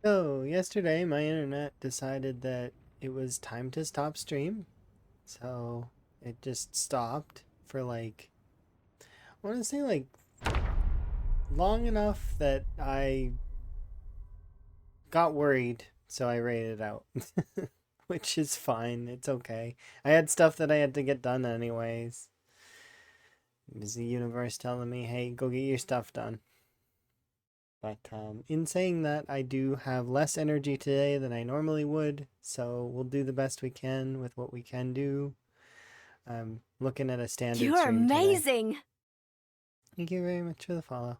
So, yesterday my internet decided that it was time to stop stream. So, it just stopped for I want to say long enough that I got worried. So I raided out, which is fine. It's okay. I had stuff that I had to get done anyways. It was the universe telling me, hey, go get your stuff done. But in saying that, I do have less energy today than I normally would, so we'll do the best we can with what we can do. I'm looking at a standard You're stream today. amazing! Thank you very much for the follow.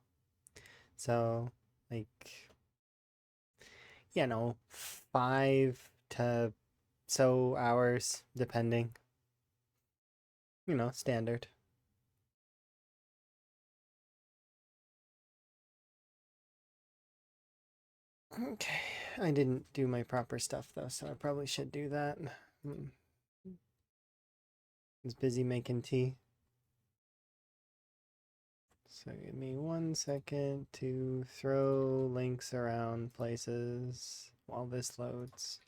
So, like, 5 to so hours, depending. Standard. Okay, I didn't do my proper stuff though, so I probably should do that. I was busy making tea. So give me 1 second to throw links around places while this loads.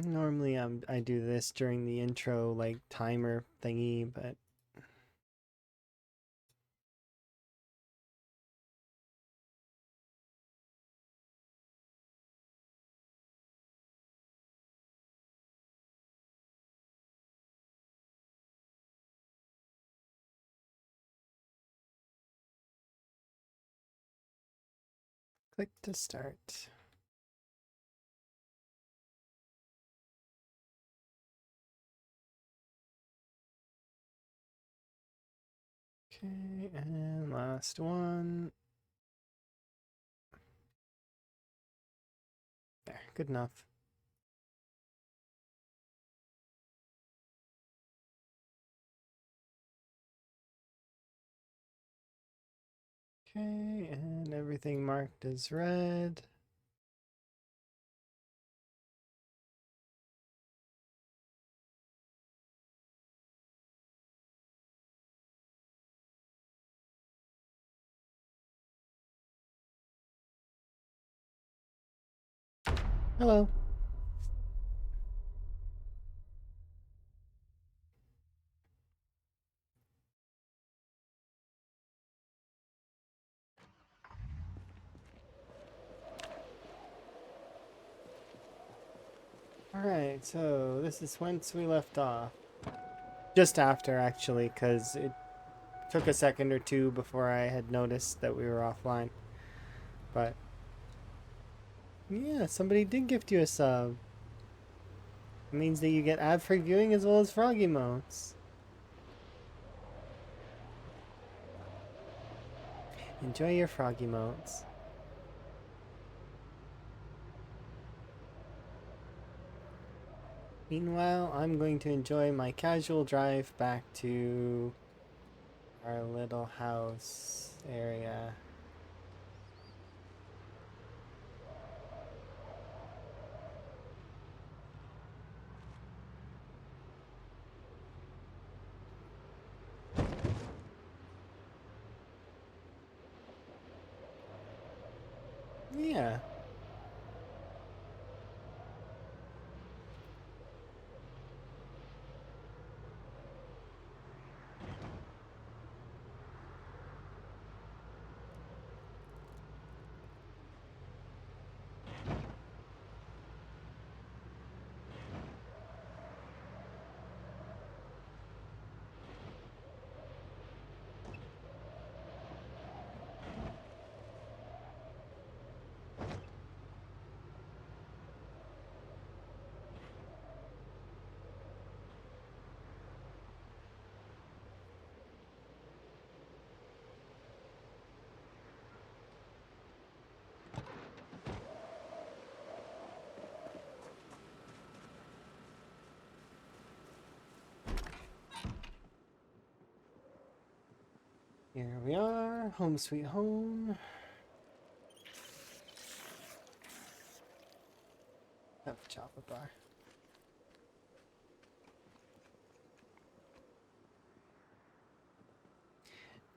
Normally I do this during the intro timer thingy, but click to start. Okay, and last one. There, good enough. Okay, and everything marked as red. Hello. Alright, so this is whence we left off. Just after, actually, because it took a second or two before I had noticed that we were offline. But, yeah, somebody did gift you a sub. It means that you get ad-free viewing as well as frog emotes. Enjoy your frog emotes. Meanwhile, I'm going to enjoy my casual drive back to our little house area. Yeah. Here we are, home sweet home. Have a chocolate bar.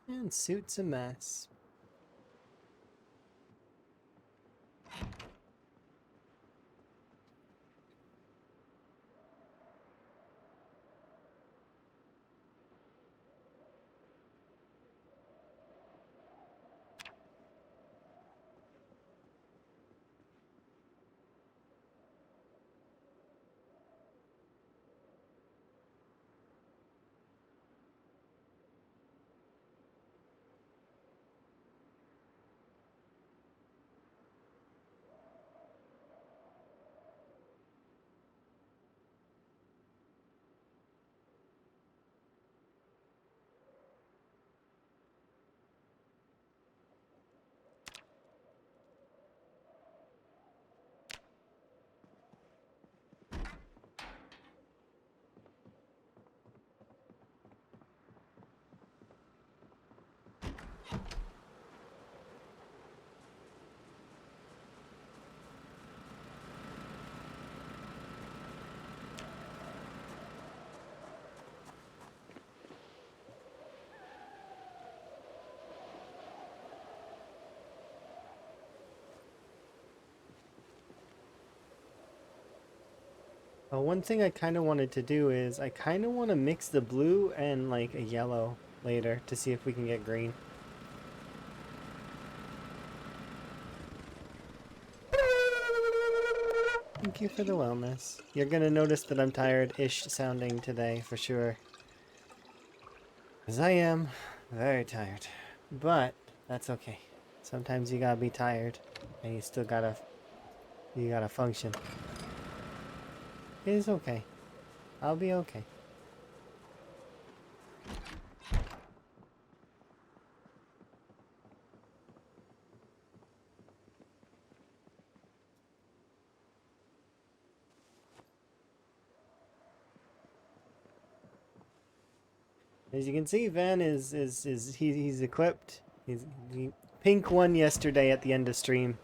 And suit's a mess. One thing I kind of wanted to do is I kind of want to mix the blue and like a yellow later to see if we can get green. Thank you for the wellness. You're gonna notice that I'm tired-ish sounding today for sure. Because I am very tired. But that's okay. Sometimes you gotta be tired and you gotta function. It is okay. I'll be okay. As you can see, Van he's equipped. He pink won yesterday at the end of stream.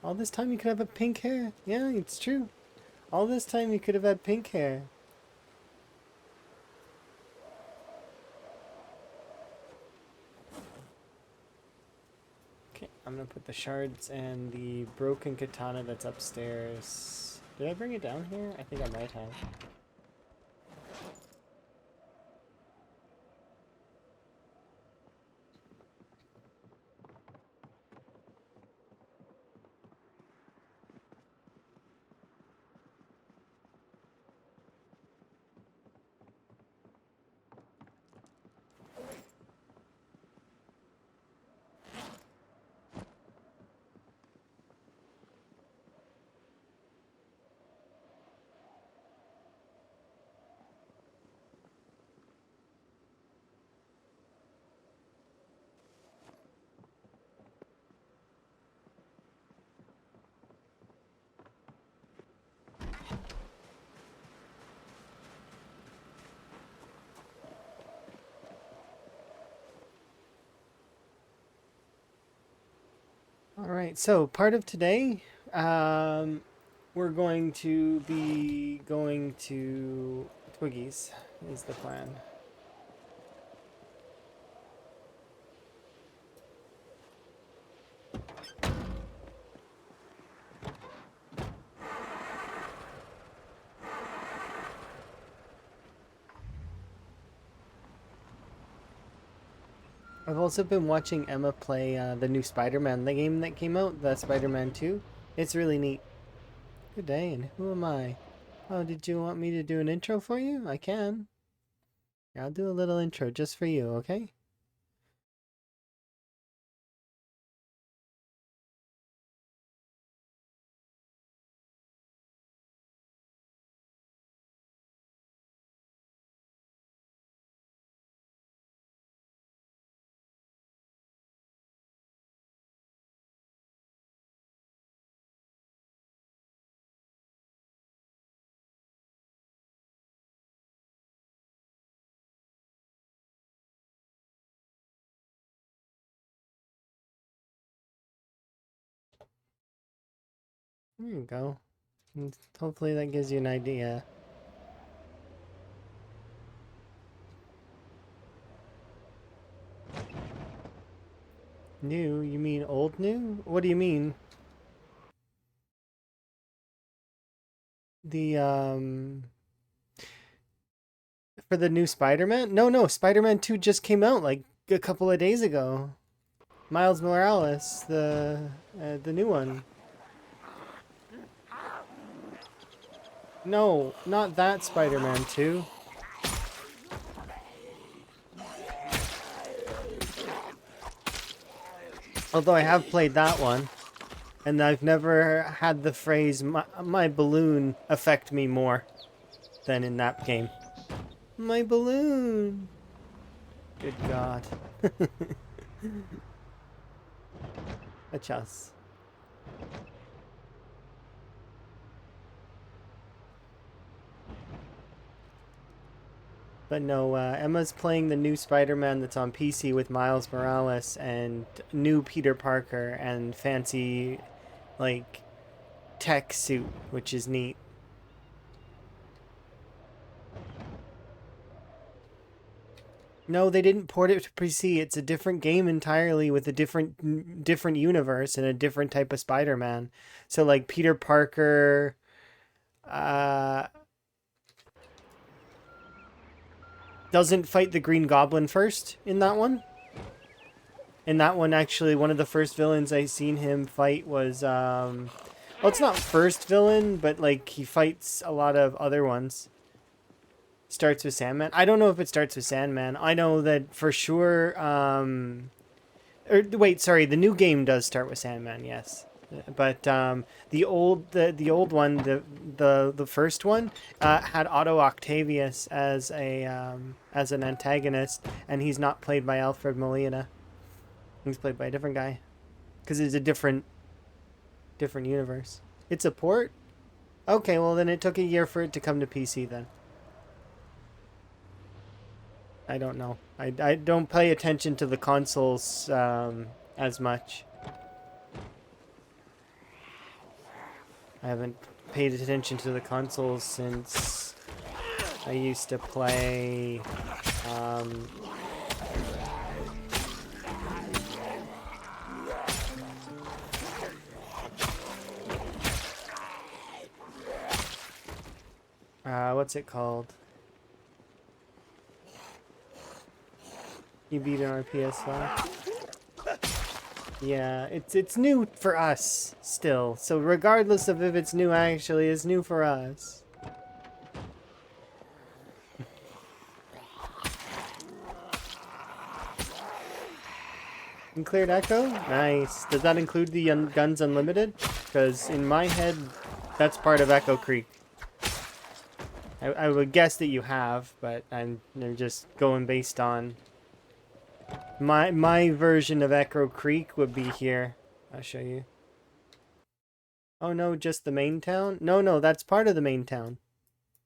All this time you could have a pink hair. Yeah, it's true. All this time you could have had pink hair. Okay, I'm gonna put the shards and the broken katana that's upstairs. Did I bring it down here? I think I might have. All right, so part of today, we're going to be going to Twiggy's, is the plan. I've also been watching Emma play the new Spider-Man, the game that came out, the Spider-Man 2. It's really neat. Good day, and who am I? Oh, did you want me to do an intro for you? I can. I'll do a little intro just for you, okay? There you go. And hopefully that gives you an idea. New? You mean old new? What do you mean? The for the new Spider-Man? No, Spider-Man 2 just came out like a couple of days ago. Miles Morales, the new one. No, not that Spider-Man 2. Although I have played that one, and I've never had the phrase my balloon affect me more than in that game. My balloon. Good God. A chance. But no, Emma's playing the new Spider-Man that's on PC with Miles Morales and new Peter Parker and fancy, like, tech suit, which is neat. No, they didn't port it to PC. It's a different game entirely with a different universe and a different type of Spider-Man. So like Peter Parker uh doesn't fight the Green Goblin first in that one. In that one, actually, one of the first villains I seen him fight was well, it's not first villain, but like he fights a lot of other ones. Starts with Sandman. I don't know if it starts with Sandman. I know that for sure. Or wait, sorry, the new game does start with Sandman. Yes, but the old one, the first one, had Otto Octavius as a as an antagonist, and he's not played by Alfred Molina. He's played by a different guy, because it's a different universe. It's a port. Okay, well then it took a year for it to come to PC then. I don't know. I don't pay attention to the consoles as much. I haven't paid attention to the consoles since I used to play what's it called? You beat it on PS5? Yeah, it's new for us still. So regardless of if it's new, actually, it's new for us. And cleared Echo? Nice. Does that include the Guns Unlimited? Because in my head, that's part of Echo Creek. I would guess that you have, but I'm just going based on my version of Echo Creek would be here. I'll show you. Oh no, just the main town? No, that's part of the main town.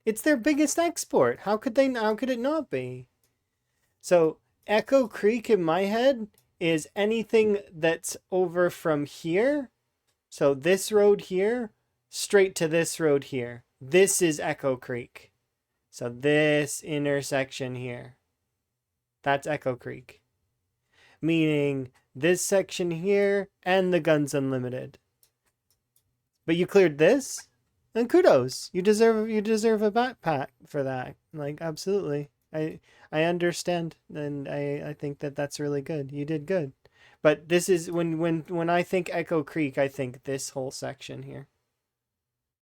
It's their biggest export. How could it not be? So Echo Creek in my head is anything that's over from here. So this road here, straight to this road here. This is Echo Creek. So this intersection here. That's Echo Creek. Meaning this section here and the Guns Unlimited. But you cleared this? And kudos. You deserve a backpack for that. Like, absolutely. I understand, and I think that that's really good. You did good. But this is when I think Echo Creek, I think this whole section here.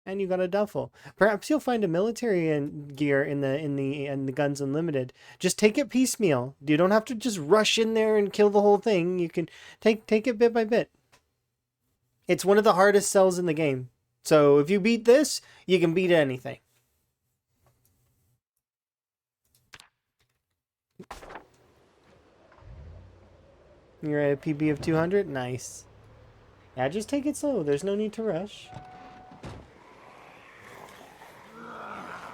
And you got a duffel. Perhaps you'll find a military gear in the Guns Unlimited. Just take it piecemeal. You don't have to just rush in there and kill the whole thing. You can take it bit by bit. It's one of the hardest cells in the game. So if you beat this, you can beat anything. You're at a PB of 200? Nice. Yeah, just take it slow. There's no need to rush.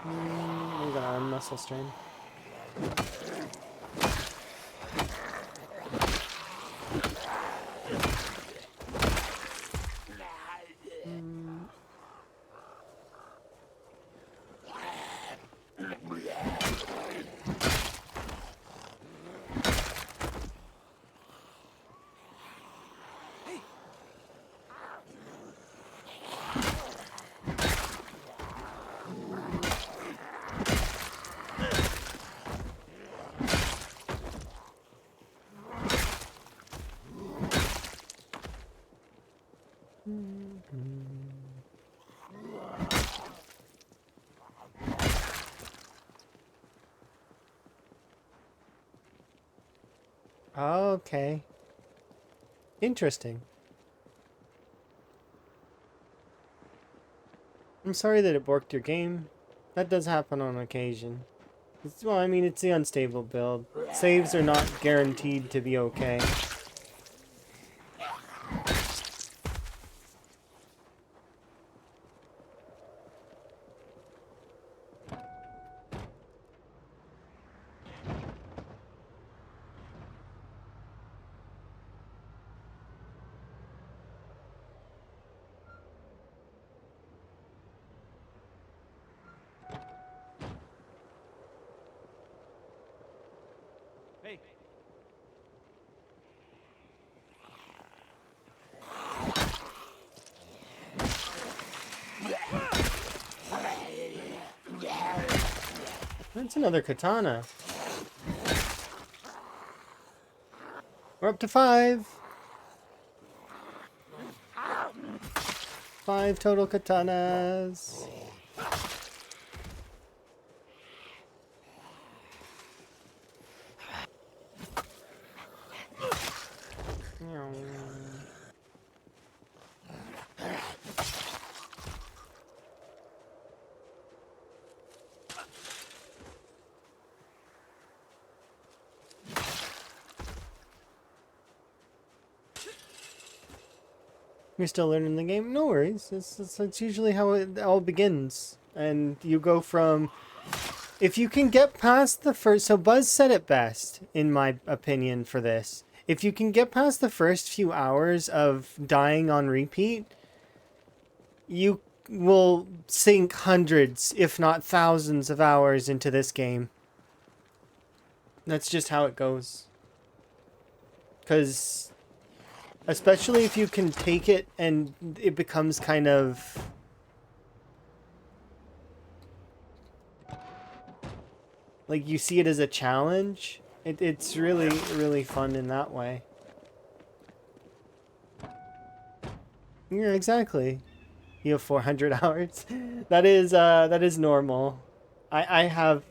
We got a muscle strain. Okay. Interesting. I'm sorry that it borked your game. That does happen on occasion. Well, I mean, it's the unstable build. Saves are not guaranteed to be okay. Hey. That's another katana. We're up to 5. 5 total katanas. You're still learning the game? No worries. That's usually how it all begins. And you go from... If you can get past the first... So Buzz said it best, in my opinion, for this. If you can get past the first few hours of dying on repeat, you will sink hundreds, if not thousands of hours into this game. That's just how it goes. Because... Especially if you can take it and it becomes kind of... Like, you see it as a challenge. It's really, really fun in that way. Yeah, exactly. You have 400 hours. That is normal. I have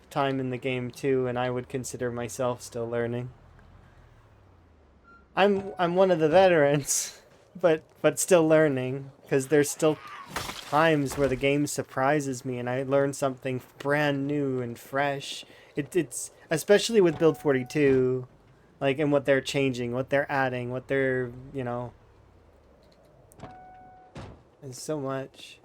time in the game too, and I would consider myself still learning. I'm one of the veterans, but still learning, because there's still times where the game surprises me and I learn something brand new and fresh. It's especially with Build 42, like, and what they're changing, what they're adding, what they're, you know, there's so much.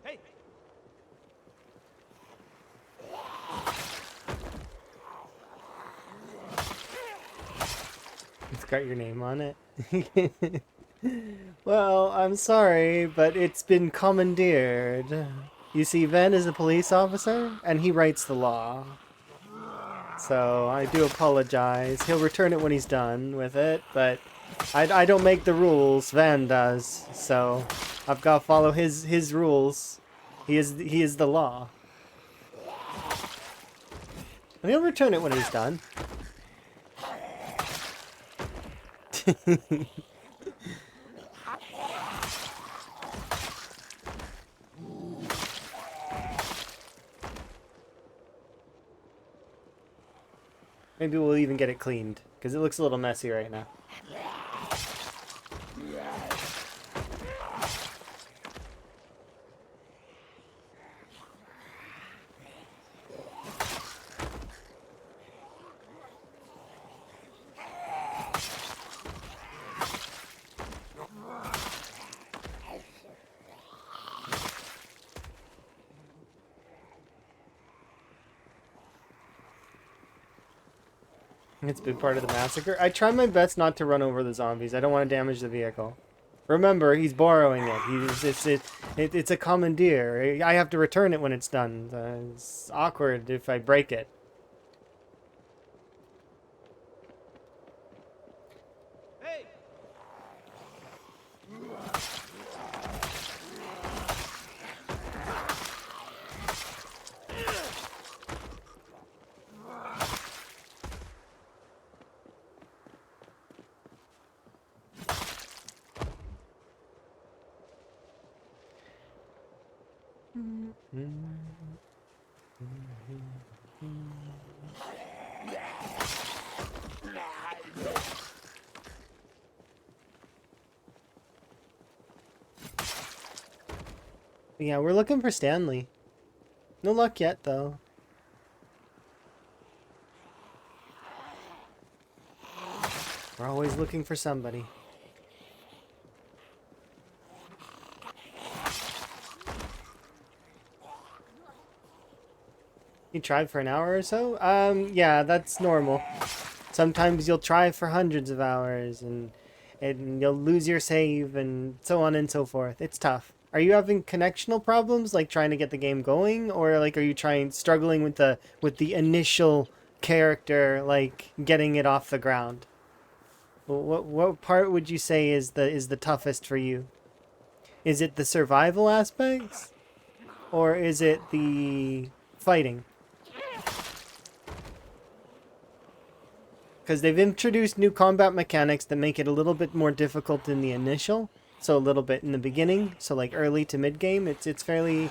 Hey. It's got your name on it. Well, I'm sorry, but it's been commandeered. You see, Ven is a police officer, and he writes the law. So, I do apologize. He'll return it when he's done with it, but I don't make the rules, Van does. So, I've got to follow his rules. He is the law. And he'll return it when he's done. Maybe we'll even get it cleaned, because it looks a little messy right now. It's been part of the massacre. I try my best not to run over the zombies. I don't want to damage the vehicle. Remember, he's borrowing it. It's a commandeer. I have to return it when it's done. It's awkward if I break it. Hey! Yeah, we're looking for Stanley. No luck yet, though. We're always looking for somebody. You tried for an hour or so? Yeah, that's normal. Sometimes you'll try for hundreds of hours and you'll lose your save and so on and so forth. It's tough. Are you having connectional problems, like trying to get the game going, or like are you struggling with the initial character, like getting it off the ground? What part would you say is the toughest for you? Is it the survival aspects, or is it the fighting? Because they've introduced new combat mechanics that make it a little bit more difficult in the initial, so a little bit in the beginning, so like early to mid game, it's fairly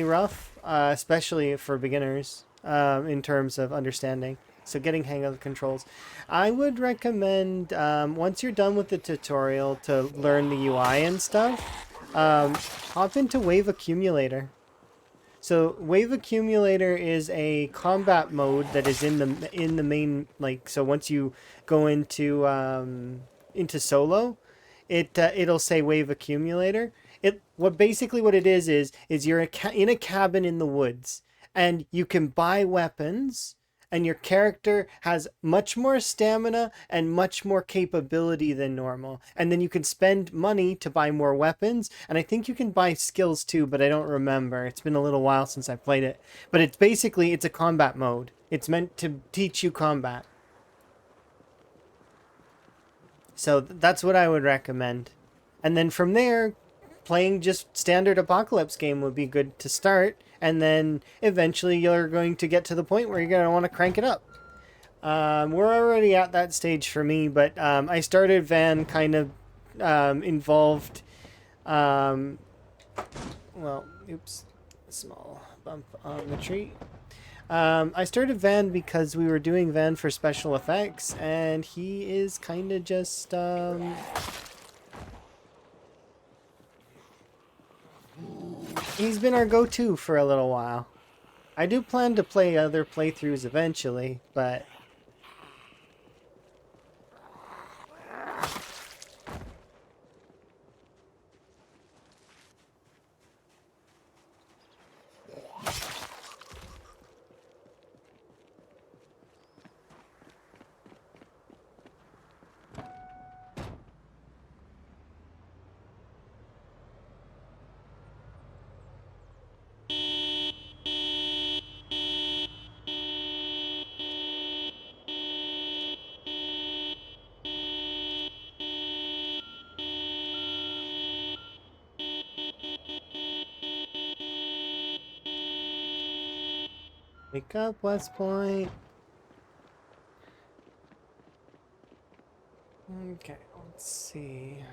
rough, especially for beginners, in terms of understanding. So getting hang of the controls. I would recommend, once you're done with the tutorial to learn the UI and stuff, hop into Wave Accumulator. So Wave Accumulator is a combat mode that is in the main, like, so once you go into solo, it'll say Wave Accumulator. What it is you're in a cabin in the woods and you can buy weapons and your character has much more stamina and much more capability than normal. And then you can spend money to buy more weapons, and I think you can buy skills too, but I don't remember. It's been a little while since I played it. But it's a combat mode. It's meant to teach you combat. So that's what I would recommend. And then from there, playing just standard apocalypse game would be good to start, and then eventually you're going to get to the point where you're going to want to crank it up. We're already at that stage for me, but I started Van kind of involved, well, oops, small bump on the tree. I started Van because we were doing Van for special effects, and he is kind of just he's been our go-to for a little while. I do plan to play other playthroughs eventually, but wake up, West Point. Okay, let's see.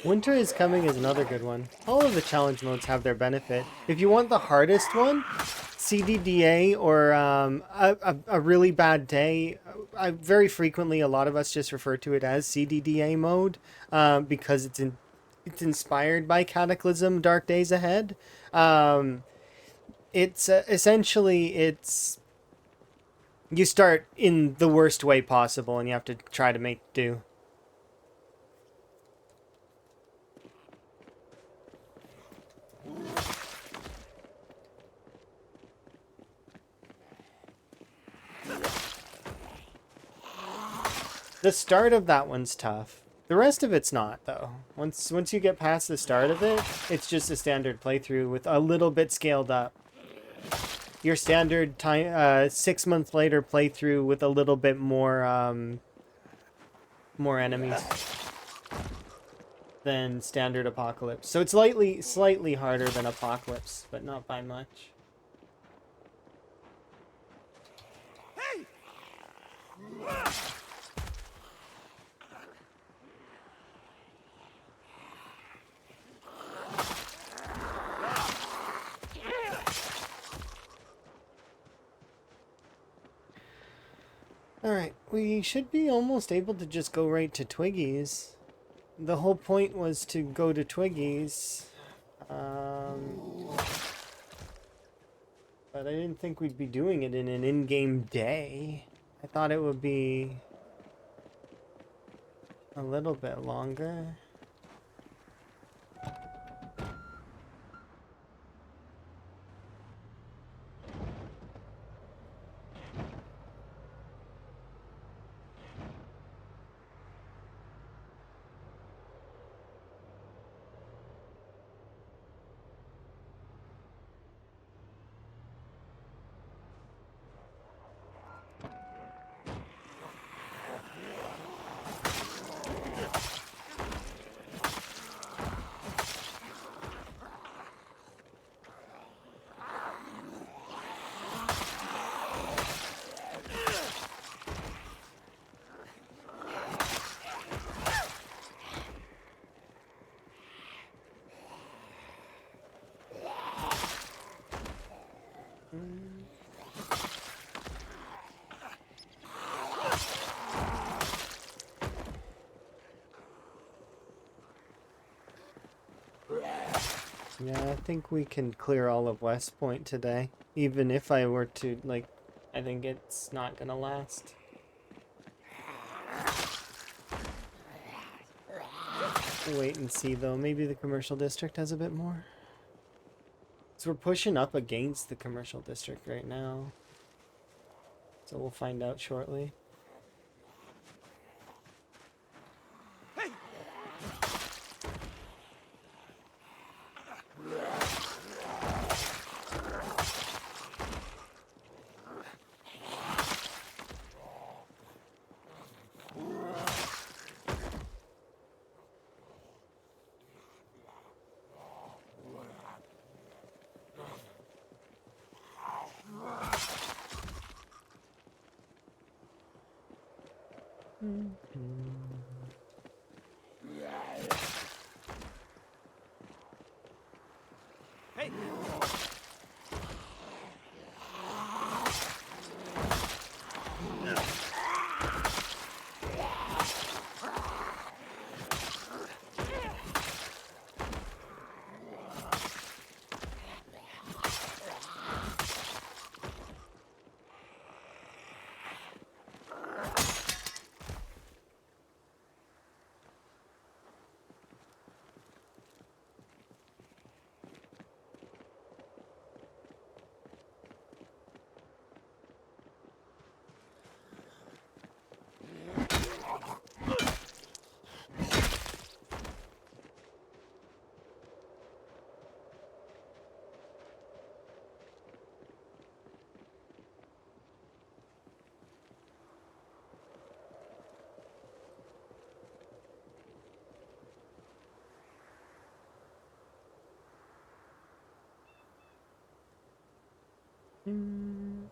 Winter is Coming is another good one. All of the challenge modes have their benefit. If you want the hardest one, CDDA or a really bad day, very frequently a lot of us just refer to it as CDDA mode because it's inspired by Cataclysm Dark Days Ahead. It's essentially it's you start in the worst way possible and you have to try to make do. The start of that one's tough. The rest of it's not, though. Once you get past the start of it, it's just a standard playthrough with a little bit scaled up. Your standard time, 6 months later playthrough with a little bit more, more enemies than standard Apocalypse. So it's slightly harder than Apocalypse, but not by much. Hey! Alright, we should be almost able to just go right to Twiggy's. The whole point was to go to Twiggy's. But I didn't think we'd be doing it in an in-game day. I thought it would be a little bit longer. Yeah, I think we can clear all of West Point today. Even if I were to, like, I think it's not gonna last. Wait and see, though. Maybe the commercial district has a bit more. So we're pushing up against the commercial district right now. So we'll find out shortly. Hey! And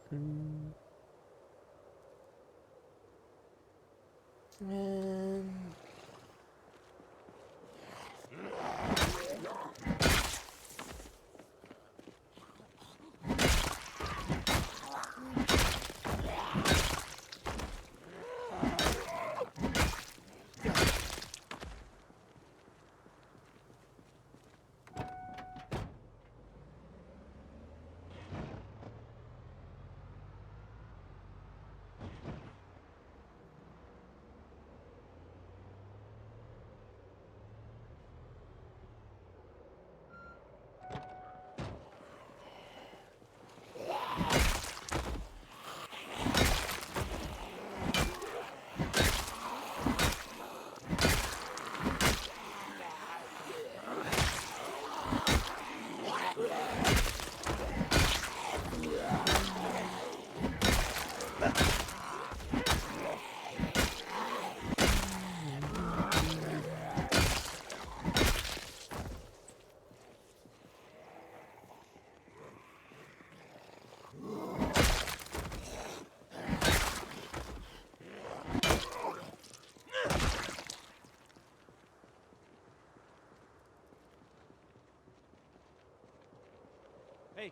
Hey.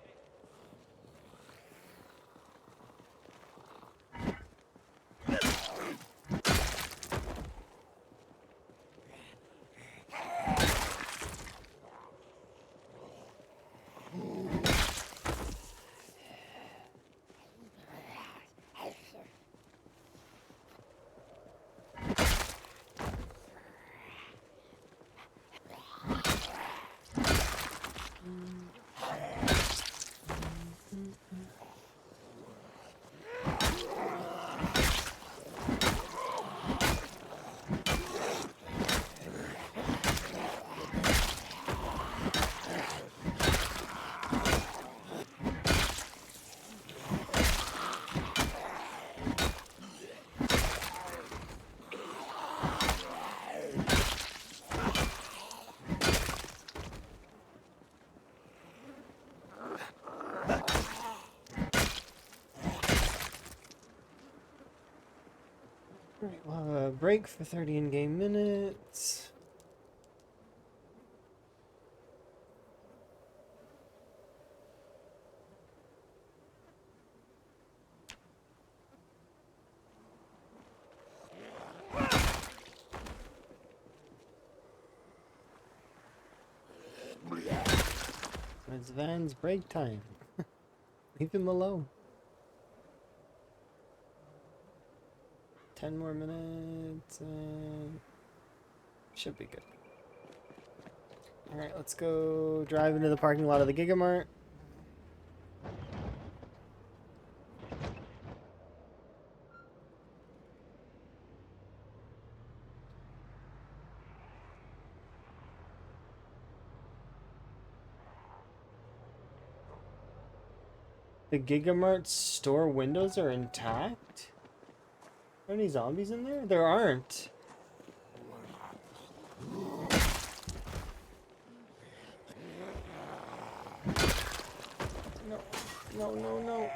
Alright, we'll have a break for 30 in-game minutes. It's Van's break time. Leave him alone. 10 more minutes and should be good. Alright, let's go drive into the parking lot of the Gigamart. The Gigamart store windows are intact? Are any zombies in there? There aren't. No, no, no, no.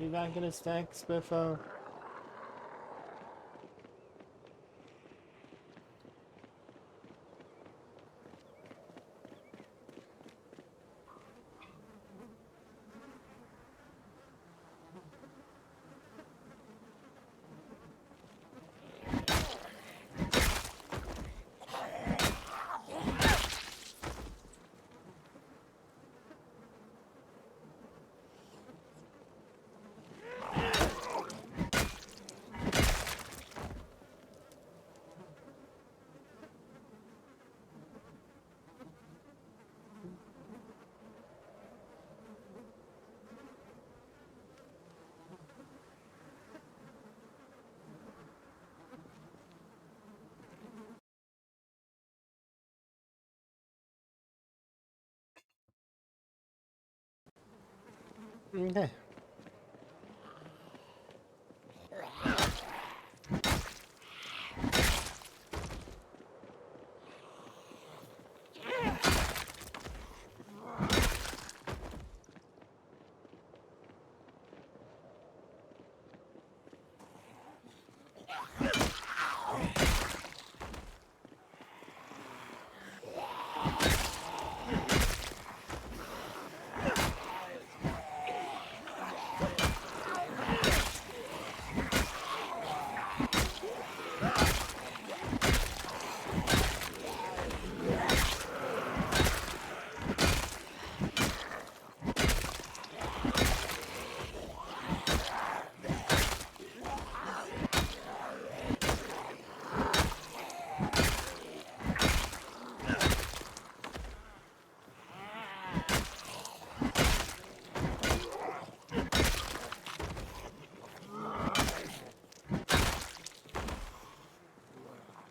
Be back in a stack, Spiffo. Okay.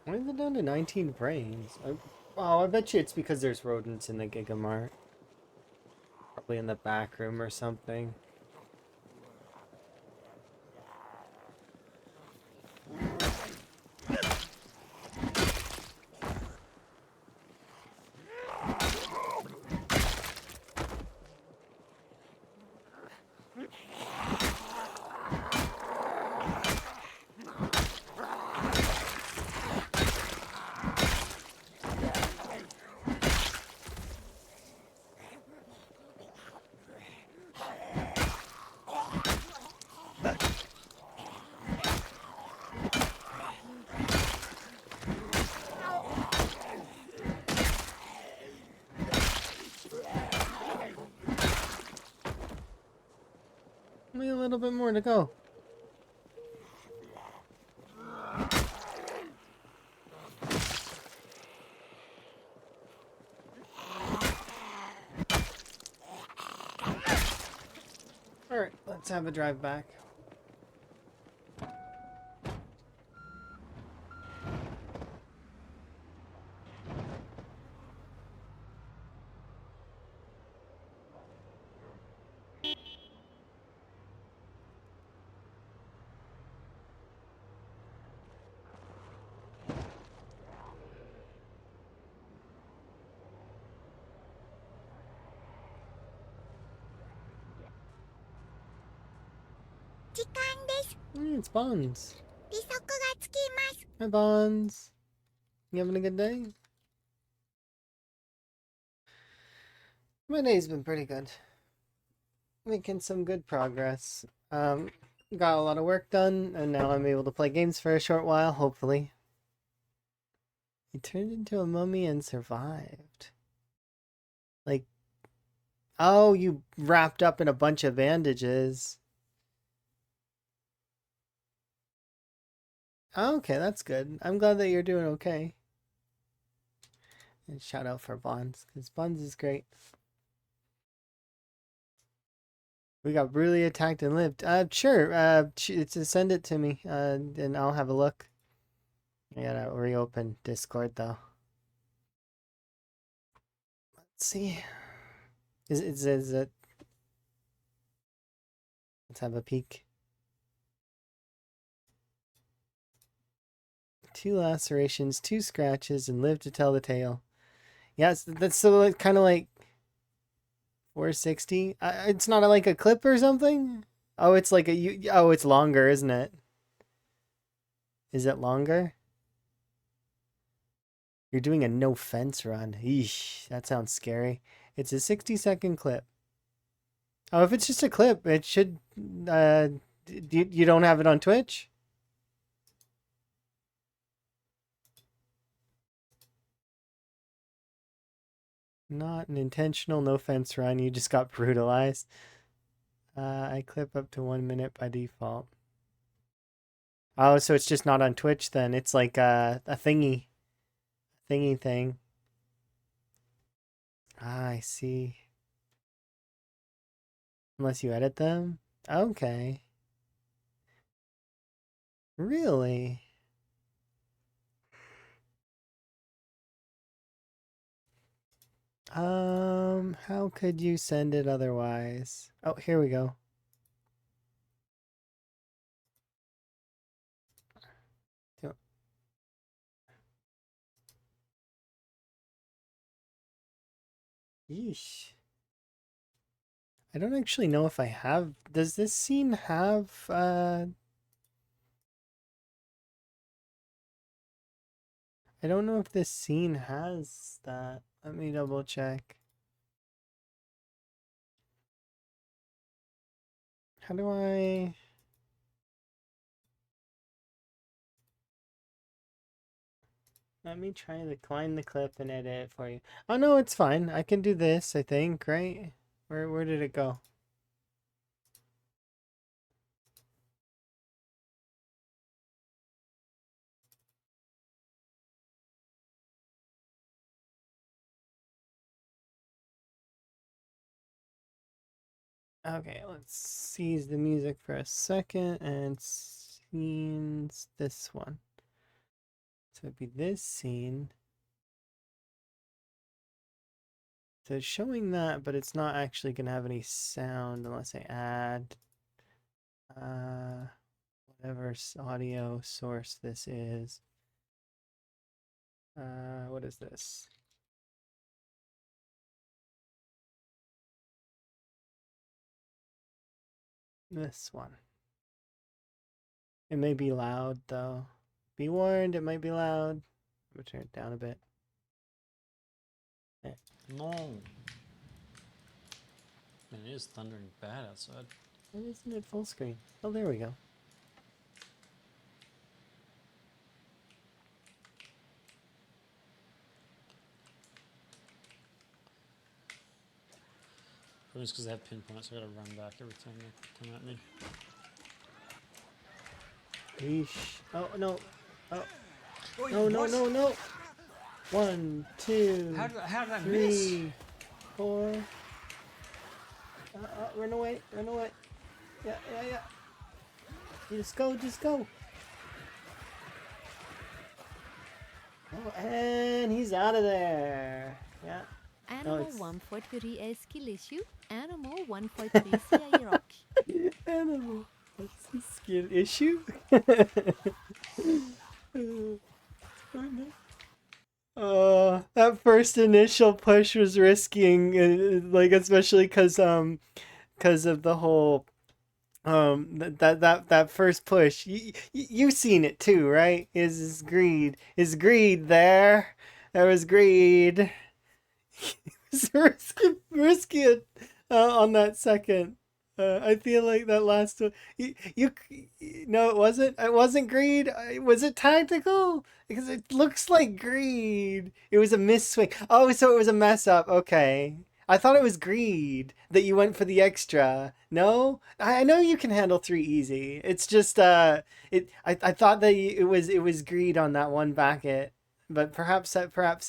Why is it down to 19 frames? Oh, I bet you it's because there's rodents in the Gigamart. Probably in the back room or something. Only a little bit more to go. Alright, let's have a drive back. It's Bonds. Hi, Bonds. You having a good day? My day's been pretty good. Making some good progress. Got a lot of work done, and now I'm able to play games for a short while, hopefully. He turned into a mummy and survived. Like, oh, you wrapped up in a bunch of bandages. Oh, okay, that's good. I'm glad that you're doing okay. And shout out for Bonds, because Bonds is great. We got brutally attacked and lived. Sure. Send it to me, and I'll have a look. I gotta reopen Discord though. Let's see. Is it? Let's have a peek. 2 lacerations, 2 scratches, and live to tell the tale. Yes, that's so kind of like 460. It's not like a clip or something. Oh, it's like oh, it's longer, isn't it? Is it longer? You're doing a no fence run. Eesh, that sounds scary. It's a 60-second clip. Oh, if it's just a clip, it should. You don't have it on Twitch? Not an intentional no fence run. You just got brutalized. I clip up to 1 minute by default. Oh, so it's just not on Twitch then. It's like a thingy thing. Ah, I see. Unless you edit them? Okay. Really? How could you send it otherwise? Oh, here we go. Yeesh. I don't actually know if I have. Does this scene have I don't know if this scene has that. Let me double check. How do I Let me try to find the clip and edit it for you. Oh no, it's fine. I can do this, I think, right? Where did it go? Okay, let's seize the music for a second and scenes this one. So it'd be this scene. So it's showing that, but it's not actually gonna have any sound unless I add whatever audio source this is. What is this? This one. It may be loud though. Be warned, it might be loud. I'm gonna turn it down a bit. No. Man, it is thundering bad outside. Why isn't it full screen? Oh, there we go. Probably just because they have pinpoints, so I gotta run back every time they come at me. Yeesh. Oh, no. Oh. No, no, no, no. 1, 2, How did I 3, miss? 4. Run away, run away. Yeah, yeah, yeah. You just go, just go. Oh, and he's out of there. Yeah. Animal 143 A skill issue. Animal 143 CIA rock. Animal. What's the skill issue? That first initial push was risking, like especially because of the whole that first push. You seen it too, right? Is greed? Is greed there? There was greed. Risky it on that second. I feel like that last one. You no, it wasn't. It wasn't greed. Was it tactical? Because it looks like greed. It was a misswing. Oh, so it was a mess up. Okay. I thought it was greed that you went for the extra. No, I know you can handle 3 easy. It's just I thought that it was greed on that one backet, but perhaps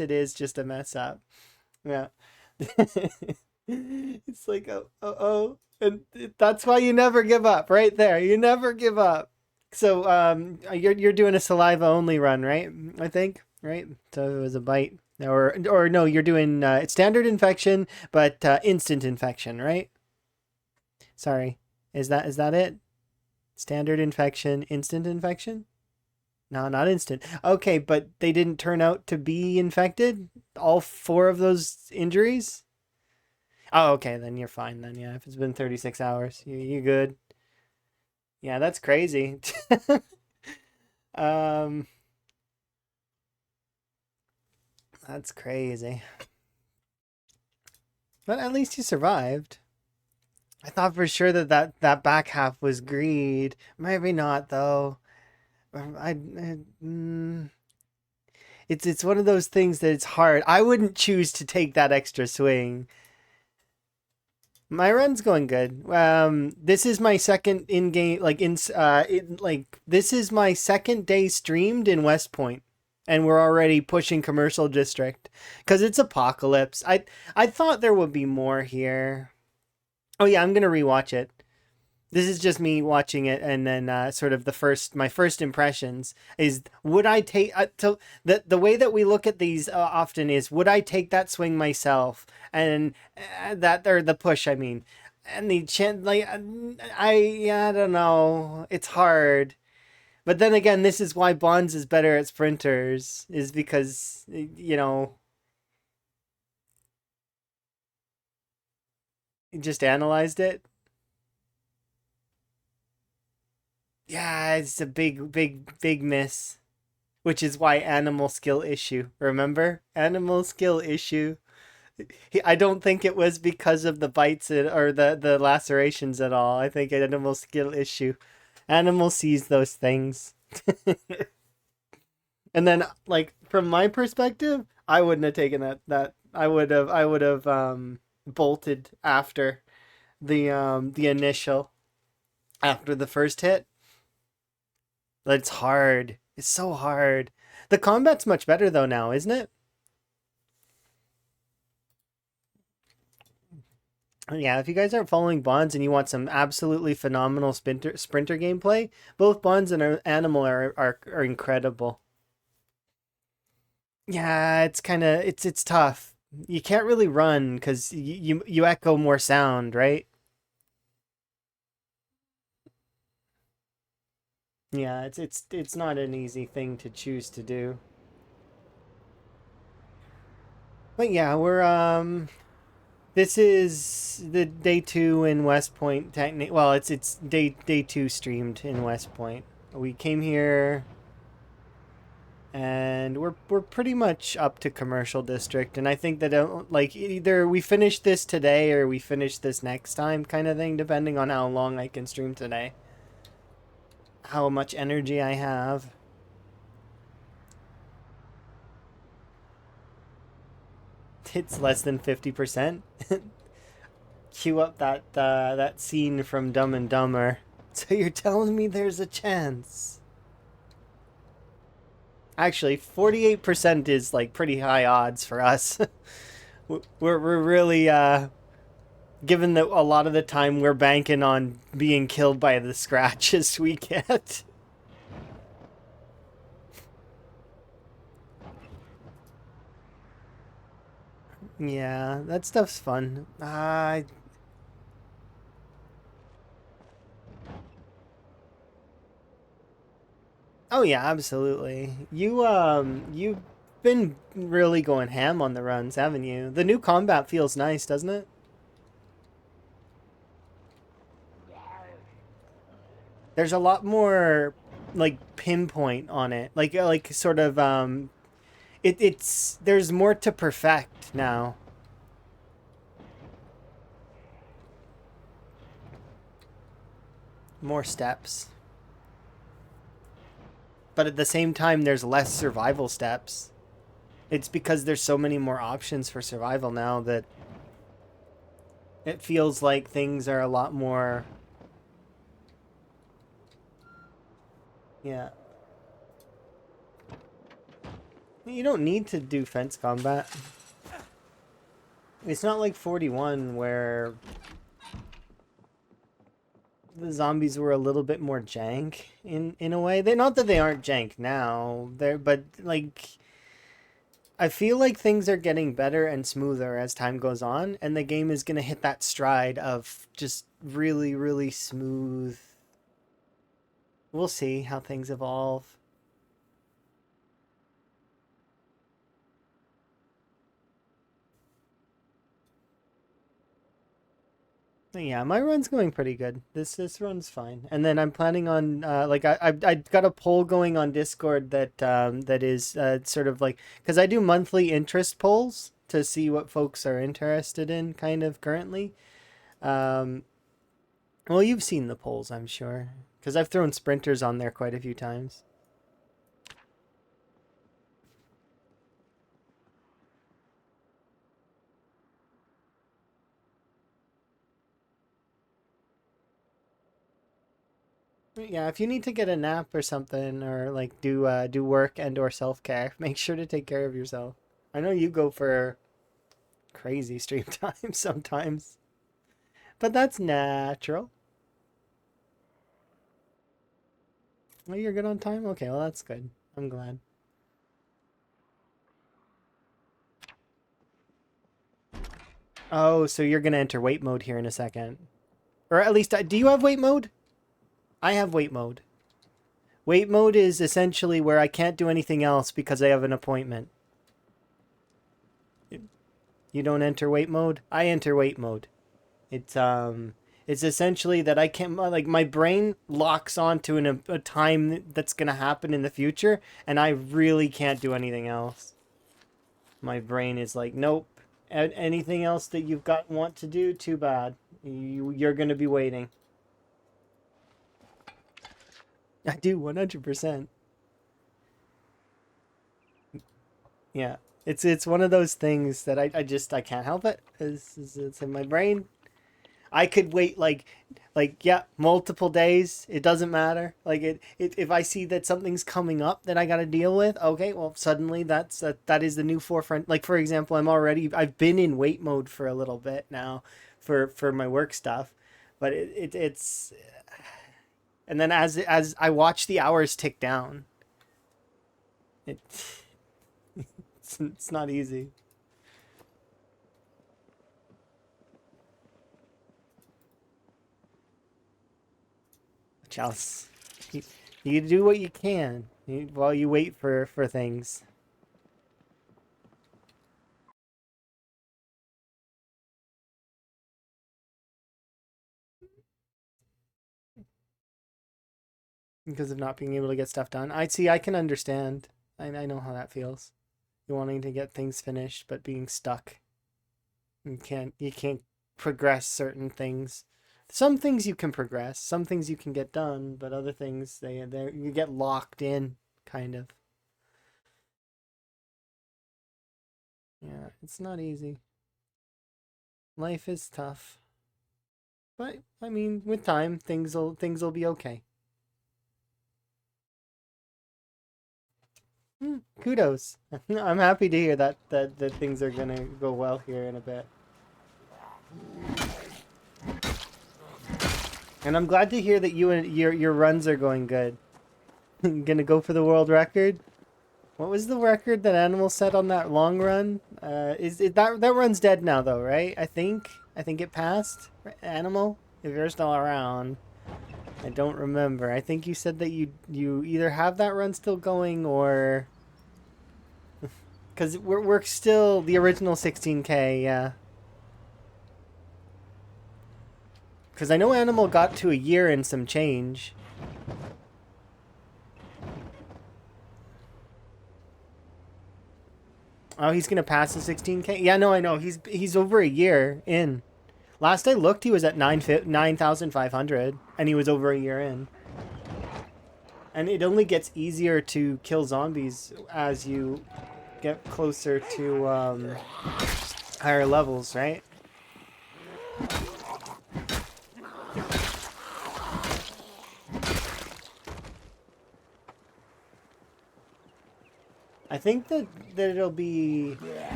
it is just a mess up. Yeah. It's like, oh. And that's why you never give up, right there. You never give up. So you're doing a saliva only run, right? I think, right? So it was a bite, or no, you're doing standard infection, but instant infection, right? Sorry, is that it? Standard infection, instant infection? No, not instant. Okay, but they didn't turn out to be infected. All 4 of those injuries. Oh, okay, then you're fine then. Yeah, if it's been 36 hours, you good. Yeah, that's crazy. um, that's crazy. But at least you survived. I thought for sure that back half was greed. Maybe not though. Mm, it's one of those things that it's hard. I wouldn't choose to take that extra swing. My run's going good. This is my second in game, this is my second day streamed in West Point, and we're already pushing commercial district because it's apocalypse. I thought there would be more here. Oh yeah, I'm gonna rewatch it. This is just me watching it, and then sort of my first impressions is would I take so the way that we look at these often is would I take that swing myself, and that or the push I mean, and the chin like I don't know, it's hard. But then again, this is why Bonds is better at sprinters, is because he just analyzed it. Yeah, it's a big miss. Which is why animal skill issue. Remember? Animal skill issue. I don't think it was because of the bites or the lacerations at all. I think animal skill issue. Animal sees those things. And then like from my perspective, I wouldn't have taken that I would have bolted after the initial after the first hit. It's hard. It's so hard. The combat's much better though now, isn't it? Yeah, if you guys aren't following Bonds and you want some absolutely phenomenal sprinter gameplay, both Bonds and Animal are incredible. Yeah, it's kind of it's tough. You can't really run because you echo more sound, right? Yeah, it's not an easy thing to choose to do. But yeah, we're this is the day two in West Point. Well, it's day two streamed in West Point. We came here, and we're pretty much up to commercial district. And I think that like either we finish this today or we finish this next time, kind of thing, depending on how long I can stream today, how much energy I have. It's less than 50%. Cue up that scene from Dumb and Dumber. So you're telling me there's a chance? Actually, 48% is like pretty high odds for us. We're really given that a lot of the time we're banking on being killed by the scratches we get. Yeah, that stuff's fun. Oh yeah, absolutely. You've been really going ham on the runs, haven't you? The new combat feels nice, doesn't it? There's a lot more like pinpoint on it. Like sort of it's there's more to perfect now. More steps. But at the same time there's less survival steps. It's because there's so many more options for survival now that it feels like things are a lot more. Yeah. You don't need to do fence combat. It's not like 41 where the zombies were a little bit more jank in a way. They not that they aren't jank now. But like I feel like things are getting better and smoother as time goes on, and the game is gonna hit that stride of just really, really smooth. We'll see how things evolve. Yeah, my run's going pretty good. This run's fine. And then I'm planning on like I got a poll going on Discord that that is sort of like because I do monthly interest polls to see what folks are interested in kind of currently. Um, well, you've seen the polls, I'm sure, because I've thrown sprinters on there quite a few times. Yeah, if you need to get a nap or something, or like do work and or self care, make sure to take care of yourself. I know you go for crazy stream time sometimes, but that's natural. Oh, you're good on time? Okay, well that's good. I'm glad. Oh, so you're gonna enter wait mode here in a second. Or at least, do you have wait mode? I have wait mode. Wait mode is essentially where I can't do anything else because I have an appointment. You don't enter wait mode? I enter wait mode. It's essentially that I can't like my brain locks onto a time that's gonna happen in the future, and I really can't do anything else. My brain is like, nope. Anything else that you've got want to do, too bad. You're gonna be waiting. I do 100%. Yeah, it's one of those things that I can't help it. It's in my brain. I could wait like yeah, multiple days. It doesn't matter. Like it if I see that something's coming up that I got to deal with, okay, well suddenly that is the new forefront. Like for example, I've been in wait mode for a little bit now for my work stuff, but it's and then as I watch the hours tick down, it it's not easy. Chalice. You, you do what you can while you wait for things. Because of not being able to get stuff done. I see. I can understand. I know how that feels. You wanting to get things finished, but being stuck. You can't progress certain things. Some things you can progress. Some things you can get done, but other things they you get locked in, kind of. Yeah, it's not easy. Life is tough, but I mean, with time, things will be okay. Kudos. I'm happy to hear that things are gonna go well here in a bit. And I'm glad to hear that you and your runs are going good. Gonna go for the world record. What was the record that Animal set on that long run? Is it that run's dead now though, right? I think it passed. Animal, if you're still around. I don't remember. I think you said that you either have that run still going or because we're still the original 16K, yeah. Because I know Animal got to a year and some change. Oh, he's gonna pass the 16K. Yeah, no, I know. He's over a year in. Last I looked, he was at 9,500, and he was over a year in. And it only gets easier to kill zombies as you get closer to higher levels, right? I think that it'll be.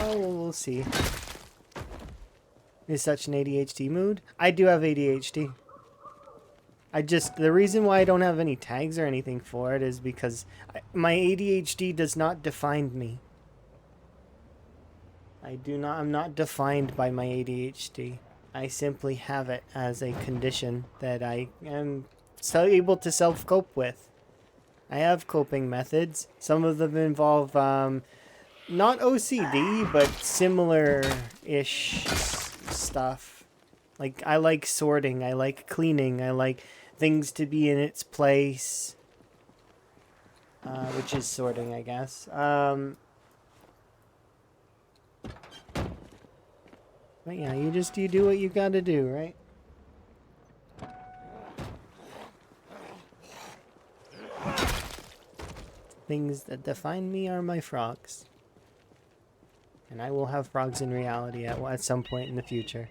Oh, we'll see. Is such an ADHD mood? I do have ADHD. The reason why I don't have any tags or anything for it is because my ADHD does not define me. I'm not defined by my ADHD. I simply have it as a condition that I am able to self-cope with. I have coping methods. Some of them involve not OCD, but similar-ish stuff. Like, I like sorting, I like cleaning, I like things to be in its place. Which is sorting, I guess. But yeah, you do what you gotta do, right? Things that define me are my frogs. And I will have frogs in reality at some point in the future.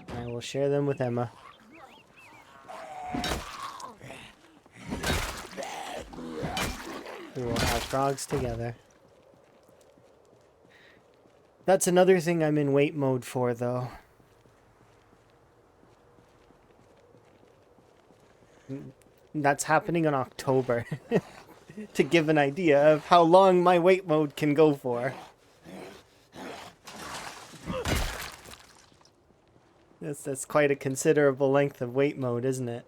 And I will share them with Emma. We will have frogs together. That's another thing I'm in wait mode for, though. That's happening in October. To give an idea of how long my wait mode can go for. That's quite a considerable length of wait mode, isn't it?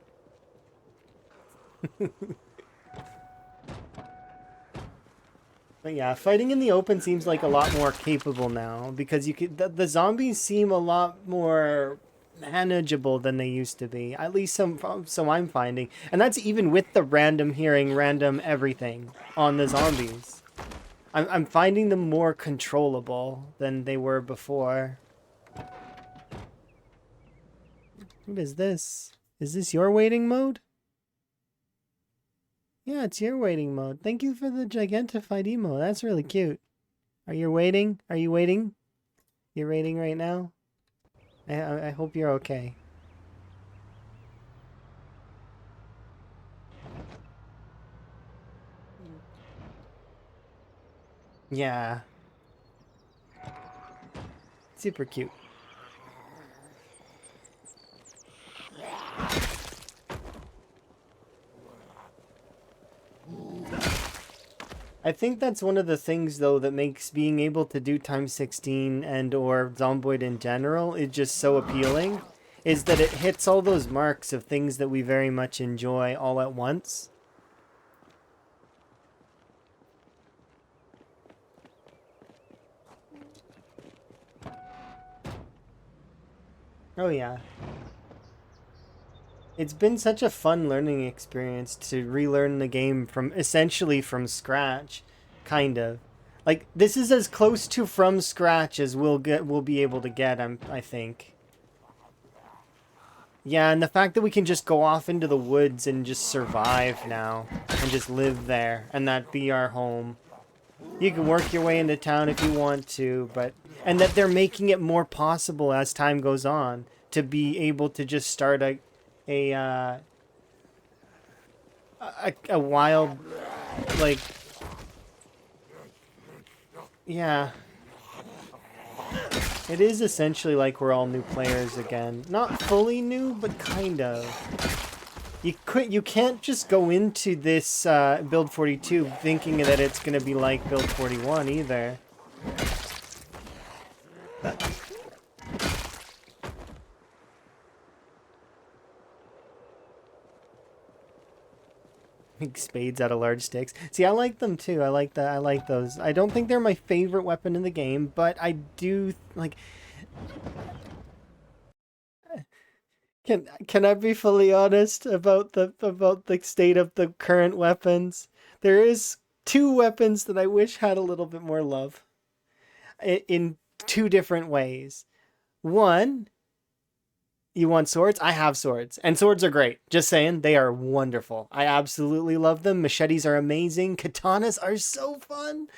But yeah, fighting in the open seems like a lot more capable now because you could the zombies seem a lot more manageable than they used to be. At least so I'm finding, and that's even with the random hearing, random everything on the zombies. I'm finding them more controllable than they were before. What is this? Is this your waiting mode? Yeah, it's your waiting mode. Thank you for the gigantified emo. That's really cute. Are you waiting? Are you waiting? You're waiting right now? I hope you're okay. Yeah. Super cute. I think that's one of the things, though, that makes being able to do times 16 and or Zomboid in general is just so appealing, is that it hits all those marks of things that we very much enjoy all at once. Oh yeah. It's been such a fun learning experience to relearn the game from essentially from scratch, kind of. Like this is as close to from scratch as we'll be able to get, I think. Yeah, and the fact that we can just go off into the woods and just survive now and just live there and that be our home. You can work your way into town if you want to, but and that they're making it more possible as time goes on to be able to just start a wild, like, yeah. It is essentially like we're all new players again. Not fully new, but kind of. You can't just go into this build 42 thinking that it's gonna be like build 41 either. Big spades out of large sticks. See, I like them too. I like that. I like those. I don't think they're my favorite weapon in the game, but I do like. Can I be fully honest about the state of the current weapons? There is two weapons that I wish had a little bit more love. In two different ways. One, you want swords? I have swords. And swords are great. Just saying, they are wonderful. I absolutely love them. Machetes are amazing. Katanas are so fun.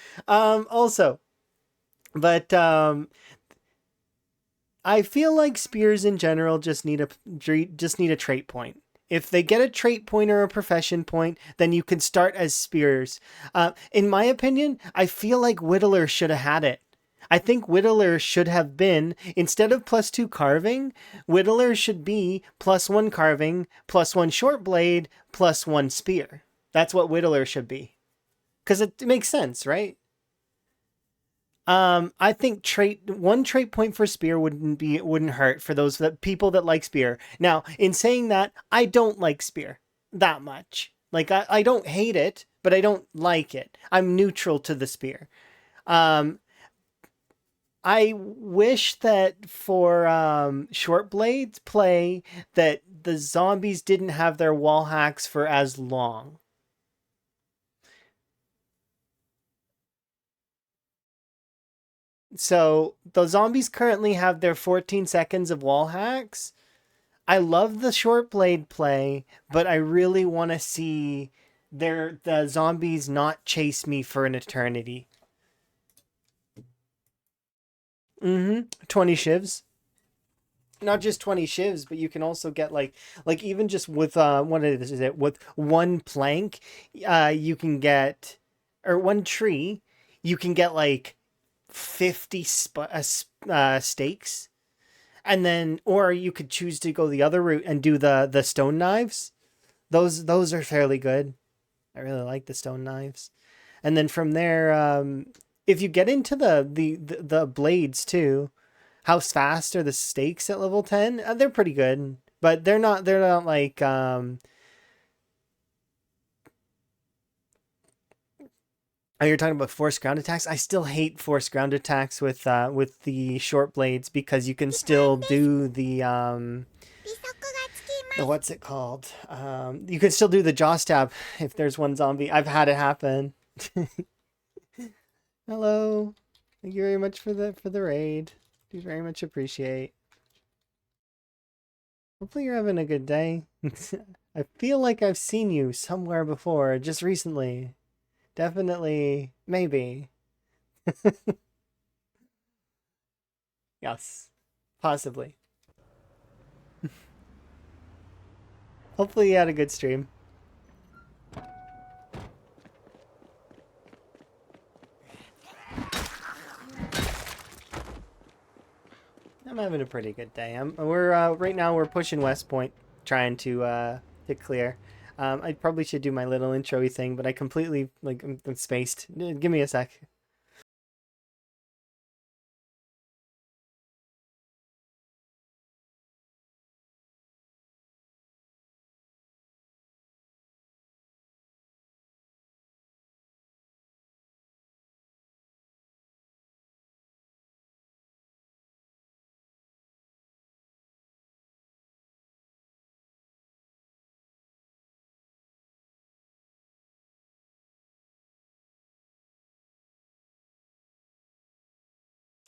I feel like spears in general just need a trait point. If they get a trait point or a profession point, then you can start as spears. In my opinion, I feel like Whittler should have had it. I think Whittler should have been, instead of +2 carving, Whittler should be +1 carving, +1 short blade, +1 spear. That's what Whittler should be. Because it makes sense, right? I think one trait point for spear wouldn't hurt for those people that like spear. Now, in saying that, I don't like spear that much. Like I don't hate it, but I don't like it. I'm neutral to the spear. Um, I wish that for short blades play that the zombies didn't have their wall hacks for as long. So the zombies currently have their 14 seconds of wall hacks. I love the short blade play, but I really want to see the zombies not chase me for an eternity. 20 shivs. Not just 20 shivs, but you can also get like even just with what is it with one plank, you can get or one tree, you can get like 50 stakes, and then or you could choose to go the other route and do the stone knives. Those are fairly good. I really like the stone knives. And then from there, if you get into the blades too, how fast are the stakes at level 10? They're pretty good, but they're not like oh, you're talking about forced ground attacks. I still hate forced ground attacks with the short blades because you can still do the what's it called? You can still do the jaw stab if there's one zombie. I've had it happen. Hello. Thank you very much for the raid. Do very much appreciate. Hopefully you're having a good day. I feel like I've seen you somewhere before, just recently. Definitely, maybe. Yes, possibly. Hopefully you had a good stream. I'm having a pretty good day. We're right now we're pushing West Point, trying to clear. I probably should do my little intro-y thing, but I completely I'm spaced. Give me a sec.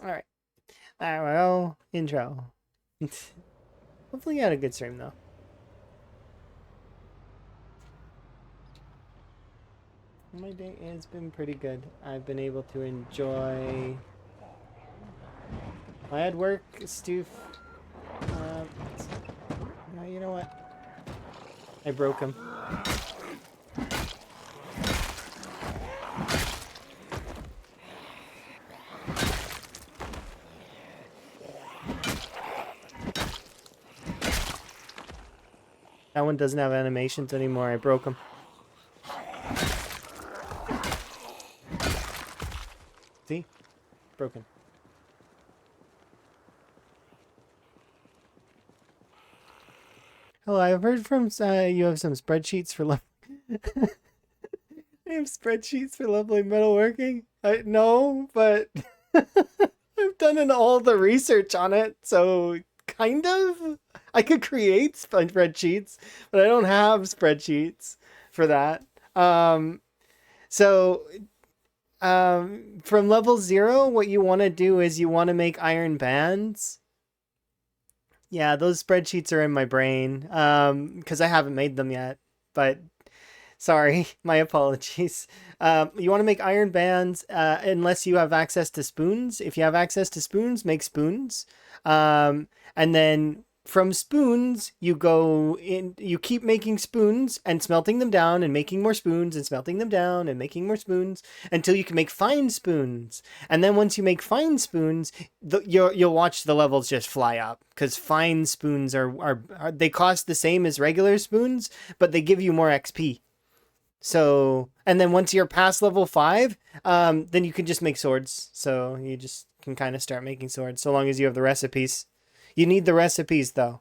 All right. Well, intro. Hopefully you had a good stream though. My day has been pretty good. I've been able to enjoy. I had work, Stoof. Uh, no, you know what? I broke him. That one doesn't have animations anymore. I broke him. See? Broken. Hello, I've heard from you have some spreadsheets for I have spreadsheets for leveling metalworking. No, but I've done all the research on it, so kind of. I could create spreadsheets, but I don't have spreadsheets for that. So from level 0, what you want to do is you want to make iron bands. Yeah, those spreadsheets are in my brain because I haven't made them yet, but sorry, my apologies. You want to make iron bands unless you have access to spoons. If you have access to spoons, make spoons. And then from spoons, you go in, you keep making spoons and smelting them down and making more spoons and smelting them down and making more spoons until you can make fine spoons. And then once you make fine spoons, you'll watch the levels just fly up because fine spoons are they cost the same as regular spoons, but they give you more XP. So, and then once you're past level 5, then you can just make swords. So you just can kind of start making swords so long as you have the recipes. You need the recipes though,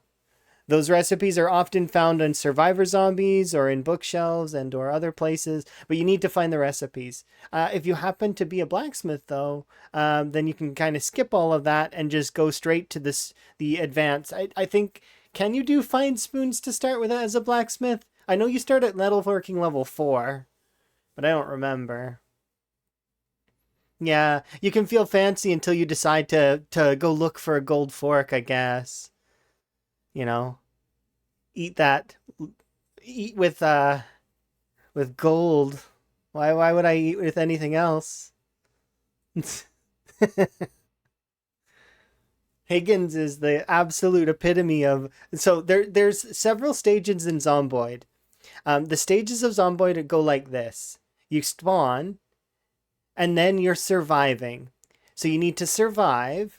Those recipes are often found on survivor zombies or in bookshelves and or other places, but you need to find the recipes. If you happen to be a blacksmith, though, then you can kind of skip all of that and just go straight to the advanced. I think, can you do fine spoons to start with as a blacksmith? I know you start at metalworking level 4, but I don't remember. Yeah, you can feel fancy until you decide to go look for a gold fork, I guess. You know, eat that, eat with gold. Why would I eat with anything else? Higgins is the absolute epitome of. So there's several stages in Zomboid. The stages of Zomboid go like this: you spawn, and then you're surviving. So you need to survive,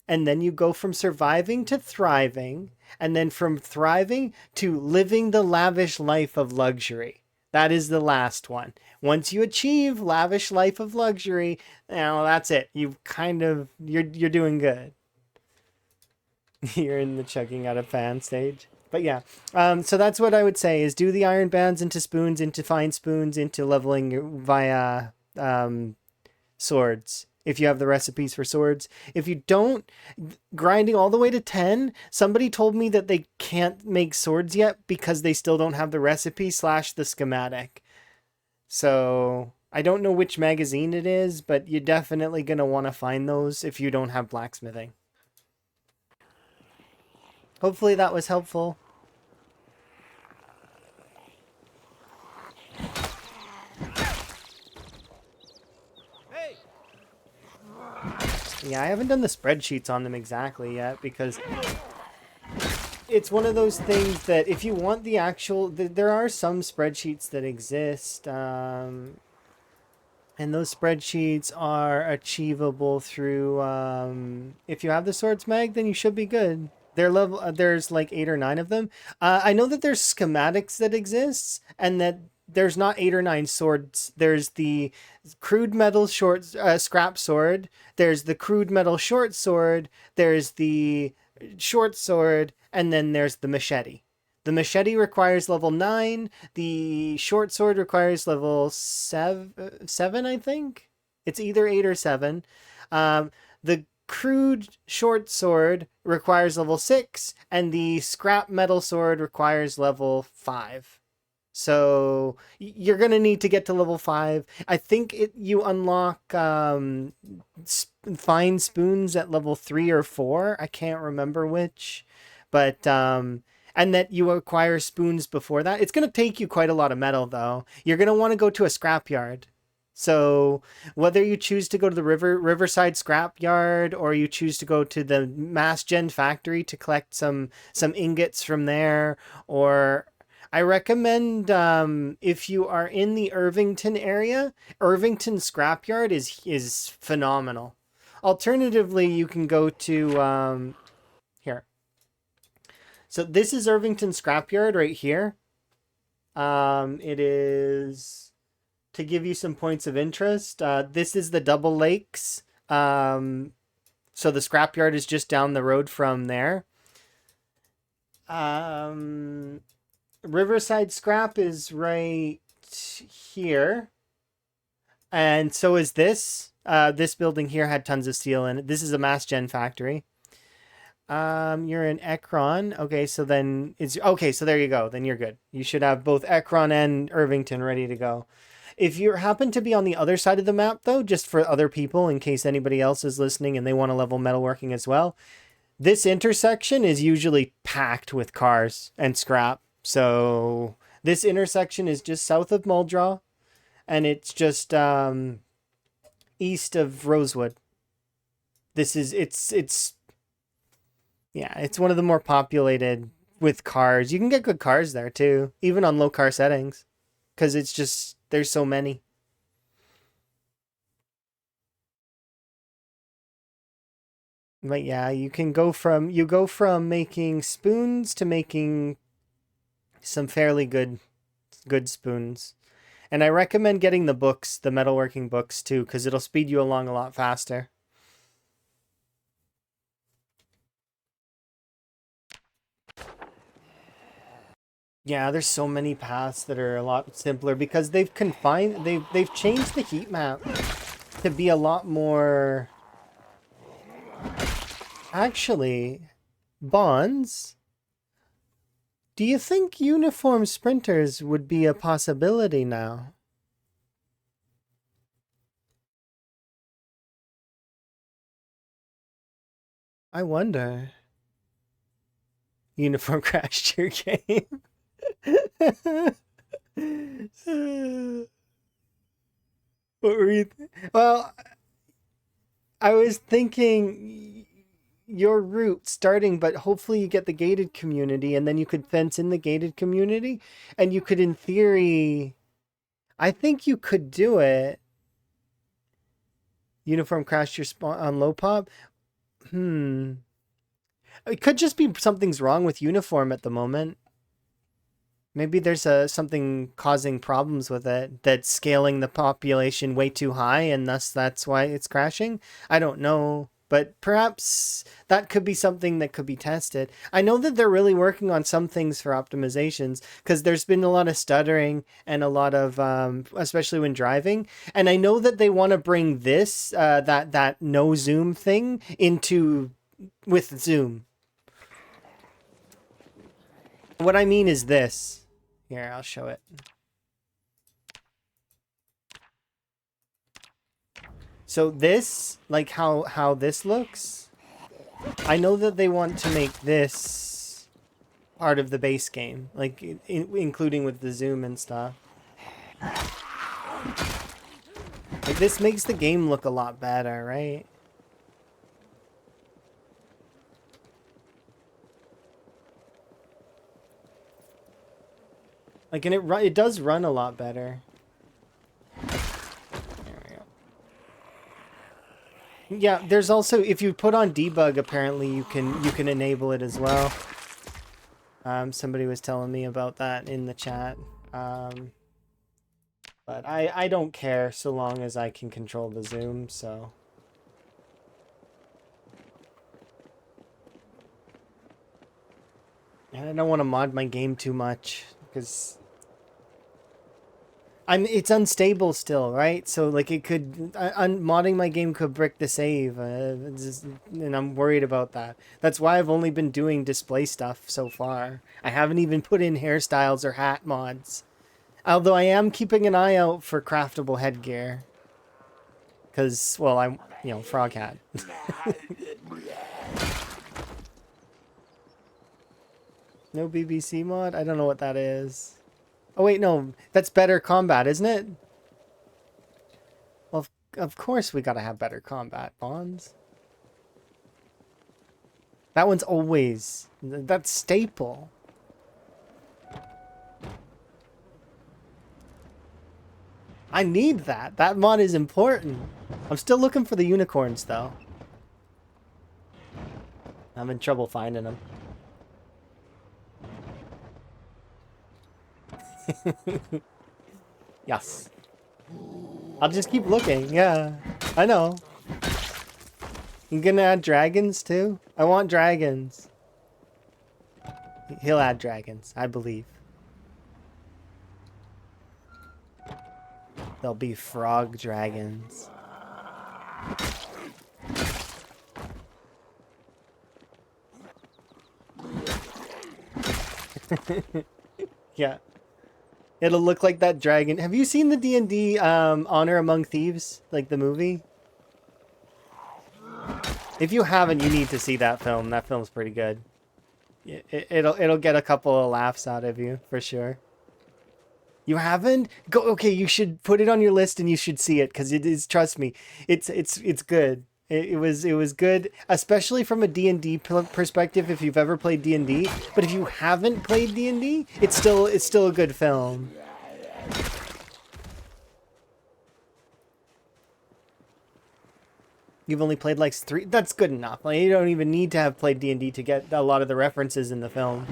and then you go from surviving to thriving, and then from thriving to living the lavish life of luxury. That is the last one. Once you achieve lavish life of luxury, now that's it. You're doing good. You're in the chugging out of fan stage. But yeah, so that's what I would say is do the iron bands into spoons, into fine spoons, into leveling via swords. If you have the recipes for swords. If you don't, grinding all the way to 10, somebody told me that they can't make swords yet because they still don't have the recipe / the schematic. So I don't know which magazine it is, but you're definitely going to want to find those if you don't have blacksmithing. Hopefully that was helpful. Yeah, I haven't done the spreadsheets on them exactly yet because it's one of those things that if you want the actual, there are some spreadsheets that exist, and those spreadsheets are achievable through, if you have the swords mag, then you should be good. There's like 8 or 9 of them. I know that there's schematics that exists and that there's not 8 or 9 swords. There's the crude metal scrap sword. There's the crude metal short sword. There's the short sword, and then there's the machete. The machete requires level 9. The short sword requires level 7, I think. It's either 8 or 7. The crude short sword requires level 6, and the scrap metal sword requires level 5. So you're going to need to get to level 5. I think you unlock fine spoons at level 3 or 4. I can't remember which. But, and that you acquire spoons before that. It's going to take you quite a lot of metal, though. You're going to want to go to a scrapyard. So whether you choose to go to the Riverside scrapyard or you choose to go to the Mass Gen factory to collect some ingots from there, or I recommend if you are in the Irvington area, Irvington scrapyard is phenomenal. Alternatively, you can go to here. So this is Irvington scrapyard right here. It is, to give you some points of interest, this is the Double Lakes. So the scrapyard is just down the road from there. Riverside Scrap is right here. And so is this. This building here had tons of steel in it. This is a Mass Gen factory. You're in Ekron. Okay, so then so there you go. Then you're good. You should have both Ekron and Irvington ready to go. If you happen to be on the other side of the map, though, just for other people, in case anybody else is listening and they want to level metalworking as well, this intersection is usually packed with cars and scrap. So this intersection is just south of Muldraw, and it's just east of Rosewood. It's one of the more populated with cars. You can get good cars there too, even on low car settings, because it's just there's so many. But yeah, you go from making spoons to making some fairly good spoons. And I recommend getting the books, the metalworking books too, because it'll speed you along a lot faster. Yeah, there's so many paths that are a lot simpler because they've changed the heat map to be a lot more. Actually, Bonds, do you think uniform sprinters would be a possibility now? I wonder. Uniform crashed your game. What were you? Well, I was thinking your route starting, but hopefully you get the gated community, and then you could fence in the gated community, and you could, in theory, I think you could do it. Uniform crash your spawn on low pop. It could just be something's wrong with uniform at the moment. Maybe there's something causing problems with it that's scaling the population way too high, and thus that's why it's crashing. I don't know, but perhaps that could be something that could be tested. I know that they're really working on some things for optimizations because there's been a lot of stuttering and a lot of, especially when driving. And I know that they want to bring this that no zoom thing into with zoom. What I mean is this. Here, I'll show it. So this, like how this looks, I know that they want to make this part of the base game, like including with the zoom and stuff. Like this makes the game look a lot better, right? Like, and it does run a lot better. There we go. Yeah, there's also, if you put on debug, apparently you can enable it as well. Somebody was telling me about that in the chat. But I don't care so long as I can control the zoom, so. And I don't want to mod my game too much because it's unstable still, right? So like it could modding my game could brick the save, and I'm worried about that. That's why I've only been doing display stuff so far. I haven't even put in hairstyles or hat mods. Although I am keeping an eye out for craftable headgear. Cause well, I'm frog hat. No BBC mod? I don't know what that is. Oh wait, no, that's better combat, isn't it? Well, of course we gotta have better combat, Bonds. That one's always... That's staple. I need that. That mod is important. I'm still looking for the unicorns, though. I'm in trouble finding them. Yes. I'll just keep looking, yeah. I know. You gonna add dragons too? I want dragons. He'll add dragons, I believe. There'll be frog dragons. Yeah. It'll look like that dragon. Have you seen the D&D Honor Among Thieves? Like the movie? If you haven't, you need to see that film. That film's pretty good. It'll get a couple of laughs out of you, for sure. You haven't? Go. Okay, you should put it on your list and you should see it because it is. Trust me, it's good. It was good, especially from a D&D perspective. If you've ever played D&D, but if you haven't played D&D, it's still a good film. You've only played like 3. That's good enough. Like you don't even need to have played D&D to get a lot of the references in the film.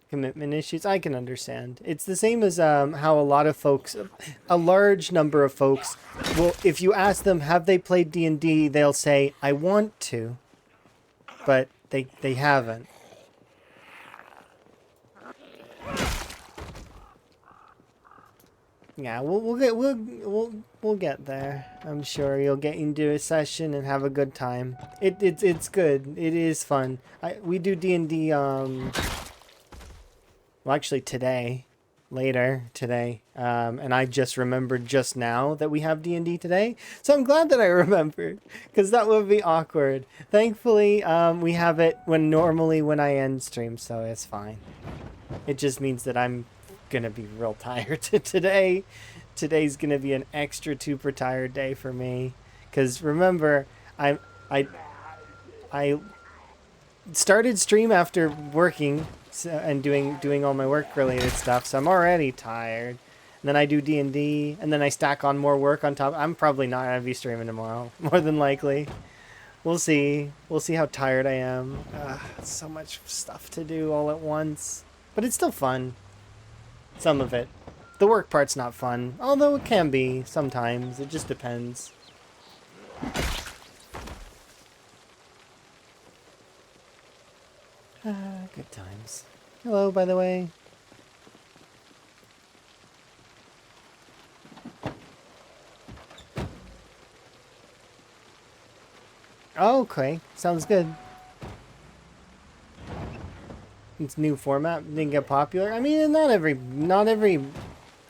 Commitment issues, I can understand. It's the same as how a lot of folks, a large number of folks, will, if you ask them, have they played D&D, they'll say, I want to, but they haven't. Yeah, we'll get there. I'm sure you'll get into a session and have a good time. It's good. It is fun. We do D&D well, actually today, later today. And I just remembered just now that we have D&D today. So I'm glad that I remembered, because that would be awkward. Thankfully, we have it when I end stream, so it's fine. It just means that I'm gonna be real tired today. Today's gonna be an extra super tired day for me, because remember, I I started stream after working and doing all my work related stuff, so I'm already tired. And then I do D&D, and then I stack on more work on top. I'm probably not gonna be streaming tomorrow, more than likely. We'll see. We'll see how tired I am. So much stuff to do all at once, but it's still fun. Some of it. The work part's not fun, although it can be sometimes. It just depends. Good times. Hello, by the way. Oh, okay. Sounds good. It's new format. Didn't get popular. I mean, not every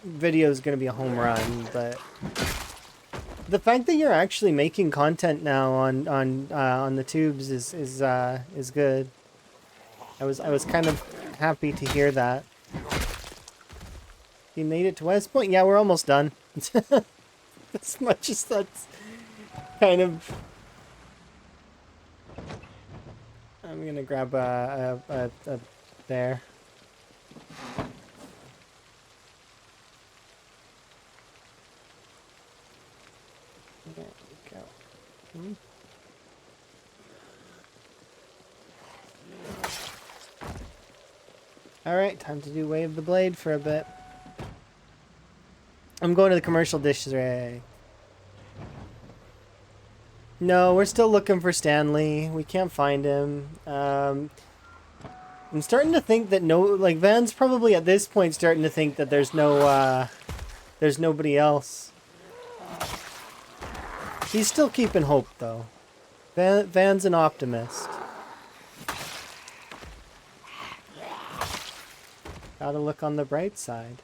video is gonna be a home run, but the fact that you're actually making content now on the tubes is good. I was kind of happy to hear that. You made it to West Point? Yeah, we're almost done. As much as that's kind of... I'm gonna grab a there. There we go. Alright, time to do Wave the Blade for a bit. I'm going to the commercial district. No, we're still looking for Stanley. We can't find him. I'm starting to think that Van's probably at this point starting to think that there's nobody else. He's still keeping hope though. Van's an optimist. Gotta look on the bright side.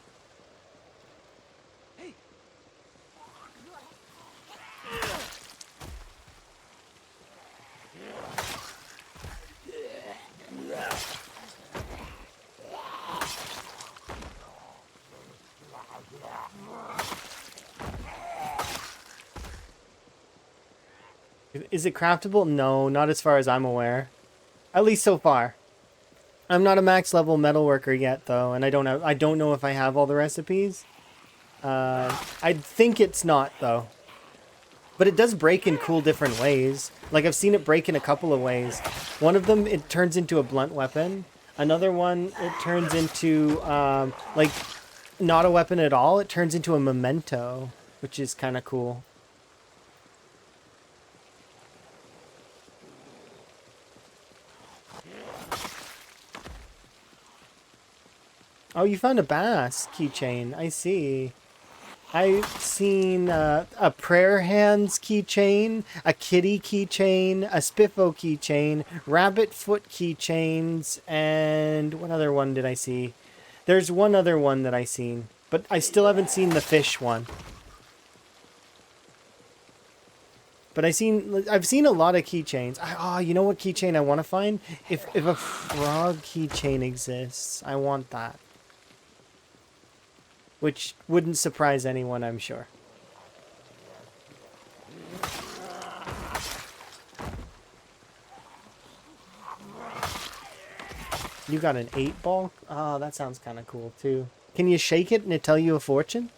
Is it craftable? No, not as far as I'm aware. At least so far. I'm not a max level metalworker yet though, and I don't know if I have all the recipes. I think it's not though. But it does break in cool different ways. Like I've seen it break in a couple of ways. One of them, it turns into a blunt weapon. Another one, it turns into like not a weapon at all. It turns into a memento, which is kind of cool. Oh, you found a bass keychain. I see. I've seen a prayer hands keychain, a kitty keychain, a spiffo keychain, rabbit foot keychains, and what other one did I see? There's one other one that I seen, but I still haven't seen the fish one. But I've seen a lot of keychains. Oh, you know what keychain I want to find? If a frog keychain exists, I want that. Which wouldn't surprise anyone, I'm sure. You got an 8-ball? Oh, that sounds kind of cool, too. Can you shake it and it tell you a fortune?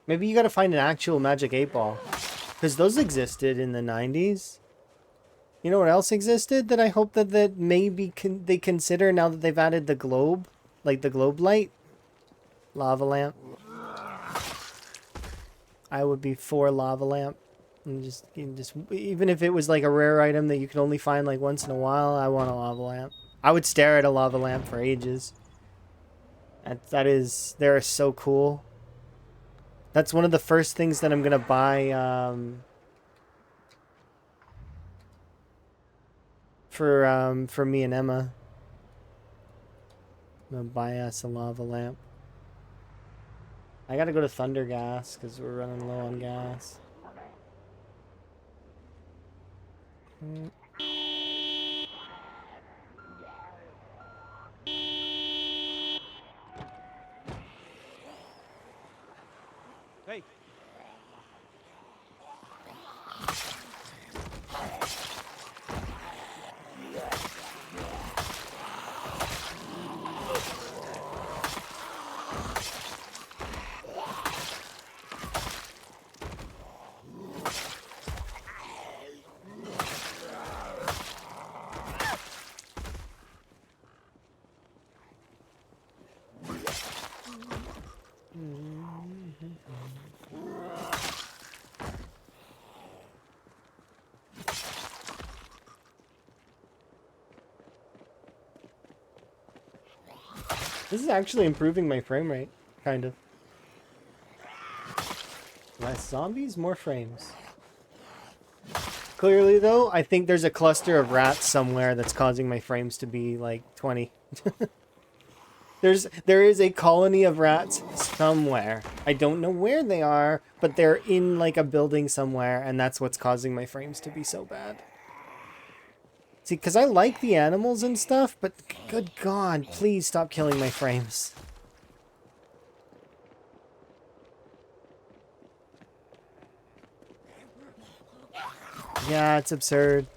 Maybe you gotta find an actual magic 8-ball. Because those existed in the 90s. You know what else existed that I hope that maybe they consider now that they've added the globe, like the globe light, lava lamp. I would be for lava lamp, and just even if it was like a rare item that you could only find like once in a while, I want a lava lamp. I would stare at a lava lamp for ages. They're so cool. That's one of the first things that I'm gonna buy. For me and Emma. I'm gonna buy us a lava lamp. I gotta go to Thunder Gas because we're running low on gas. Hey. This is actually improving my frame rate, kind of. Less zombies, more frames. Clearly, though, I think there's a cluster of rats somewhere that's causing my frames to be like 20. There is a colony of rats somewhere. I don't know where they are, but they're in like a building somewhere, and that's what's causing my frames to be so bad. See, because I like the animals and stuff, but good God, please stop killing my frames. Yeah, it's absurd.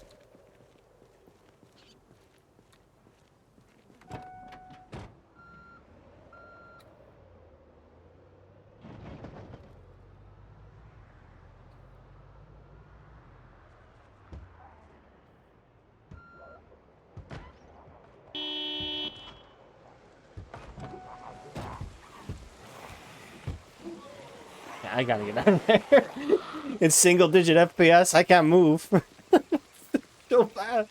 I gotta get out of there. It's single digit FPS. I can't move. So bad.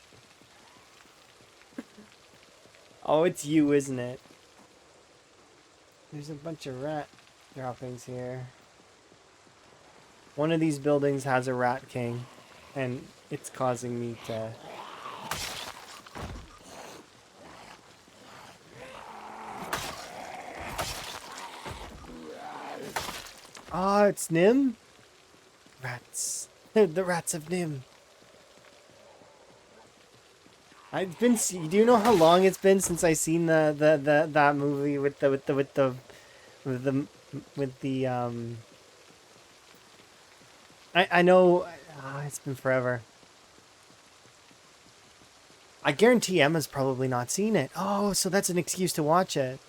Oh, it's you, isn't it? There's a bunch of rat droppings here. One of these buildings has a rat king, and it's causing me to... Ah, it's Nim? Rats. The rats of Nim. I've been. Do you know how long it's been since I seen that movie with the I know. It's been forever. I guarantee Emma's probably not seen it. Oh, so that's an excuse to watch it.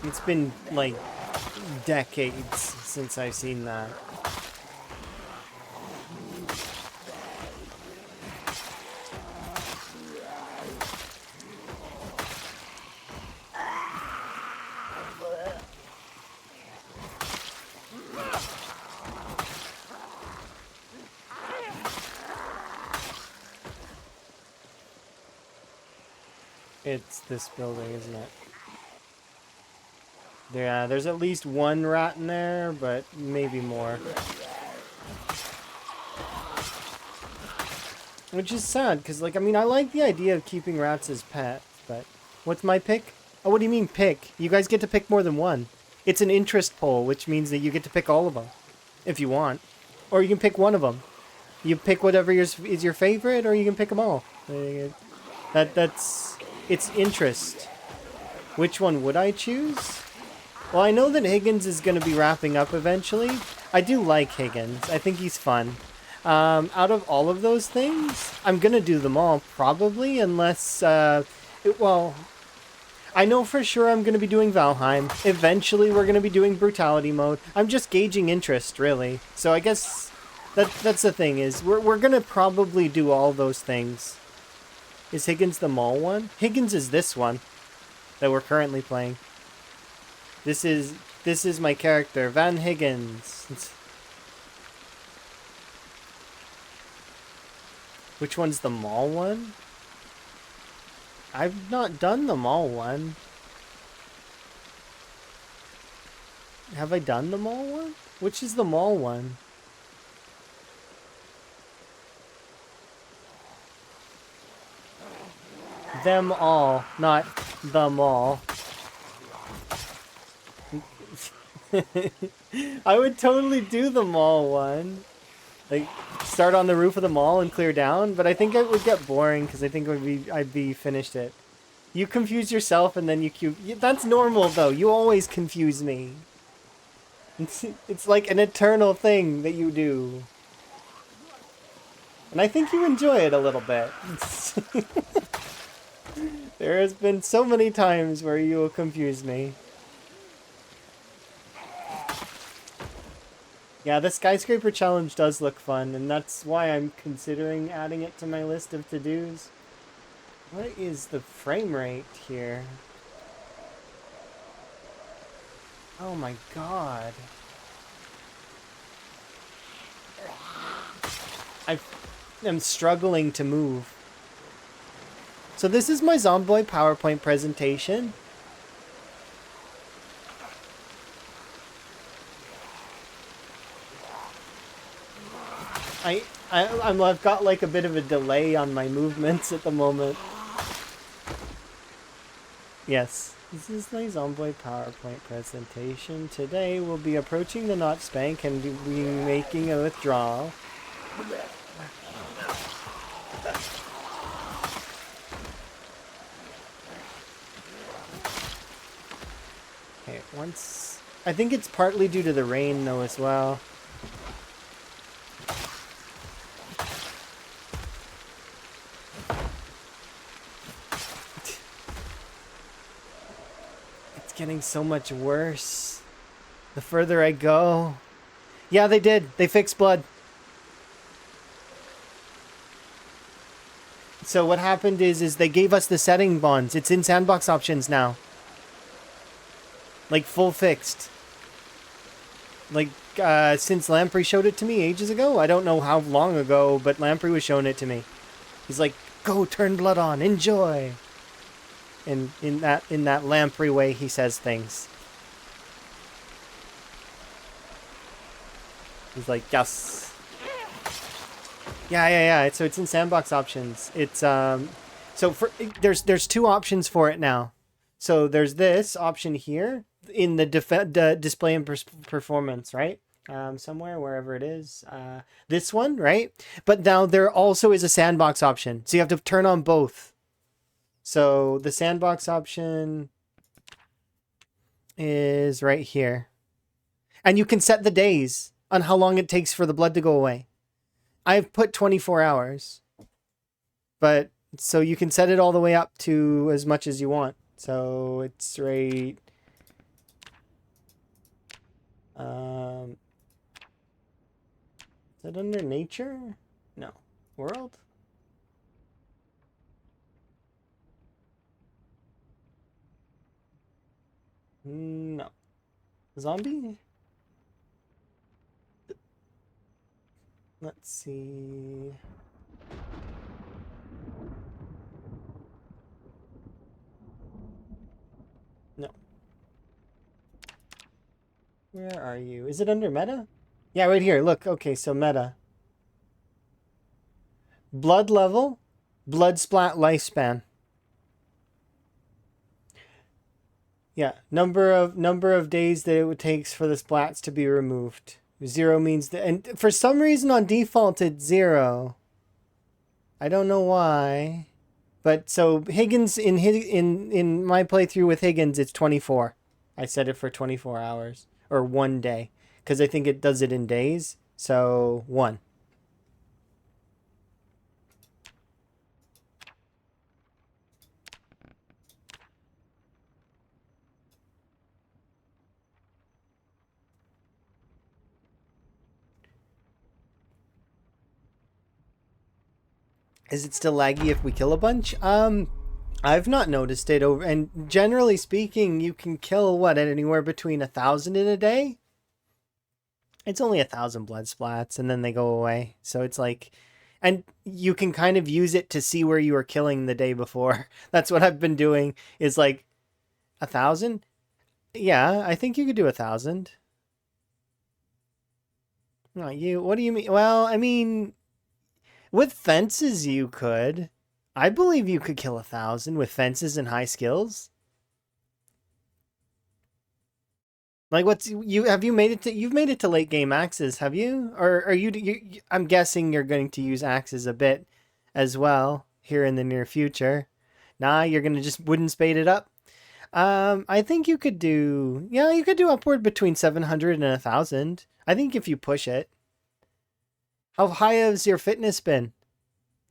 It's been like decades since I've seen that. It's this building, isn't it? Yeah, there's at least one rat in there, but maybe more. Which is sad, because, like, I mean, I like the idea of keeping rats as pets, but... What's my pick? Oh, what do you mean pick? You guys get to pick more than one. It's an interest poll, which means that you get to pick all of them, if you want. Or you can pick one of them. You pick whatever is your favorite, or you can pick them all. That's... It's interest. Which one would I choose? Well, I know that Higgins is going to be wrapping up eventually. I do like Higgins. I think he's fun. Out of all of those things, I'm gonna do them all probably, unless well, I know for sure I'm gonna be doing Valheim. Eventually, we're gonna be doing Brutality mode. I'm just gauging interest, really. So I guess that's the thing is we're gonna probably do all those things. Is Higgins the mall one? Higgins is this one that we're currently playing. This is my character, Van Higgins. Which one's the mall one? I've not done the mall one. Have I done the mall one? Which is the mall one? Them all, not the mall. I would totally do the mall one. Like, start on the roof of the mall and clear down, but I think it would get boring because I think I'd be finished it. You confuse yourself and then that's normal though. You always confuse me. It's like an eternal thing that you do. And I think you enjoy it a little bit. There has been so many times where you will confuse me. Yeah, the skyscraper challenge does look fun, and that's why I'm considering adding it to my list of to-dos. What is the frame rate here? Oh my god. I am struggling to move. So this is my Zomboid PowerPoint presentation. I've got like a bit of a delay on my movements at the moment. Yes, this is my Zomboid PowerPoint presentation. Today we'll be approaching the Notch Bank and be making a withdrawal. Okay, once... I think it's partly due to the rain though as well. Getting so much worse the further I go. Yeah, they did. They fixed blood. So what happened is they gave us the setting bonds. It's in sandbox options now. Like full fixed. Like since Lamprey showed it to me ages ago. I don't know how long ago, but Lamprey was showing it to me. He's like, "Go turn blood on. Enjoy." And in that lamprey way, he says things. He's like, yes. Yeah. So it's in sandbox options. It's so there's two options for it now. So there's this option here in the display and performance, right? Somewhere, wherever it is. This one, right? But now there also is a sandbox option. So you have to turn on both. So the sandbox option is right here. And you can set the days on how long it takes for the blood to go away. I've put 24 hours. But so you can set it all the way up to as much as you want. So it's right... is it under nature? No. World? No. Zombie? Let's see. No. Where are you? Is it under meta? Yeah, right here. Look. Okay, so meta. Blood level. Blood splat lifespan. Yeah, number of days that it takes for the splats to be removed. 0 means that, and for some reason on default it's 0. I don't know why, but so Higgins in my playthrough with Higgins it's 24. I set it for 24 hours or 1 day because I think it does it in days. So 1. Is it still laggy if we kill a bunch? I've not noticed it over, and generally speaking, you can kill what, at anywhere between 1,000 in a day? It's only 1,000 blood splats and then they go away. So it's like, and you can kind of use it to see where you were killing the day before. That's what I've been doing is like 1,000. Yeah, I think you could do 1,000. Not you. What do you mean? Well, I mean, with fences you could. I believe you could kill 1,000 with fences and high skills. Like what's you have you made it to you've made it to late game axes, have you? Or are you I'm guessing you're going to use axes a bit as well here in the near future. Nah, you're going to just wooden spade it up. I think you could do yeah, you could do upward between 700 and 1,000. I think if you push it. How high has your fitness been?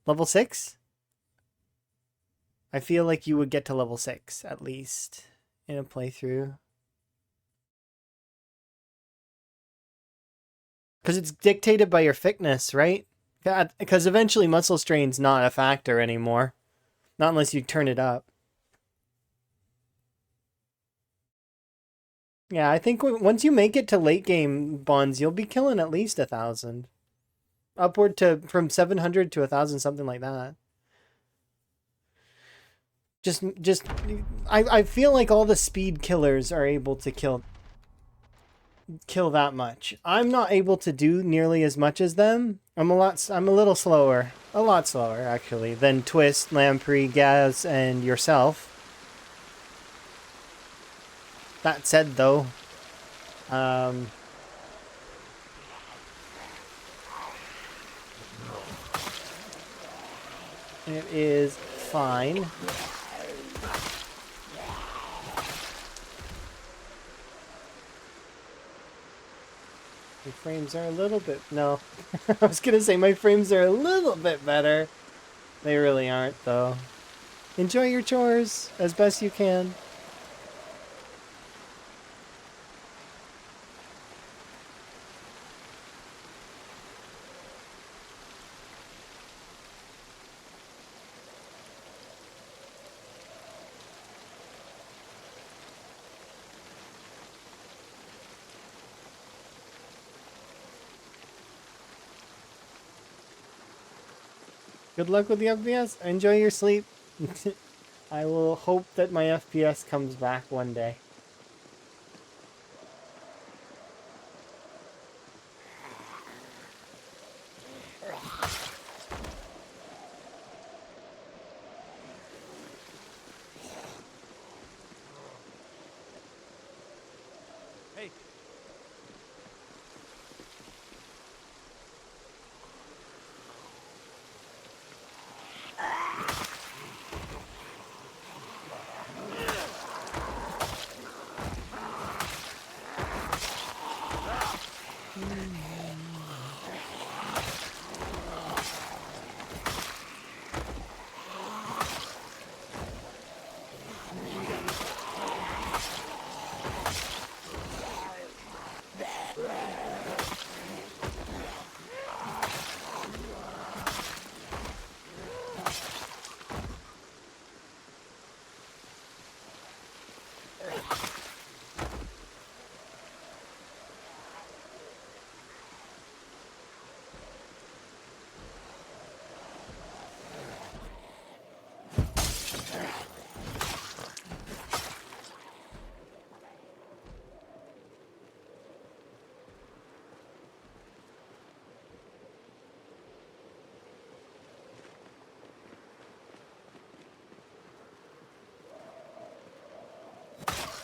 Level 6? I feel like you would get to level 6 at least in a playthrough. Because it's dictated by your fitness, right? Because eventually muscle strain's not a factor anymore. Not unless you turn it up. Yeah, I think once you make it to late game bonds, you'll be killing at least 1,000. Upward to from 700 to 1,000, something like that. Just, I feel like all the speed killers are able to kill that much. I'm not able to do nearly as much as them. I'm a little slower. A lot slower, actually, than Twist, Lamprey, Gaz, and yourself. That said, though, it is fine. My frames are a little bit... No. I was gonna say my frames are a little bit better. They really aren't, though. Enjoy your chores as best you can. Good luck with the FPS. Enjoy your sleep. I will hope that my FPS comes back one day. Hey.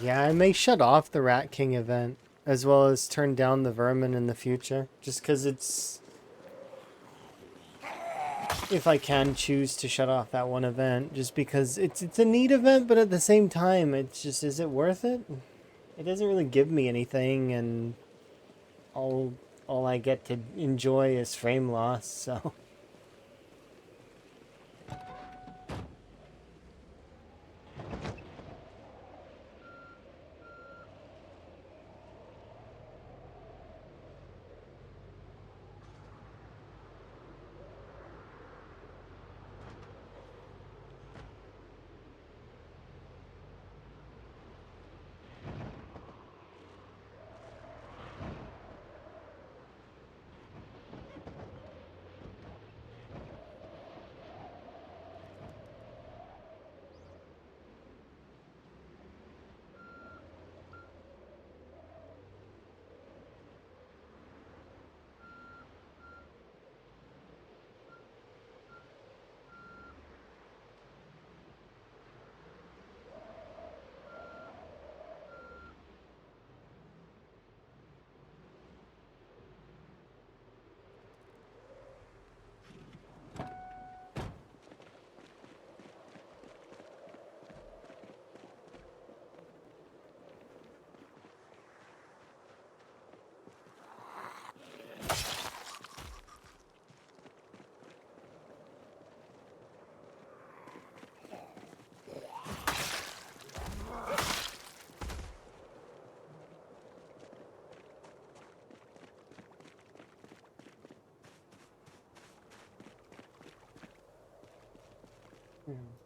Yeah, I may shut off the Rat King event, as well as turn down the Vermin in the future, just because it's... If I can choose to shut off that one event, just because it's a neat event, but at the same time, it's just, is it worth it? It doesn't really give me anything, and all I get to enjoy is frame loss, so...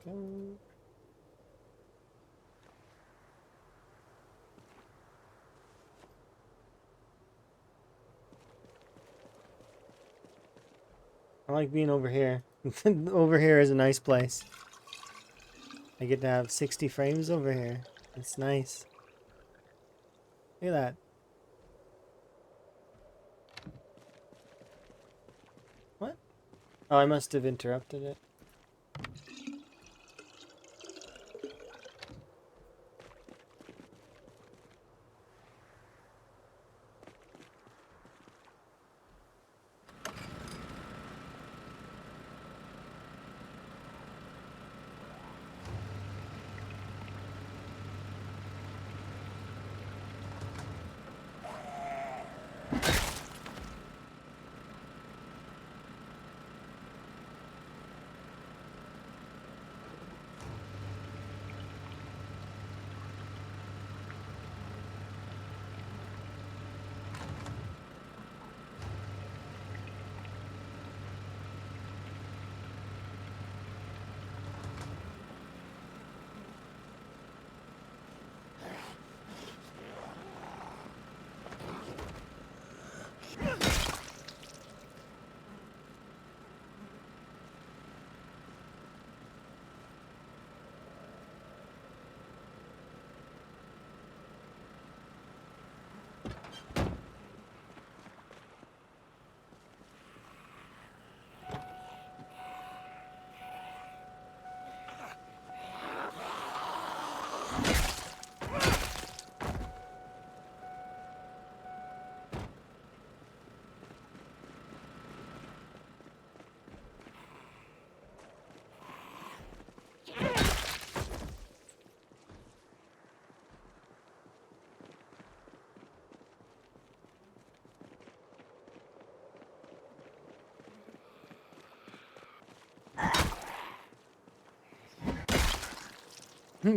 go. I like being over here. Over here is a nice place. I get to have 60 frames over here. It's nice. Look at that. What? Oh, I must have interrupted it.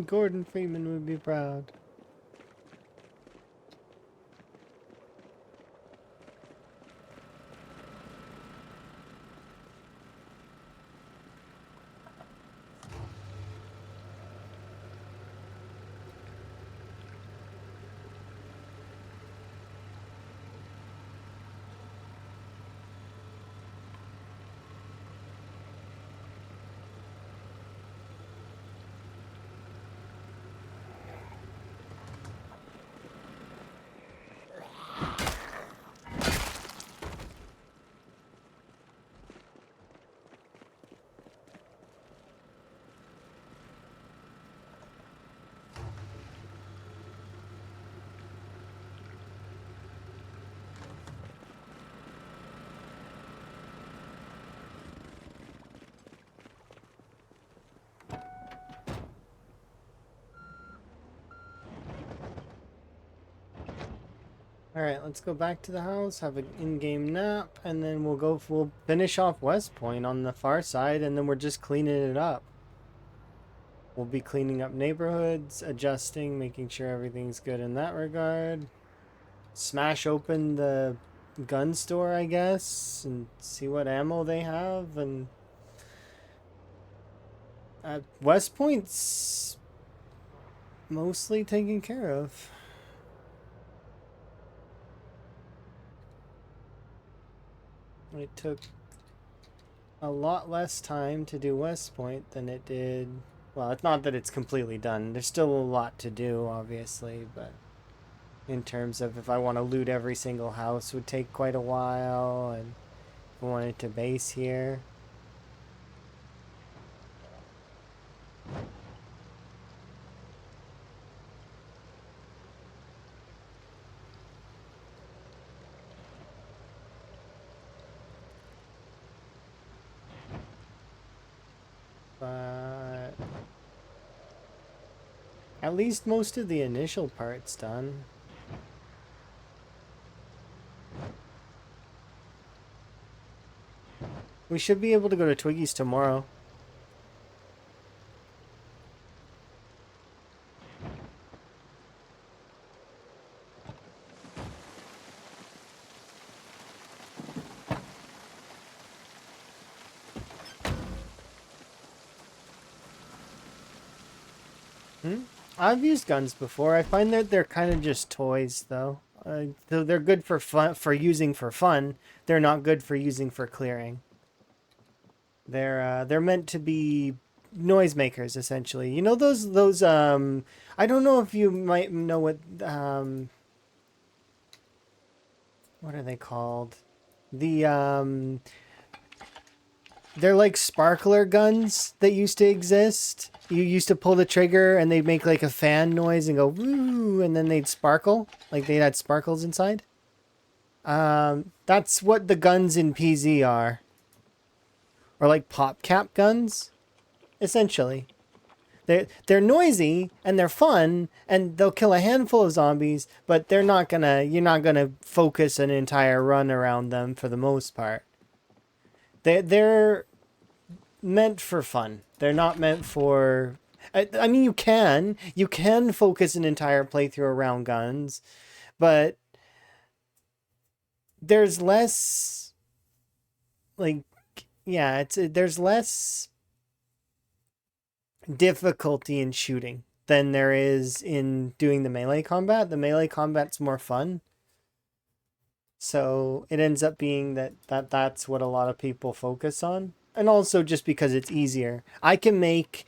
Gordon Freeman would be proud. Alright, let's go back to the house, have an in-game nap, and then we'll finish off West Point on the far side, and then we're just cleaning it up. We'll be cleaning up neighborhoods, adjusting, making sure everything's good in that regard. Smash open the gun store, I guess, and see what ammo they have, and West Point's mostly taken care of. It took a lot less time to do West Point than it did. Well, it's not that it's completely done. There's still a lot to do, obviously, but in terms of if I want to loot every single house would take quite a while, and if I wanted to base here. But at least most of the initial part's done. We should be able to go to Twiggy's tomorrow. Hmm? I've used guns before. I find that they're kind of just toys, though. So they're good for fun, for using for fun. They're not good for using for clearing. They're meant to be noisemakers, essentially. You know those. I don't know if you might know what are they called? The They're like sparkler guns that used to exist. You used to pull the trigger and they'd make like a fan noise and go woo, and then they'd sparkle, like they had sparkles inside. That's what the guns in PZ are, or like pop cap guns, essentially. They're noisy and they're fun and they'll kill a handful of zombies, but you're not gonna focus an entire run around them for the most part. They're meant for fun. They're not meant for. I mean, you can focus an entire playthrough around guns, but there's less like yeah, there's less difficulty in shooting than there is in doing the melee combat. The melee combat's more fun. So it ends up being that's what a lot of people focus on. And also just because it's easier. I can make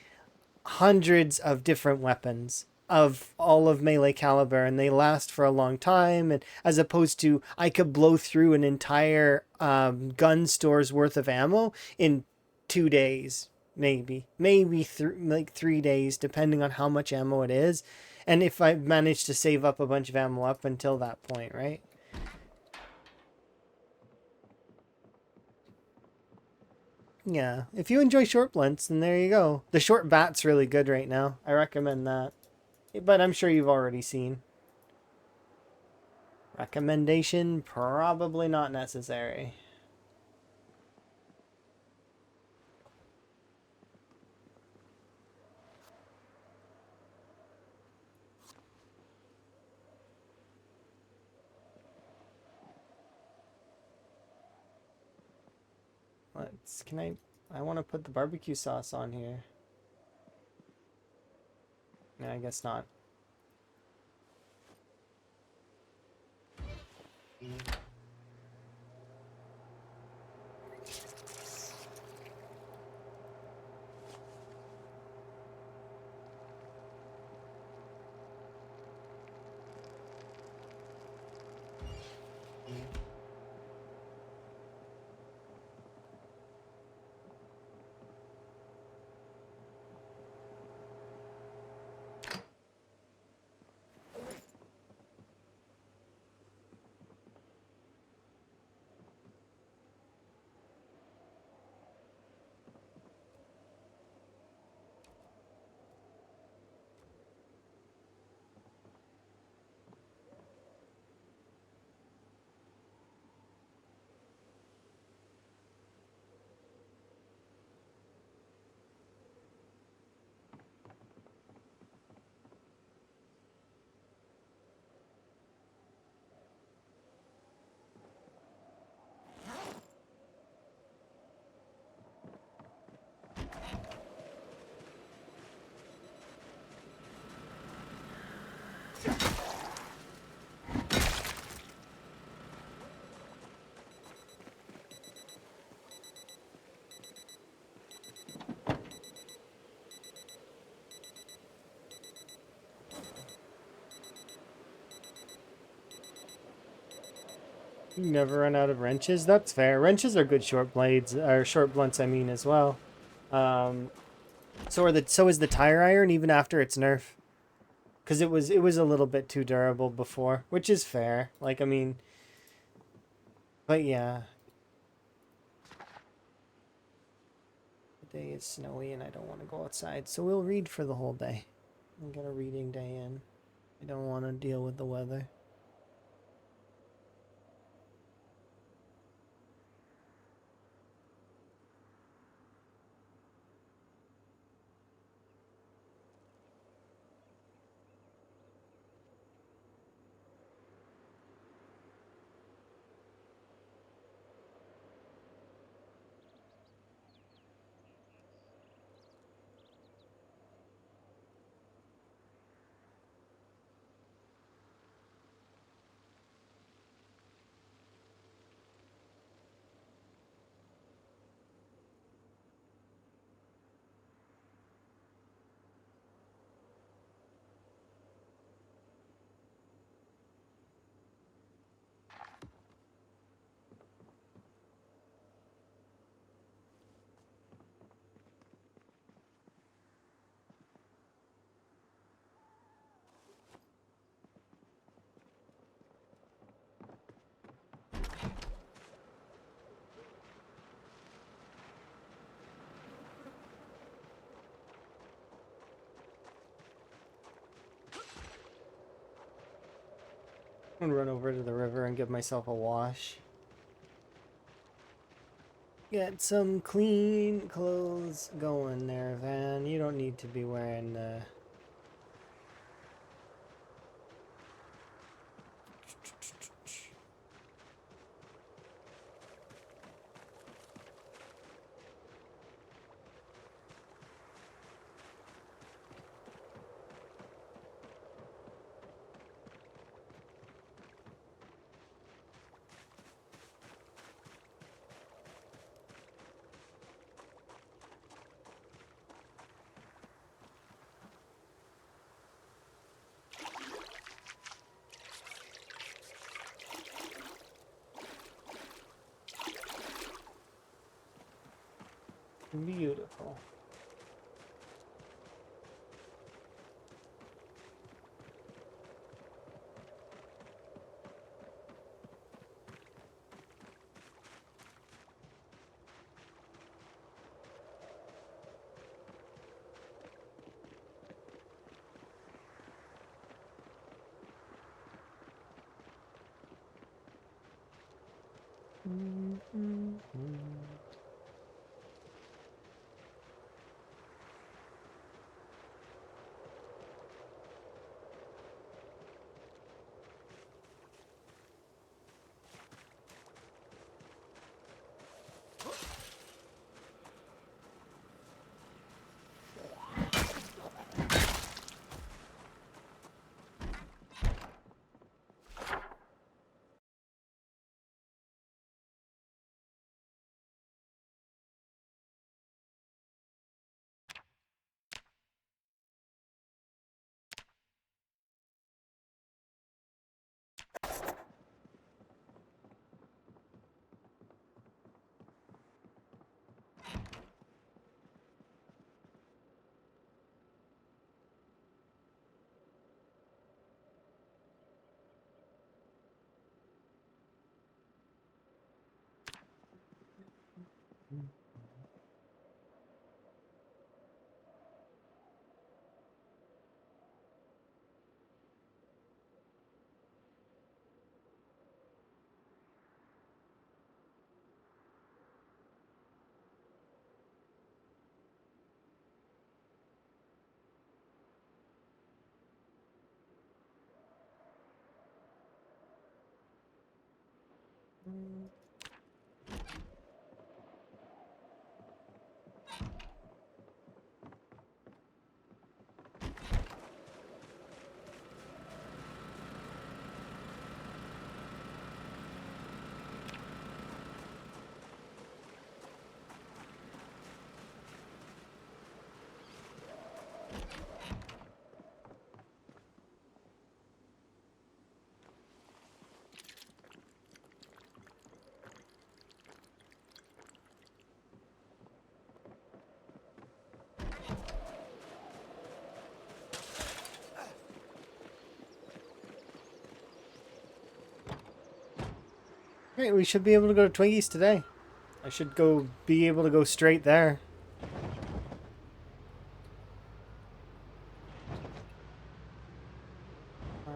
hundreds of different weapons of all of melee caliber and they last for a long time, and as opposed to I could blow through an entire gun store's worth of ammo in 2 days, maybe like 3 days, depending on how much ammo it is, and if I manage to save up a bunch of ammo up until that point, right? Yeah, if you enjoy short blunts, then there you go. The short bat's really good right now. I recommend that. But I'm sure you've already seen. Recommendation probably not necessary. I want to put the barbecue sauce on here. No, I guess not. You never run out of wrenches. That's fair. Wrenches are good short blades, or short blunts, I mean, as well. Um, so is the tire iron even after its nerf, because it was a little bit too durable before, which is fair. Like I mean, but yeah, the day is snowy and I don't want to go outside, so we'll read for the whole day. We'll get a reading day in. I don't want to deal with the weather. I'm gonna run over to the river and give myself a wash. Get some clean clothes going there, Van. You don't need to be wearing beautiful. Great, we should be able to go to Twinkies today. I should be able to go straight there. I'm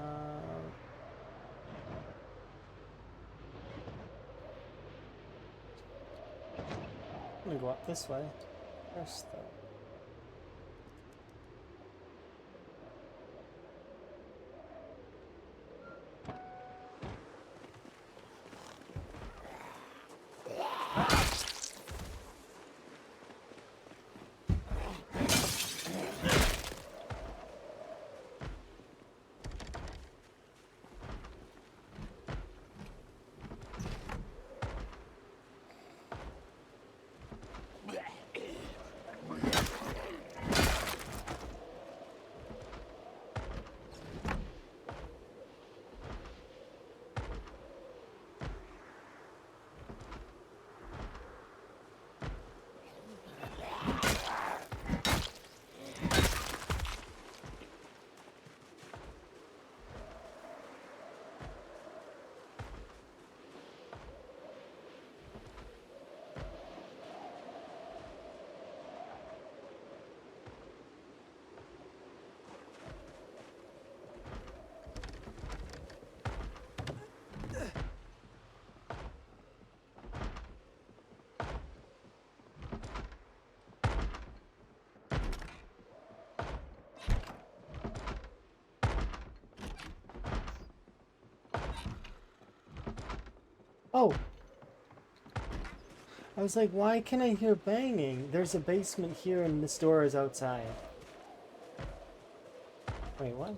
gonna go up this way first, though. Oh! I was like, why can I hear banging? There's a basement here and this door is outside. Wait, what?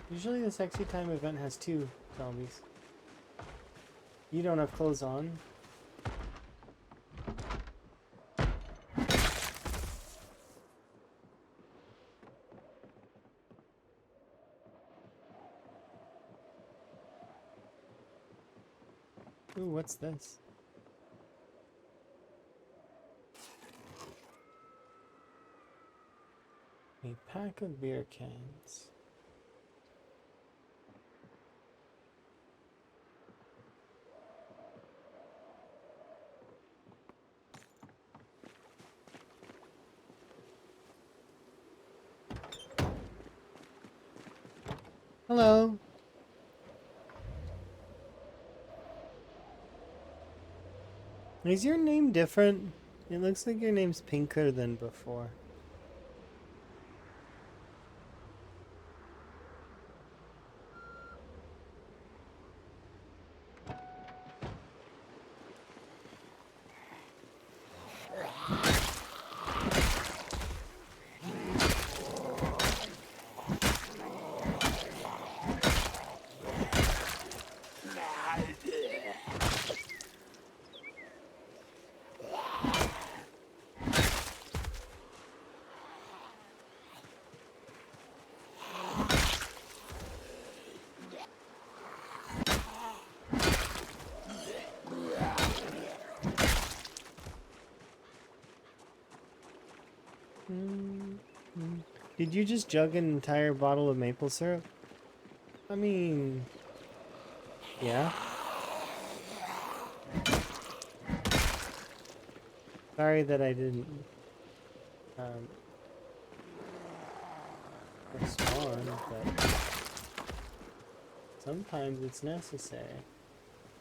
Usually the sexy time event has 2 zombies. You don't have clothes on. Ooh, what's this? A pack of beer cans. Hello. Is your name different? It looks like your name's pinker than before. Did you just jug an entire bottle of maple syrup? I mean, yeah. Sorry that I didn't respond, but sometimes it's necessary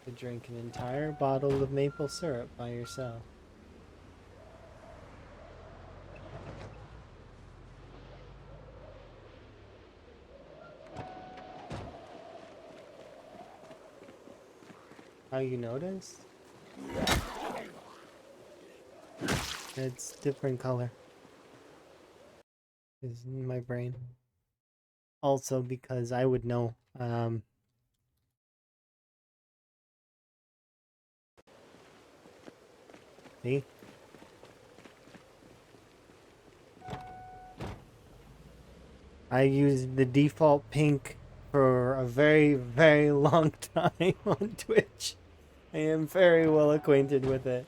to drink an entire bottle of maple syrup by yourself. How you notice? It's different color. Is in my brain. Also because I would know. See? I used the default pink for a very, very long time on Twitch. I am very well acquainted with it.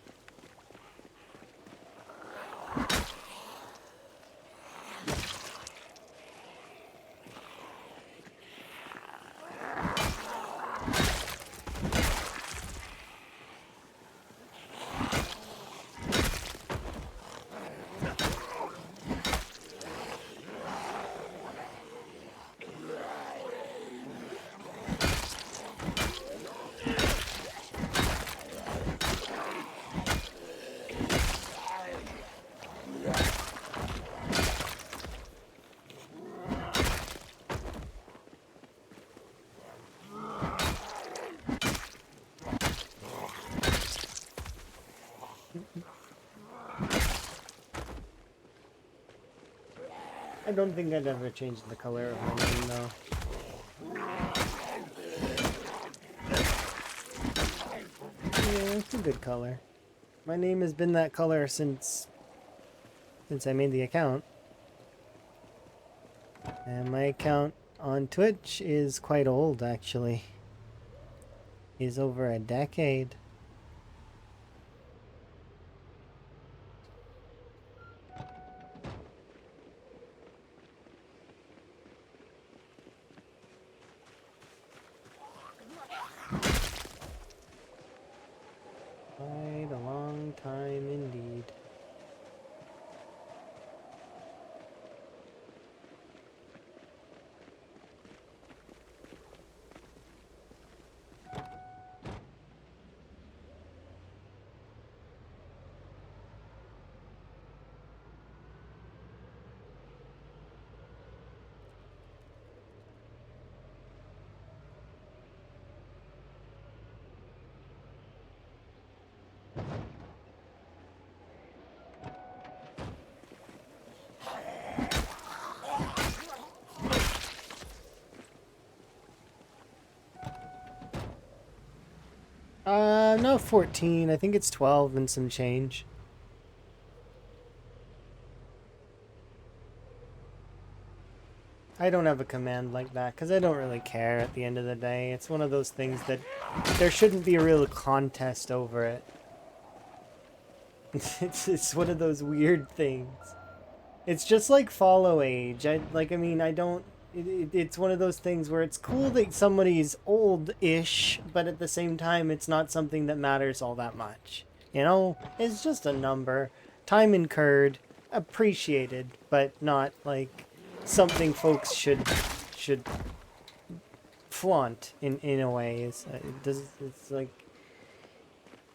I don't think I'd ever change the color of my name, though. Yeah, it's a good color. My name has been that color since I made the account. And my account on Twitch is quite old, actually. Is over a decade. Quite a long time indeed. not 14. I think it's 12 and some change. I don't have a command like that because I don't really care at the end of the day. It's one of those things that there shouldn't be a real contest over it. It's one of those weird things. It's just like follow age. I mean, I don't. It's one of those things where it's cool that somebody's old-ish, but at the same time, it's not something that matters all that much. You know, it's just a number. Time incurred, appreciated, but not like something folks should flaunt in a way. It does. It's like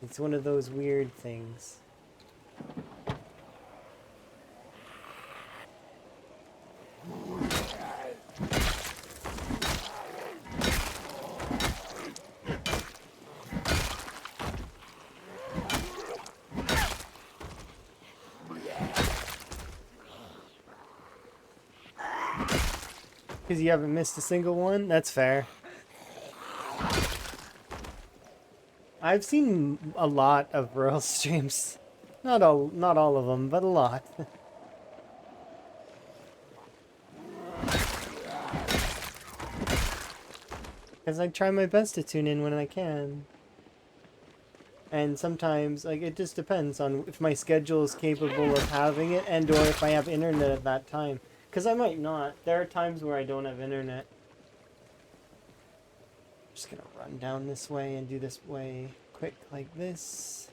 it's one of those weird things. Because you haven't missed a single one? That's fair. I've seen a lot of Royal streams. Not all of them, but a lot. Because I try my best to tune in when I can. And sometimes, like, it just depends on if my schedule is capable of having it and or if I have internet at that time. Because I might not. There are times where I don't have internet. Just gonna run down this way and do this way quick like this.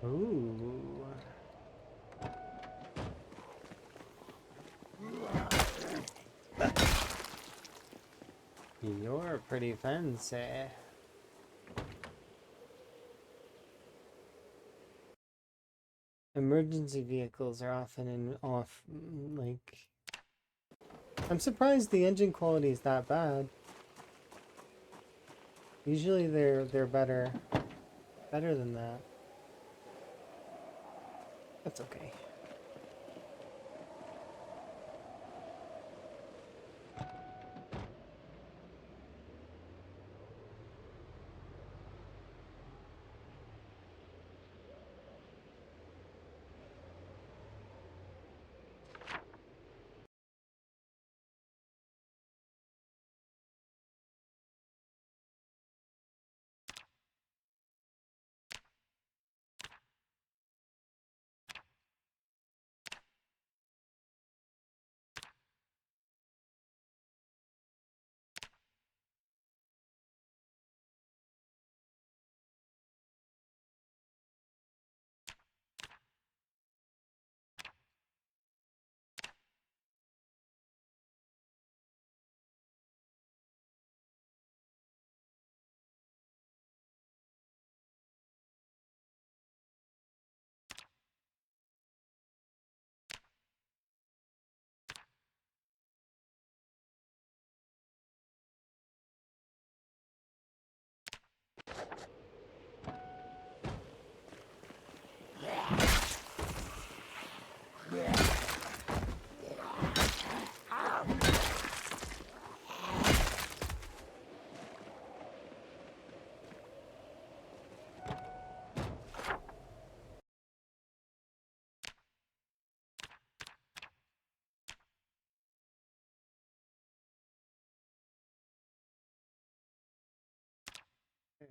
Ooh. You're pretty fancy. Emergency vehicles are often like... I'm surprised the engine quality is that bad. Usually they're better than that. That's okay.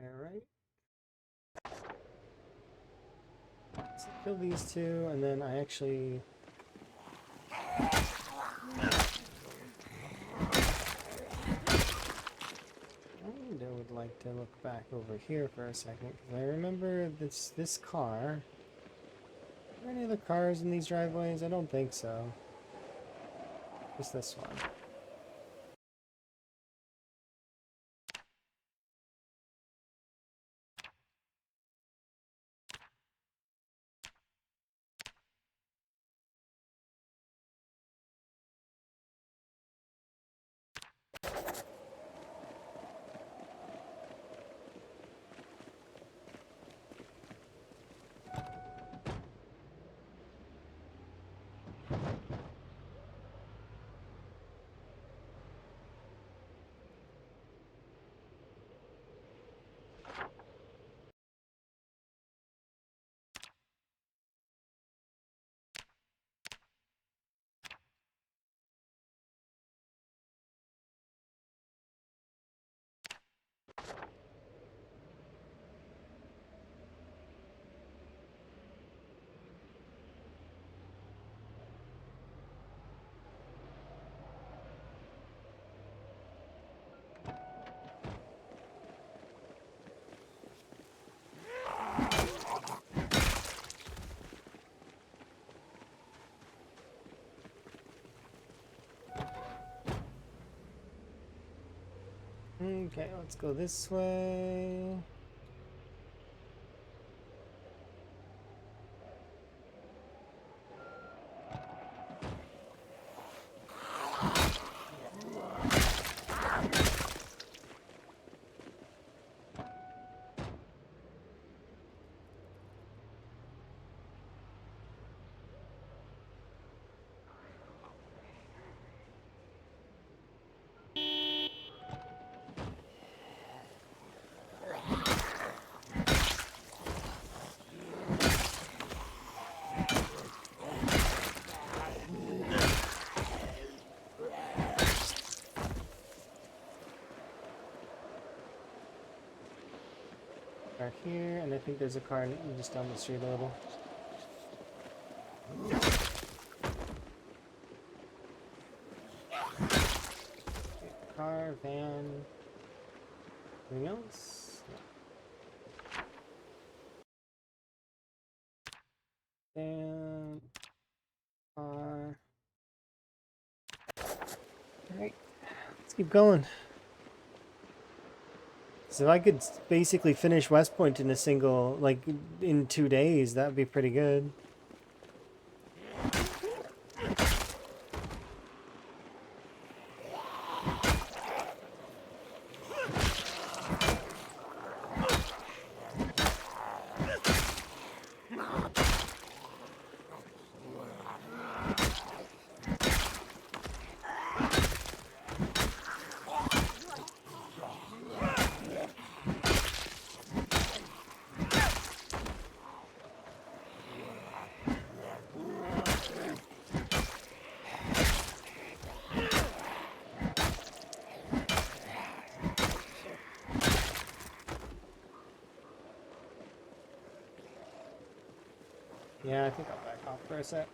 Alright. Let's kill these two, and then I actually... I would like to look back over here for a second, because I remember this car. Are there any other cars in these driveways? I don't think so. Just this one. Okay, let's go this way. Back here, and I think there's a car just down the street a little. Okay, car, van, anything else? No. And car. Alright, let's keep going. So if I could basically finish West Point in a single, like, in 2 days, that'd be pretty good. Yeah, I think I'll back off for a sec.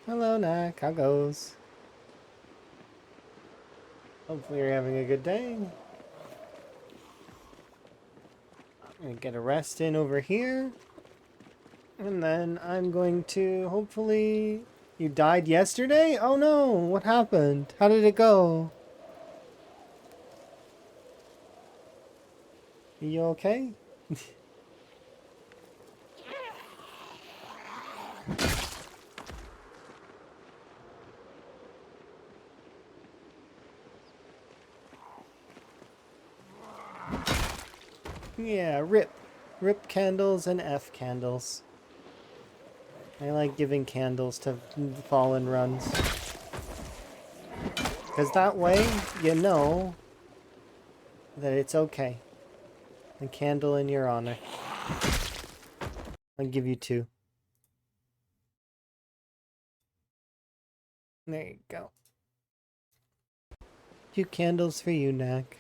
Hello, Nak. How goes? Hopefully you're having a good day. I'm gonna get a rest in over here. And then I'm going to hopefully... You died yesterday? Oh no, what happened? How did it go? Are you okay? Yeah, rip. Rip candles and F candles. I like giving candles to fallen runs. Because that way, you know that it's okay. A candle in your honor. I'll give you 2. There you go. few candles for you, Knack.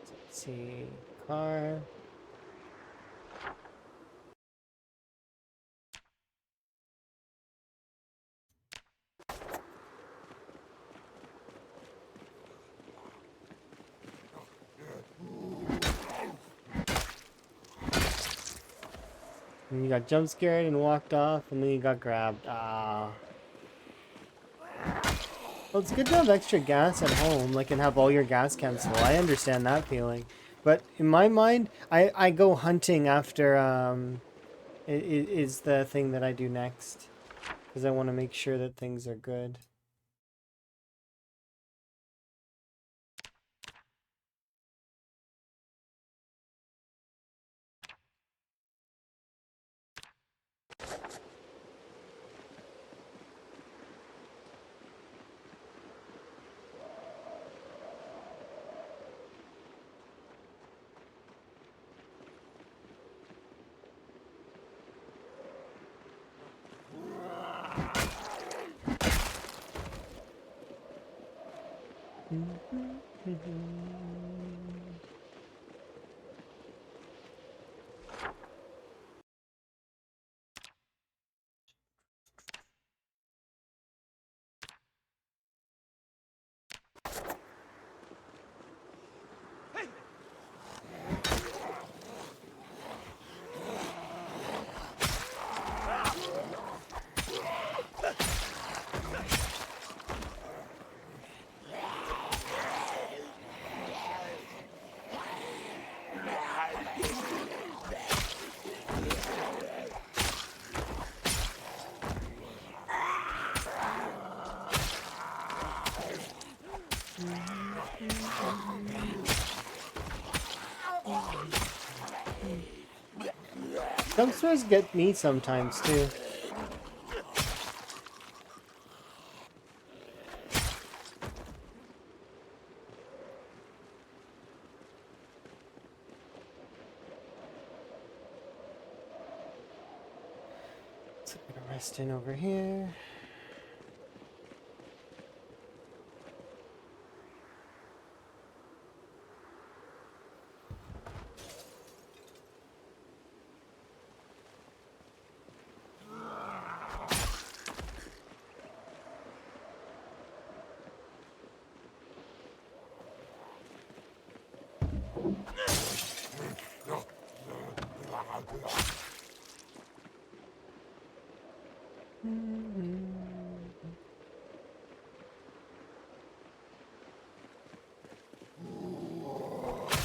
Let's see, car. And you got jump scared and walked off, and then you got grabbed. Ah. Well, it's good to have extra gas at home, like, and have all your gas cans full. I understand that feeling. But in my mind, I go hunting after, is the thing that I do next. Because I want to make sure that things are good. Dumpsters get me sometimes too. So I'm gonna rest in over here.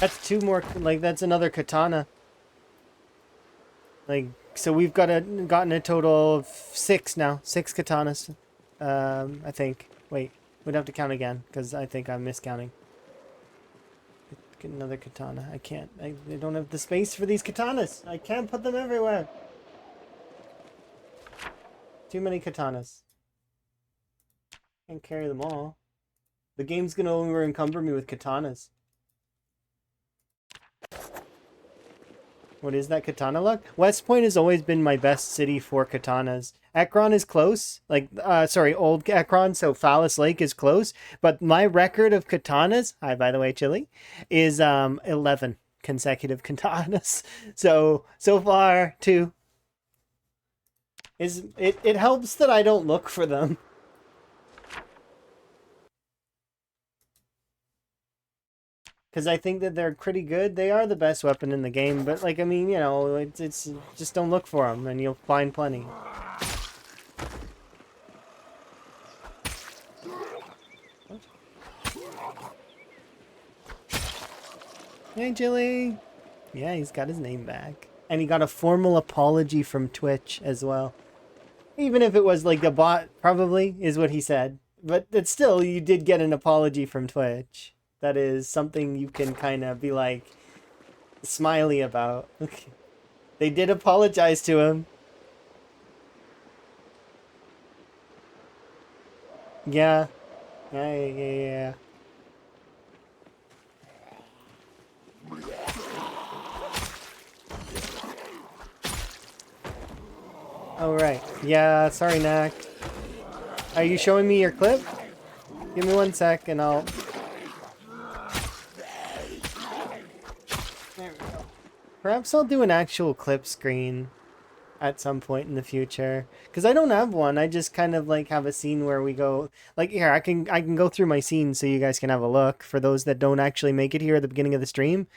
That's two more, like, that's another katana. Like, so we've gotten a total of 6 now. 6 katanas. I think. Wait, we'd have to count again, because I think I'm miscounting. Get another katana. I can't. I don't have the space for these katanas. I can't put them everywhere. Too many katanas. Can't carry them all. The game's gonna over encumber me with katanas. What is that katana luck? West Point has always been my best city for katanas. Ekron is close. Like, sorry, old Ekron, so Phallus Lake is close. But my record of katanas, hi, by the way, Chili, is 11 consecutive katanas. So far, 2. It helps that I don't look for them. Because I think that they're pretty good. They are the best weapon in the game, but, like, I mean, you know, it's just don't look for them, and you'll find plenty. Hey, Jilly! Yeah, he's got his name back. And he got a formal apology from Twitch as well. Even if it was, like, a bot, probably, is what he said. But it's still, you did get an apology from Twitch. That is something you can kind of be like, smiley about. They did apologize to him. Yeah. Yeah. Oh, right. Yeah, sorry, Knack. Are you showing me your clip? Give me 1 sec and I'll... There we go. Perhaps I'll do an actual clip screen at some point in the future. Because I don't have one. I just kind of like have a scene where we go... Like, here, I can go through my scenes so you guys can have a look. For those that don't actually make it here at the beginning of the stream.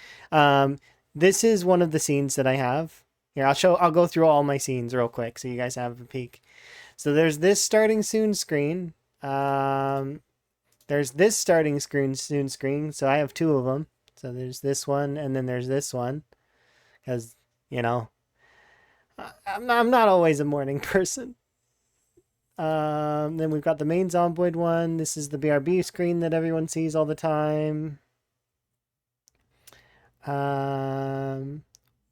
This is one of the scenes that I have. Here, I'll go through all my scenes real quick so you guys have a peek. So there's this starting soon screen. There's this starting screen soon screen. So I have 2 of them. So there's this one and then there's this one. Because, you know, I'm not always a morning person. Then we've got the main Zomboid one. This is the BRB screen that everyone sees all the time.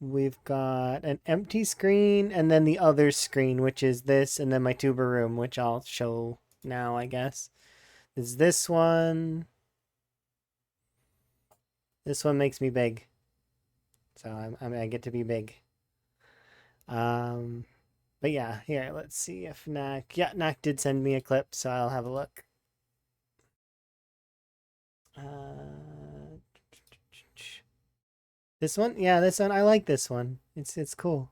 We've got an empty screen and then the other screen, which is this, and then my tuber room, which I'll show now, I guess. Is this one. This one makes me big. So I get to be big. But yeah, here, let's see if Knack... Yeah, Knack did send me a clip, so I'll have a look. This one? Yeah, this one. I like this one. It's cool.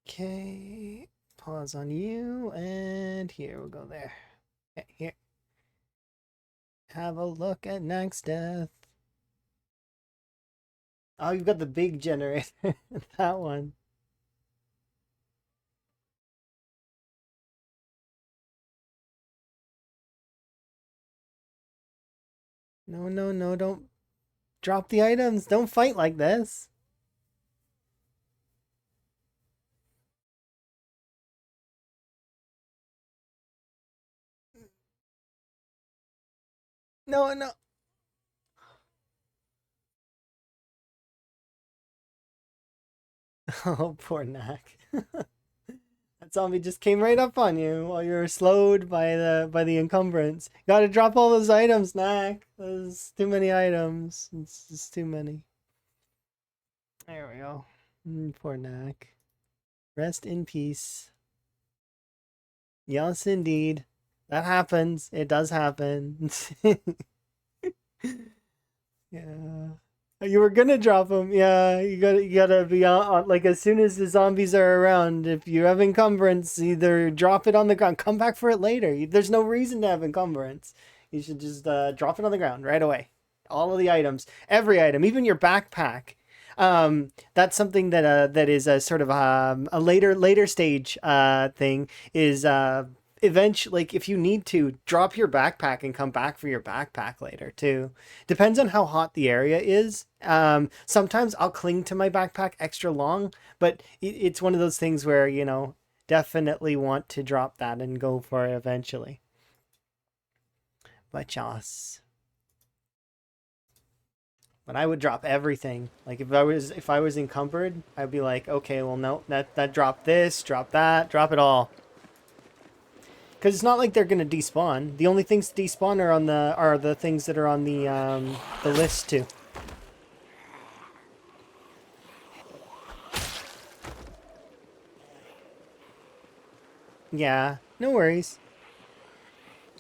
Okay, pause on you, and here, we'll go there. Okay, here. Have a look at Knack's death. Oh, you've got the big generator. That one. No, don't drop the items. Don't fight like this. No. Oh, poor Knack. That zombie just came right up on you while you were slowed by the encumbrance. Gotta drop all those items, Knack. There's too many items. It's just too many. There we go. Poor Knack. Rest in peace. Yes, indeed. That happens. It does happen. Yeah. You were gonna drop them. Yeah, you gotta be on, like, as soon as the zombies are around. If you have encumbrance, either drop it on the ground. Come back for it later. There's no reason to have encumbrance. You should just drop it on the ground right away. All of the items, every item, even your backpack. That's something that is a sort of a later stage thing. Is eventually, like, if you need to, drop your backpack and come back for your backpack later too. Depends on how hot the area is. Sometimes I'll cling to my backpack extra long, but it's one of those things where, you know, definitely want to drop that and go for it eventually. But I would drop everything. Like, if I was encumbered, I'd be like, okay, well, no, that drop this, drop that, drop it all. Because it's not like they're gonna despawn. The only things to despawn are the things that are on the list too. Yeah, no worries.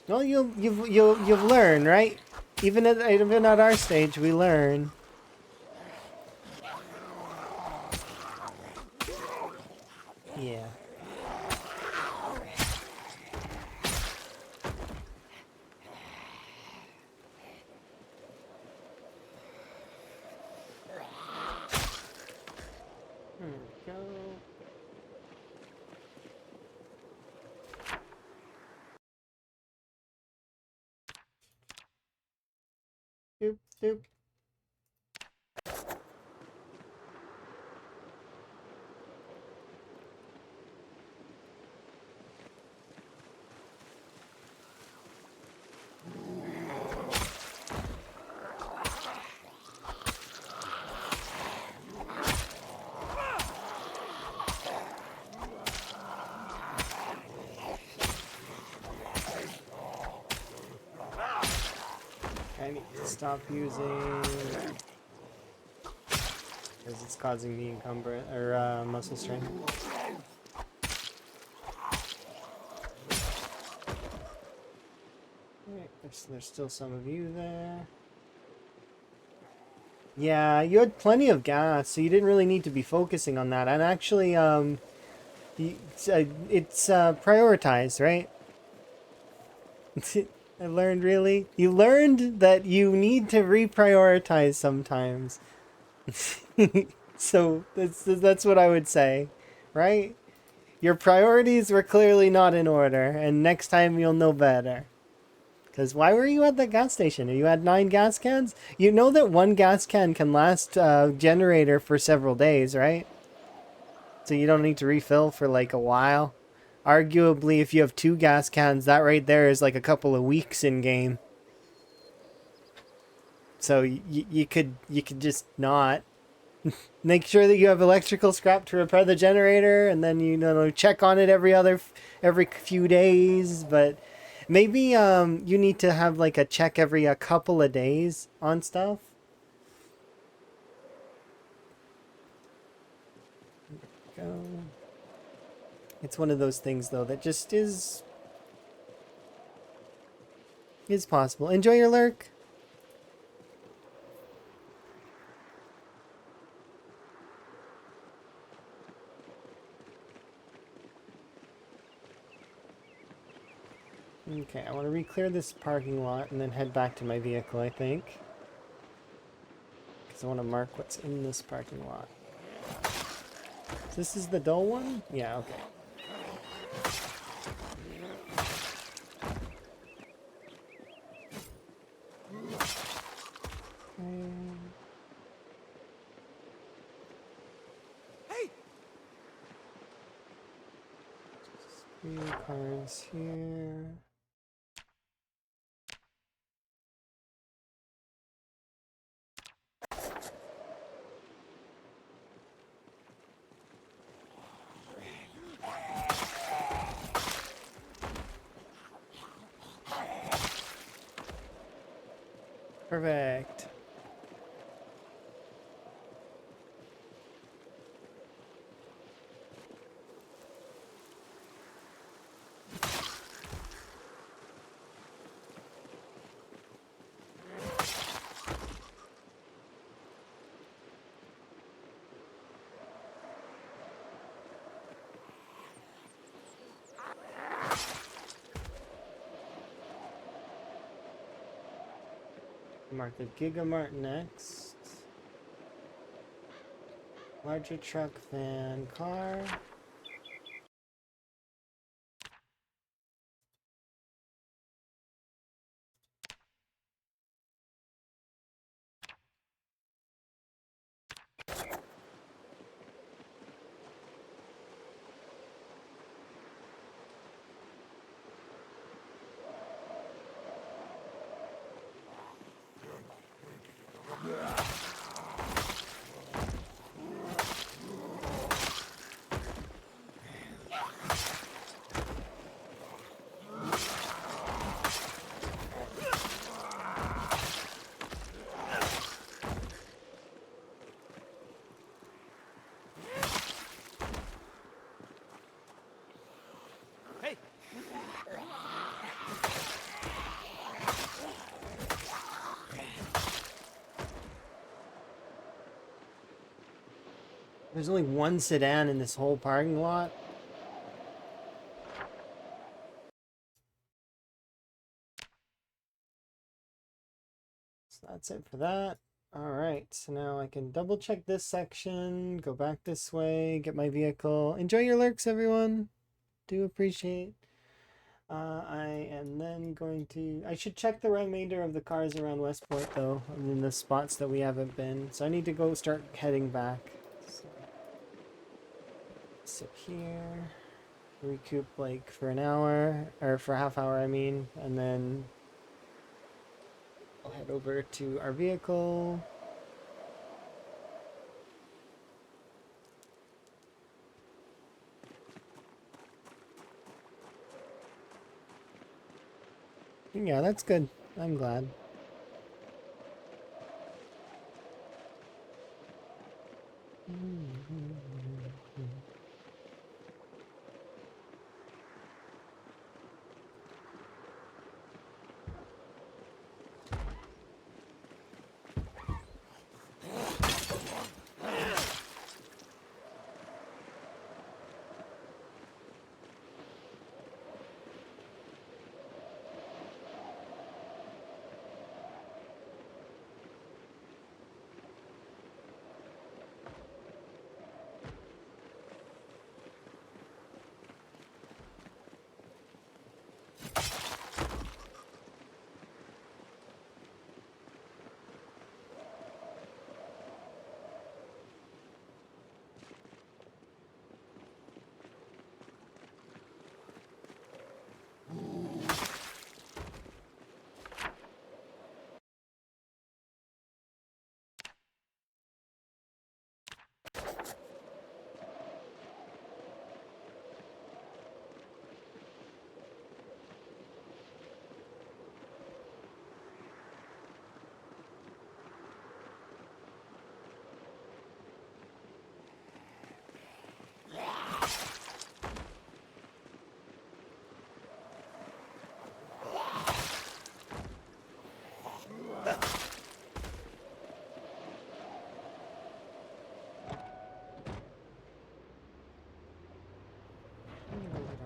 Well, you've learned, right? Even at our stage, we learn. Yeah. Go. Doop. I need to stop using because it's causing me encumbrance or muscle strain. Alright, there's still some of you there. Yeah, you had plenty of gas, so you didn't really need to be focusing on that. And actually, it's prioritized, right? I learned really. You learned that you need to reprioritize sometimes. So that's what I would say, right? Your priorities were clearly not in order, and next time you'll know better. Because why were you at that gas station? You had 9 gas cans? You know that 1 gas can last generator for several days, right? So you don't need to refill for like a while. Arguably, if you have 2 gas cans, that right there is like a couple of weeks in game. So you could just not make sure that you have electrical scrap to repair the generator, and then you know check on it every few days. But maybe you need to have like a check every a couple of days on stuff. Go. It's one of those things though that just is possible. Enjoy your lurk. Okay, I want to re-clear this parking lot and then head back to my vehicle, I think. Because I want to mark what's in this parking lot. So this is the dull one? Yeah, okay. Hey! Just 3 cars here. Perfect. Mark the Gigamart next. Larger truck, van, car. Hey! There's only 1 sedan in this whole parking lot. So that's it for that. Alright, so now I can double check this section, go back this way, get my vehicle. Enjoy your lurks, everyone. Do appreciate. I am then going to... I should check the remainder of the cars around Westport, though, in the spots that we haven't been. So I need to go start heading back. So, sit here. Recoup, like, for an hour, or for a half hour, I mean. And then I'll head over to our vehicle. Yeah, that's good. I'm glad.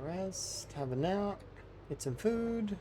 Rest, have a nap, get some food.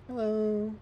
Hello.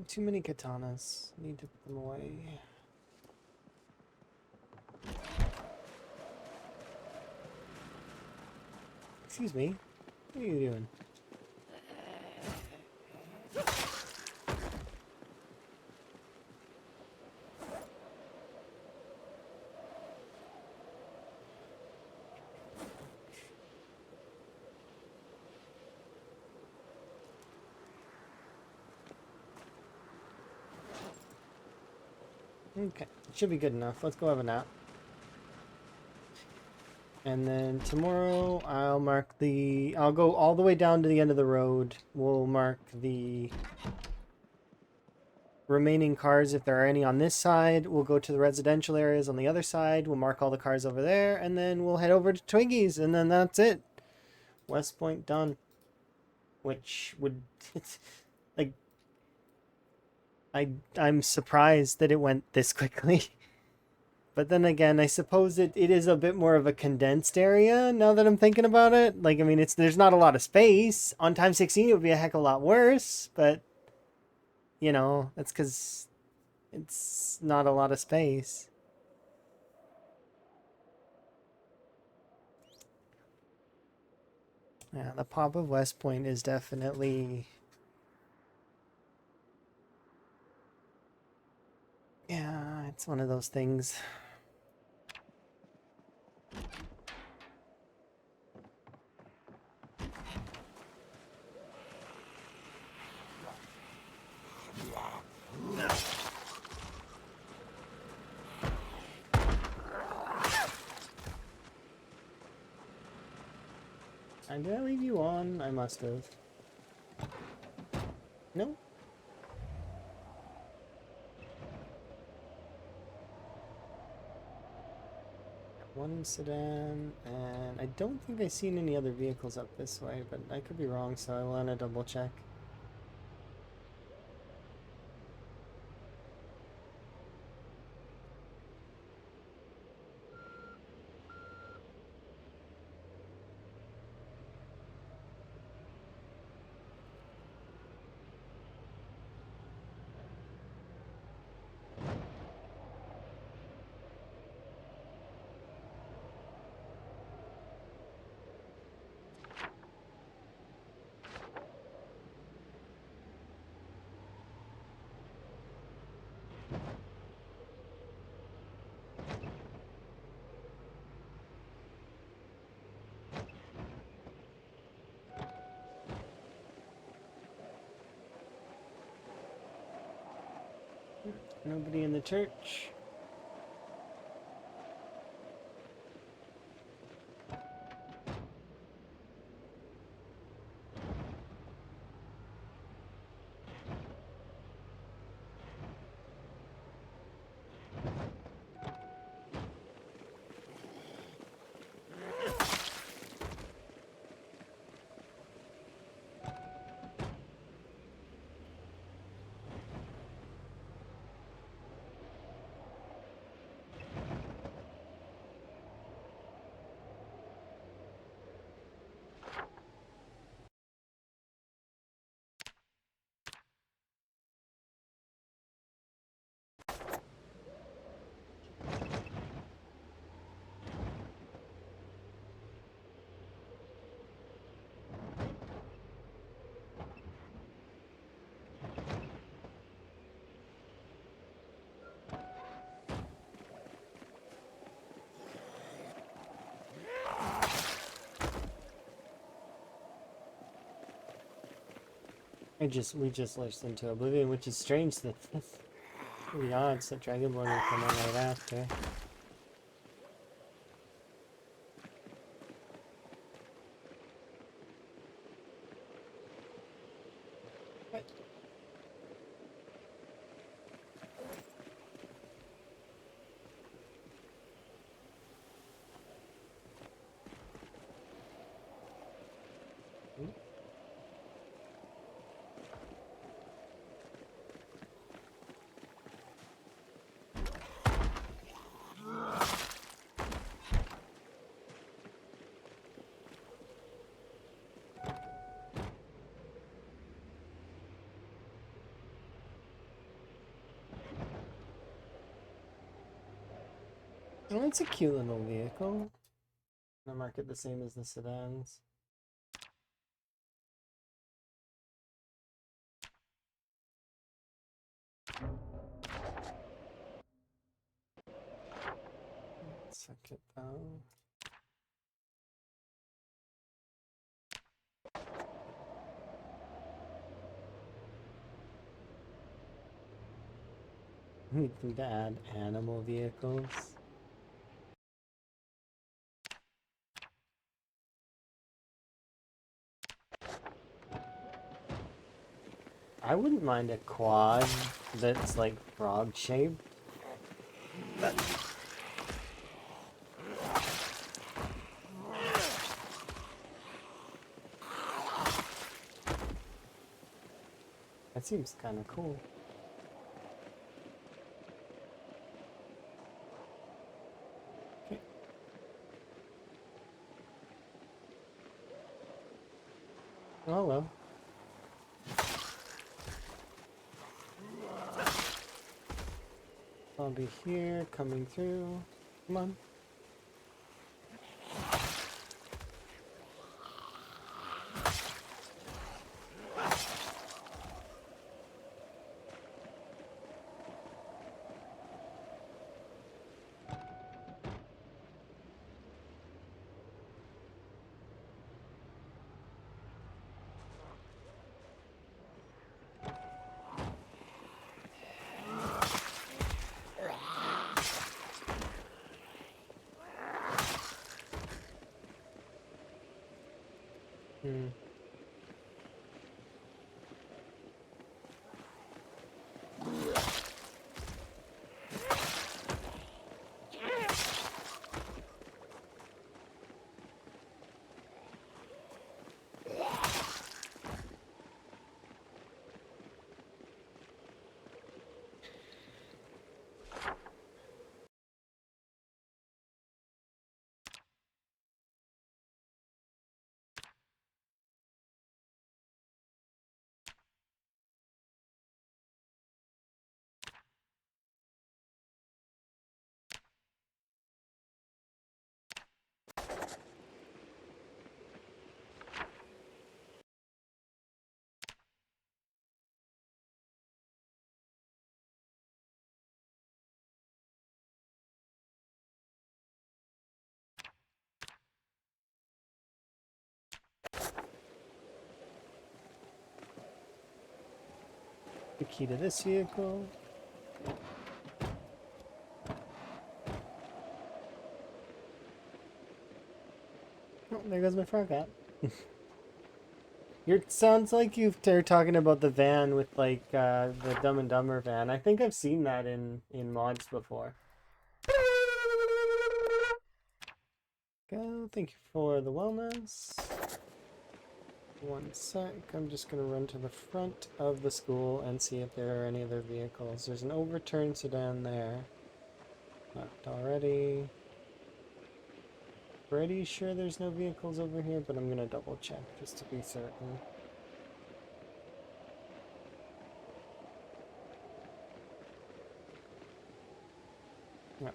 Too many katanas. Need to put them away. Excuse me. What are you doing? Okay, should be good enough. Let's go have a nap. And then tomorrow I'll go all the way down to the end of the road. We'll mark the remaining cars if there are any on this side. We'll go to the residential areas on the other side. We'll mark all the cars over there, and then we'll head over to Twiggy's, and then that's it. West Point done. Which would like I'm surprised that it went this quickly. But then again, I suppose it is a bit more of a condensed area now that I'm thinking about it. Like, I mean, there's not a lot of space. On time 16, it would be a heck of a lot worse. But, you know, that's because it's not a lot of space. Yeah, the pop of West Point is definitely... Yeah, it's one of those things. Did I leave you on? I must have. No? One sedan, and I don't think I've seen any other vehicles up this way, but I could be wrong, so I want to double check. Nobody in the church. We just listened to Oblivion, which is strange that the odds that Dragonborn will come on right after. Oh, it's a cute little vehicle. I'll mark it the same as the sedans. Suck it though. We need to add animal vehicles. I wouldn't mind a quad that's like frog shaped. That seems kind of cool. Okay. Oh well. I'll be here, coming through. Come on. Hmm. The key to this vehicle. Oh, there goes my frog hat. It sounds like you're talking about the van with like the Dumb and Dumber van. I think I've seen that in mods before. Go. Thank you for the wellness. One sec. I'm just gonna run to the front of the school and see if there are any other vehicles. There's an overturned sedan there. Not already. Pretty sure there's no vehicles over here, but I'm gonna double check just to be certain. Yeah.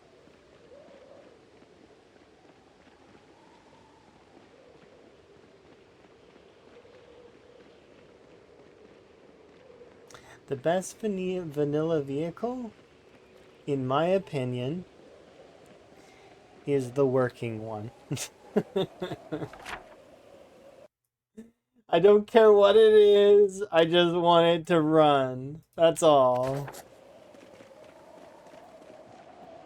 The best vanilla vehicle, in my opinion, is the working one. I don't care what it is. I just want it to run. That's all.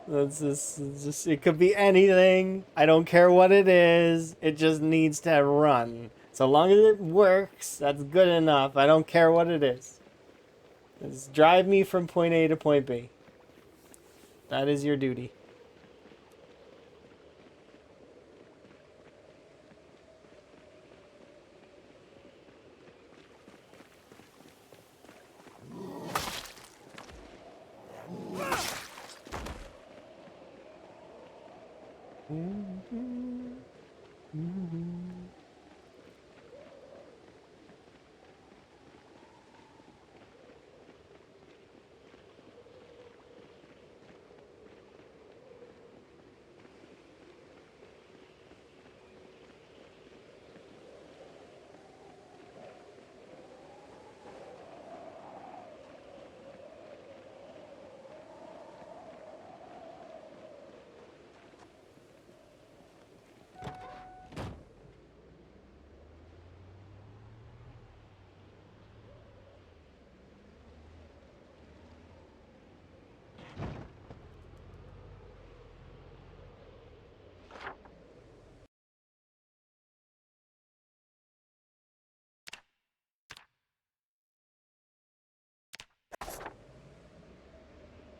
That's just, it's just, it could be anything. I don't care what it is. It just needs to run. So long as it works, that's good enough. I don't care what it is. Just drive me from point A to point B. That is your duty.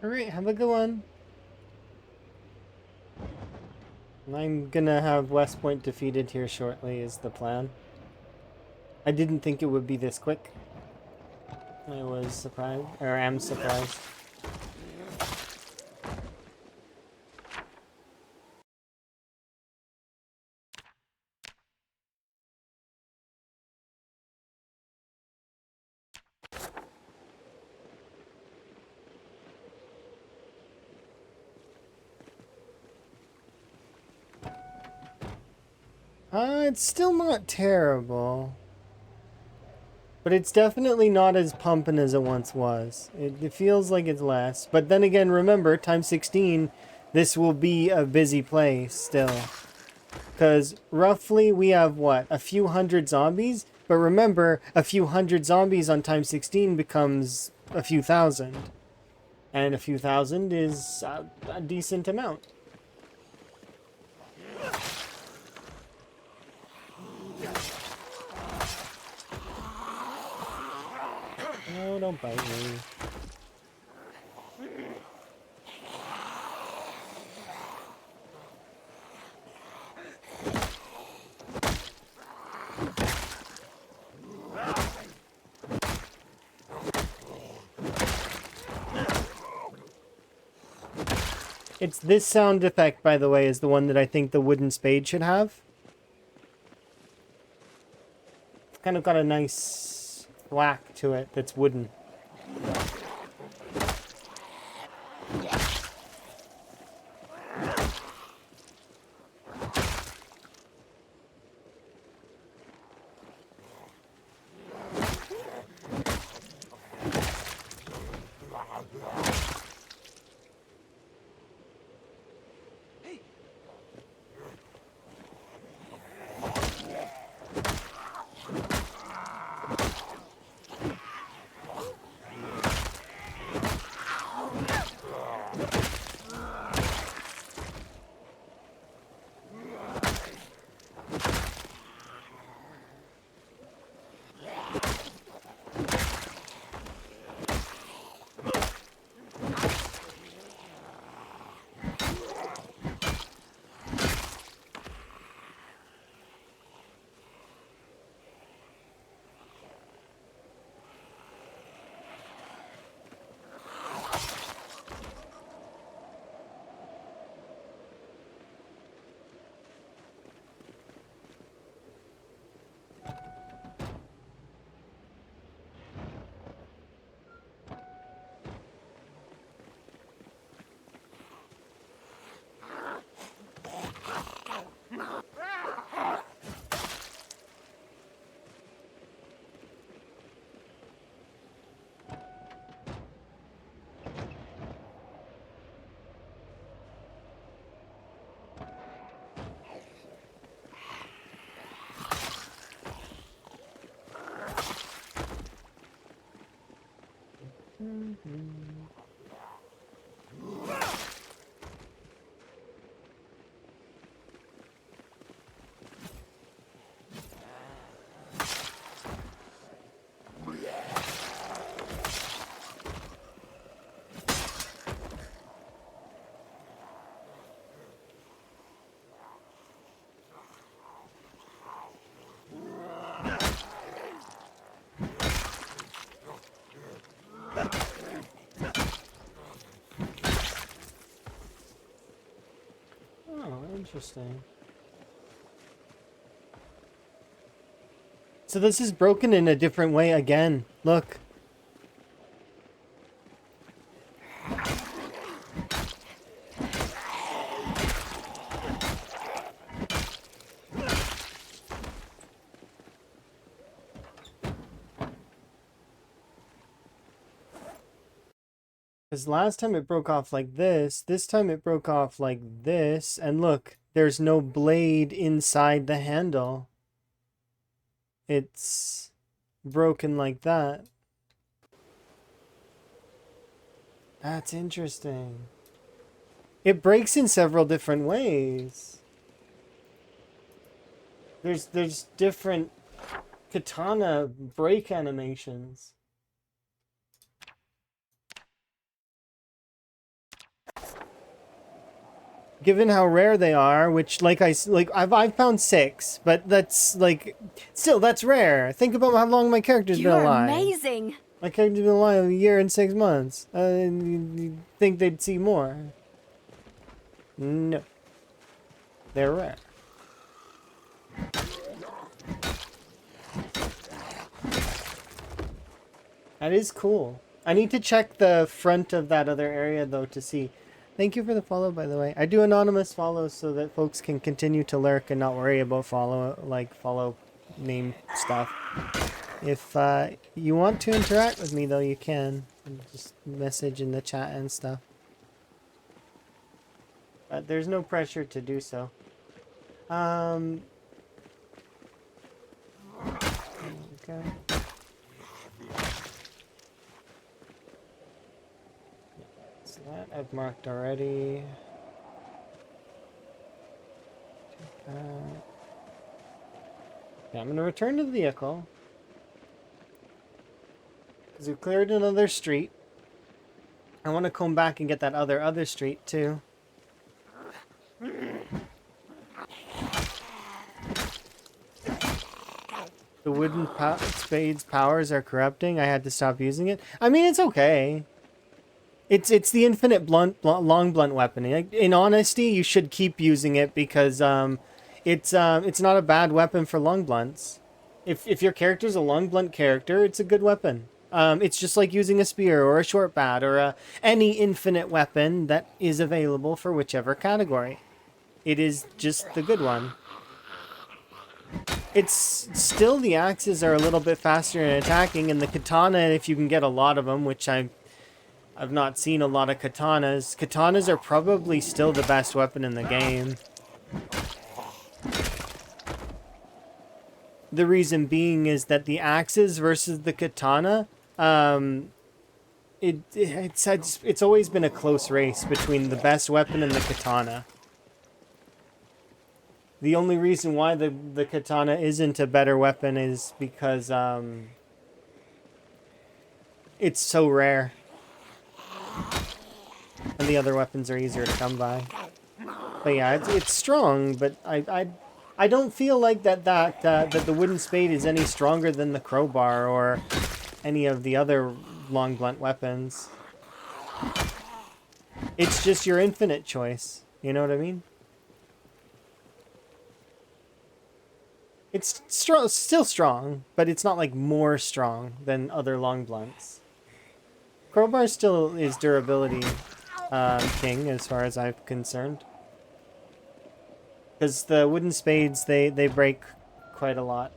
Alright, have a good one. I'm gonna have West Point defeated here shortly is the plan. I didn't think it would be this quick. I was surprised, or am surprised. It's still not terrible. But it's definitely not as pumping as it once was. It feels like it's less. But then again, remember, times 16, this will be a busy place still. Because roughly we have, what, a few hundred zombies? But remember, a few hundred zombies on times 16 becomes a few thousand. And a few thousand is a decent amount. Oh, don't bite me. It's this sound effect, by the way, is the one that I think the wooden spade should have. It's kind of got a nice whack to it that's wooden. Oh, interesting. So this is broken in a different way again. Look. Because last time it broke off like this time it broke off like this, and look, there's no blade inside the handle. It's broken like that. That's interesting. It breaks in several different ways. There's different katana break animations. Given how rare they are, which I've found 6, but that's like still that's rare. Think about how long my character's been You're alive. amazing. My character's been alive a year and 6 months. You'd think they'd see more. No, they're rare. That is cool. I need to check the front of that other area though to see. Thank you for the follow, by the way. I do anonymous follows so that folks can continue to lurk and not worry about follow name stuff. If you want to interact with me though, you can. Just message in the chat and stuff. But there's no pressure to do so. Okay. So that I've marked already. Yeah, I'm gonna return to the vehicle. Because we've cleared another street. I want to come back and get that other street too. The wooden spade's powers are corrupting. I had to stop using it. I mean, it's okay. It's the infinite long blunt weapon. In honesty, you should keep using it because it's not a bad weapon for long blunts. If your character's a long blunt character, it's a good weapon. It's just like using a spear or a short bat or any infinite weapon that is available for whichever category. It is just the good one. It's still, the axes are a little bit faster in attacking, and the katana, if you can get a lot of them, which I've not seen a lot of katanas. Katanas are probably still the best weapon in the game. The reason being is that the axes versus the katana, it's always been a close race between the best weapon and the katana. The only reason why the katana isn't a better weapon is because it's so rare. And the other weapons are easier to come by. But yeah, it's strong, but I don't feel like that the wooden spade is any stronger than the crowbar or any of the other long blunt weapons. It's just your infinite choice. You know what I mean? It's strong, still strong, but it's not like more strong than other long blunts. Crowbar still is durability king as far as I'm concerned. Because the wooden spades, they break quite a lot.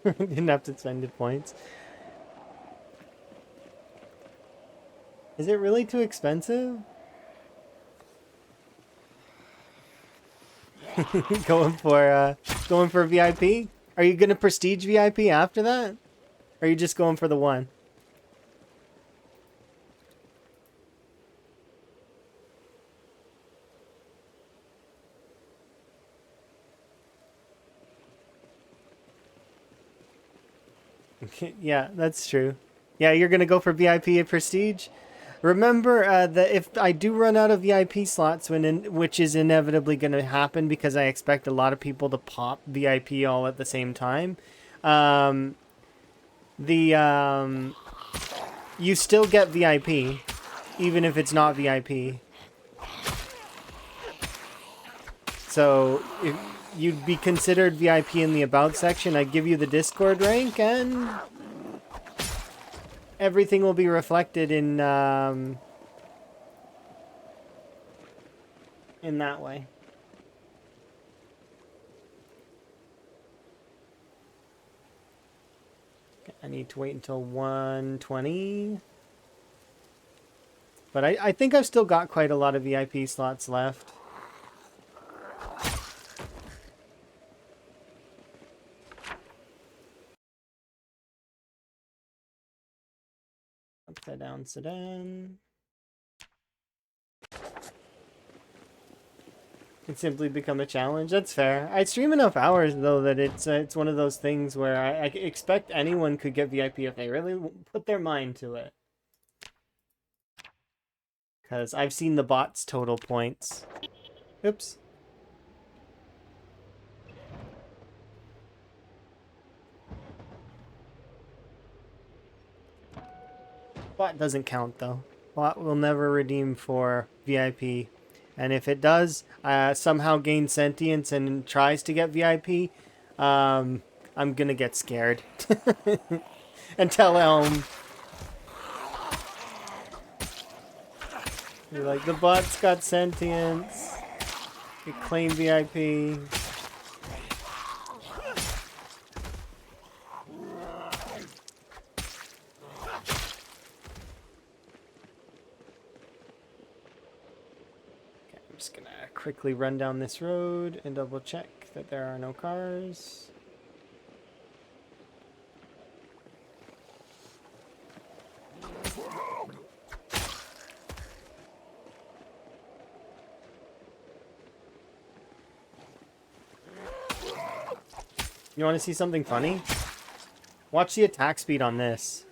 Didn't have to spend the points. Is it really too expensive? Going for VIP? Are you gonna prestige VIP after that? Or are you just going for the one? Okay, yeah, that's true. Yeah, you're gonna go for VIP and prestige. Remember that if I do run out of VIP slots, which is inevitably going to happen because I expect a lot of people to pop VIP all at the same time, um, you still get VIP, even if it's not VIP. So if you'd be considered VIP in the About section, I'd give you the Discord rank, and everything will be reflected in that way. I need to wait until 1:20. But I think I've still got quite a lot of VIP slots left. Upside down sedan. Can simply become a challenge. That's fair. I stream enough hours though that it's one of those things where I expect anyone could get VIP if they really put their mind to it. Because I've seen the bots total points. Oops. Bot doesn't count though. Bot will never redeem for VIP. And if it does, somehow gains sentience and tries to get VIP, I'm gonna get scared. And tell Elm. You're like, the bot's got sentience. You claim VIP. I'm just gonna quickly run down this road and double check that there are no cars. You want to see something funny? Watch the attack speed on this.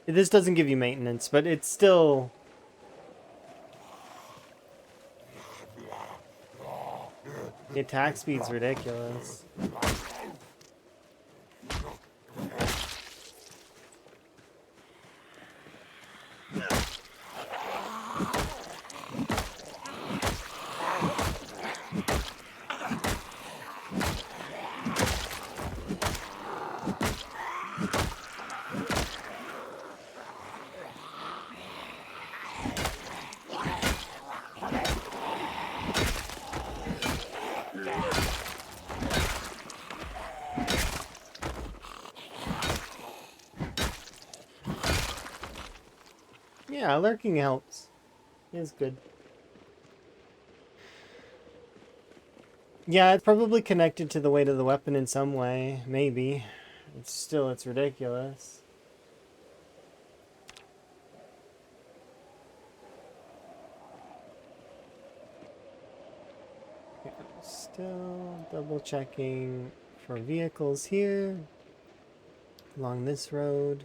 This doesn't give you maintenance, but it's still... The attack speed's ridiculous. Yeah, lurking helps. It's good. Yeah, it's probably connected to the weight of the weapon in some way. Maybe. It's ridiculous. Okay, still double checking for vehicles here. Along this road.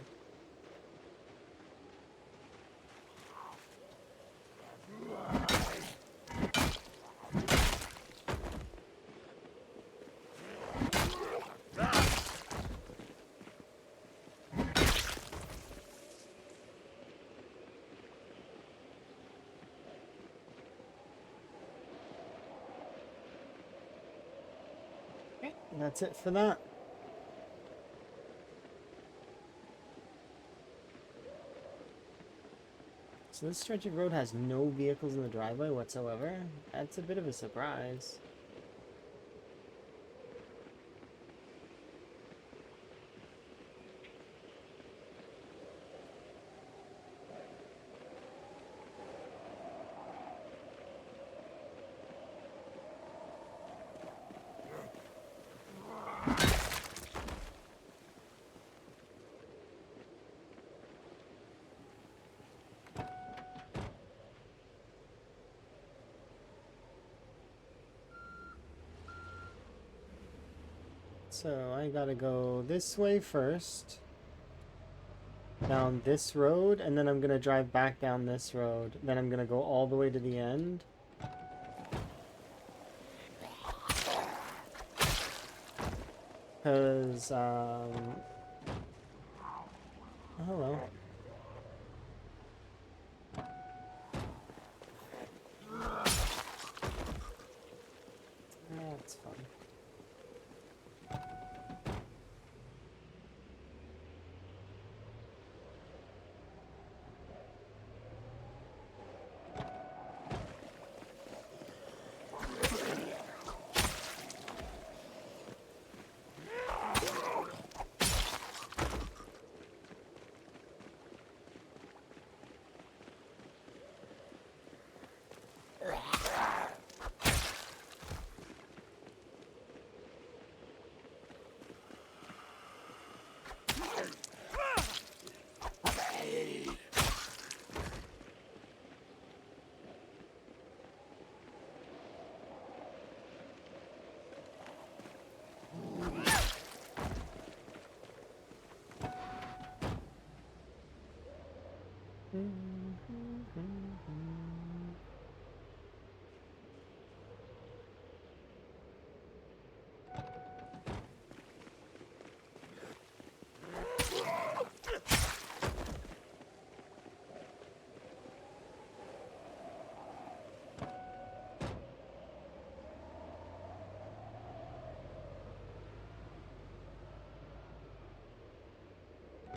And that's it for that. So this stretch of road has no vehicles in the driveway whatsoever? That's a bit of a surprise. So I gotta go this way first, down this road, and then I'm gonna drive back down this road. Then I'm gonna go all the way to the end. Cause, oh, hello. That's fun.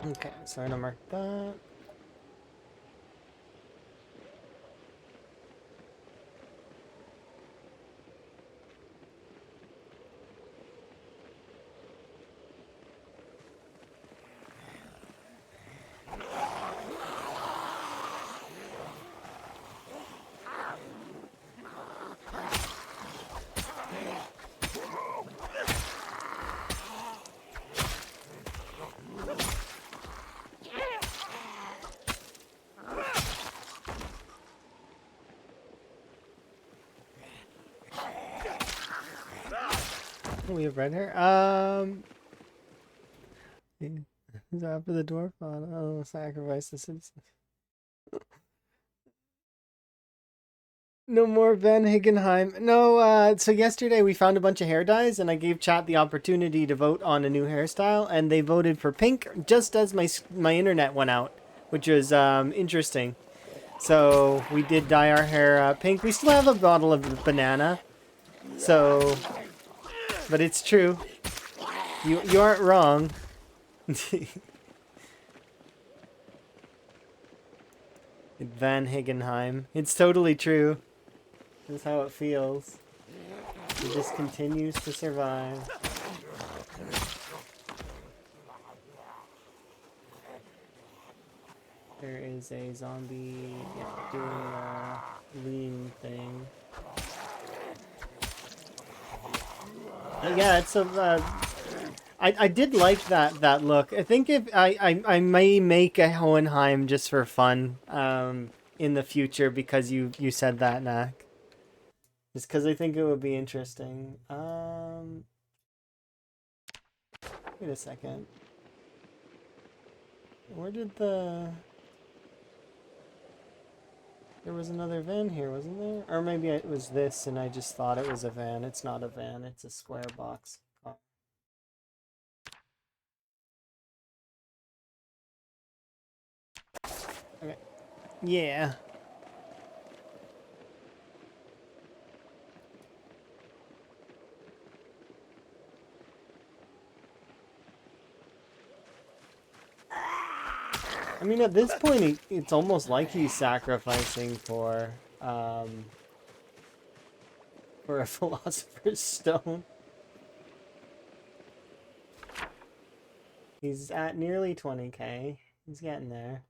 Okay, so I'm gonna mark that. We have red hair. Is after the dwarf? Oh, sacrifice the citizens. No more Van Higgenheim. No, so yesterday we found a bunch of hair dyes and I gave chat the opportunity to vote on a new hairstyle and they voted for pink just as my internet went out, which was interesting. So we did dye our hair pink. We still have a bottle of banana. So, but it's true. You aren't wrong. Van Higgenheim. It's totally true. This is how it feels. It just continues to survive. There is a zombie doing a lean thing. Yeah, it's a. I did like that look. I think if I may make a Hohenheim just for fun in the future because you said that, Knack. Just because I think it would be interesting. Wait a second. Where did the... There was another van here, wasn't there? Or maybe it was this and I just thought it was a van. It's not a van, it's a square box car. Okay. Yeah. I mean, at this point, it's almost like he's sacrificing for a philosopher's stone. He's at nearly 20k. He's getting there.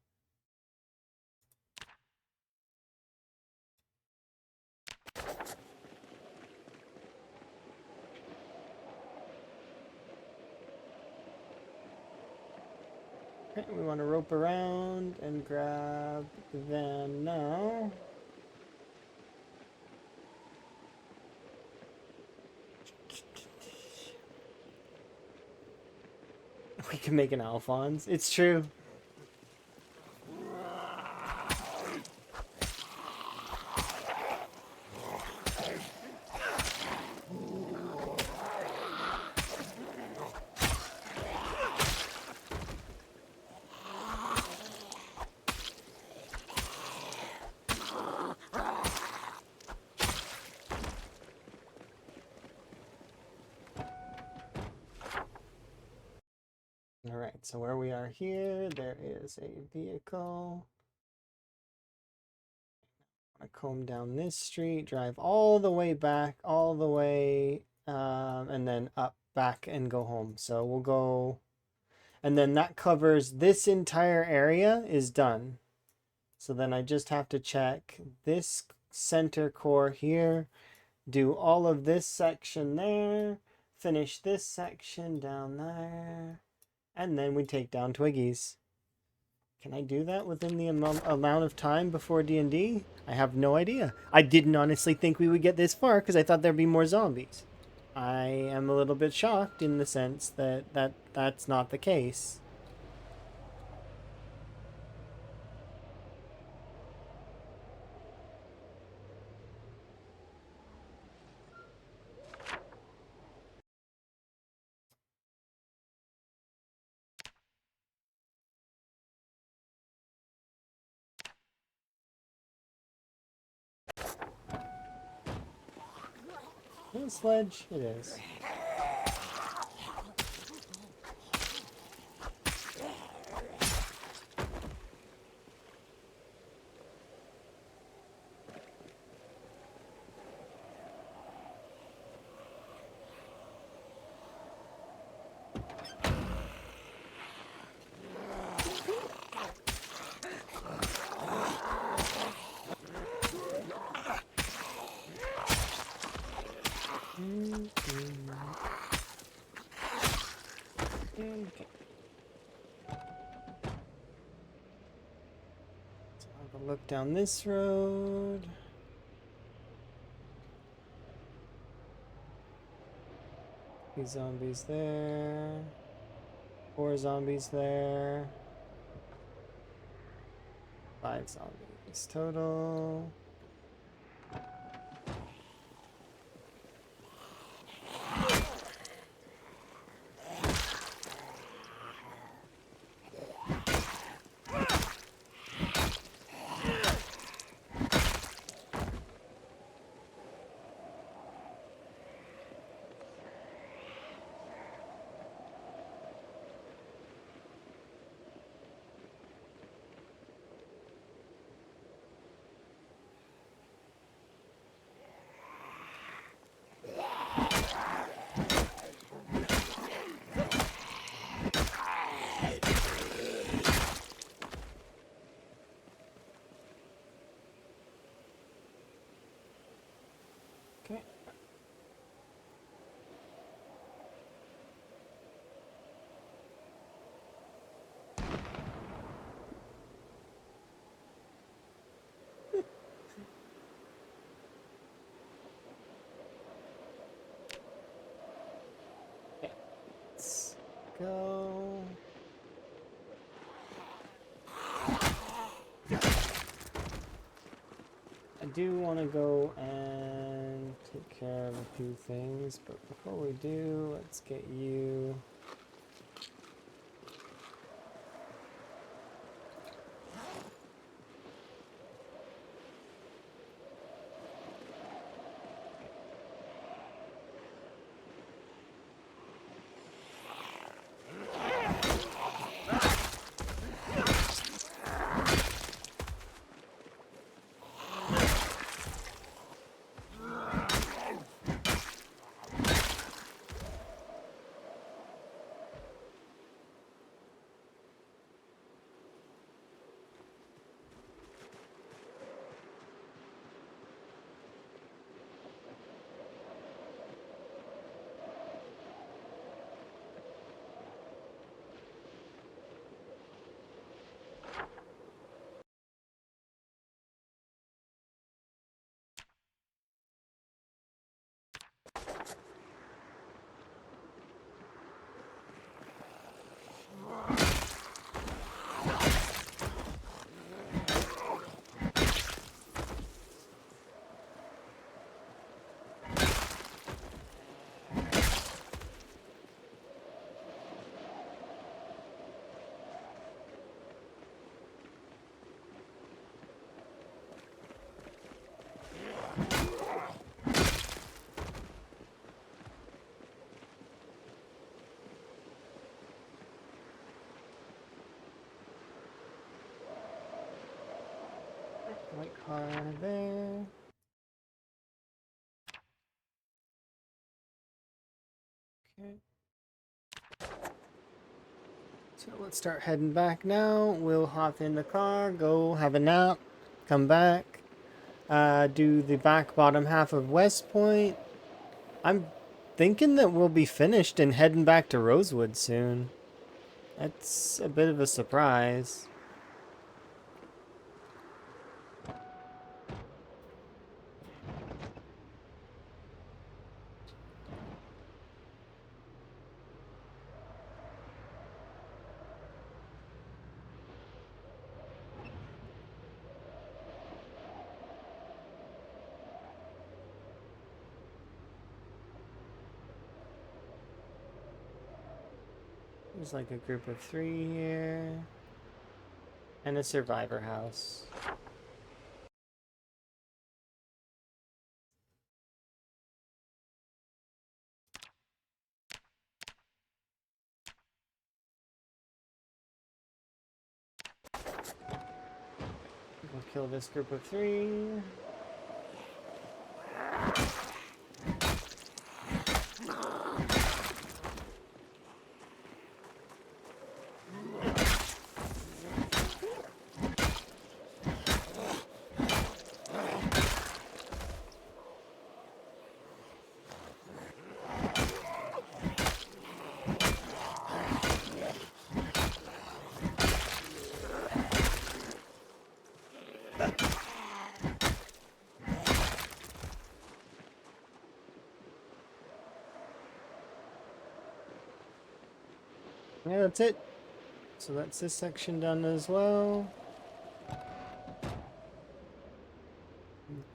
Okay, we want to rope around and grab the van now. We can make an Alphonse. It's true. Alright, so where we are here, there is a vehicle. I comb down this street, drive all the way back, all the way, and then up, back, and go home. So we'll go, and then that covers this entire area is done. So then I just have to check this center core here, do all of this section there, finish this section down there, and then we take down Twiggies. Can I do that within the amount of time before D&D? I have no idea. I didn't honestly think we would get this far because I thought there'd be more zombies. I am a little bit shocked in the sense that that's not the case. Is it a sledge? It is. Okay. So I'll have a look down this road. These zombies there. 4 zombies there. 5 zombies total. Okay. Let's go. I do want to go and take care of a few things, but before we do, let's get you. car there. Okay. So let's start heading back now. We'll hop in the car, go have a nap, come back, do the back bottom half of West Point. I'm thinking that we'll be finished and heading back to Rosewood soon. That's a bit of a surprise. There's like a group of 3 here. And a survivor house. We'll kill this group of 3. Yeah, that's it. So that's this section done as well.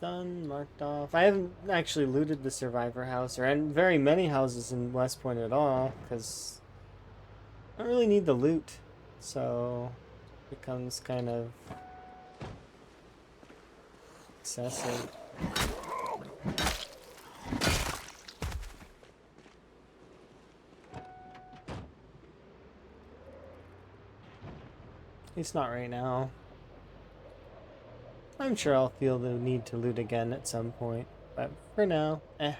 Done, marked off. I haven't actually looted the survivor house or very many houses in West Point at all because I don't really need the loot. So it becomes kind of excessive. At least not right now. I'm sure I'll feel the need to loot again at some point, but for now, eh.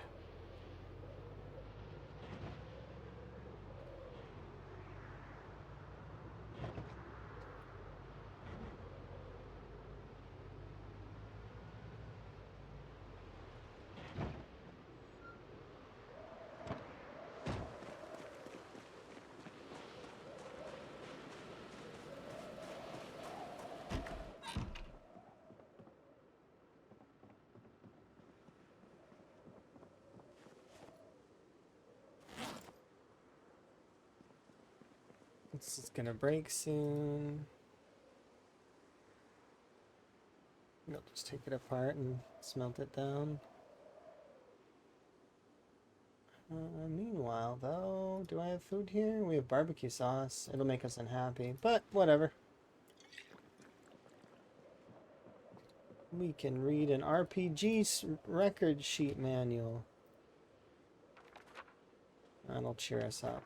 This is gonna break soon. I'll just take it apart and smelt it down. Meanwhile, though, do I have food here? We have barbecue sauce. It'll make us unhappy, but whatever. We can read an RPG record sheet manual. That'll cheer us up.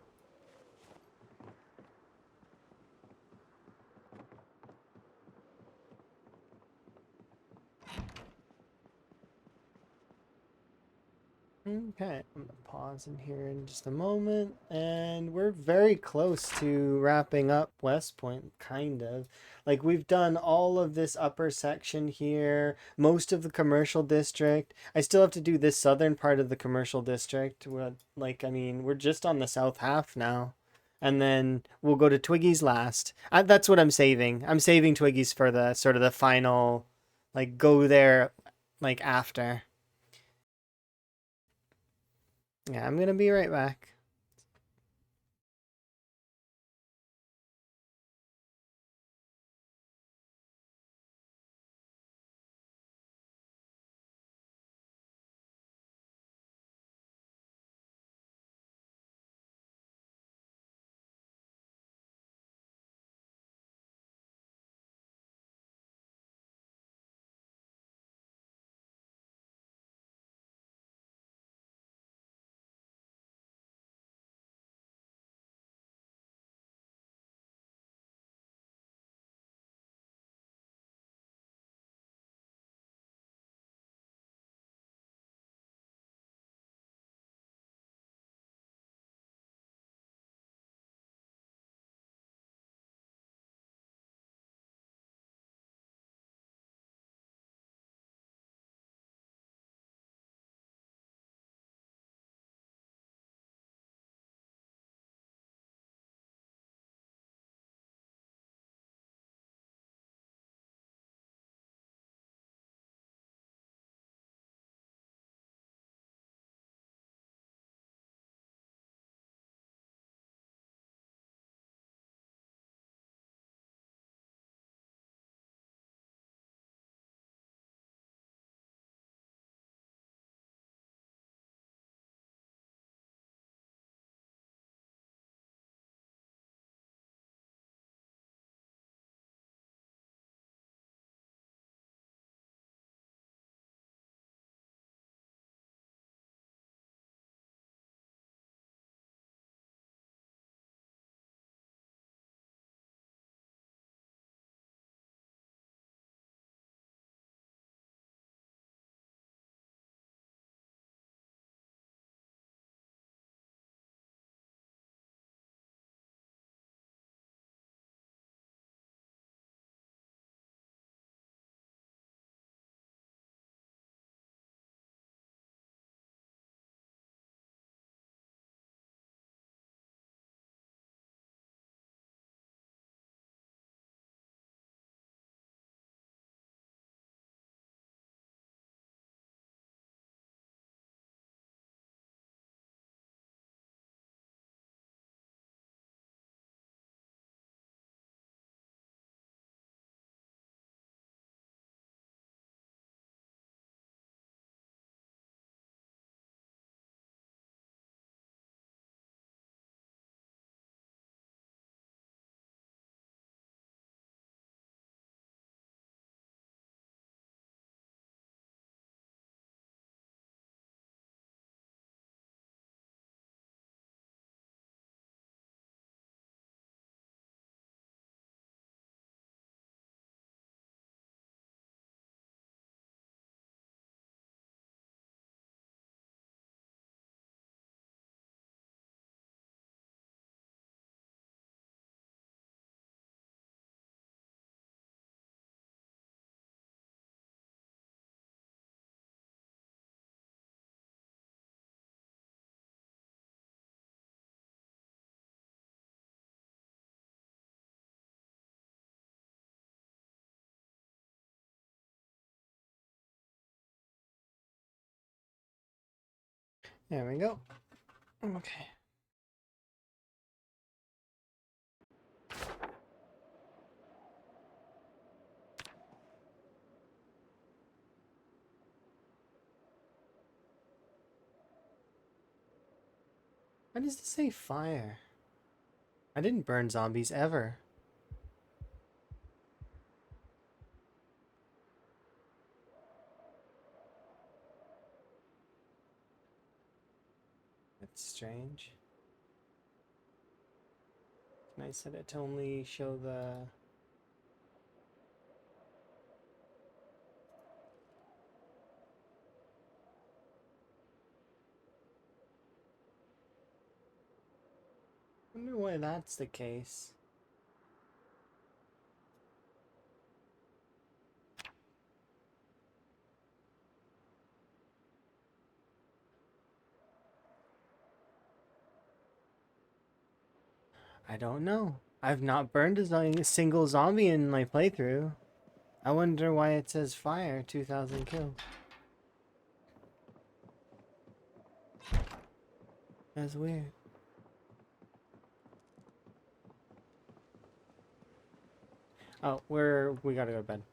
Okay, I'm gonna pause in here in just a moment, and we're very close to wrapping up West Point, kind of. Like, we've done all of this upper section here, most of the commercial district. I still have to do this southern part of the commercial district. Like, I mean, we're just on the south half now. And then we'll go to Twiggy's last. That's what I'm saving. I'm saving Twiggy's for the sort of the final, like, go there, like, after. Yeah, I'm gonna be right back. There we go. Okay. Why does this say fire? I didn't burn zombies ever. That's strange. Can I set it to only show the... Wonder why that's the case. I don't know. I've not burned a single zombie in my playthrough. I wonder why it says fire 2000 kills. That's weird. Oh, we gotta go to bed.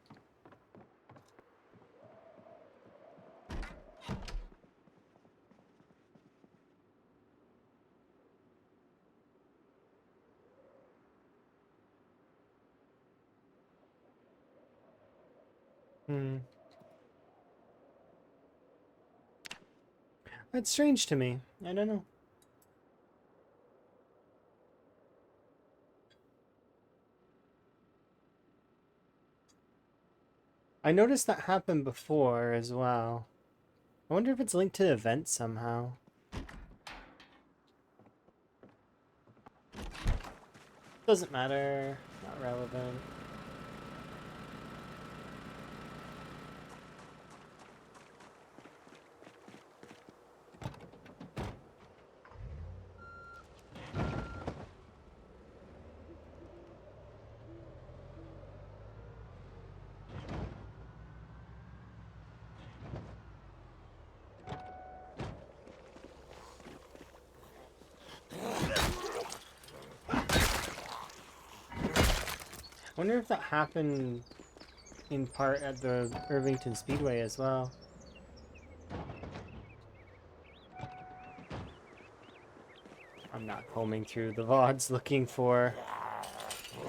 That's strange to me. I don't know. I noticed that happened before as well. I wonder if it's linked to the event somehow. Doesn't matter. Not relevant. I wonder if that happened in part at the Irvington Speedway as well. I'm not combing through the VODs looking for...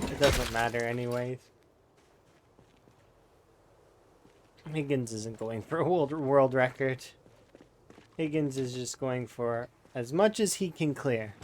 It doesn't matter anyways. Higgins isn't going for a world record. Higgins is just going for as much as he can clear.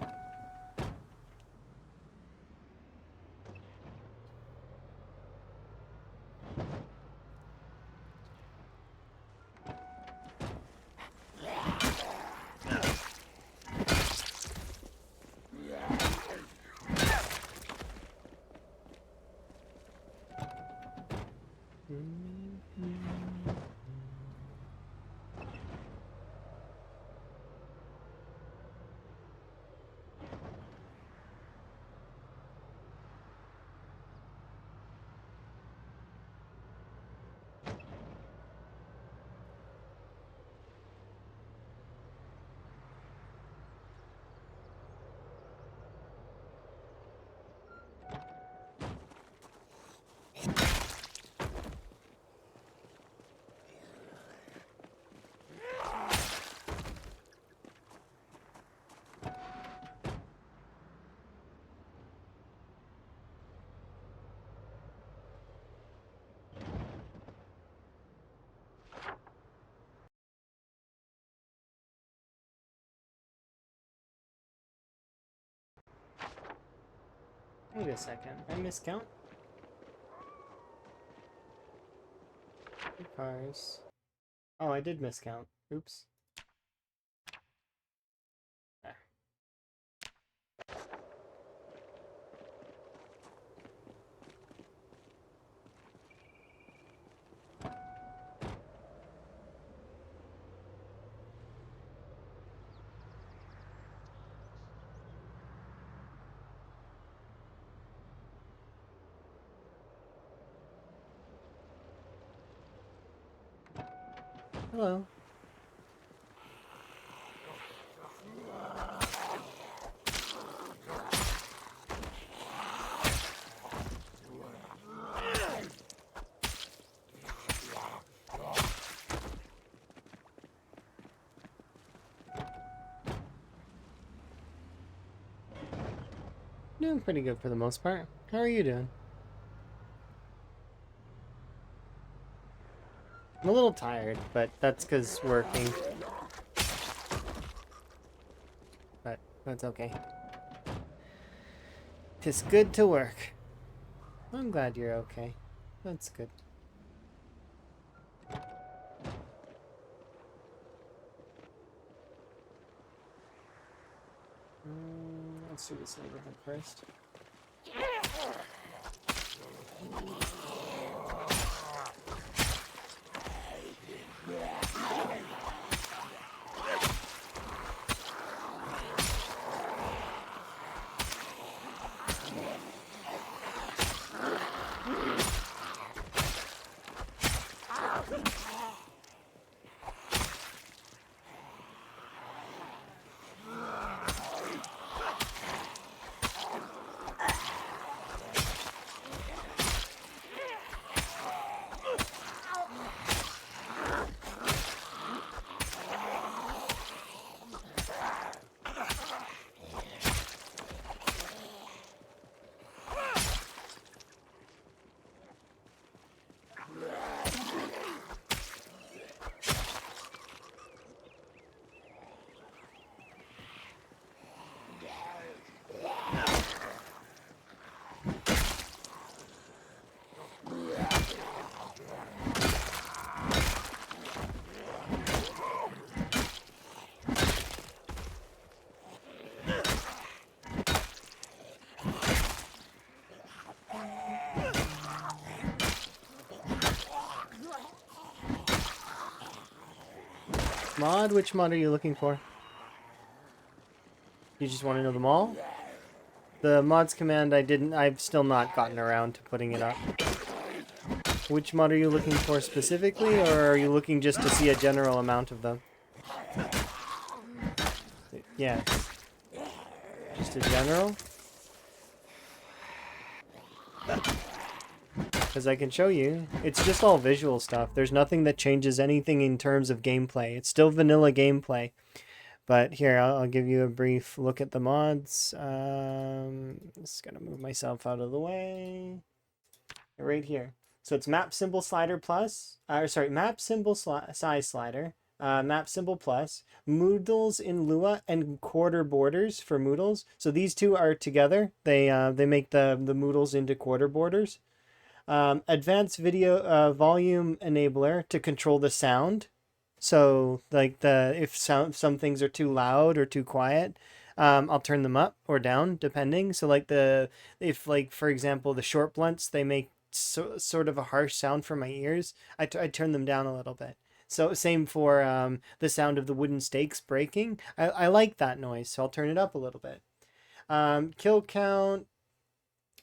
Wait a second, I miscount? Cars. Oh, I did miscount. Oops. There. Hello. Doing pretty good for the most part. How are you doing? I'm a little tired, but that's because working. But that's okay. Tis good to work. I'm glad you're okay. That's good. Let's do this neighborhood first. Mod? Which mod are you looking for? You just want to know them all? The mods command I've still not gotten around to putting it up. Which mod are you looking for specifically, or are you looking just to see a general amount of them? Yes. Just a general? Because I can show you. It's just all visual stuff. There's nothing that changes anything in terms of gameplay. It's still vanilla gameplay. But here, I'll give you a brief look at the mods. Just gonna move myself out of the way. Right here. So it's map symbol slider plus, map symbol size slider, map symbol plus, Moodles in Lua, and quarter borders for Moodles. So these two are together. They make the Moodles into quarter borders. Advanced video volume enabler to control the sound. So like if some things are too loud or too quiet, I'll turn them up or down depending. So like if for example the short blunts, they make sort of a harsh sound for my ears, I turn them down a little bit. So same for the sound of the wooden stakes breaking. I like that noise, so I'll turn it up a little bit. Kill count,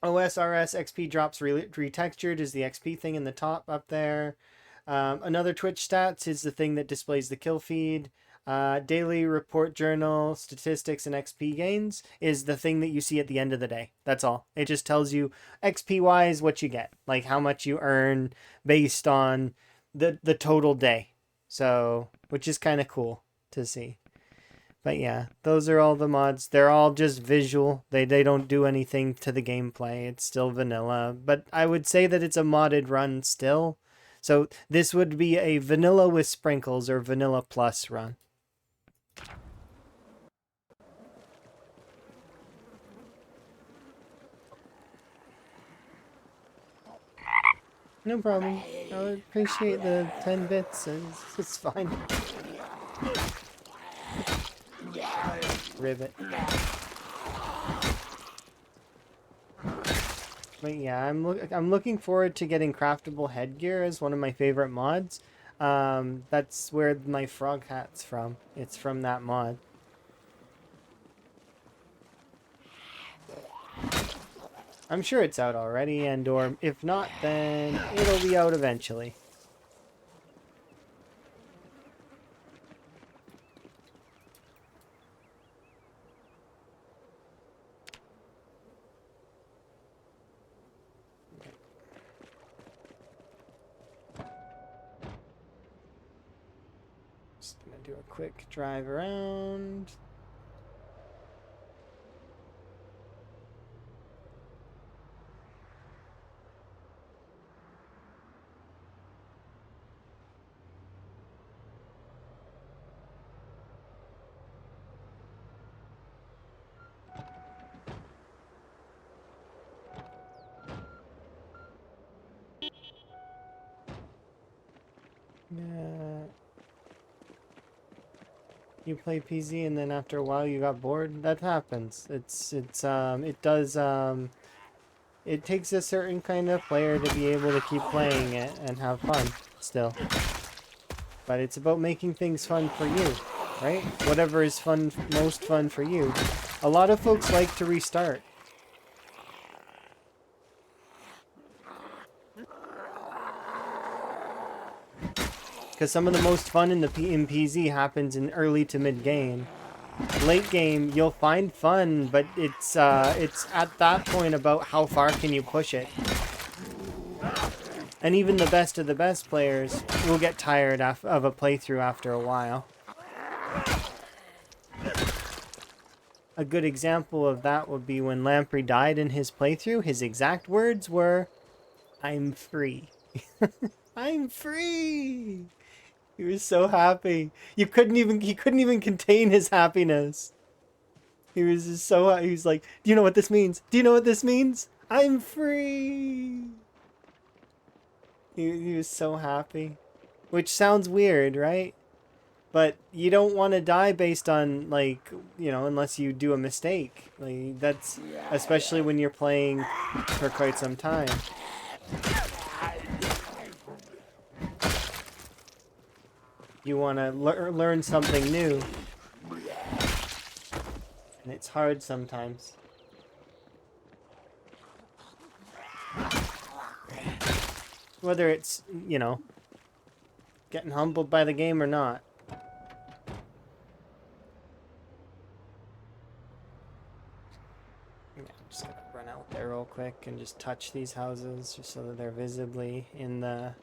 OSRS XP drops retextured is the XP thing in the top up there. Another Twitch stats is the thing that displays the kill feed. Daily report journal, statistics, and XP gains is the thing that you see at the end of the day. That's all. It just tells you XP wise what you get, like how much you earn based on the total day. So, which is kind of cool to see. But yeah, those are all the mods. They're all just visual. They don't do anything to the gameplay. It's still vanilla. But I would say that it's a modded run still. So this would be a vanilla with sprinkles or vanilla plus run. No problem. I would appreciate the 10 bits. It's fine. Ribbit. But yeah, I'm looking forward to getting craftable headgear as one of my favorite mods. That's where my frog hat's from. It's from that mod. I'm sure it's out already, and or if not, then it'll be out eventually. Just gonna do a quick drive around. Yeah. You play PZ and then after a while you got bored? That happens. It takes a certain kind of player to be able to keep playing it and have fun still. But it's about making things fun for you, right? Whatever is fun, most fun for you. A lot of folks like to restart. Because some of the most fun in PZ happens in early to mid game. Late game, you'll find fun, but it's at that point about how far can you push it. And even the best of the best players will get tired of a playthrough after a while. A good example of that would be when Lamprey died in his playthrough. His exact words were, "I'm free." I'm free. He was so happy. He couldn't even contain his happiness. He was just so, he was like, "Do you know what this means? Do you know what this means? I'm free." He was so happy. Which sounds weird, right? But you don't want to die based on, like, unless you do a mistake. Like, that's, especially when you're playing for quite some time. You want to learn something new. And it's hard sometimes. Whether it's, getting humbled by the game or not. Yeah, I'm just gonna run out there real quick and just touch these houses just so that they're visibly in the...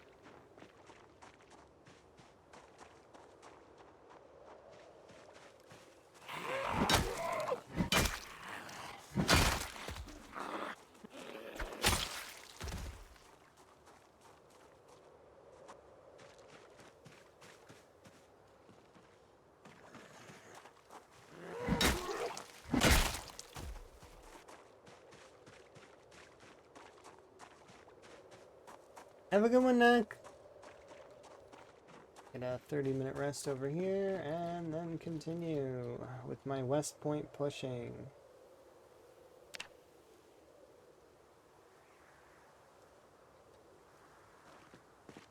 Have a good one, Nick. Get a 30-minute rest over here, and then continue with my West Point pushing.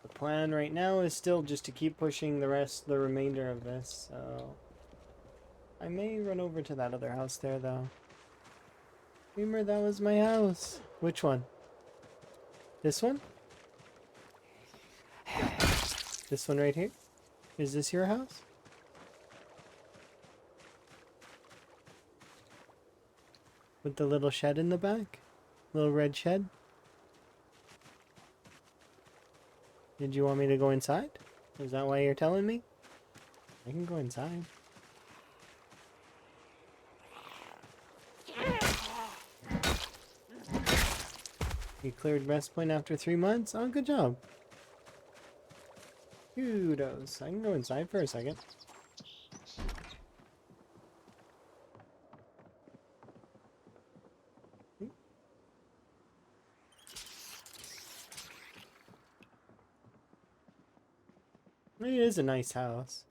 The plan right now is still just to keep pushing the remainder of this, so... I may run over to that other house there, though. Remember, that was my house. Which one? This one? This one right here? Is this your house? With the little shed in the back? Little red shed? Did you want me to go inside? Is that why you're telling me? I can go inside. You cleared West Point after 3 months? Oh, good job. Kudos. I can go inside for a second. It is a nice house.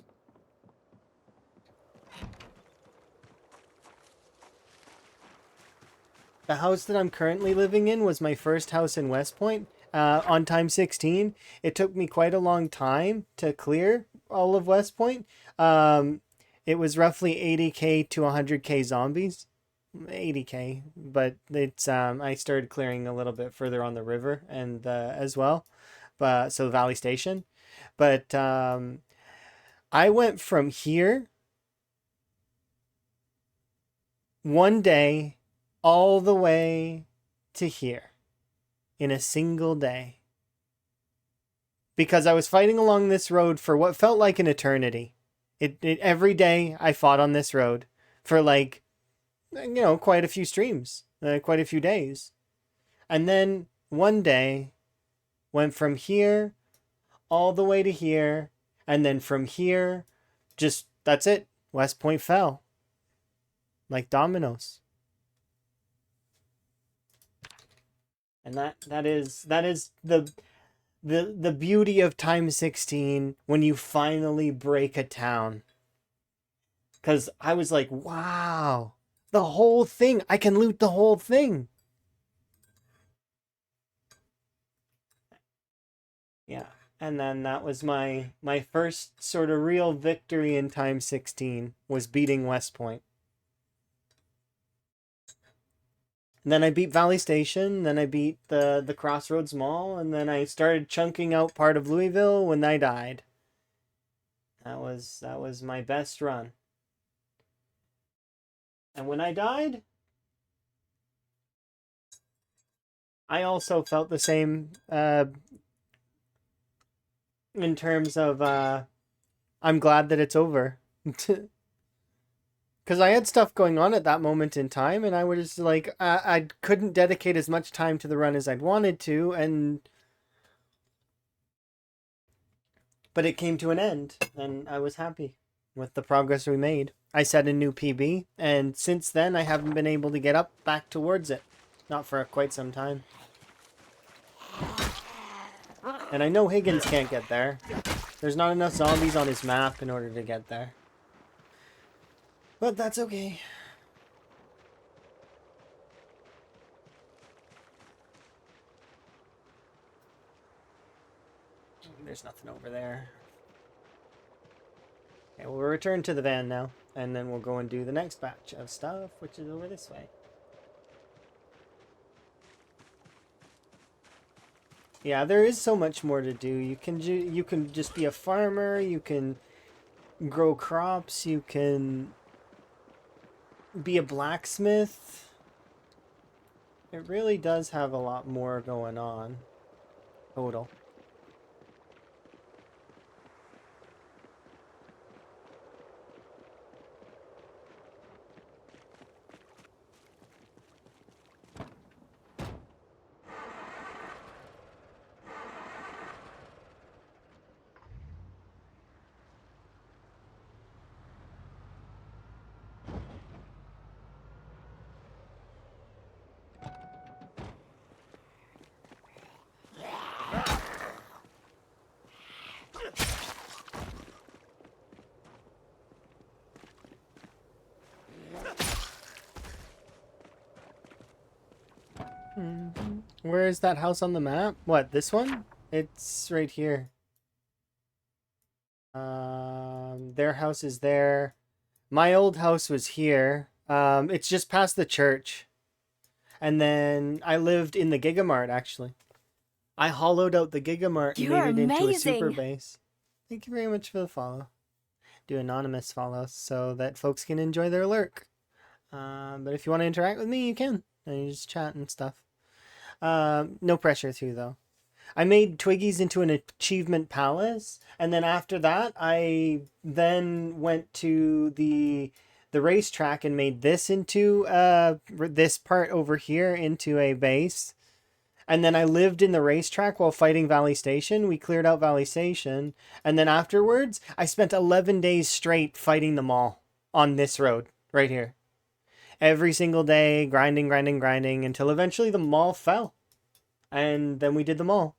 The house that I'm currently living in was my first house in West Point. On time 16, it took me quite a long time to clear all of West Point. It was roughly 80k to 100k zombies. 80k, but it's I started clearing a little bit further on the river and as well, but so Valley Station. But I went from here one day all the way to here in a single day. Because I was fighting along this road for what felt like an eternity. It every day I fought on this road for like, quite a few streams, quite a few days. And then one day went from here all the way to here, and then from here, just, that's it. West Point fell. Like dominoes. And that is the beauty of Time 16 when you finally break a town. Because I was like, wow, the whole thing. I can loot the whole thing. Yeah. And then that was my first sort of real victory in Time 16 was beating West Point. And then I beat Valley Station, then I beat the Crossroads Mall, and then I started chunking out part of Louisville when I died. That was my best run. And when I died, I also felt the same in terms of I'm glad that it's over. Because I had stuff going on at that moment in time, and I was like, I couldn't dedicate as much time to the run as I'd wanted to, but it came to an end, and I was happy with the progress we made. I set a new PB, and since then I haven't been able to get up back towards it. Not for quite some time. And I know Higgins can't get there. There's not enough zombies on his map in order to get there. But that's okay. There's nothing over there. Okay, we'll return to the van now, and then we'll go and do the next batch of stuff, which is over this way. Yeah, there is so much more to do. You can just be a farmer, you can grow crops, you can be a blacksmith. It really does have a lot more going on. Total. Where is that house on the map? What, this one? It's right here. Their house is there. My old house was here. It's just past the church. And then I lived in the Gigamart, actually. I hollowed out the Gigamart and You're made it into a super amazing. base. Thank you very much for the follow. Do anonymous follows so that folks can enjoy their lurk. But if you want to interact with me, you can. And you just chat and stuff. No pressure to, though. I made Twiggy's into an achievement palace, and then after that, I then went to the racetrack and made this into this part over here into a base. And then I lived in the racetrack while fighting Valley Station. We cleared out Valley Station, and then afterwards, I spent 11 days straight fighting them all on this road right here. Every single day, grinding until eventually the mall fell. And then we did the mall.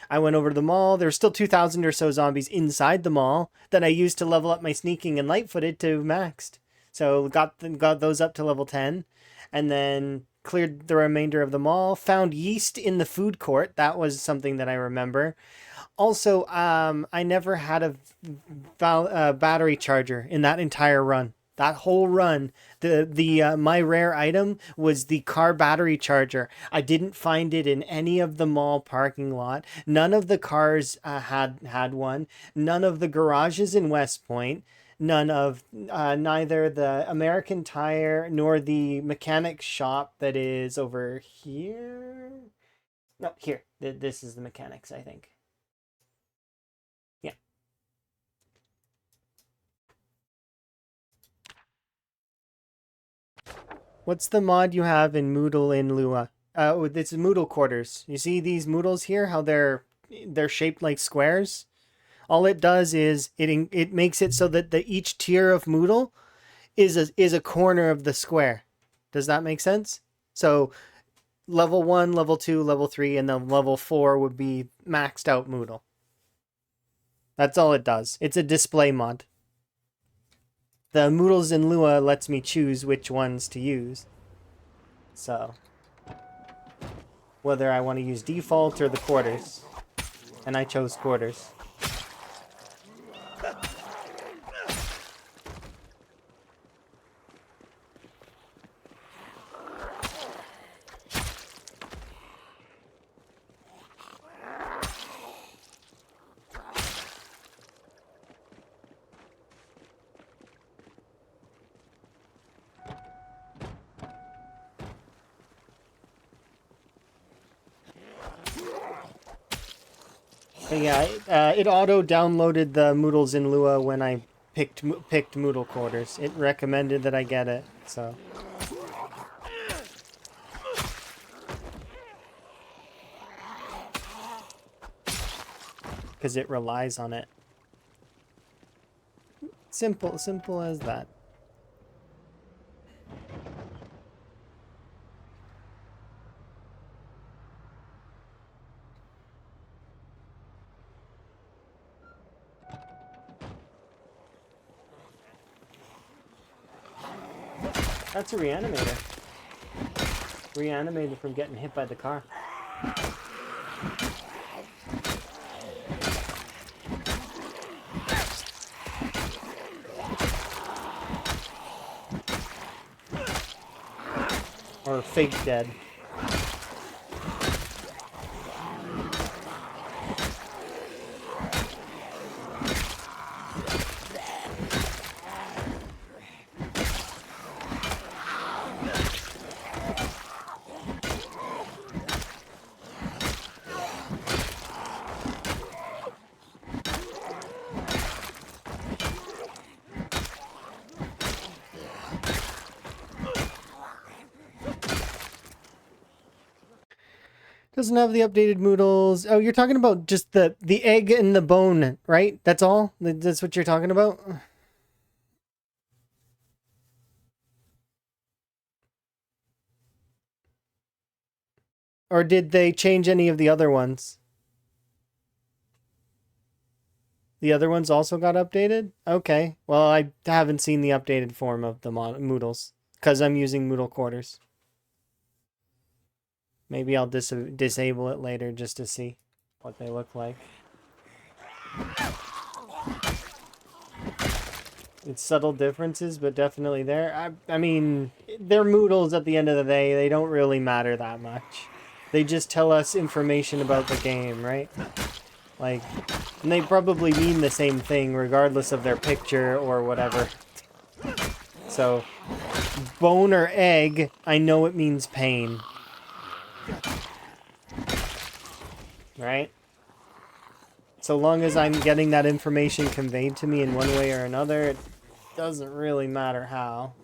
I went over to the mall. There were still 2,000 or so zombies inside the mall that I used to level up my sneaking and light-footed to maxed. So got those up to level 10, and then cleared the remainder of the mall. Found yeast in the food court. That was something that I remember. Also, I never had a battery charger in that entire run. That whole run, the my rare item was the car battery charger. I didn't find it in any of the mall parking lot. None of the cars had one. None of the garages in West Point. None of neither the American Tire nor the mechanic shop that is over here. No, here. This is the mechanics, I think. Yeah. What's the mod you have in Moodle in Lua? It's Moodle quarters. You see these Moodles here? How they're shaped like squares? All it does is it makes it so that each tier of Moodle is a corner of the square. Does that make sense? So level 1, level 2, level 3, and then level 4 would be maxed out Moodle. That's all it does. It's a display mod. The Moodles in Lua lets me choose which ones to use. So, whether I want to use default or the quarters. And I chose quarters. But yeah, it auto-downloaded the Moodles in Lua when I picked Moodle quarters. It recommended that I get it, so. Because it relies on it. Simple as that. That's a reanimator. Reanimated from getting hit by the car. Or fake dead. Doesn't have the updated Moodles. Oh, you're talking about just the egg and the bone, right? That's all? That's what you're talking about? Or did they change any of the other ones? The other ones also got updated? Okay. Well, I haven't seen the updated form of the Moodles because I'm using Moodle quarters. Maybe I'll disable it later just to see what they look like. It's subtle differences, but definitely there. I mean, they're Moodles at the end of the day. They don't really matter that much. They just tell us information about the game, right? Like, and they probably mean the same thing regardless of their picture or whatever. So, bone or egg, I know it means pain. Right? So long as I'm getting that information conveyed to me in one way or another, it doesn't really matter how.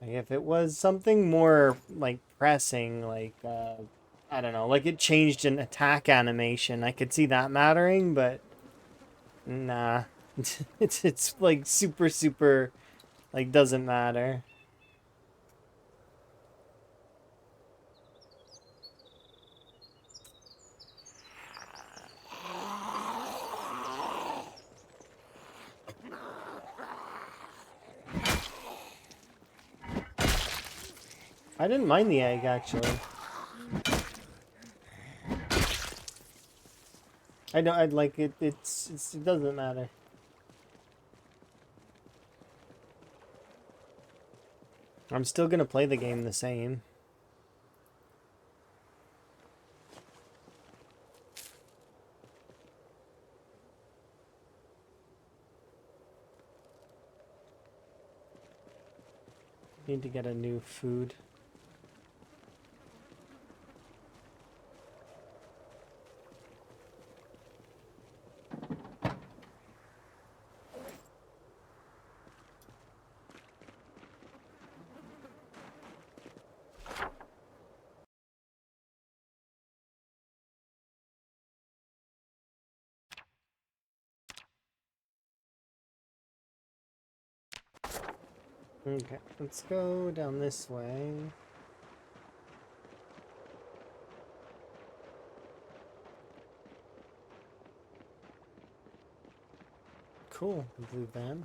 Like if it was something more, like, pressing, like, I don't know, like it changed an attack animation, I could see that mattering, but nah. It's like super, like, doesn't matter. I didn't mind the egg, actually. I'd like it. It doesn't matter. I'm still gonna play the game the same. Need to get a new food. Okay, let's go down this way. Cool, blue van.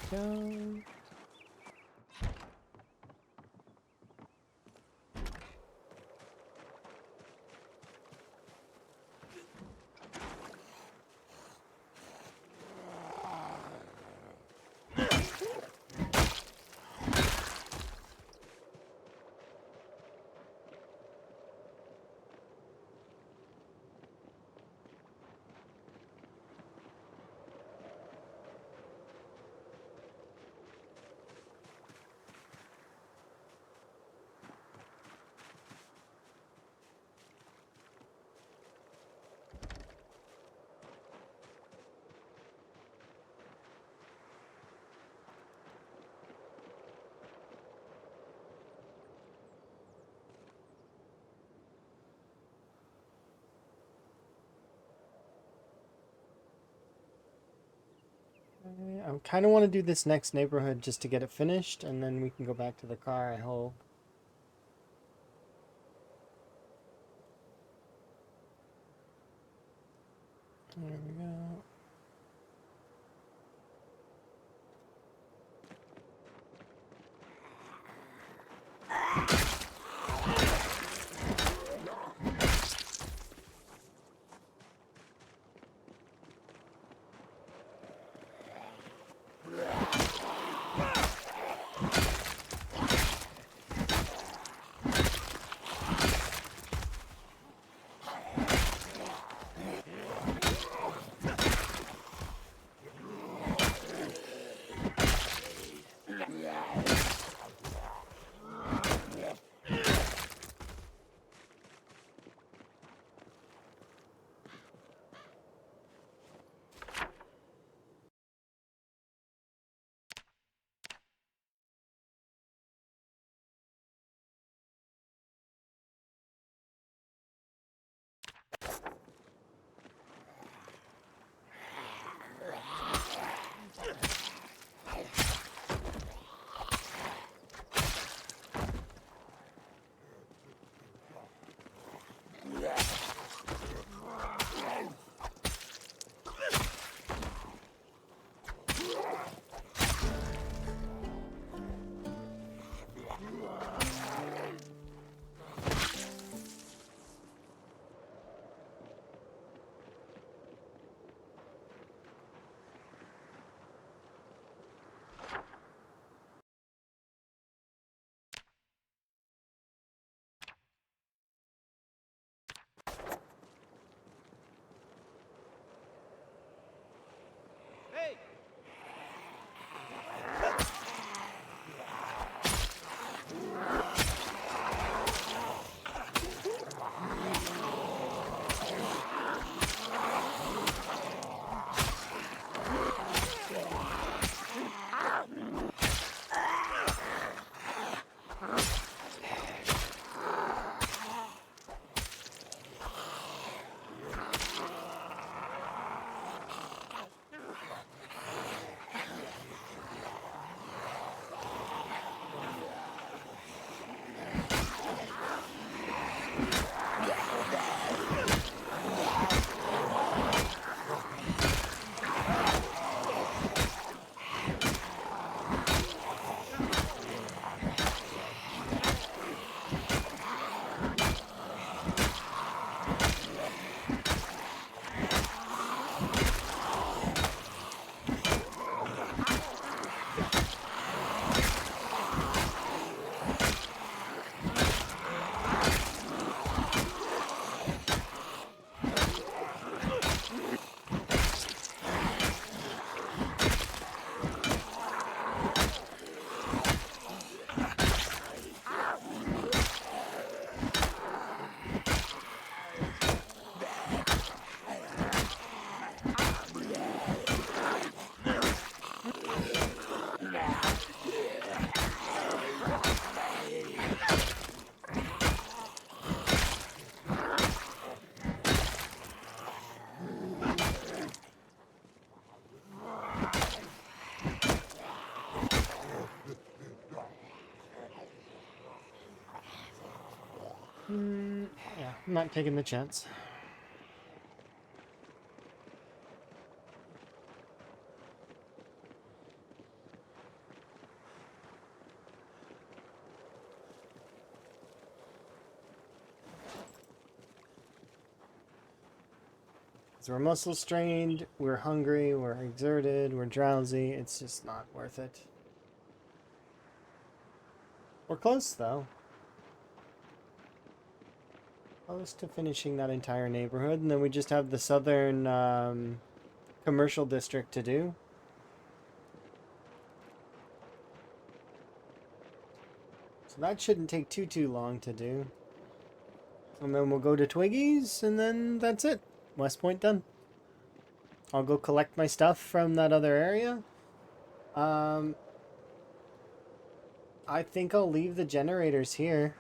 Go. I kind of want to do this next neighborhood just to get it finished, and then we can go back to the car, I hope. There we go. Yeah, I'm not taking the chance. So we're muscle strained, we're hungry, we're exerted, we're drowsy. It's just not worth it. We're close though. Close to finishing that entire neighborhood, and then we just have the southern commercial district to do. So that shouldn't take too long to do. And then we'll go to Twiggy's, and then that's it. West Point done. I'll go collect my stuff from that other area. I think I'll leave the generators here.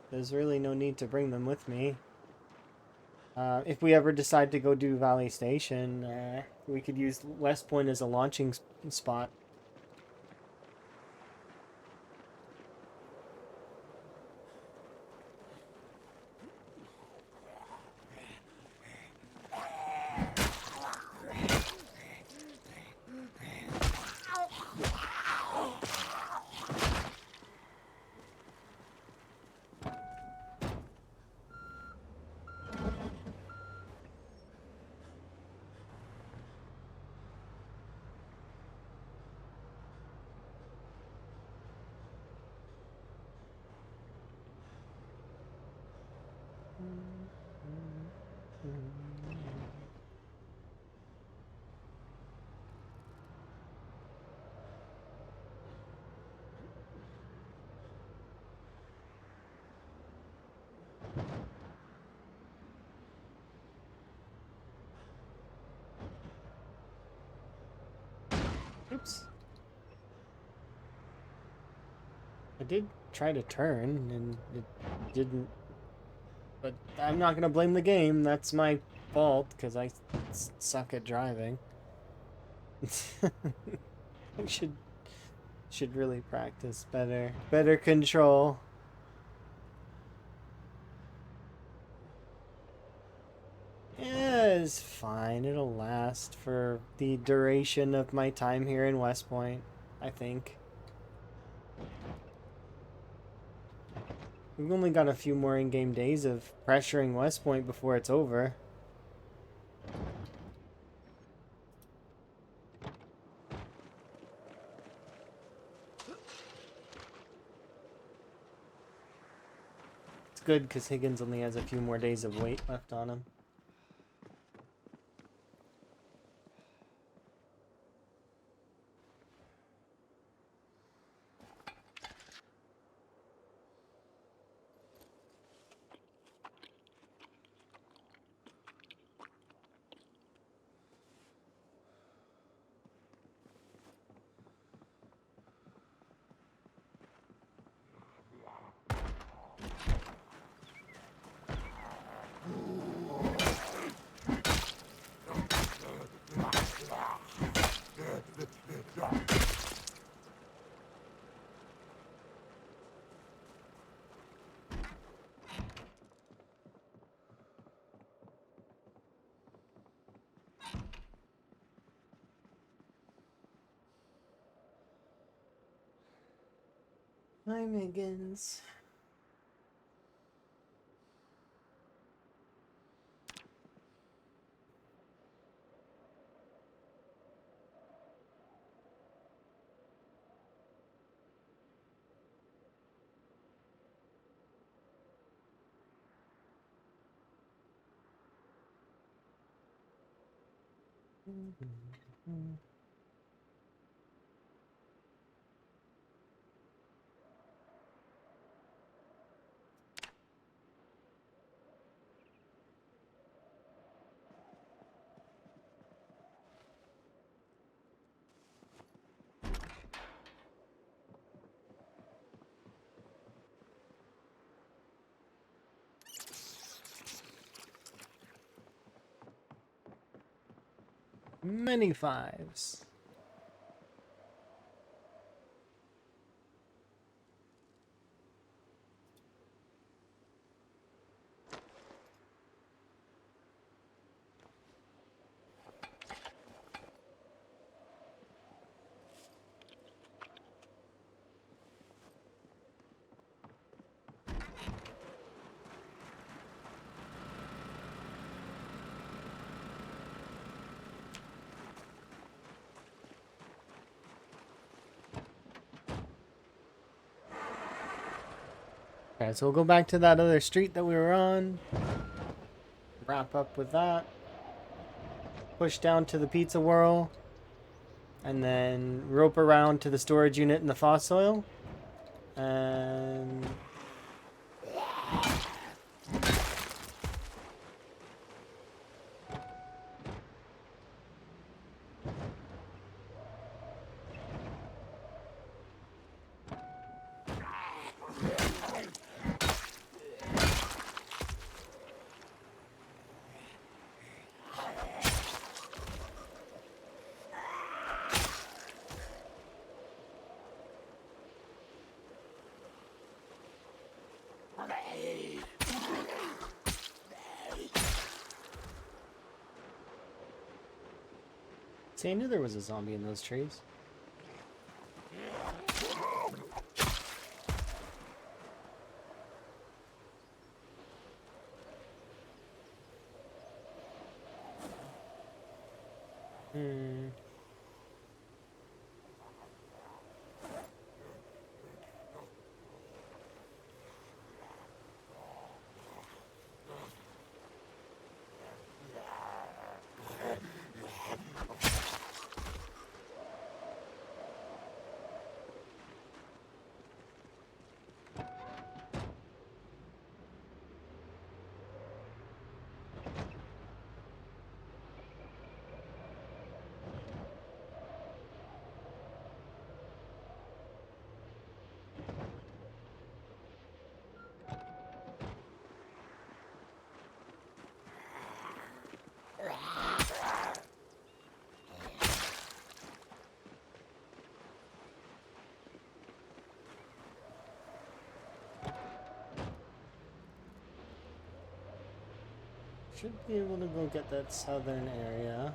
There's really no need to bring them with me. If we ever decide to go do Valley Station, we could use West Point as a launching spot. Oops. I did try to turn, and it didn't. But I'm not gonna blame the game. That's my fault, because I suck at driving. I should really practice better. Better control. Yeah, it's fine. It'll last for the duration of my time here in West Point, I think. We've only got a few more in-game days of pressuring West Point before it's over. It's good because Higgins only has a few more days of weight left on him. Hi, Higgins. Many fives. Okay, so we'll go back to that other street that we were on. Wrap up with that. Push down to the pizza whirl. And then rope around to the storage unit in the fossil. And... See, I knew there was a zombie in those trees. Hmm. Should be able to go get that southern area.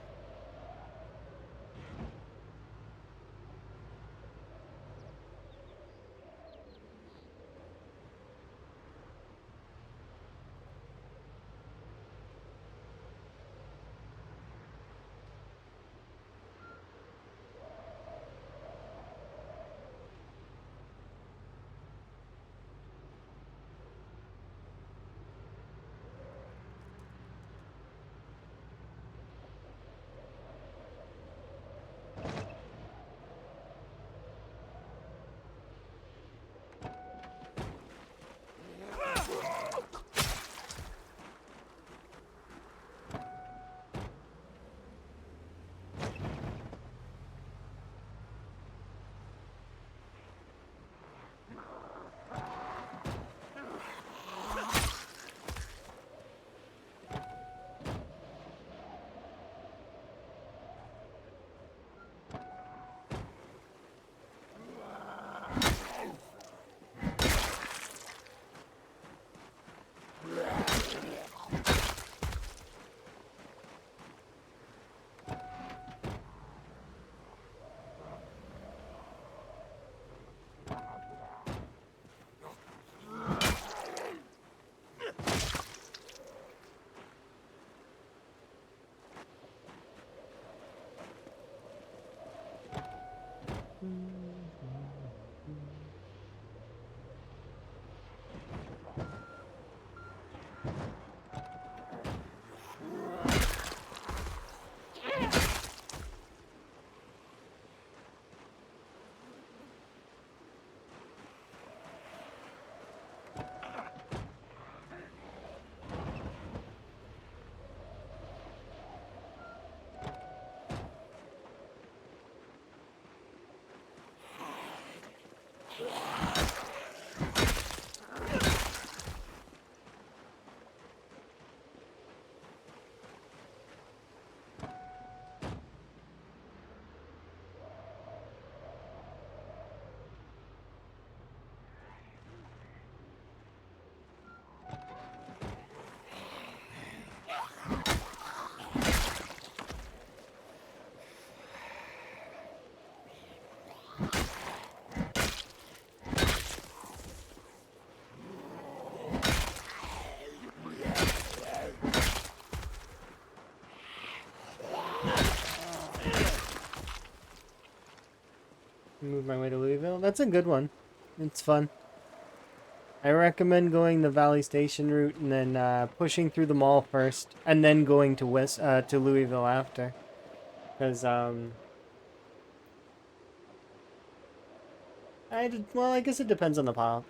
Move my way to Louisville. That's a good one. It's fun. I recommend going the Valley Station route and then pushing through the mall first, and then going to to Louisville after. Because well, I guess it depends on the pile.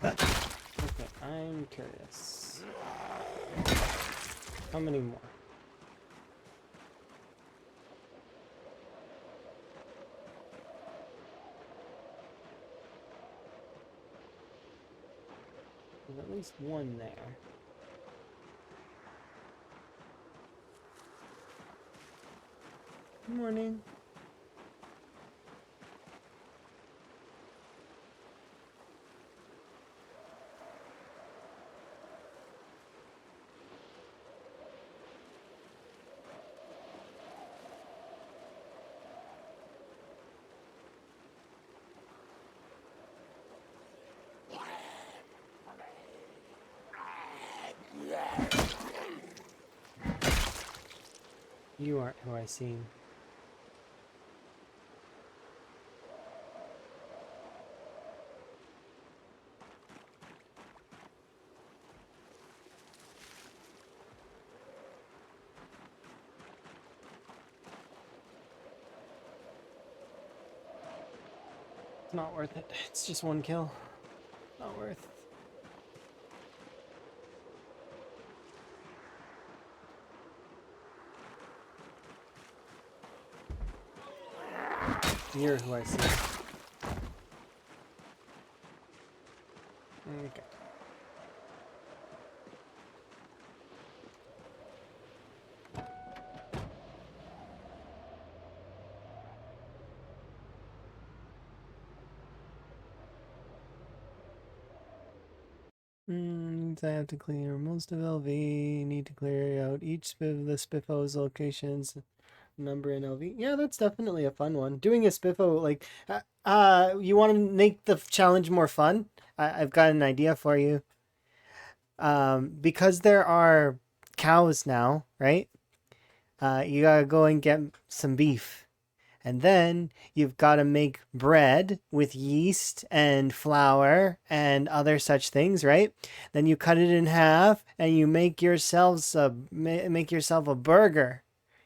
Okay, I'm curious. How many more? There's at least one there. Good morning. You aren't who I seem. It's not worth it. It's just one kill. Not worth. You're who I see. Okay. I have to clear most of LV. Need to clear out each of the Spiffo's locations. Number in LV. Yeah, that's definitely a fun one. Doing a Spiffo, like, you want to make the challenge more fun? I've got an idea for you. Because there are cows now, right? You gotta go and get some beef. And then you've got to make bread with yeast and flour and other such things, right? Then you cut it in half and you make yourself a burger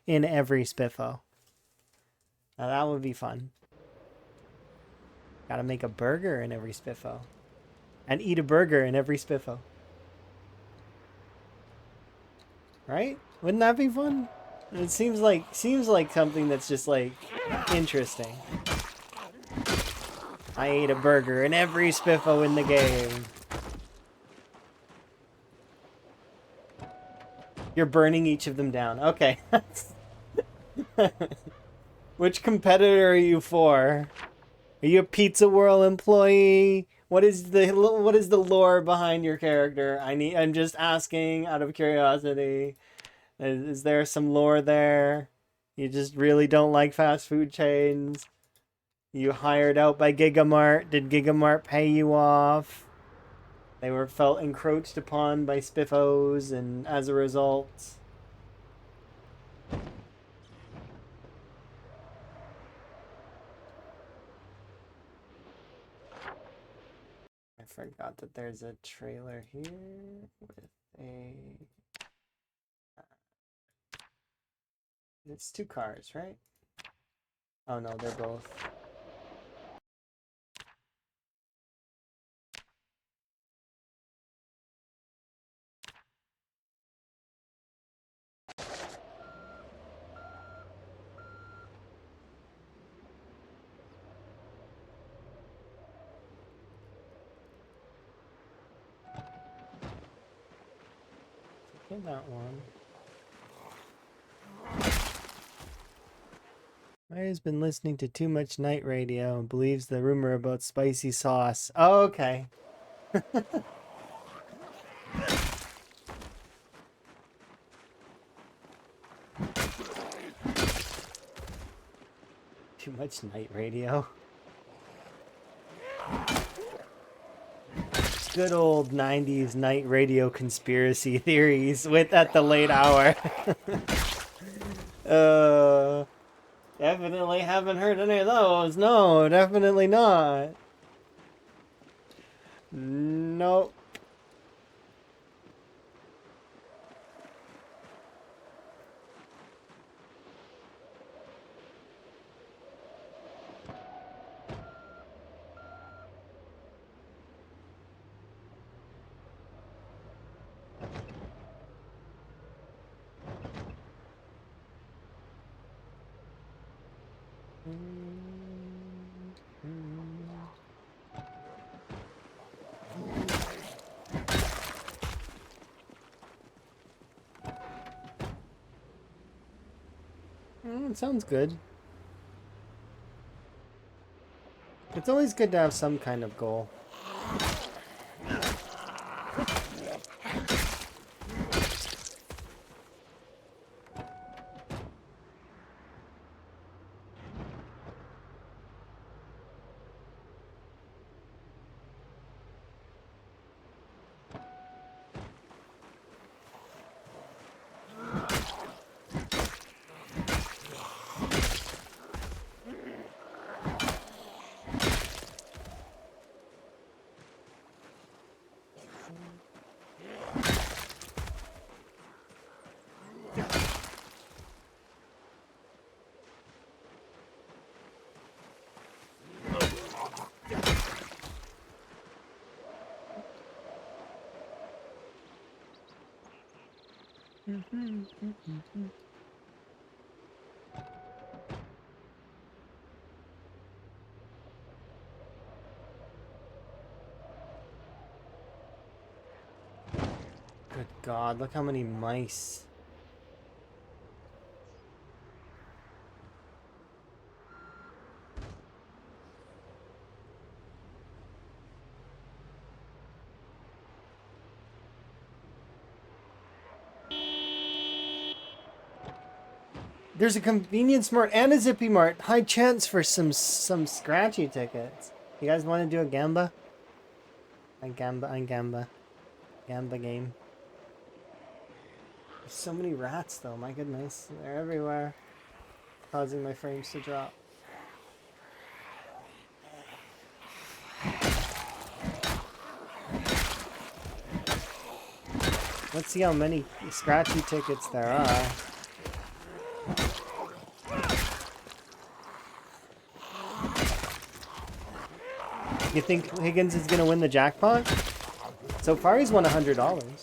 in every Spiffo. Now that would be fun. Got to make a burger in every Spiffo. And eat a burger in every Spiffo. Right? Wouldn't that be fun? It seems like something that's just like interesting. I ate a burger in every Spiffo in the game. You're burning each of them down. Okay. Which competitor are you for? Are you a Pizza World employee? What is the lore behind your character? I'm just asking out of curiosity. Is there some lore there? You just really don't like fast food chains? You hired out by Gigamart? Did Gigamart pay you off? They were felt encroached upon by Spiffos, and as a result... I forgot that there's a trailer here with a... It's two cars, right? Oh no, they're both. Get that one. Maya's been listening to too much night radio and believes the rumor about spicy sauce. Oh, okay. Too much night radio. good old 90s night radio conspiracy theories with at the late hour. Definitely haven't heard any of those. No, definitely not. Nope. It sounds good. It's always good to have some kind of goal. Good God, look how many mice. There's a convenience mart and a zippy mart. High chance for some scratchy tickets. You guys want to do a gamba? A gamba game. There's so many rats though, my goodness. They're everywhere. Causing my frames to drop. Let's see how many scratchy tickets there are. You think Higgins is gonna win the jackpot? So far he's won $100.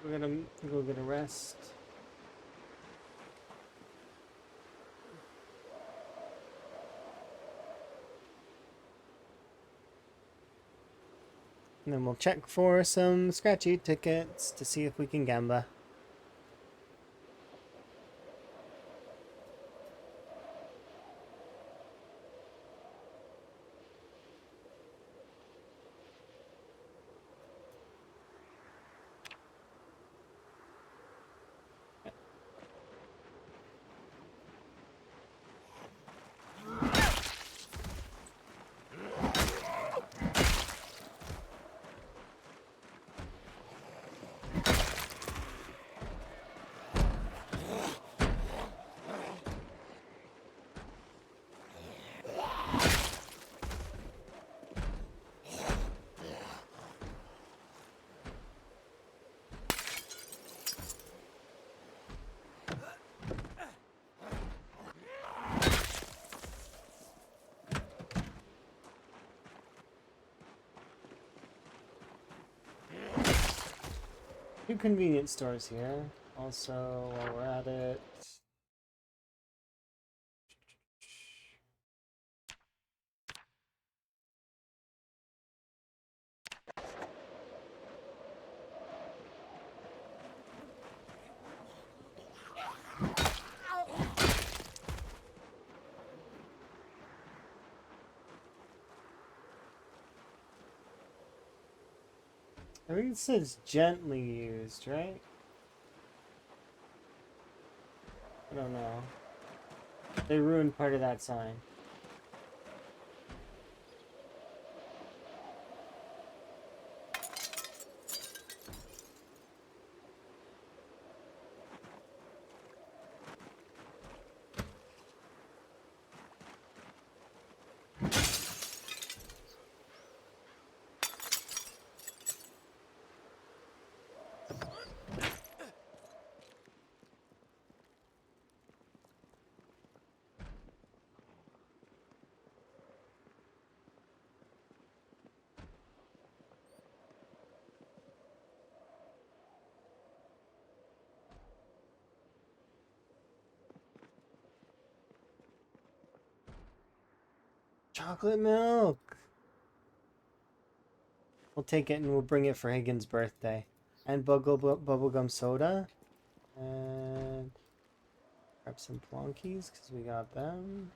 We're gonna go get a rest. And then we'll check for some scratchy tickets to see if we can gamba. 2 convenience stores here. Also, while we're at it, I think it says gently used, right? I don't know. They ruined part of that sign. Chocolate milk! We'll take it and we'll bring it for Higgins' birthday. And bubblegum soda. And grab some plonkies because we got them.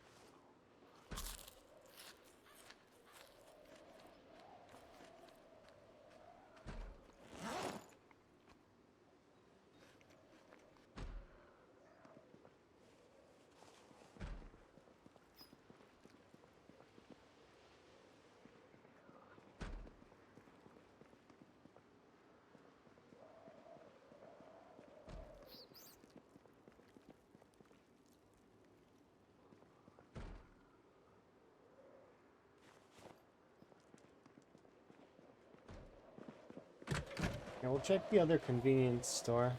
Yeah, we'll check the other convenience store.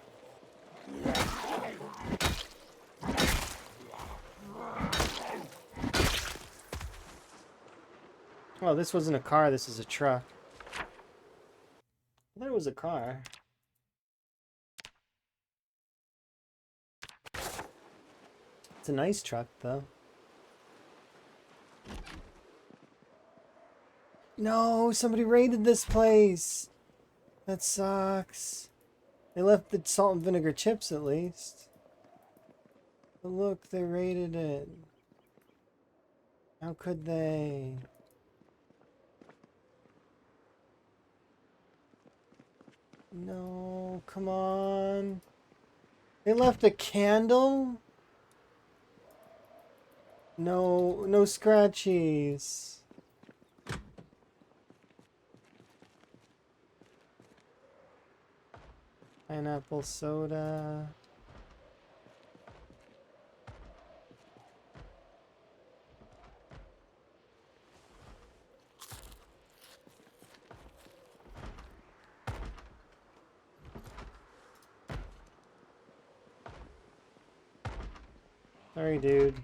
Oh, this wasn't a car, this is a truck. I thought it was a car. It's a nice truck, though. No, somebody raided this place! That sucks. They left the salt and vinegar chips, at least. But look, they raided it. How could they? No, come on. They left a candle? No, no scratchies. Pineapple soda. Sorry, dude.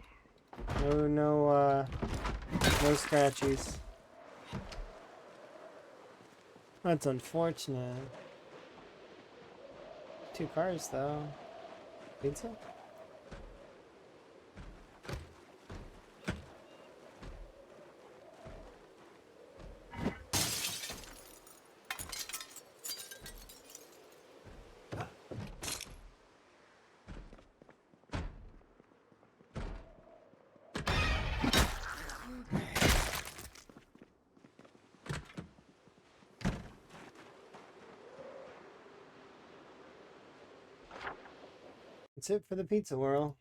No scratchies. That's unfortunate. 2 cars, though. Pizza? That's it for the pizza whirl.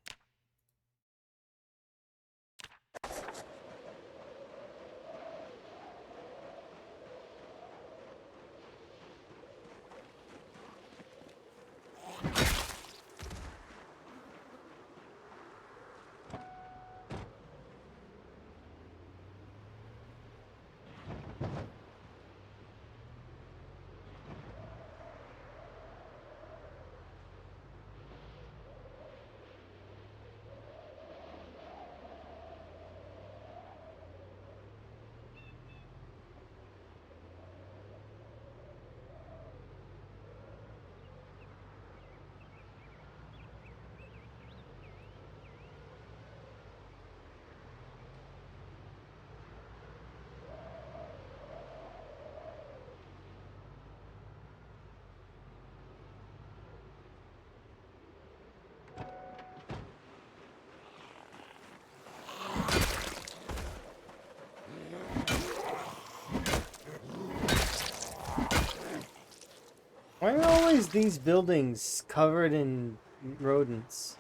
Why are always these buildings covered in rodents?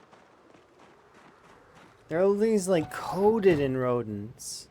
They're always like coated in rodents.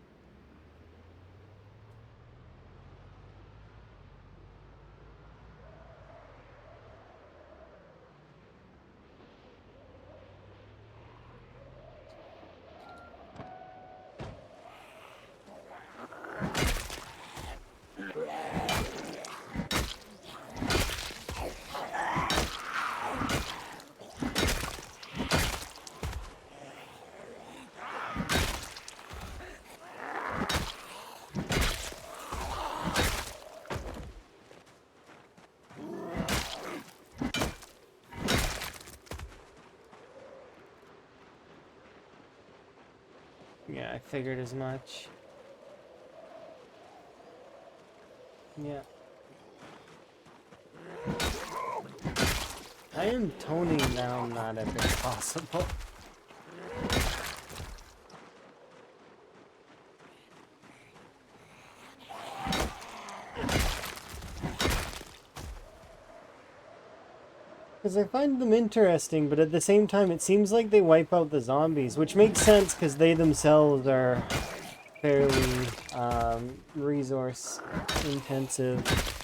Yeah, I figured as much. Yeah. I am toning down that if it's possible. Because I find them interesting, but at the same time it seems like they wipe out the zombies, which makes sense because they themselves are fairly resource intensive.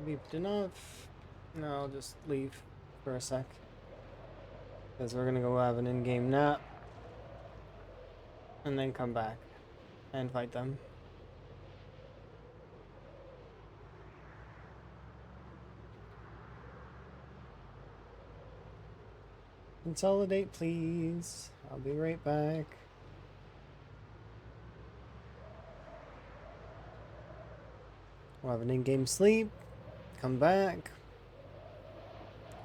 Beeped enough. No, I'll just leave for a sec. Because we're gonna go have an in-game nap. And then come back and fight them. Consolidate, please. I'll be right back. We'll have an in-game sleep. Come back.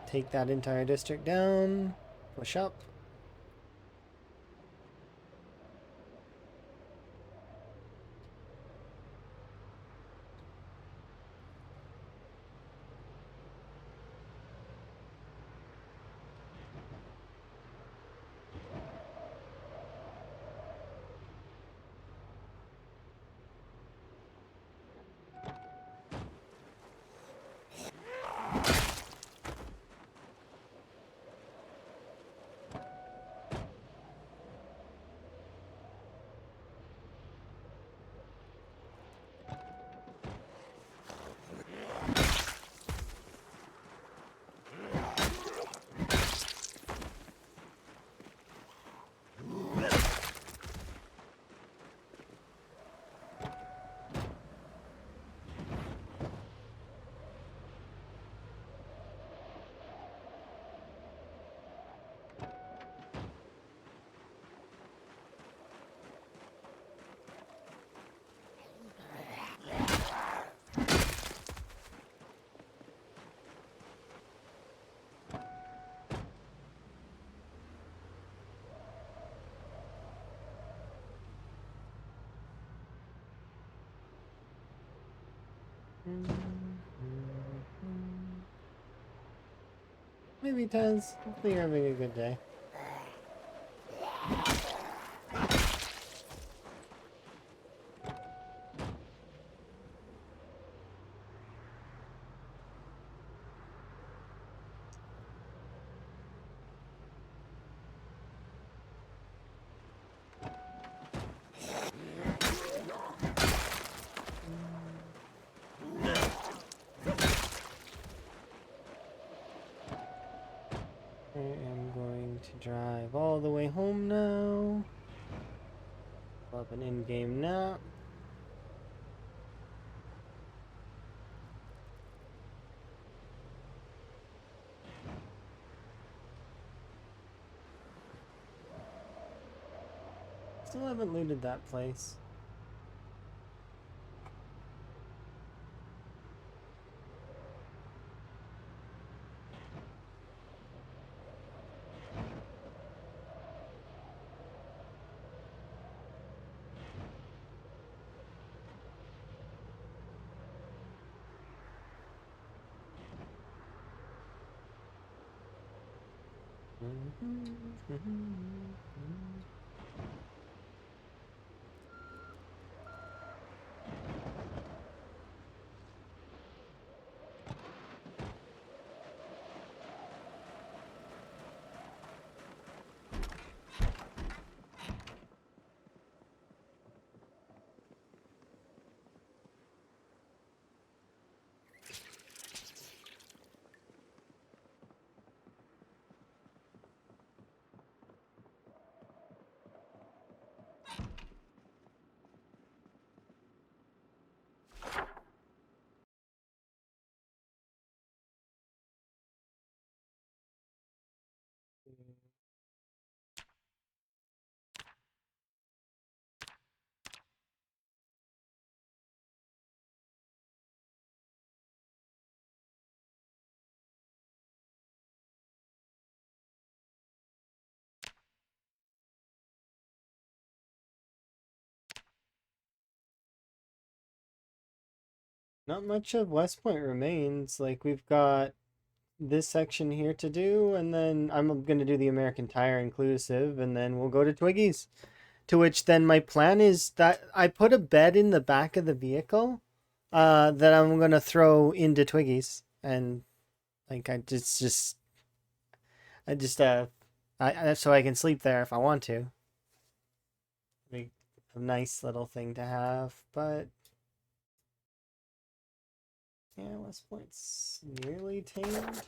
Take that entire district down. Push up. Maybe Tez. Hopefully you're having a good day. I am going to drive all the way home now. Love an in-game nap. Still haven't looted that place. Not much of West Point remains. Like, we've got this section here to do, and then I'm going to do the American Tire inclusive, and then we'll go to Twiggy's. To which then my plan is that I put a bed in the back of the vehicle that I'm going to throw into Twiggy's. And, like, so I can sleep there if I want to. Like, a nice little thing to have, but yeah, West Point's nearly tamed.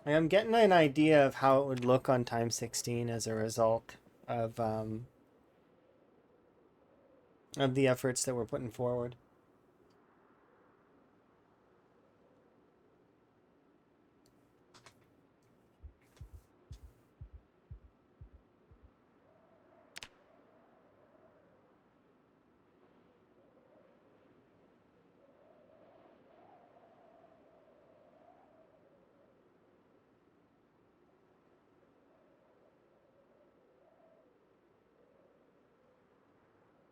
I'm getting an idea of how it would look on time 16 as a result of the efforts that we're putting forward.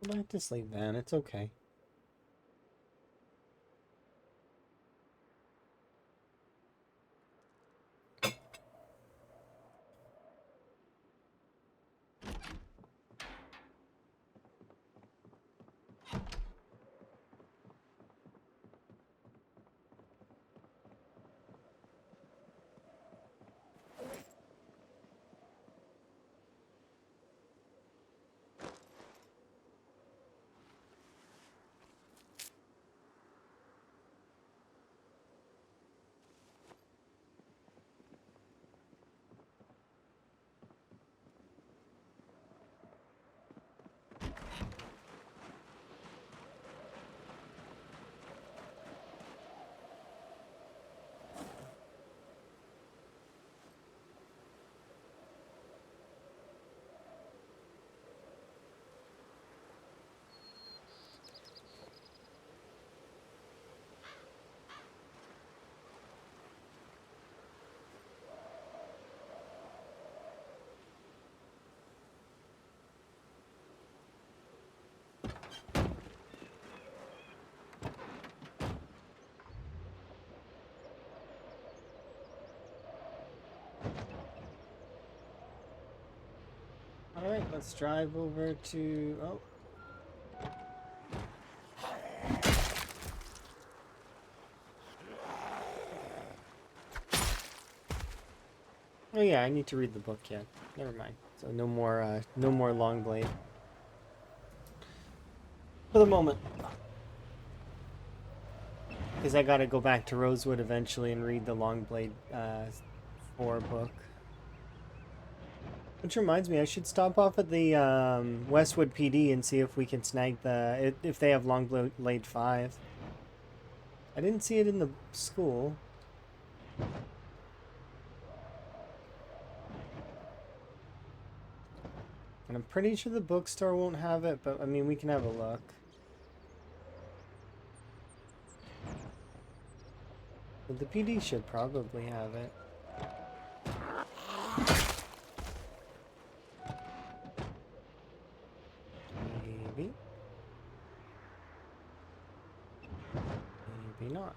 Go back to sleep, man. It's okay. Alright, let's drive over to... Oh. Oh yeah, I need to read the book yet. Never mind. So no more long blade. For the moment. Because I gotta go back to Rosewood eventually and read the long blade 4 book. Which reminds me, I should stop off at the Westwood PD and see if we can snag if they have long blade 5. I didn't see it in the school. And I'm pretty sure the bookstore won't have it, but I mean, we can have a look. But the PD should probably have it. Maybe. Maybe not.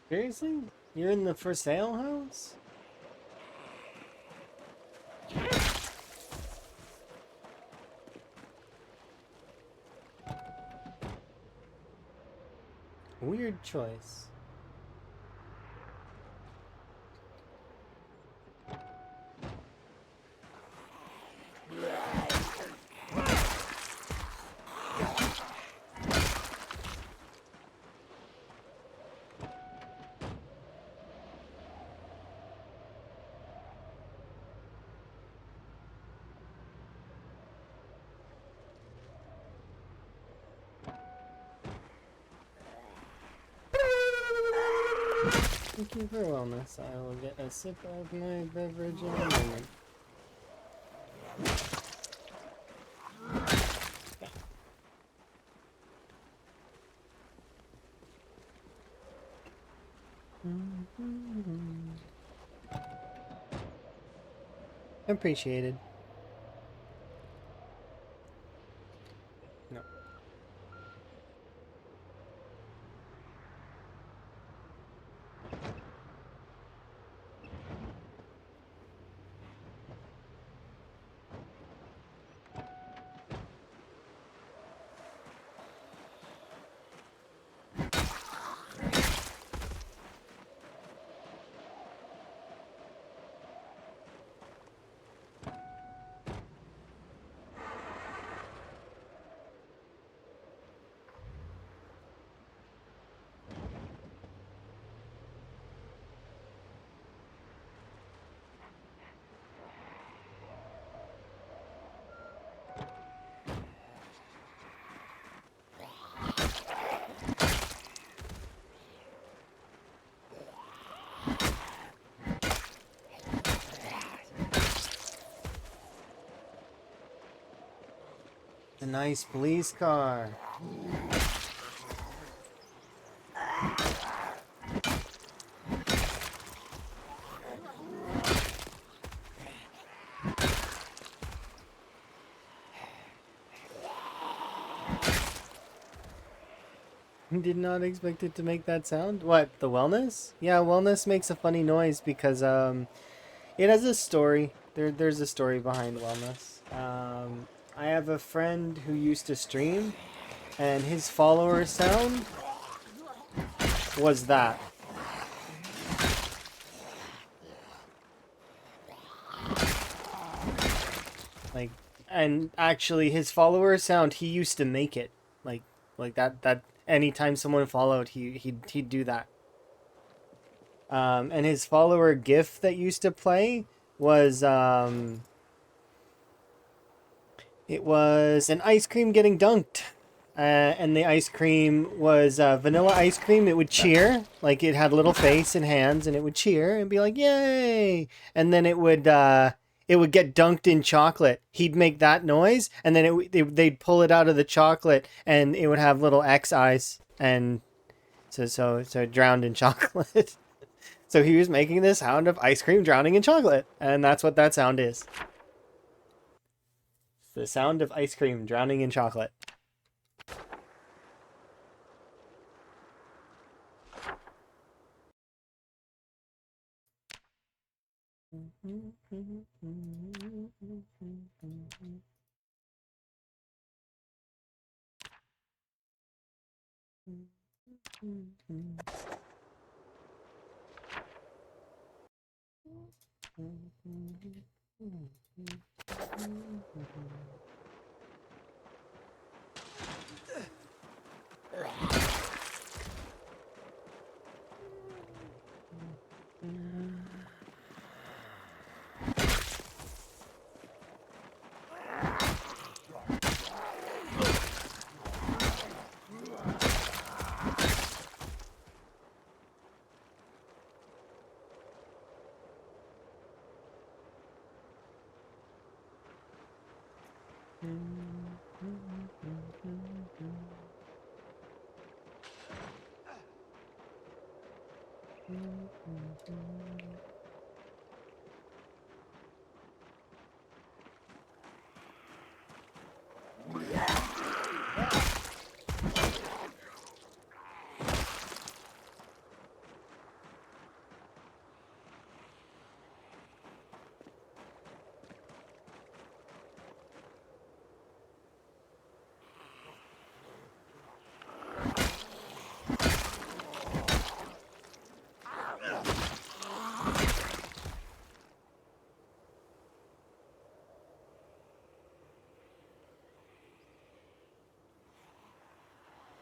Seriously? You're in the for sale house? Weird choice. Thank you for wellness. I will get a sip of my beverage in a moment. Appreciated. No. A nice police car. Did not expect it to make that sound. What, the wellness? Yeah, wellness makes a funny noise because it has a story. There's a story behind wellness. I have a friend who used to stream, and his follower sound was that. Like, and actually, his follower sound, he used to make it. Like that. Anytime someone followed, he'd do that. And his follower GIF that used to play was it was an ice cream getting dunked. And the ice cream was vanilla ice cream. It would cheer, like it had a little face and hands, and it would cheer and be like, "Yay!" And then it would get dunked in chocolate. He'd make that noise, and then they'd pull it out of the chocolate, and it would have little X eyes, and so it drowned in chocolate. So he was making the sound of ice cream drowning in chocolate, and that's what that sound is. It's the sound of ice cream drowning in chocolate.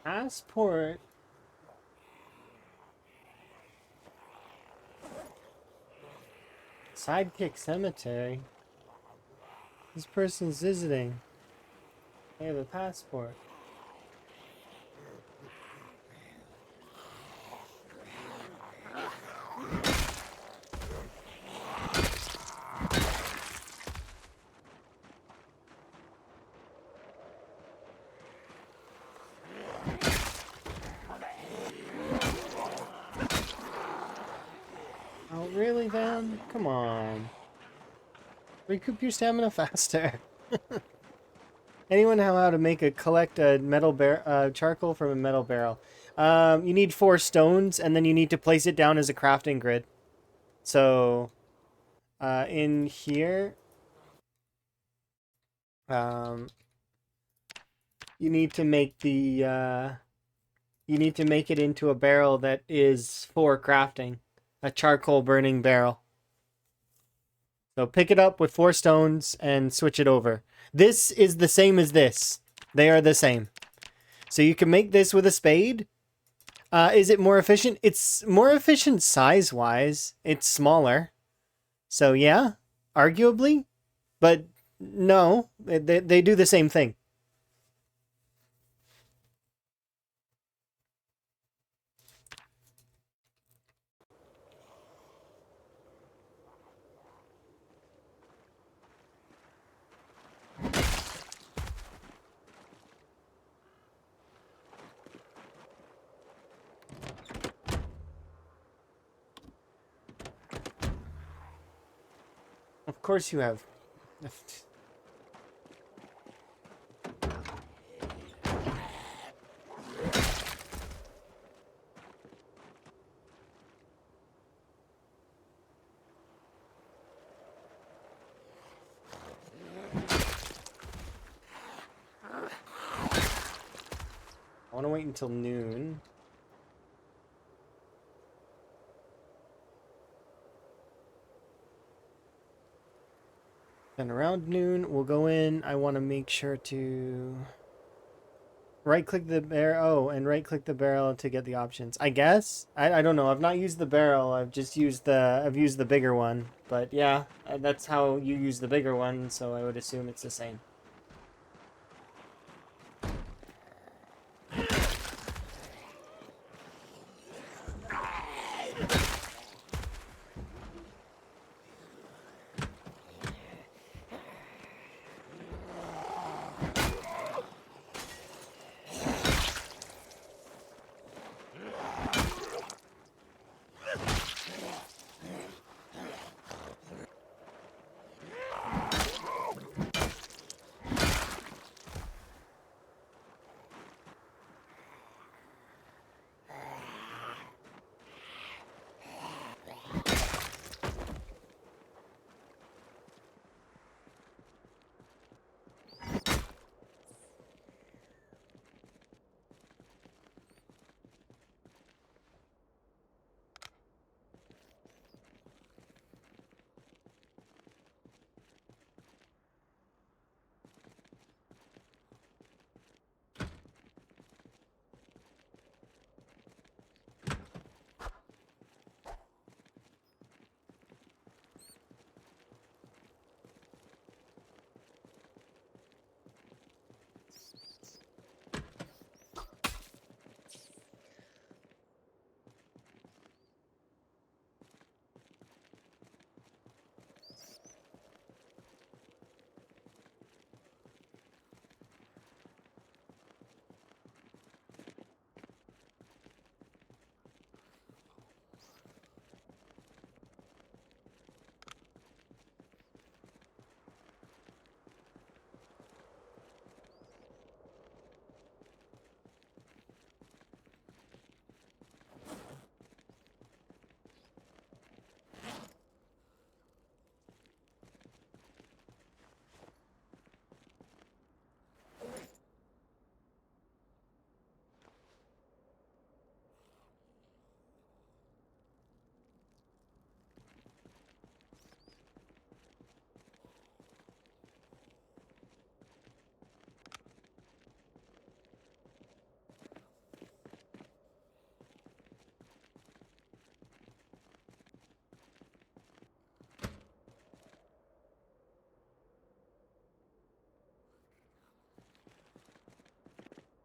Passport. Sidekick Cemetery. This person's visiting. They have a passport. Oh, really, Van? Come on. Recoup your stamina faster. Anyone know how to collect a metal charcoal from a metal barrel? You need 4 stones, and then you need to place it down as a crafting grid. So, in here, you need to make you need to make it into a barrel that is for crafting, a charcoal burning barrel. So pick it up with 4 stones and switch it over. This is the same as this. They are the same. So you can make this with a spade. Is it more efficient? It's more efficient size-wise. It's smaller. So yeah, arguably. But no, they do the same thing. Of course you have. I want to wait until noon. Then around noon, we'll go in. I want to make sure to right-click the barrel. Oh, and right-click the barrel to get the options. I guess. I don't know. I've not used the barrel. I've just used the bigger one. But yeah, that's how you use the bigger one. So I would assume it's the same.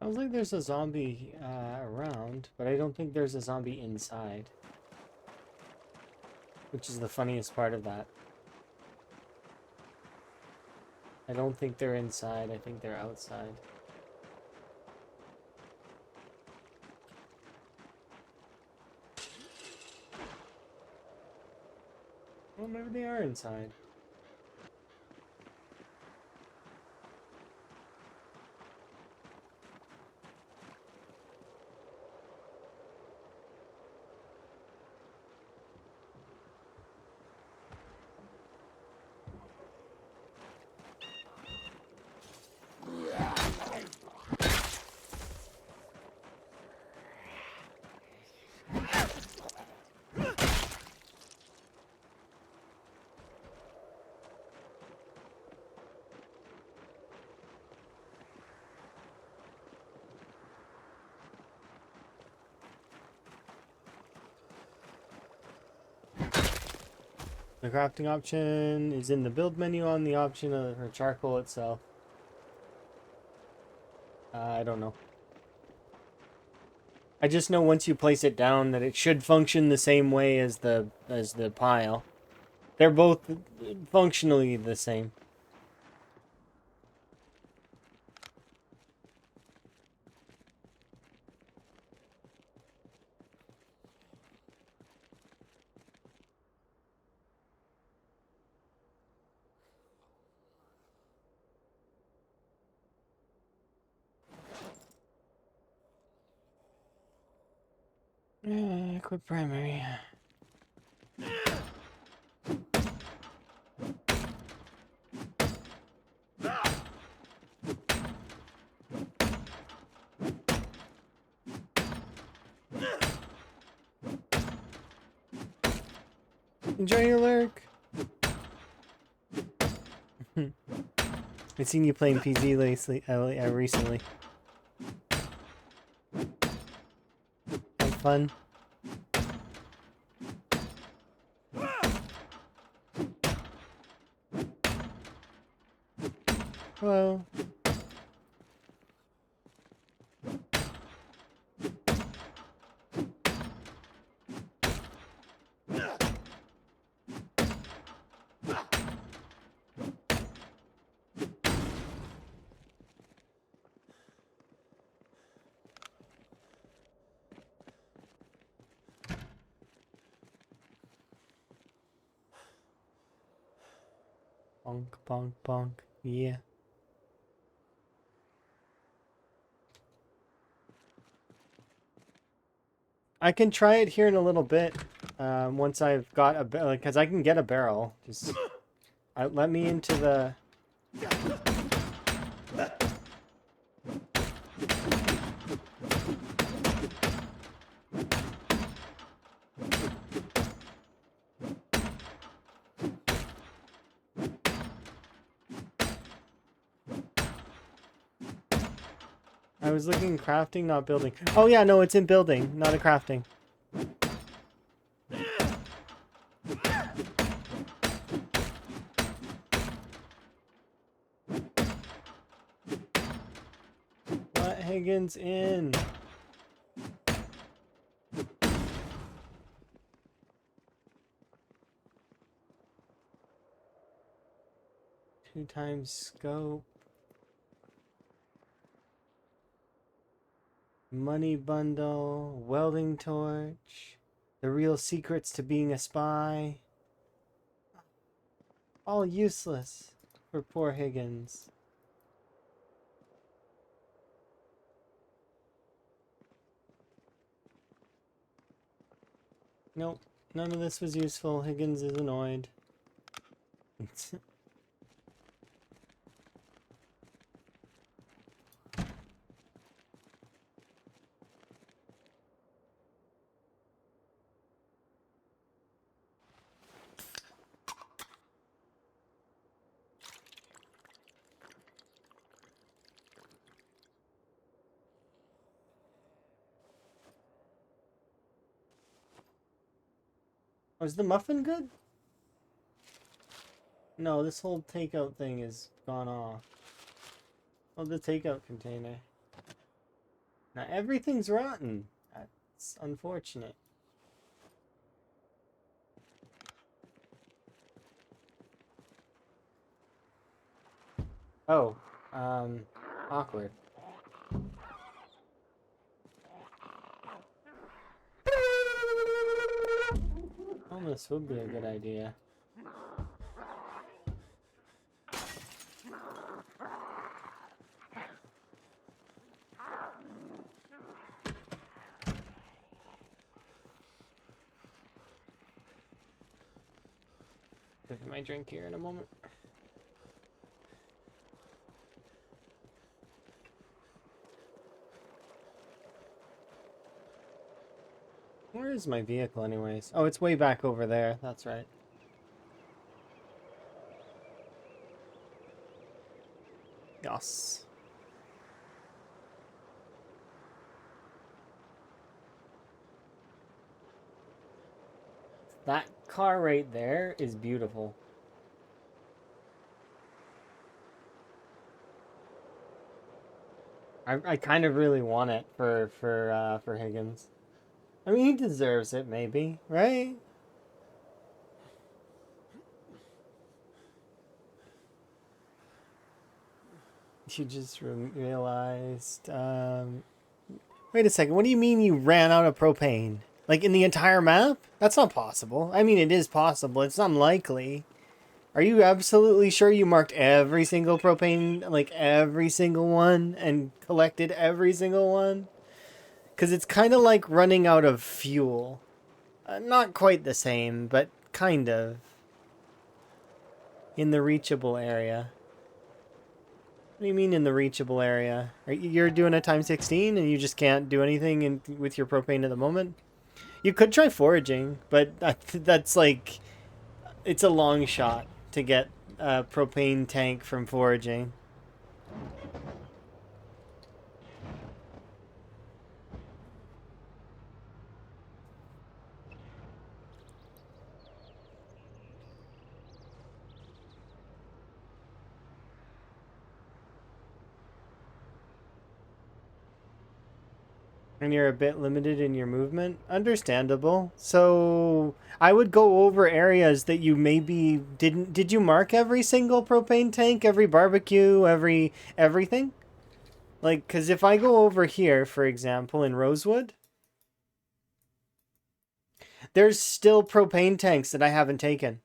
Sounds like there's a zombie around, but I don't think there's a zombie inside. Which is the funniest part of that. I don't think they're inside, I think they're outside. Well, maybe they are inside. The crafting option is in the build menu on the option of her charcoal itself. I don't know. I just know once you place it down that it should function the same way as the pile. They're both functionally the same. Quit primary. Enjoy your lurk. I've seen you playing PZ recently. Have fun. Hello. Bonk, bonk, bonk. Yeah. I can try it here in a little bit. Once I've got a barrel, because I can get a barrel. Just let me into the. I was looking in crafting, not building. Oh yeah, no, it's in building, not in crafting. Let Higgins in. Two times scope. Money bundle, welding torch, the real secrets to being a spy. All useless for poor Higgins. Nope, none of this was useful. Higgins is annoyed. Was the muffin good? No, this whole takeout thing is gone off. Oh, the takeout container. Now everything's rotten. That's unfortunate. Oh, awkward. Oh, this would be a good idea. Taking my drink here in a moment. Where is my vehicle anyways? Oh, it's way back over there. That's right. Yes. That car right there is beautiful. I kind of really want it for Higgins. I mean, he deserves it, maybe, right? You just realized. Wait a second. What do you mean you ran out of propane? Like in the entire map? That's not possible. I mean, it is possible. It's unlikely. Are you absolutely sure you marked every single propane, like every single one, and collected every single one? Because it's kind of like running out of fuel. Not quite the same, but kind of. In the reachable area. What do you mean in the reachable area? You're doing a time 16 and you just can't do anything with your propane at the moment? You could try foraging, but that's like... It's a long shot to get a propane tank from foraging. And you're a bit limited in your movement. Understandable. So I would go over areas that you maybe didn't... Did you mark every single propane tank? Every barbecue? Everything? Like, because if I go over here, for example, in Rosewood, there's still propane tanks that I haven't taken.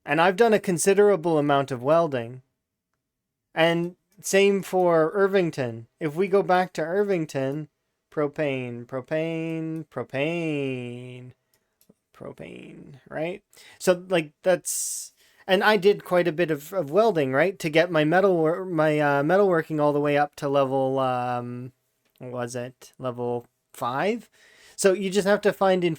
And I've done a considerable amount of welding. And same for Irvington. If we go back to Irvington, propane, right? So, like, that's... And I did quite a bit of welding, right? To get my metalworking all the way up to level, what was it? Level 5? So you just have to find in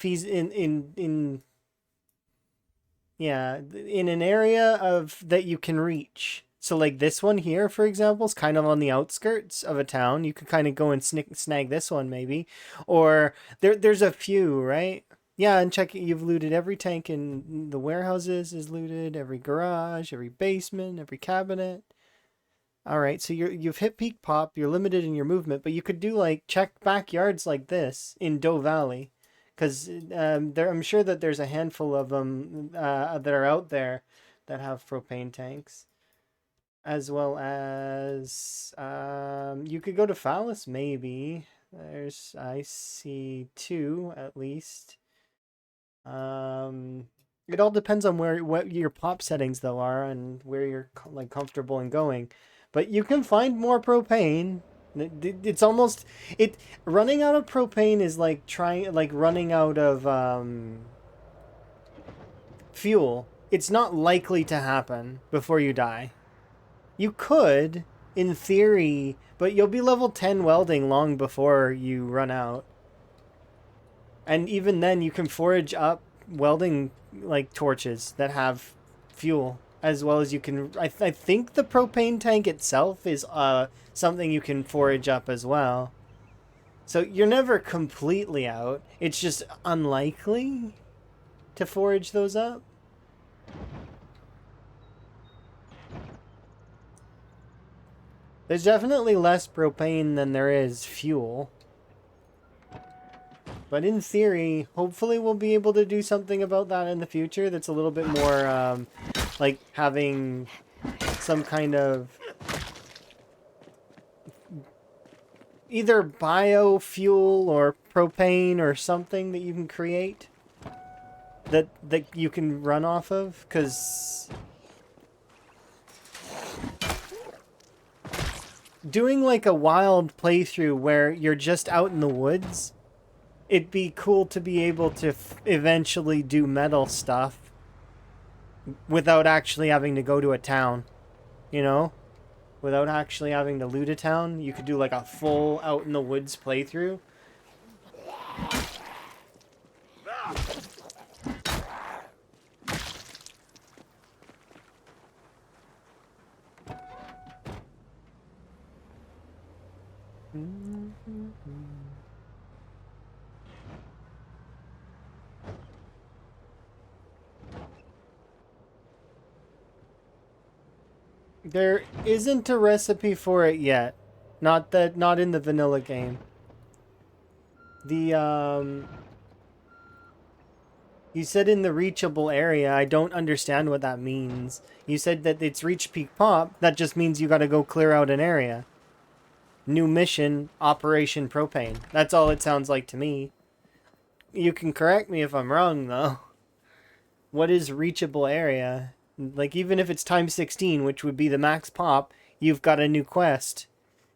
an area of that you can reach. So like this one here, for example, is kind of on the outskirts of a town. You could kind of go and snag this one maybe. Or there's a few, right? Yeah, and check it. You've looted every tank in the warehouses is looted, every garage, every basement, every cabinet. All right, so you've hit peak pop. You're limited in your movement, but you could do like check backyards like this in Doe Valley, because I'm sure that there's a handful of them that are out there that have propane tanks, as well as you could go to Phallus maybe. I see 2 at least. It all depends on what your pop settings though are and where you're like comfortable in going. But you can find more propane. It's almost running out of propane is like running out of fuel. It's not likely to happen before you die. You could, in theory, but you'll be level 10 welding long before you run out. And even then, you can forage up welding like torches that have fuel, as well as you can. I think the propane tank itself is something you can forage up as well. So you're never completely out. It's just unlikely to forage those up. There's definitely less propane than there is fuel. But in theory, hopefully we'll be able to do something about that in the future that's a little bit more, like having some kind of either biofuel or propane or something that you can create that you can run off of, because doing like a wild playthrough where you're just out in the woods, it'd be cool to be able to eventually do metal stuff without actually having to go to a town, you know? Without actually having to loot a town, you could do like a full out in the woods playthrough. There isn't a recipe for it yet. Not in the vanilla game. You said in the reachable area. I don't understand what that means. You said that it's reach peak pop. That just means you gotta go clear out an area. New mission, Operation Propane. That's all it sounds like to me. You can correct me if I'm wrong, though. What is reachable area? Like, even if it's time 16, which would be the max pop, you've got a new quest.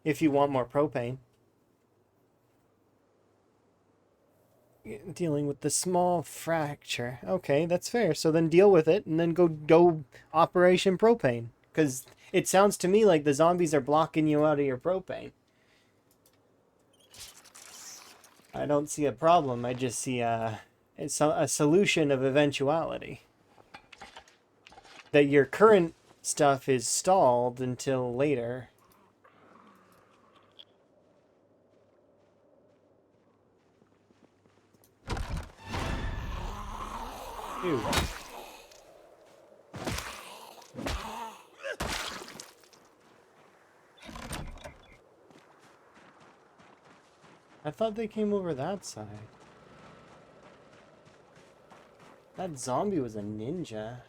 if you want more propane. Dealing with the small fracture. Okay, that's fair. So then deal with it and then go Operation Propane. Because it sounds to me like the zombies are blocking you out of your propane. I don't see a problem. I just see it's a solution of eventuality. That your current stuff is stalled until later. Dude. I thought they came over that side. That zombie was a ninja.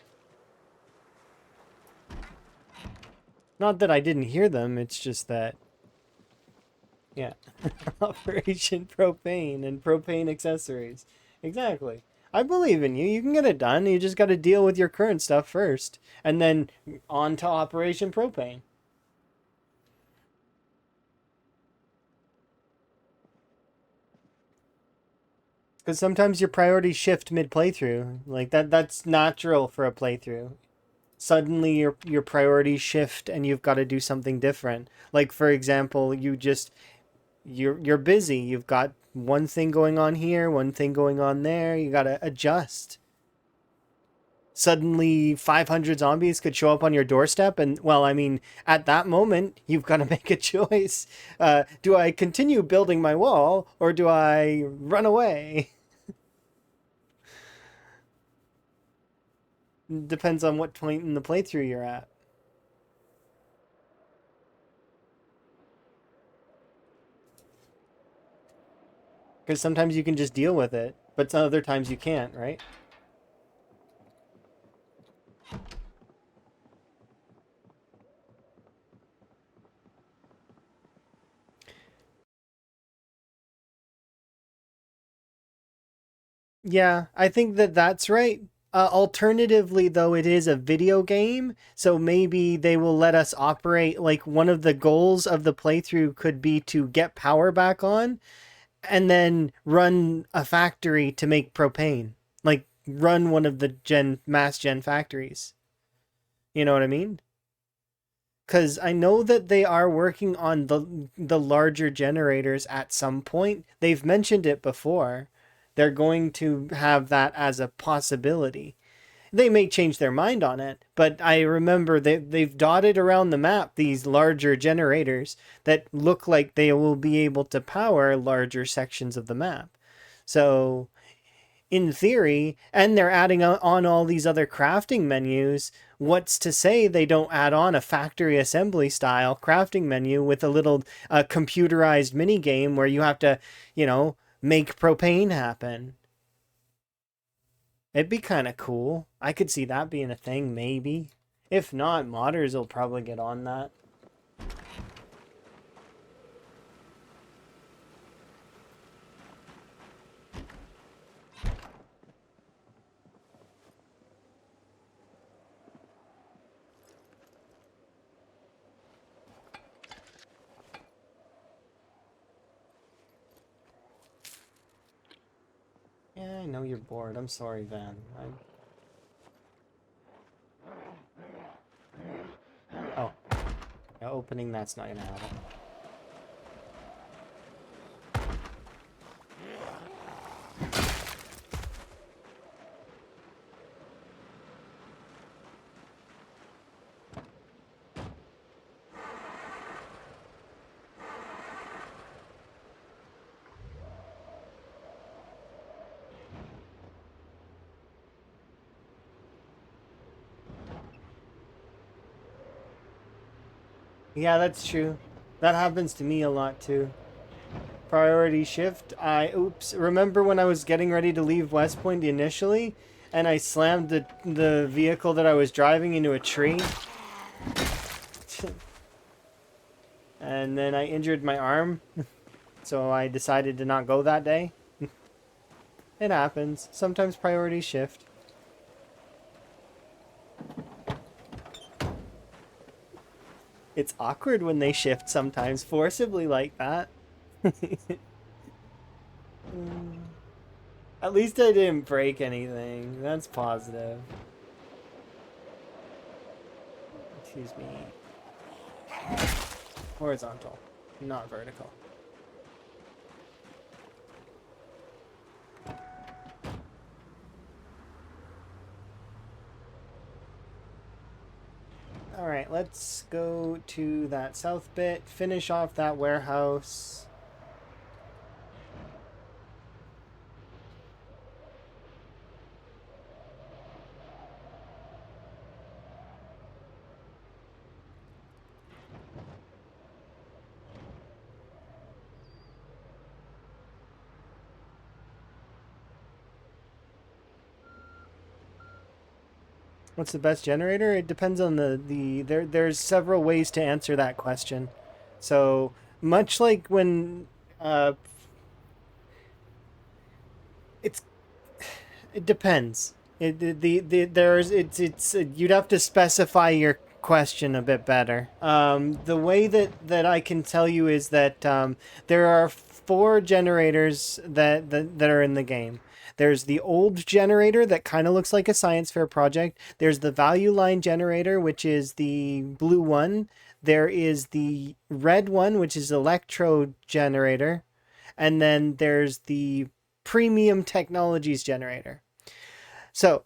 Not that I didn't hear them, it's just that... Yeah. Operation Propane and propane accessories. Exactly. I believe in you. You can get it done. You just got to deal with your current stuff first. And then on to Operation Propane. Because sometimes your priorities shift mid-playthrough. Like, that's natural for a playthrough. Suddenly your priorities shift and you've got to do something different. Like, for example, you're busy. You've got one thing going on here, one thing going on there. You got to adjust. Suddenly 500 zombies could show up on your doorstep and, well, I mean, at that moment, you've got to make a choice. Do I continue building my wall or do I run away? Depends on what point in the playthrough you're at. Because sometimes you can just deal with it, but other times you can't, right? Yeah, I think that's right. Alternatively, though, it is a video game, so maybe they will let us operate. Like, one of the goals of the playthrough could be to get power back on and then run a factory to make propane. Like, run one of the mass gen factories. You know what I mean? Because I know that they are working on the larger generators at some point. They've mentioned it before. They're going to have that as a possibility. They may change their mind on it, but I remember they've dotted around the map these larger generators that look like they will be able to power larger sections of the map. So in theory, and they're adding on all these other crafting menus, what's to say they don't add on a factory assembly style crafting menu with a little computerized mini game where you have to, make propane happen? It'd be kind of cool. I could see that being a thing, maybe. If not, modders will probably get on that. Yeah, I know you're bored. I'm sorry, Van. Oh. Yeah, opening that's not gonna happen. Yeah, that's true. That happens to me a lot too. Priority shift. Oops. Remember when I was getting ready to leave West Point initially, and I slammed the vehicle that I was driving into a tree? And then I injured my arm, so I decided to not go that day. It happens. Sometimes priorities shift. It's awkward when they shift sometimes forcibly like that. At least I didn't break anything. That's positive. Excuse me. Horizontal, not vertical. Alright, let's go to that south bit, finish off that warehouse. What's the best generator? It depends on there's several ways to answer that question. So much like when it's it depends. There's it's you'd have to specify your question a bit better. The way that I can tell you is that there are four generators that are in the game. There's the old generator that kind of looks like a science fair project. There's the value line generator, which is the blue one. There is the red one, which is electro generator. And then there's the premium technologies generator. So,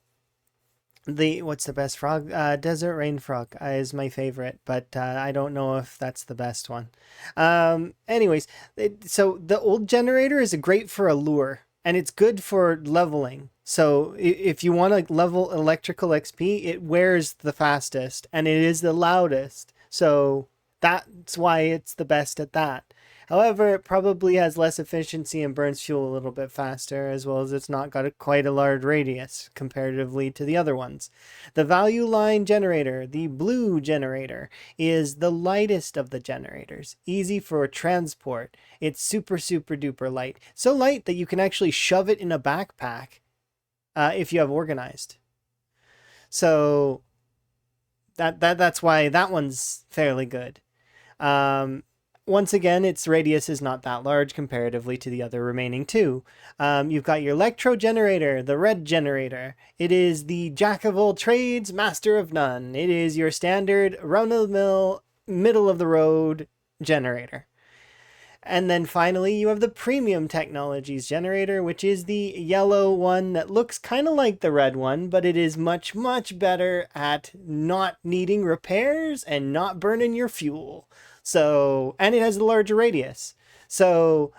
what's the best frog? Desert rain frog is my favorite, but I don't know if that's the best one. Anyways, so the old generator is great for a lure, and it's good for leveling. So if you want to level electrical XP, it wears the fastest, and it is the loudest. So that's why it's the best at that. However, it probably has less efficiency and burns fuel a little bit faster, as well as it's not got quite a large radius comparatively to the other ones. The value line generator, the blue generator, is the lightest of the generators. Easy for transport. It's super, super duper light. So light that you can actually shove it in a backpack if you have organized. So that's why that one's fairly good. Once again, its radius is not that large comparatively to the other remaining two. You've got your electro generator, the red generator. It is the jack of all trades, master of none. It is your standard run-of-the-mill, middle-of-the-road generator. And then finally, you have the premium technologies generator, which is the yellow one that looks kind of like the red one, but it is much, much better at not needing repairs and not burning your fuel. So, and it has a larger radius. So,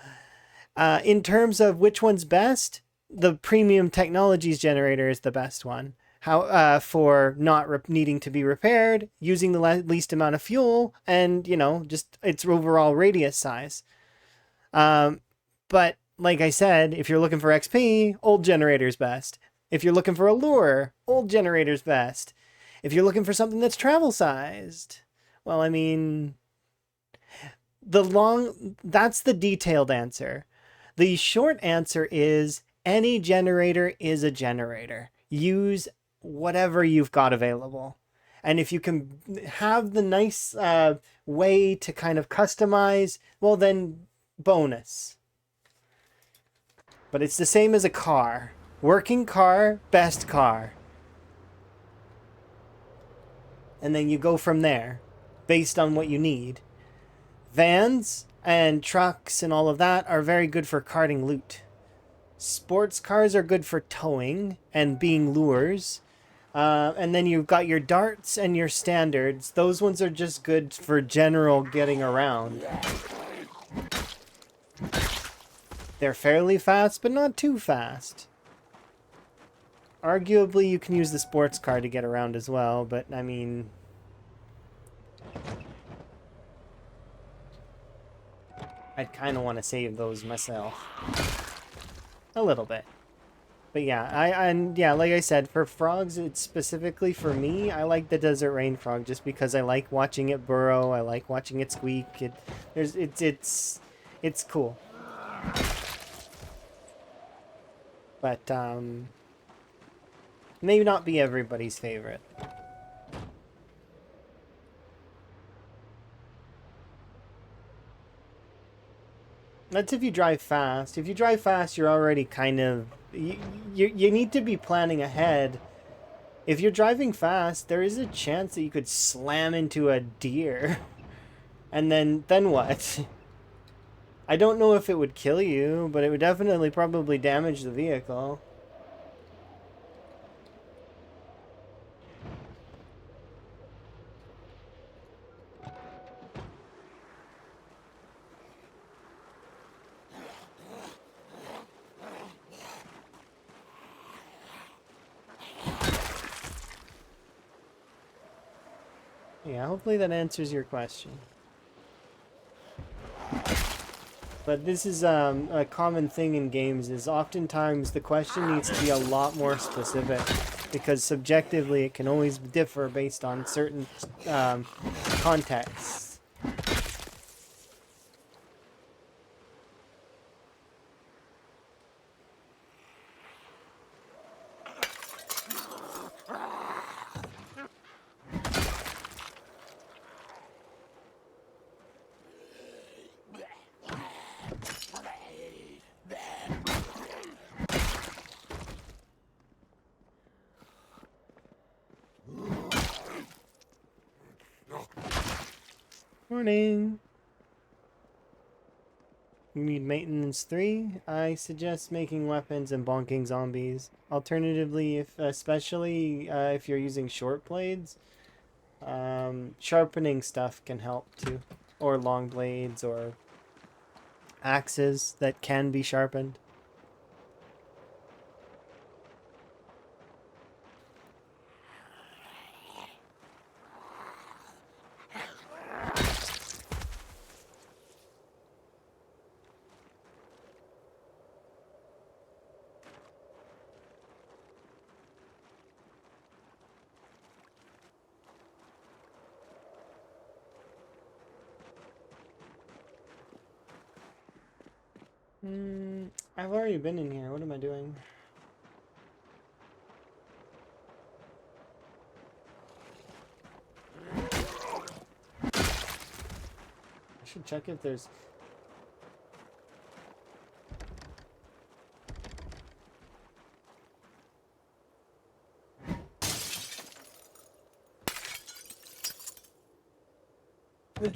in terms of which one's best, the premium technologies generator is the best one. How for not needing to be repaired, using the least amount of fuel, and just its overall radius size. But like I said, if you're looking for XP, old generator's best. If you're looking for a lure, old generator's best. If you're looking for something that's travel sized, well, I mean, that's the detailed answer. The short answer is any generator is a generator. Use whatever you've got available. And if you can have the nice way to kind of customize, well then bonus. But it's the same as a car. Working car, best car. And then you go from there based on what you need. Vans and trucks and all of that are very good for carting loot. Sports cars are good for towing and being lures. And then you've got your darts and your standards. Those ones are just good for general getting around. They're fairly fast, but not too fast. Arguably, you can use the sports car to get around as well, but I mean... I'd kind of want to save those myself. A little bit. But yeah, like I said, for frogs, it's specifically for me, I like the desert rain frog just because I like watching it burrow, I like watching it squeak. It's cool. But may not be everybody's favorite. That's if you drive fast. If you drive fast, you're already kind of... You need to be planning ahead. If you're driving fast, there is a chance that you could slam into a deer. And then what? I don't know if it would kill you, but it would definitely probably damage the vehicle. Yeah, hopefully that answers your question. But this is a common thing in games, is oftentimes the question needs to be a lot more specific, because subjectively it can always differ based on certain contexts. Morning. You need maintenance 3. I suggest making weapons and bonking zombies. Alternatively, especially if you're using short blades, sharpening stuff can help too. Or long blades or axes that can be sharpened. I've already been in here. What am I doing? I should check if there's...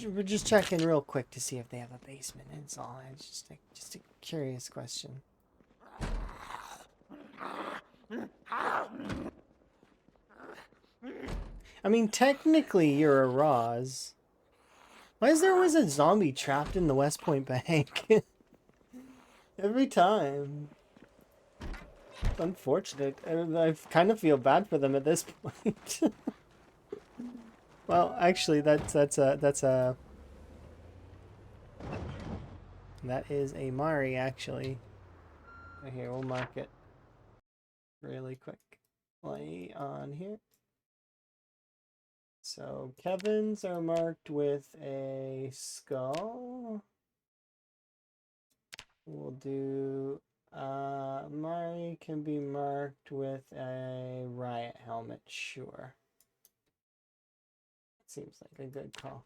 We're just checking real quick to see if they have a basement. It's all. It's just a curious question. I mean, technically, you're a Roz. Why is there always a zombie trapped in the West Point bank? Every time. It's unfortunate. I kind of feel bad for them at this point. Well, actually, that is a Mari, actually. Right here, we'll mark it really quick. Play on here. So Kevin's are marked with a skull. We'll do Mari can be marked with a riot helmet, sure. Seems like a good call.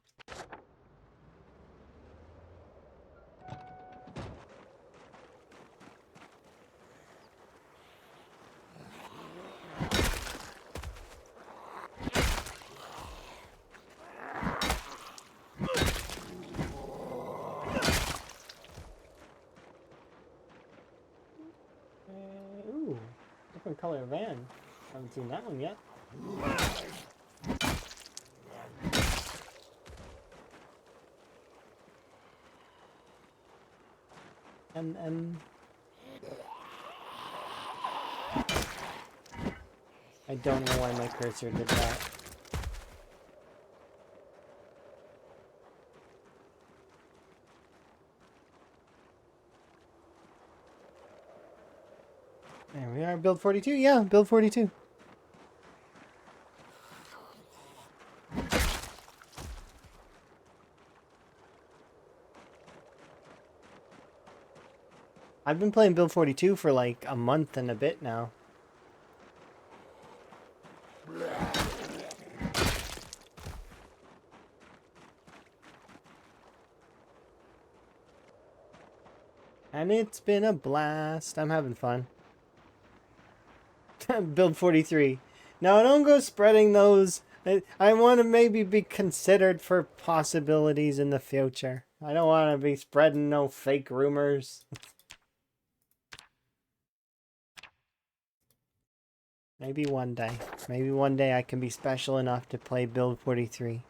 Ooh, different color van. Haven't seen that one yet. I don't know why my cursor did that. There we are, build 42. Yeah, build 42. I've been playing build 42 for like a month and a bit now. And it's been a blast. I'm having fun. Build 43. No, don't go spreading those. I want to maybe be considered for possibilities in the future. I don't want to be spreading no fake rumors. Maybe one day. Maybe one day I can be special enough to play Build 43.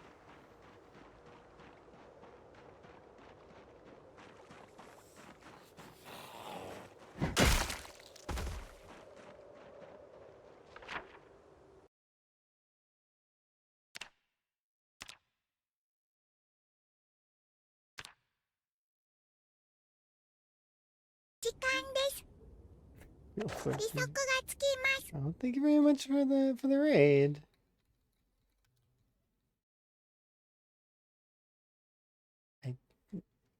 Of course. Oh, thank you very much for the raid.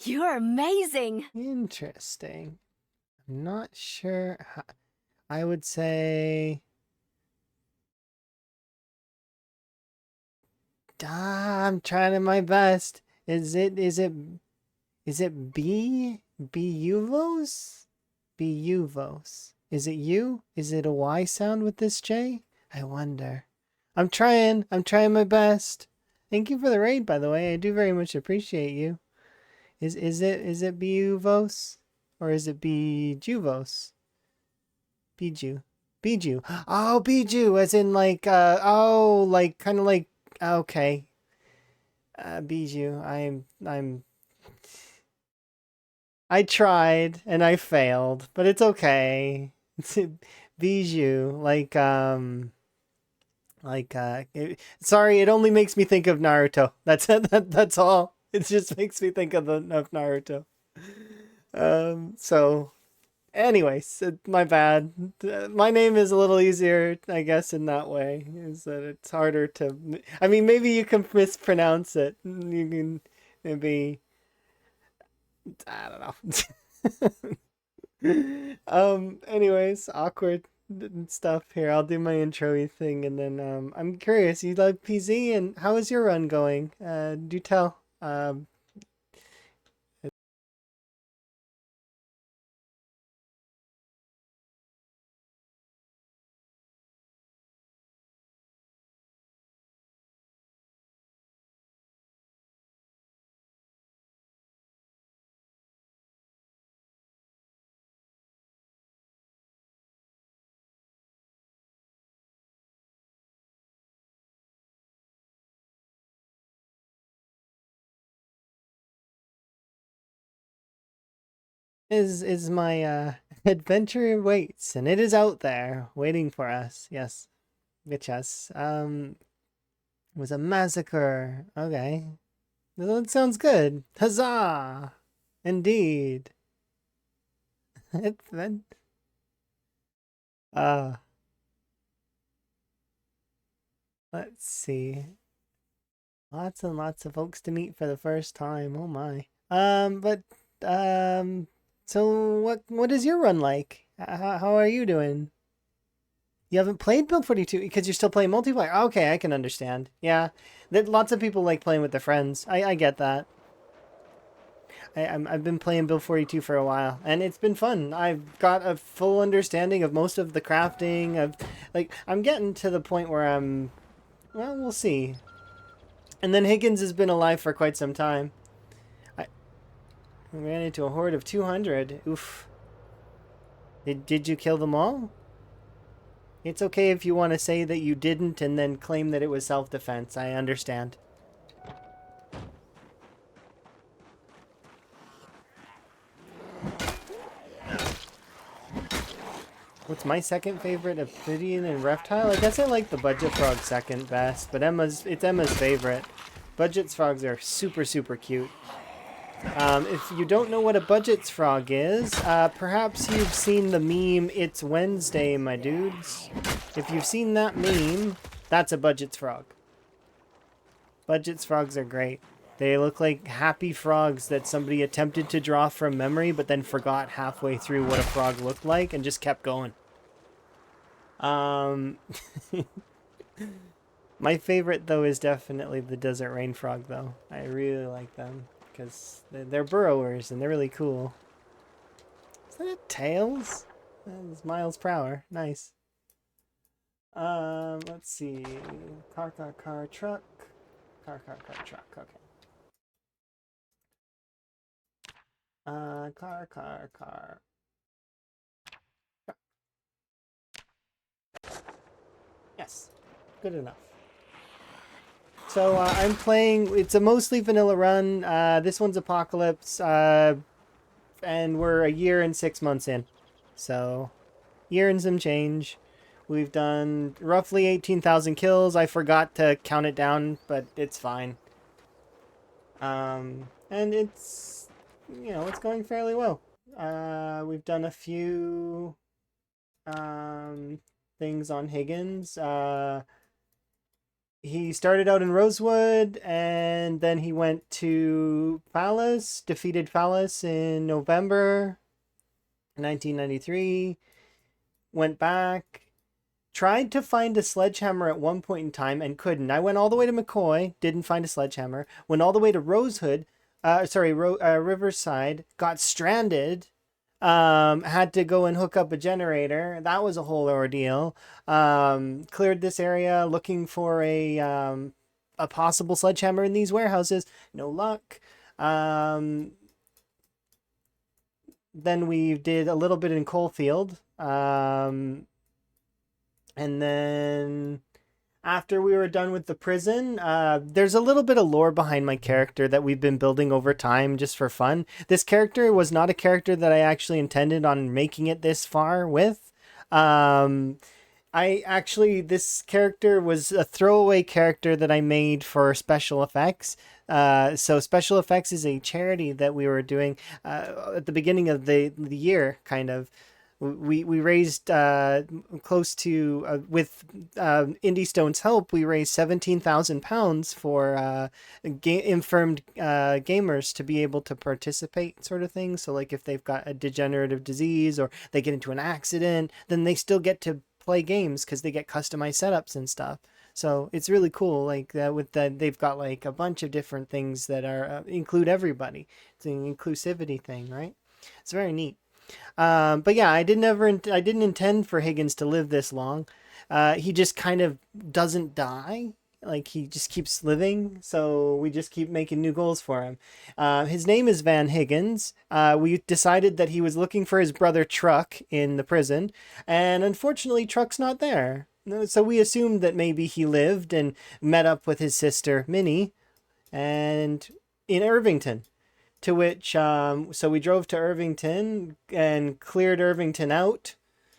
You're amazing. Interesting. I'm not sure how, I would say I'm trying my best. Is it Buvos? Buvos. Is it you? Is it a Y sound with this J? I wonder. I'm trying my best. Thank you for the raid, by the way. I do very much appreciate you. Is it Buvos? Or is it Bijuvos? Biju. Biju. Oh, Biju, as in like like kind of like okay. Biju. I tried and I failed, but it's okay. It's Bijou, sorry, it only makes me think of Naruto. That's all. It just makes me think of Naruto. So anyways, my bad. My name is a little easier, I guess, in that way. Is that it's harder to I mean, maybe you can mispronounce it. You can maybe I don't know. Anyways, awkward stuff here. I'll do my intro thing and then I'm curious, you love PZ and how is your run going? Do tell. Is my adventure waits and it is out there waiting for us. Yes. Yes. Was a massacre. Okay. That sounds good. Huzzah! Indeed. Advent. Uh, let's see. Lots and lots of folks to meet for the first time. Oh my. But so what is your run like? How are you doing? You haven't played Build 42 because you're still playing multiplayer. Okay, I can understand. Yeah, lots of people like playing with their friends. I get that. I've been playing Build 42 for a while, and it's been fun. I've got a full understanding of most of the crafting. I'm getting to the point where well, we'll see. And then Higgins has been alive for quite some time. I ran into a horde of 200. Oof. Did you kill them all? It's okay if you want to say that you didn't and then claim that it was self-defense. I understand. What's my second favorite? Obsidian and Reptile? I guess I like the Budget Frog second best, but it's Emma's favorite. Budget Frogs are super, super cute. If you don't know what a Budget Frog is, perhaps you've seen the meme, "It's Wednesday, my dudes." If you've seen that meme, that's a Budget Frog. Budget Frogs are great. They look like happy frogs that somebody attempted to draw from memory, but then forgot halfway through what a frog looked like and just kept going. My favorite, though, is definitely the Desert Rain Frog, though. I really like them because they're burrowers and they're really cool. that a Tails? That is miles per hour. Nice. Let's see. Car, truck. Car, truck. Okay. Car. Yes. Good enough. So I'm playing. It's a mostly vanilla run. This one's Apocalypse. And we're a year and 6 months in. So, year and some change. We've done roughly 18,000 kills. I forgot to count it down, but it's fine. And it's, it's going fairly well. We've done a few things on Higgins. He started out in Rosewood, and then he went to Phallus, defeated Phallus in November 1993, went back, tried to find a sledgehammer at one point in time and couldn't. I went all the way to McCoy, didn't find a sledgehammer, went all the way to Riverside, got stranded, had to go and hook up a generator. That was a whole ordeal. Cleared this area looking for a possible sledgehammer in these warehouses. No luck. Then we did a little bit in Coalfield. And then after we were done with the prison, there's a little bit of lore behind my character that we've been building over time just for fun. This character was not a character that I actually intended on making it this far with. This character was a throwaway character that I made for special effects. So special effects is a charity that we were doing at the beginning of the year, kind of. We raised close to with Indie Stone's help. We raised £17,000 for infirmed gamers to be able to participate, sort of thing. So, like, if they've got a degenerative disease or they get into an accident, then they still get to play games because they get customized setups and stuff. So it's really cool. Like with that, they've got like a bunch of different things that are include everybody. It's an inclusivity thing, right? It's very neat. But yeah, I didn't intend for Higgins to live this long. He just kind of doesn't die. Like, he just keeps living. So we just keep making new goals for him. His name is Van Higgins. We decided that he was looking for his brother Truck in the prison. And unfortunately, Truck's not there. So we assumed that maybe he lived and met up with his sister Minnie and in Irvington. To which, so we drove to Irvington and cleared Irvington out.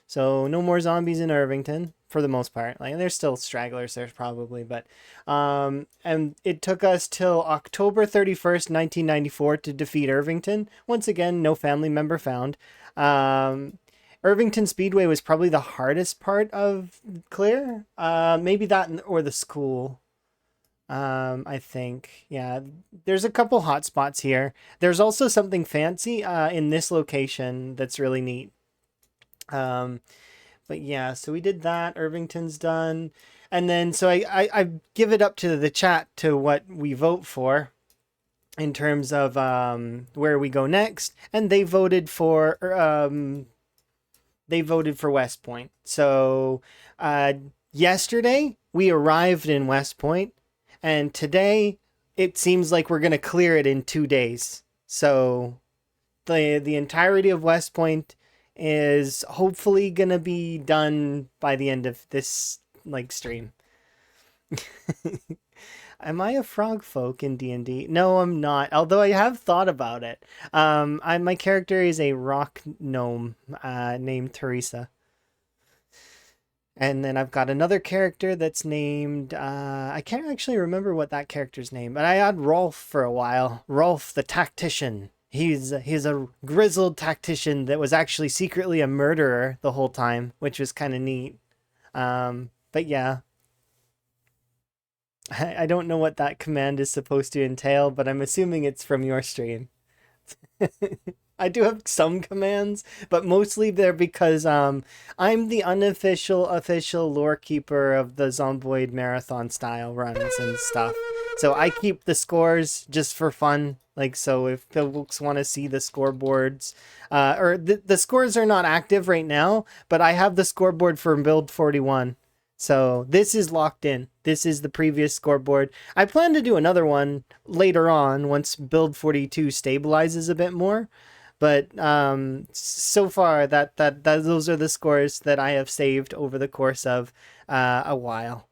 So no more zombies in Irvington for the most part. Like, there's still stragglers there probably, but and it took us till October 31st, 1994 to defeat Irvington. Once again, no family member found. Irvington Speedway was probably the hardest part of clear. Maybe that or the school. I think, yeah, there's a couple hot spots here. There's also something fancy in this location that's really neat. But yeah, so we did that. Irvington's done. And then, so I give it up to the chat to what we vote for in terms of where we go next. And they voted for West Point. So yesterday we arrived in West Point. And today, it seems like we're going to clear it in 2 days. So the entirety of West Point is hopefully going to be done by the end of this stream. Am I a frog folk in D&D? No, I'm not. Although I have thought about it. My character is a rock gnome named Teresa. And then I've got another character that's named, I can't actually remember what that character's name, but I had Rolf for a while. Rolf the Tactician. He's a grizzled tactician that was actually secretly a murderer the whole time, which was kind of neat. But yeah. I don't know what that command is supposed to entail, but I'm assuming it's from your stream. I do have some commands, but mostly they're because I'm the official lore keeper of the Zomboid marathon style runs and stuff. So I keep the scores just for fun. Like, so if folks want to see the scoreboards, or the scores are not active right now, but I have the scoreboard for build 41. So this is locked in. This is the previous scoreboard. I plan to do another one later on once build 42 stabilizes a bit more. But so far that those are the scores that I have saved over the course of a while.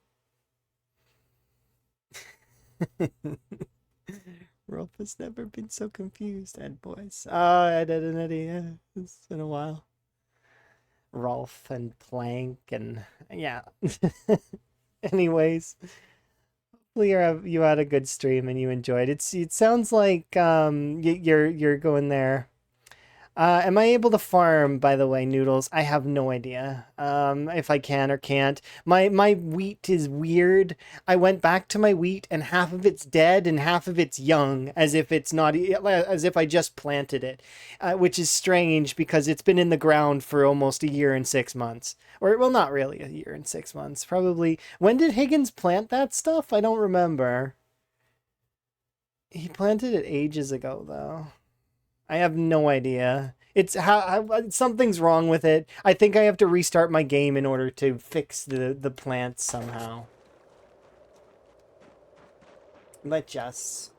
Rolf has never been so confused, Ed boys. Oh, Ed and Eddie, yeah. It's been a while. Rolf and Plank and yeah. Anyways, hopefully you had a good stream and you enjoyed it. It sounds like you're going there. Am I able to farm, by the way, Noodles? I have no idea if I can or can't. My wheat is weird. I went back to my wheat and half of it's dead and half of it's young, as if it's not, as if I just planted it, which is strange because it's been in the ground for almost a year and 6 months. Or, well, not really a year and 6 months. Probably. When did Higgins plant that stuff? I don't remember. He planted it ages ago, though. I have no idea. It's how something's wrong with it. I think I have to restart my game in order to fix the plants somehow. But yes,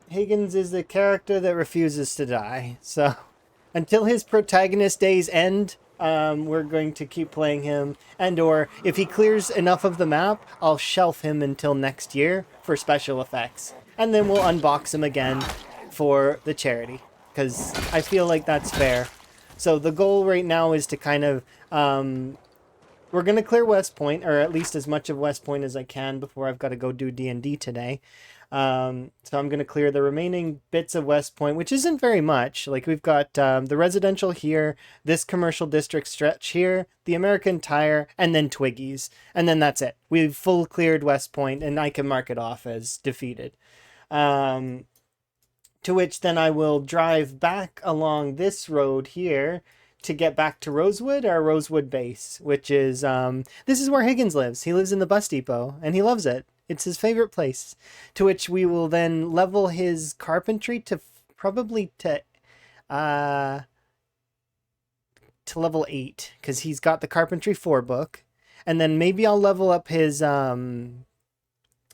Higgins is the character that refuses to die. So until his protagonist days end, we're going to keep playing him. And or if he clears enough of the map, I'll shelf him until next year for special effects. And then we'll unbox him again for the charity, because I feel like that's fair. So the goal right now is to kind of, we're going to clear West Point, or at least as much of West Point as I can before I've got to go do D&D today. So I'm going to clear the remaining bits of West Point, which isn't very much. Like we've got the residential here, this commercial district stretch here, the American Tire, and then Twiggy's. And then that's it. We've full cleared West Point, and I can mark it off as defeated. To which then I will drive back along this road here to get back to Rosewood, our Rosewood base, which is, this is where Higgins lives. He lives in the bus depot, and he loves it. It's his favorite place. To which we will then level his carpentry to probably to level 8, because he's got the Carpentry 4 book. And then maybe I'll level up his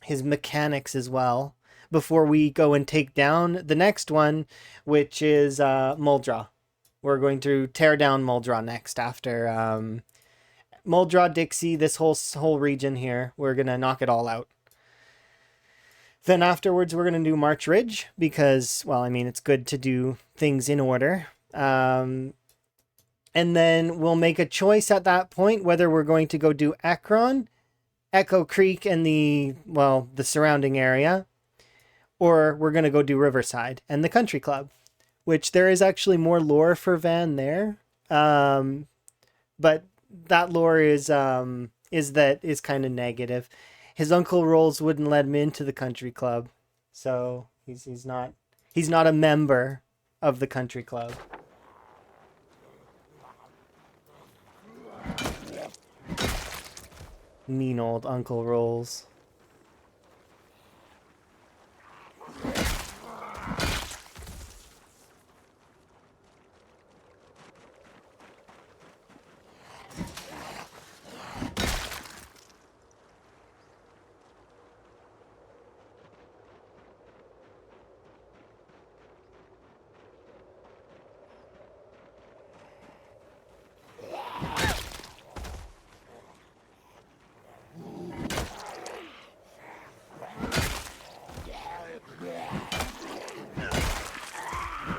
mechanics as well, before we go and take down the next one, which is Muldraw. We're going to tear down Muldraw next after Muldraw, Dixie, this whole region here. We're going to knock it all out. Then afterwards, we're going to do March Ridge because, well, I mean, it's good to do things in order. And then we'll make a choice at that point whether we're going to go do Ekron, Echo Creek, and the surrounding area, or we're going to go do Riverside and the Country Club, which there is actually more lore for Van there. But that lore is kind of negative. His uncle Rolls wouldn't let him into the Country Club. So he's not a member of the Country Club. Mean old Uncle Rolls.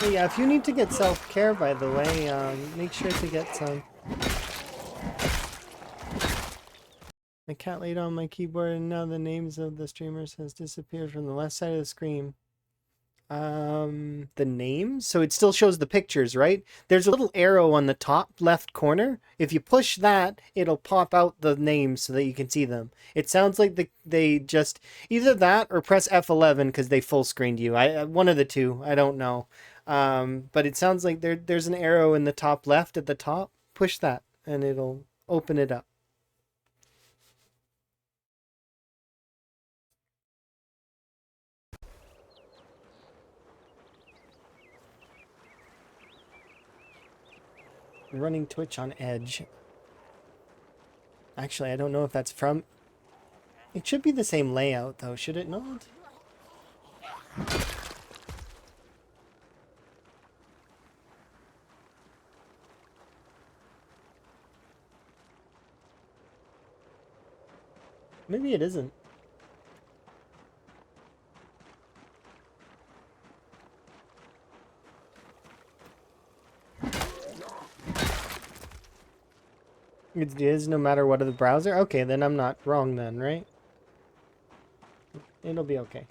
Yeah, if you need to get self-care, by the way, make sure to get some. My cat laid on my keyboard and now the names of the streamers has disappeared from the left side of the screen. The names? So it still shows the pictures, right? There's a little arrow on the top left corner. If you push that, it'll pop out the names so that you can see them. It sounds like they just, either that or press F11 because they full screened you. One of the two, I don't know. But it sounds like there's an arrow in the top left at the top. Push that and it'll open it up. running Twitch on Edge. Actually, I don't know if that's from... It should be the same layout, though, should it not? Maybe it isn't. It is no matter what of the browser? Okay, then I'm not wrong then, right? It'll be okay.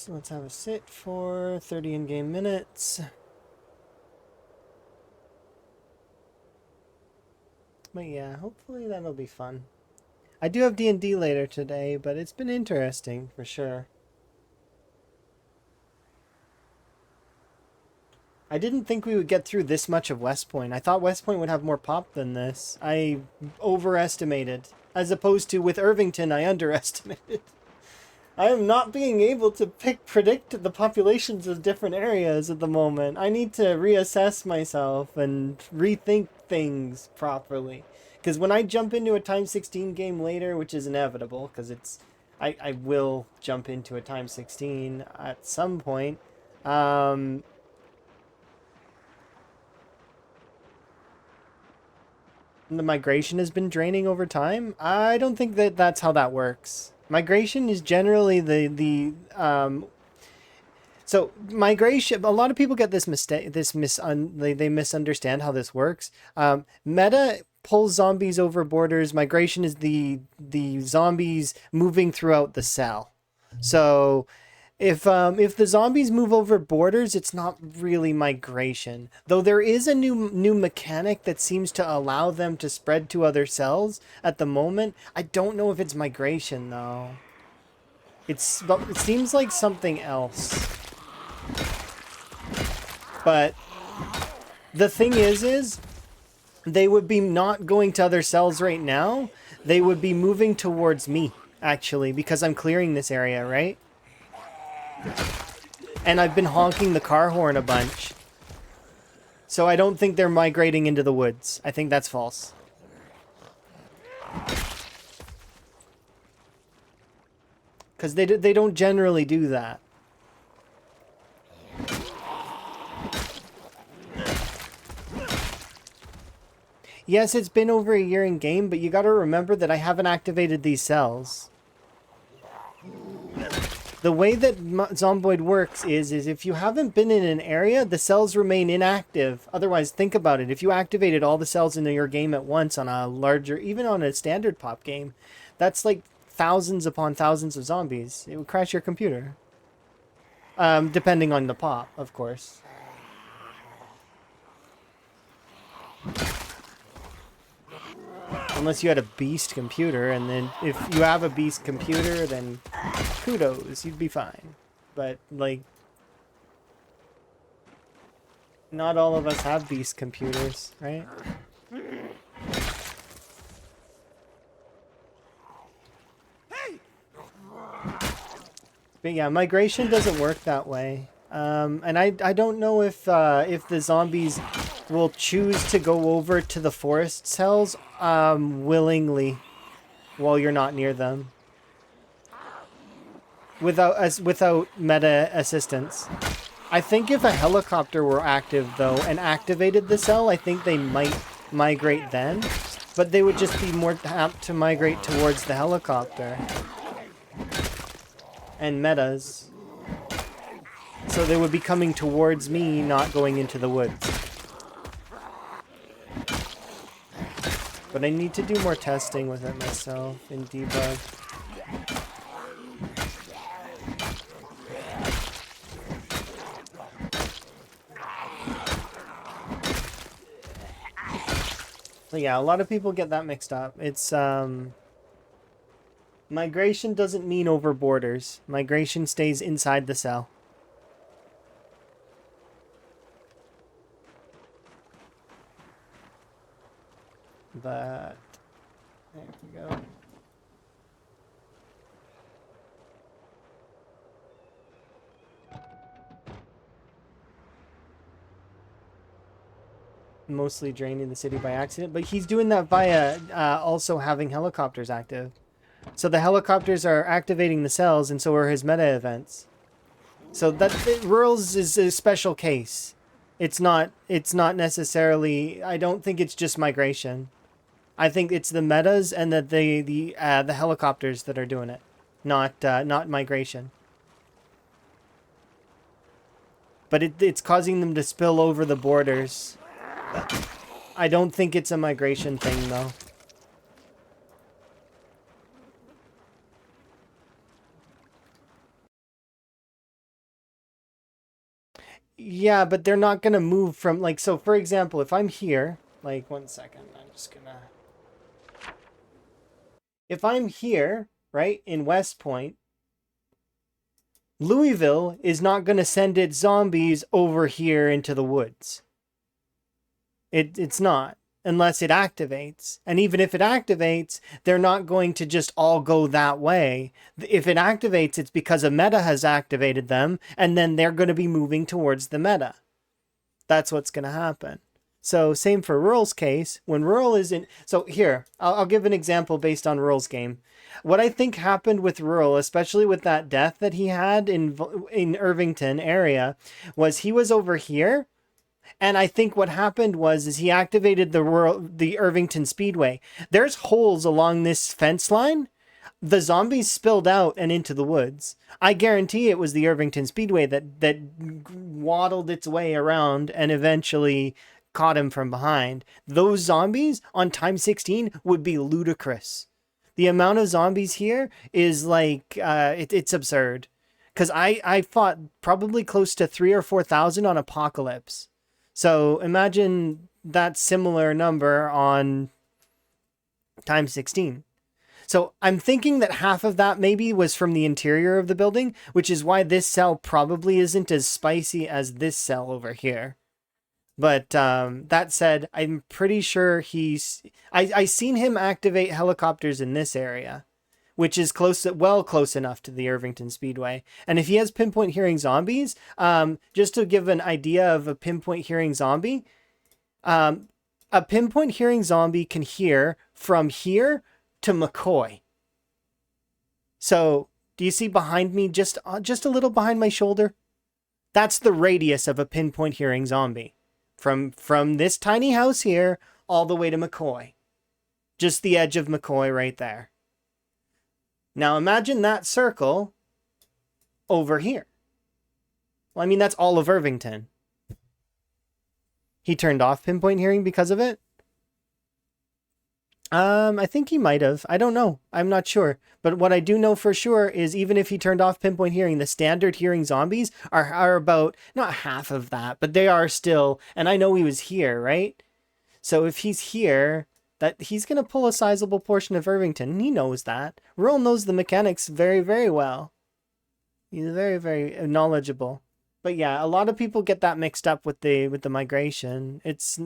Let's have a sit for 30 in-game minutes. But yeah, hopefully that'll be fun. I do have D&D later today, but it's been interesting for sure. I didn't think we would get through this much of West Point. I thought West Point would have more pop than this. I overestimated. As opposed to with Irvington, I underestimated. I am not being able to predict the populations of different areas at the moment. I need to reassess myself and rethink things properly. Because when I jump into a Time 16 game later, which is inevitable, because I will jump into a Time 16 at some point. The migration has been draining over time. I don't think that that's how that works. Migration is generally so migration, a lot of people get this mistake, they misunderstand how this works. Meta pulls zombies over borders. Migration is the zombies moving throughout the cell. So if the zombies move over borders, it's not really migration. Though there is a new mechanic that seems to allow them to spread to other cells at the moment. I don't know if it's migration though. It seems like something else. But the thing is they would be not going to other cells right now. They would be moving towards me actually because I'm clearing this area, right? And I've been honking the car horn a bunch. So I don't think they're migrating into the woods. I think that's false. Because they don't generally do that. Yes, it's been over a year in game, but you gotta remember that I haven't activated these cells. The way that Zomboid works is if you haven't been in an area, the cells remain inactive. Otherwise, think about it. If you activated all the cells in your game at once on a larger, even on a standard pop game, that's like thousands upon thousands of zombies. It would crash your computer. Depending on the pop, of course. Unless you had a beast computer, and then if you have a beast computer, then kudos, you'd be fine. But, like, not all of us have beast computers, right? Hey! But yeah, migration doesn't work that way. And I don't know if the zombies will choose to go over to the forest cells willingly while you're not near them. Without meta assistance. I think if a helicopter were active though and activated the cell, I think they might migrate then. But they would just be more apt to migrate towards the helicopter. And metas. So they would be coming towards me, not going into the woods. But I need to do more testing with it myself in debug. But yeah, a lot of people get that mixed up. It's, migration doesn't mean over borders. Migration stays inside the cell. But there we go. Mostly draining the city by accident, but he's doing that via also having helicopters active. So the helicopters are activating the cells, and so are his meta events. So that Rurals is a special case. It's not necessarily. I don't think it's just migration. I think it's the metas and the helicopters that are doing it, not migration. But it's causing them to spill over the borders. I don't think it's a migration thing, though. Yeah, but they're not gonna move from, like, so for example, if I'm here, like, 1 second, I'm just gonna... If I'm here, right, in West Point, Louisville is not gonna send its zombies over here into the woods. It's not, unless it activates. And even if it activates, they're not going to just all go that way. If it activates, it's because a meta has activated them, and then they're going to be moving towards the meta. That's what's going to happen. So same for Rural's case. When Rural is in... So here, I'll give an example based on Rural's game. What I think happened with Rural, especially with that death that he had in Irvington area, was he was over here. And I think what happened was he activated the Irvington Speedway. There's holes along this fence line. The zombies spilled out and into the woods. I guarantee it was the Irvington Speedway that waddled its way around and eventually caught him from behind. Those zombies on time 16 would be ludicrous. The amount of zombies here is like, it's absurd. Because I fought probably close to 3,000 or 4,000 on Apocalypse. So imagine that similar number on time 16. So I'm thinking that half of that maybe was from the interior of the building, which is why this cell probably isn't as spicy as this cell over here. But that said, I'm pretty sure I seen him activate helicopters in this area, which is close enough to the Irvington Speedway. And if he has pinpoint hearing zombies, just to give an idea of a pinpoint hearing zombie, a pinpoint hearing zombie can hear from here to McCoy. So, do you see behind me, just a little behind my shoulder? That's the radius of a pinpoint hearing zombie. From this tiny house here all the way to McCoy. Just the edge of McCoy right there. Now imagine that circle over here. Well, I mean, that's all of Irvington. He turned off pinpoint hearing because of it? I think he might have. I don't know. I'm not sure. But what I do know for sure is even if he turned off pinpoint hearing, the standard hearing zombies are about, not half of that, but they are still, and I know he was here, right? So if he's here, that he's going to pull a sizable portion of Irvington, and he knows that. Rural knows the mechanics very, very well. He's very, very knowledgeable. But yeah, a lot of people get that mixed up with the migration. It's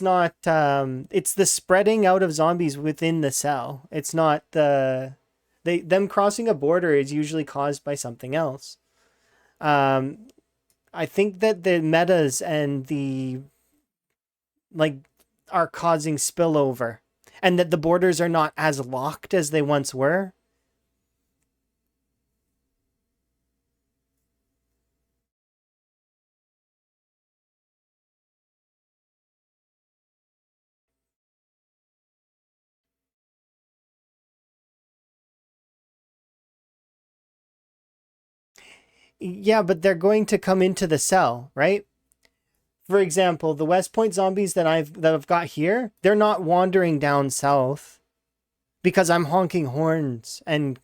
not it's the spreading out of zombies within the cell. It's not them crossing a border is usually caused by something else. I think that the metas and the are causing spillover, and that the borders are not as locked as they once were. Yeah, but they're going to come into the cell, right? For example, the West Point zombies that I've got here, they're not wandering down south because I'm honking horns and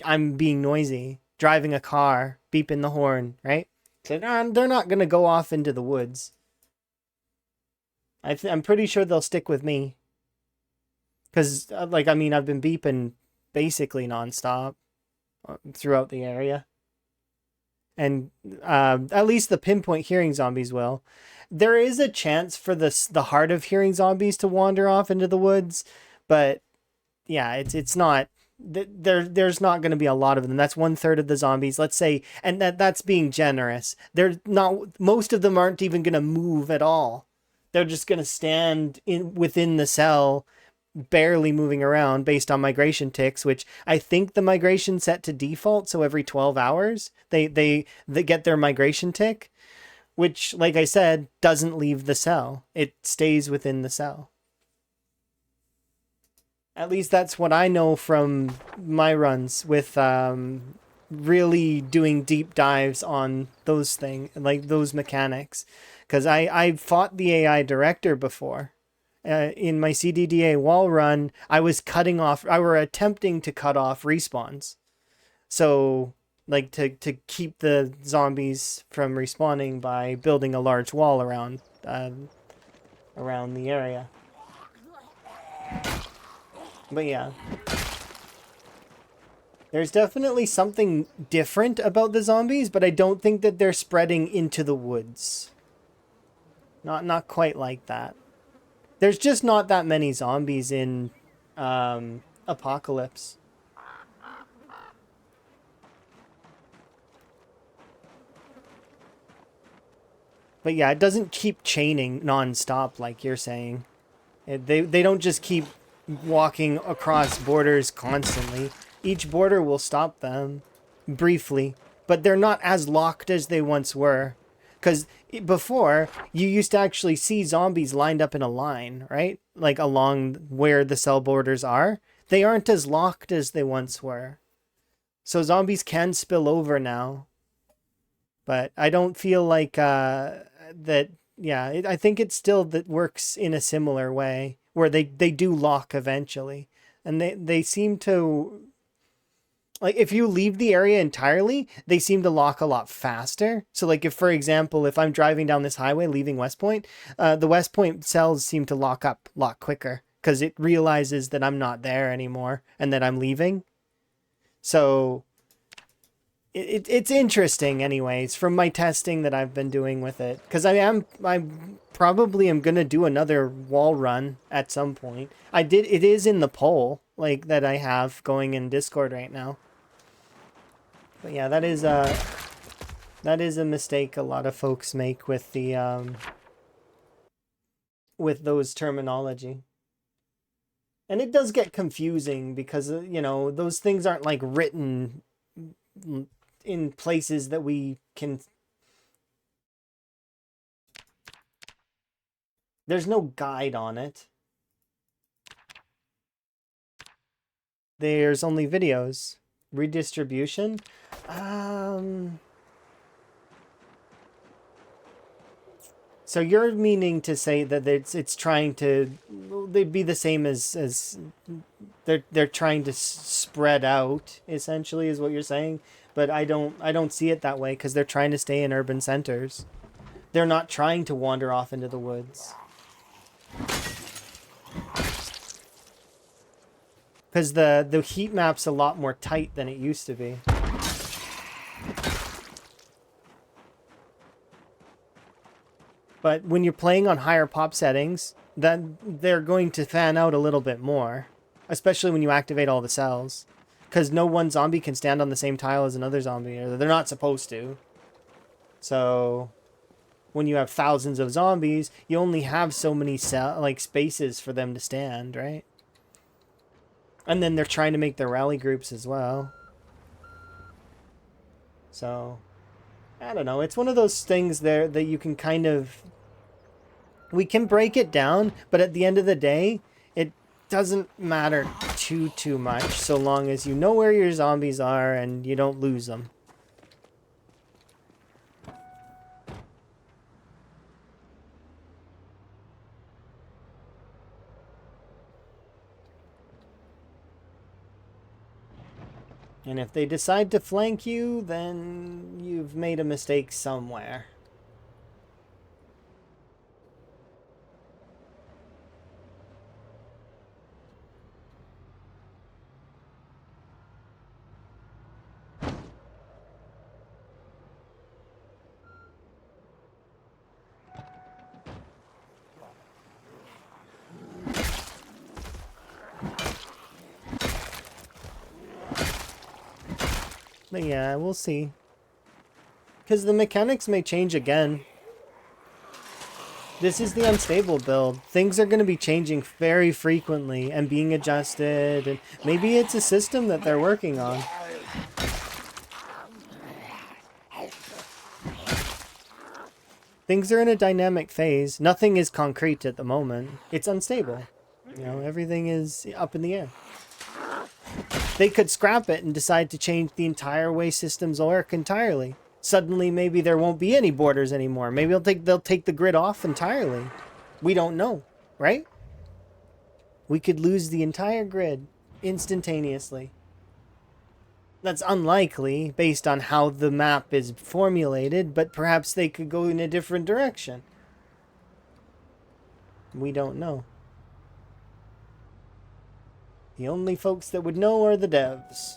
I'm being noisy, driving a car, beeping the horn, right? So they're not going to go off into the woods. I'm pretty sure they'll stick with me. Because, I've been beeping basically nonstop throughout the area. And at least the pinpoint hearing zombies will. there is a chance for the hard of hearing zombies to wander off into the woods, but yeah, it's not there's not going to be a lot of them. That's 1/3 of the zombies, let's say, and that's being generous. They're not, most of them aren't even going to move at all. They're just going to stand in within the cell, barely moving around based on migration ticks, which I think the migration set to default, so every 12 hours they get their migration tick, which, like I said, doesn't leave the cell. It stays within the cell. At least that's what I know from my runs with really doing deep dives on those things, like those mechanics. Because I fought the AI director before. In my CDDA wall run, I was attempting to cut off respawns. So, like, to keep the zombies from respawning by building a large wall around the area. But yeah. There's definitely something different about the zombies, but I don't think that they're spreading into the woods. Not quite like that. There's just not that many zombies in Apocalypse. But yeah, it doesn't keep chaining non-stop like you're saying. They don't just keep walking across borders constantly. Each border will stop them briefly, but they're not as locked as they once were. Because before, you used to actually see zombies lined up in a line, right? Like along where the cell borders are. They aren't as locked as they once were. So zombies can spill over now. But I don't feel like that, yeah, I think it still that works in a similar way, where they do lock eventually. And they seem to, like, if you leave the area entirely, they seem to lock a lot faster. So, like, if, for example, if I'm driving down this highway leaving West Point, the West Point cells seem to lock up a lot quicker because it realizes that I'm not there anymore and that I'm leaving. So it's interesting, anyways, from my testing that I've been doing with it, because I probably am gonna do another wall run at some point. It is in the poll, like, that I have going in Discord right now. But yeah, that is a mistake a lot of folks make with the with those terminology. And it does get confusing because, you know, those things aren't like written in places that we can. There's no guide on it. There's only videos. Redistribution. So you're meaning to say that it's trying to, they'd be the same as they're trying to spread out, essentially, is what you're saying. But I don't see it that way, because they're trying to stay in urban centers. They're not trying to wander off into the woods. Because the heat map's a lot more tight than it used to be. But when you're playing on higher pop settings, then they're going to fan out a little bit more. Especially when you activate all the cells. Because no one zombie can stand on the same tile as another zombie. Or they're not supposed to. So when you have thousands of zombies, you only have so many spaces for them to stand, right? And then they're trying to make their rally groups as well. So I don't know. It's one of those things there that you can kind of... We can break it down, but at the end of the day, it doesn't matter too much, so long as you know where your zombies are and you don't lose them. And if they decide to flank you, then you've made a mistake somewhere. Yeah, we'll see. Because the mechanics may change again. This is the unstable build. Things are going to be changing very frequently and being adjusted. And maybe it's a system that they're working on. Things are in a dynamic phase. Nothing is concrete at the moment. It's unstable. You know, everything is up in the air. They could scrap it and decide to change the entire way systems work entirely. Suddenly, maybe there won't be any borders anymore. Maybe they'll take the grid off entirely. We don't know, right? We could lose the entire grid instantaneously. That's unlikely based on how the map is formulated, but perhaps they could go in a different direction. We don't know. The only folks that would know are the devs.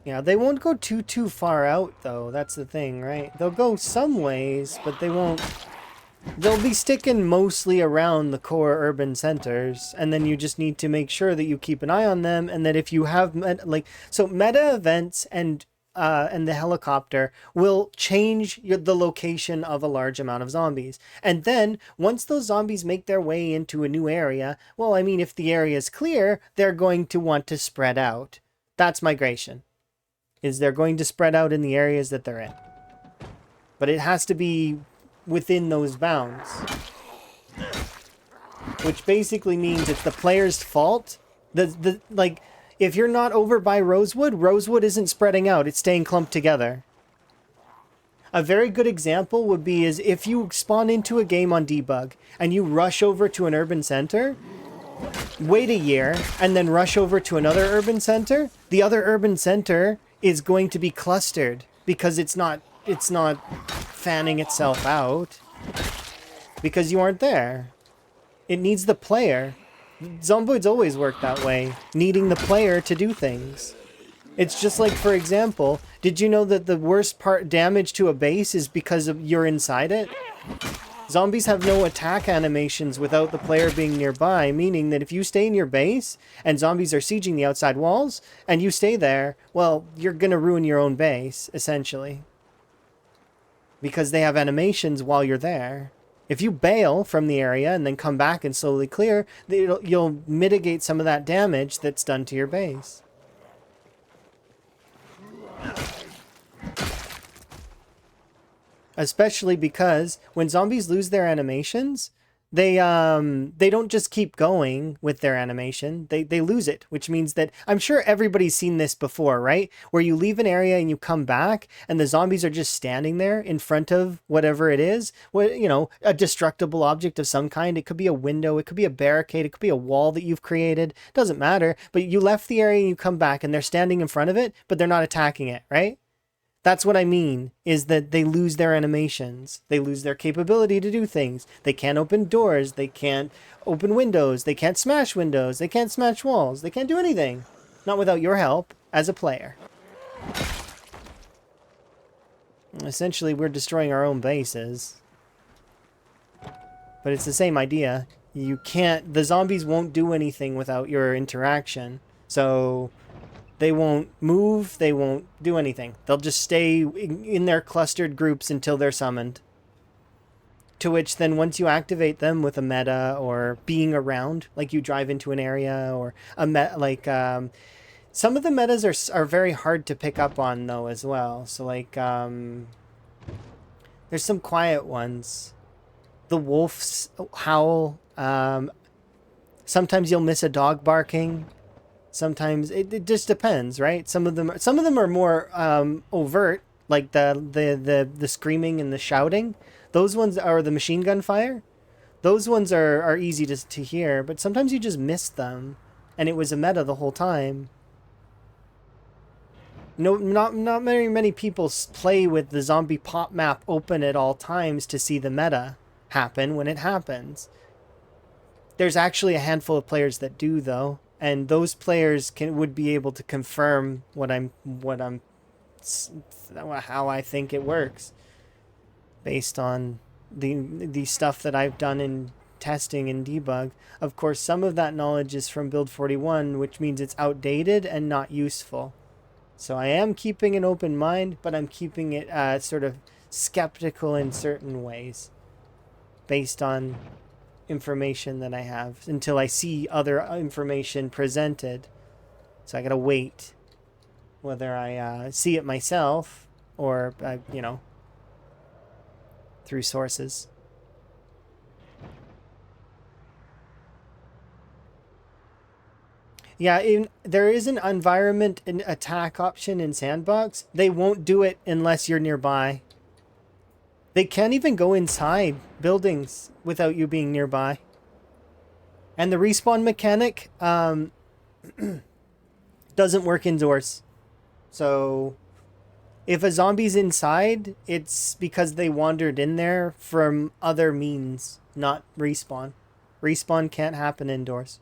Yeah, they won't go too far out, though. That's the thing, right? They'll go some ways, but they won't... They'll be sticking mostly around the core urban centers, and then you just need to make sure that you keep an eye on them, and that if you have... So meta events and the helicopter will change the location of a large amount of zombies. And then, once those zombies make their way into a new area, well, I mean, if the area is clear, they're going to want to spread out. That's migration. Is they're going to spread out in the areas that they're in. But it has to be within those bounds. Which basically means it's the player's fault. Like, if you're not over by Rosewood, Rosewood isn't spreading out. It's staying clumped together. A very good example would be is if you spawn into a game on debug and you rush over to an urban center, wait a year, and then rush over to another urban center, the other urban center is going to be clustered because it's not fanning itself out because you aren't there. It needs the player. Zomboids always work that way, needing the player to do things. It's just like, for example, did you know that the worst part damage to a base is because you're inside it? Zombies have no attack animations without the player being nearby, meaning that if you stay in your base and zombies are sieging the outside walls and you stay there, well, you're going to ruin your own base, essentially. Because they have animations while you're there. If you bail from the area and then come back and slowly clear, you'll mitigate some of that damage that's done to your base. Especially because when zombies lose their animations, they don't just keep going with their animation. They lose it, which means that I'm sure everybody's seen this before, right? Where you leave an area and you come back and the zombies are just standing there in front of whatever it is. You know, a destructible object of some kind. It could be a window, it could be a barricade, it could be a wall that you've created. Doesn't matter. But you left the area and you come back and they're standing in front of it, but they're not attacking it, right? That's what I mean, is that they lose their animations. They lose their capability to do things. They can't open doors. They can't open windows. They can't smash windows. They can't smash walls. They can't do anything. Not without your help as a player. Essentially, we're destroying our own bases. But it's the same idea. You can't... The zombies won't do anything without your interaction. So... They won't move, they won't do anything. They'll just stay in their clustered groups until they're summoned. To which then once you activate them with a meta or being around, like you drive into an area or a some of the metas are very hard to pick up on though as well. So like there's some quiet ones. The wolves howl. Sometimes you'll miss a dog barking. Sometimes it just depends, right? Some of them are more overt, like the screaming and the shouting. Those ones are the machine gun fire. Those ones are easy to hear, but sometimes you just miss them, and it was a meta the whole time. No, not many people play with the zombie pop map open at all times to see the meta happen when it happens. There's actually a handful of players that do though. And those players would be able to confirm what I'm how I think it works, based on the stuff that I've done in testing and debug. Of course, some of that knowledge is from build 41, which means it's outdated and not useful. So I am keeping an open mind, but I'm keeping it sort of skeptical in certain ways, based on information that I have, until I see other information presented. So I gotta wait, whether I see it myself or, through sources. Yeah, there is an environment and attack option in Sandbox. They won't do it unless you're nearby. They can't even go inside buildings without you being nearby. And the respawn mechanic doesn't work indoors. So if a zombie's inside, it's because they wandered in there from other means, not respawn. Respawn can't happen indoors.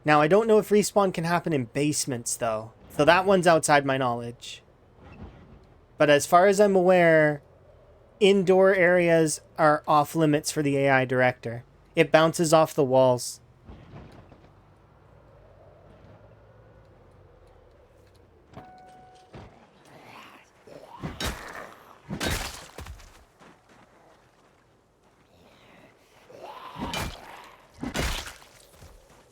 Now, I don't know if respawn can happen in basements, though. So that one's outside my knowledge. But as far as I'm aware, indoor areas are off limits for the AI director. It bounces off the walls.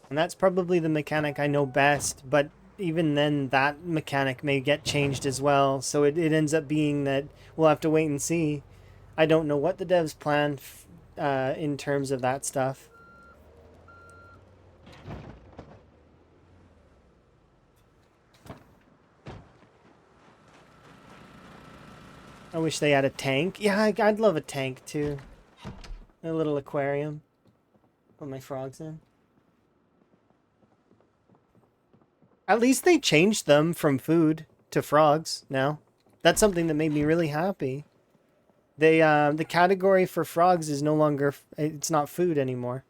And that's probably the mechanic I know best, but even then that mechanic may get changed as well, so it ends up being that we'll have to wait and see. I don't know what the devs plan in terms of that stuff. I wish they had a tank. Yeah, I'd love a tank too. A little aquarium. Put my frogs in. At least they changed them from food to frogs now. That's something that made me really happy. They the category for frogs is no longer, it's not food anymore.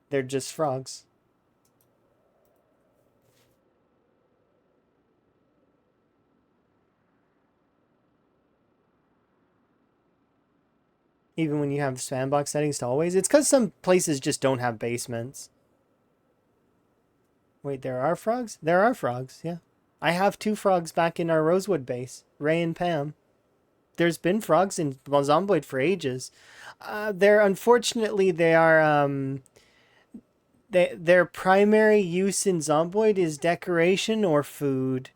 They're just frogs. Even when you have sandbox settings to always, it's because some places just don't have basements. Wait, there are frogs? There are frogs, yeah. I have 2 frogs back in our Rosewood base, Ray and Pam. There's been frogs in Zomboid for ages. Unfortunately, they are their primary use in Zomboid is decoration or food.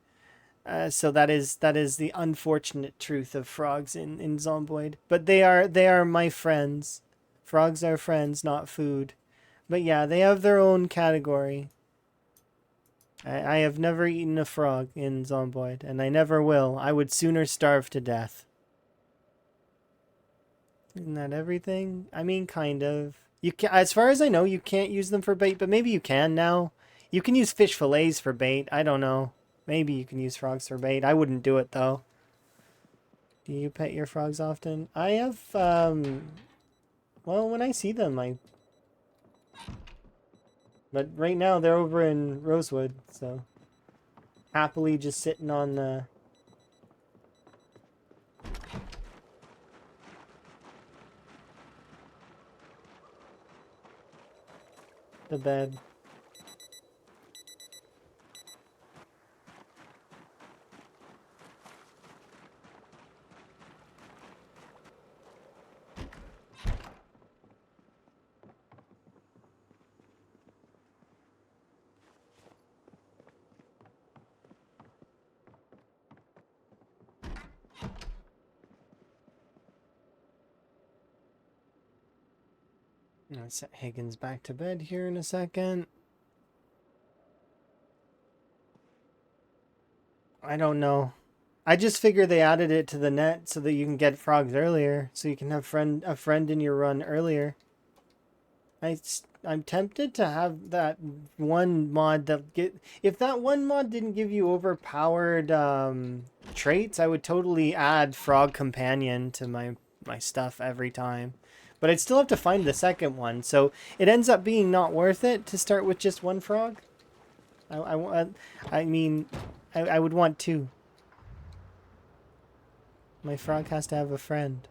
So that is the unfortunate truth of frogs in Zomboid. But they are my friends. Frogs are friends, not food. But yeah, they have their own category. I have never eaten a frog in Zomboid, and I never will. I would sooner starve to death. Isn't that everything? I mean, kind of. You can, as far as I know, you can't use them for bait, but maybe you can now. You can use fish fillets for bait. I don't know. Maybe you can use frogs for bait. I wouldn't do it, though. Do you pet your frogs often? I have, well, when I see them, But right now, they're over in Rosewood, so... Happily just sitting on the bed. I'll set Higgins back to bed here in a second. I don't know. I just figure they added it to the net so that you can get frogs earlier, so you can have a friend in your run earlier. I'm tempted to have that one mod if that one mod didn't give you overpowered traits, I would totally add Frog Companion to my stuff every time. But I'd still have to find the second one, so it ends up being not worth it to start with just one frog. I mean, I would want two. My frog has to have a friend.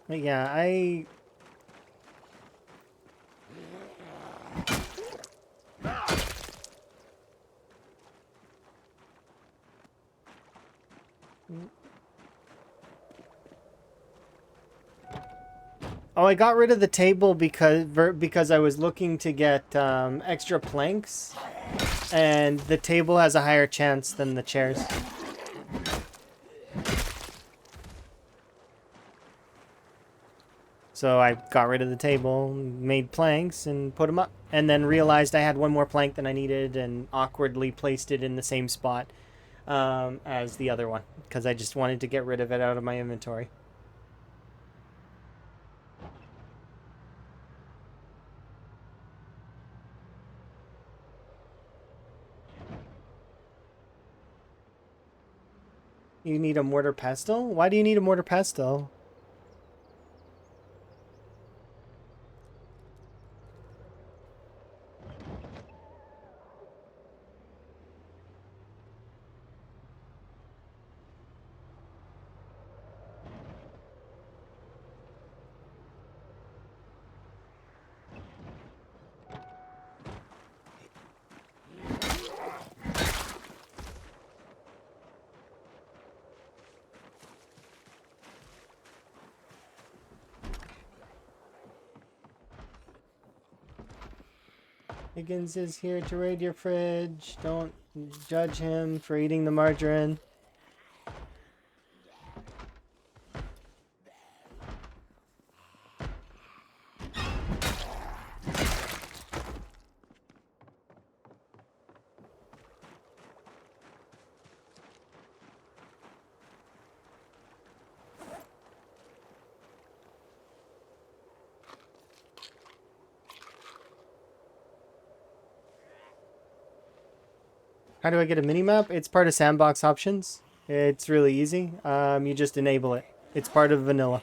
But yeah, Oh, I got rid of the table because I was looking to get extra planks, and the table has a higher chance than the chairs. So I got rid of the table, made planks, and put them up, and then realized I had one more plank than I needed, and awkwardly placed it in the same spot as the other one, because I just wanted to get rid of it out of my inventory. You need a mortar pestle? Why do you need a mortar pestle? Higgins is here to raid your fridge. Don't judge him for eating the margarine. How do I get a minimap? It's part of sandbox options. It's really easy. You just enable it. It's part of vanilla.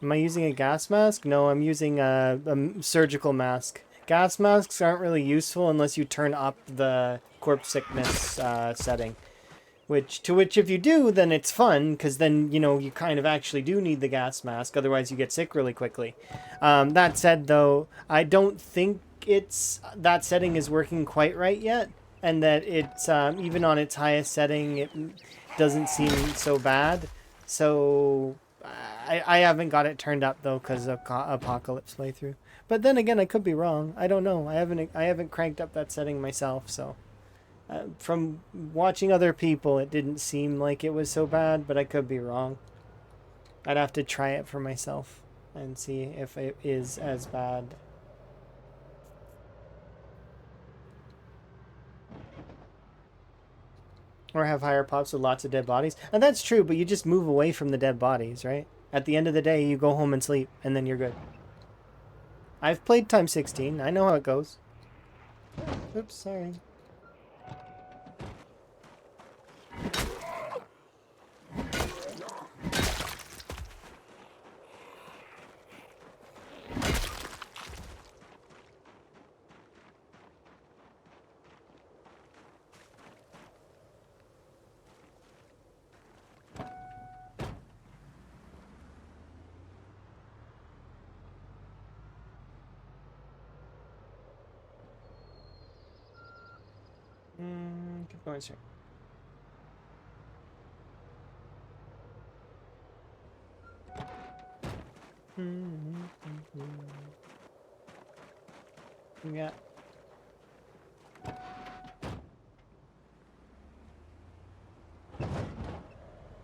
Am I using a gas mask? No, I'm using a surgical mask. Gas masks aren't really useful unless you turn up the corpse sickness setting. Which if you do, then it's fun, because then, you know, you kind of actually do need the gas mask, otherwise you get sick really quickly. That said, though, I don't think that setting is working quite right yet, and that it's, even on its highest setting, it doesn't seem so bad. So, I haven't got it turned up, though, because of Apocalypse playthrough. But then again, I could be wrong. I don't know. I haven't cranked up that setting myself, so... from watching other people, it didn't seem like it was so bad, but I could be wrong. I'd have to try it for myself and see if it is as bad. Or have higher pops with lots of dead bodies. And that's true, but you just move away from the dead bodies, right? At the end of the day, you go home and sleep, and then you're good. I've played Time 16. I know how it goes. Oops, sorry. Keep going, sir. Yeah.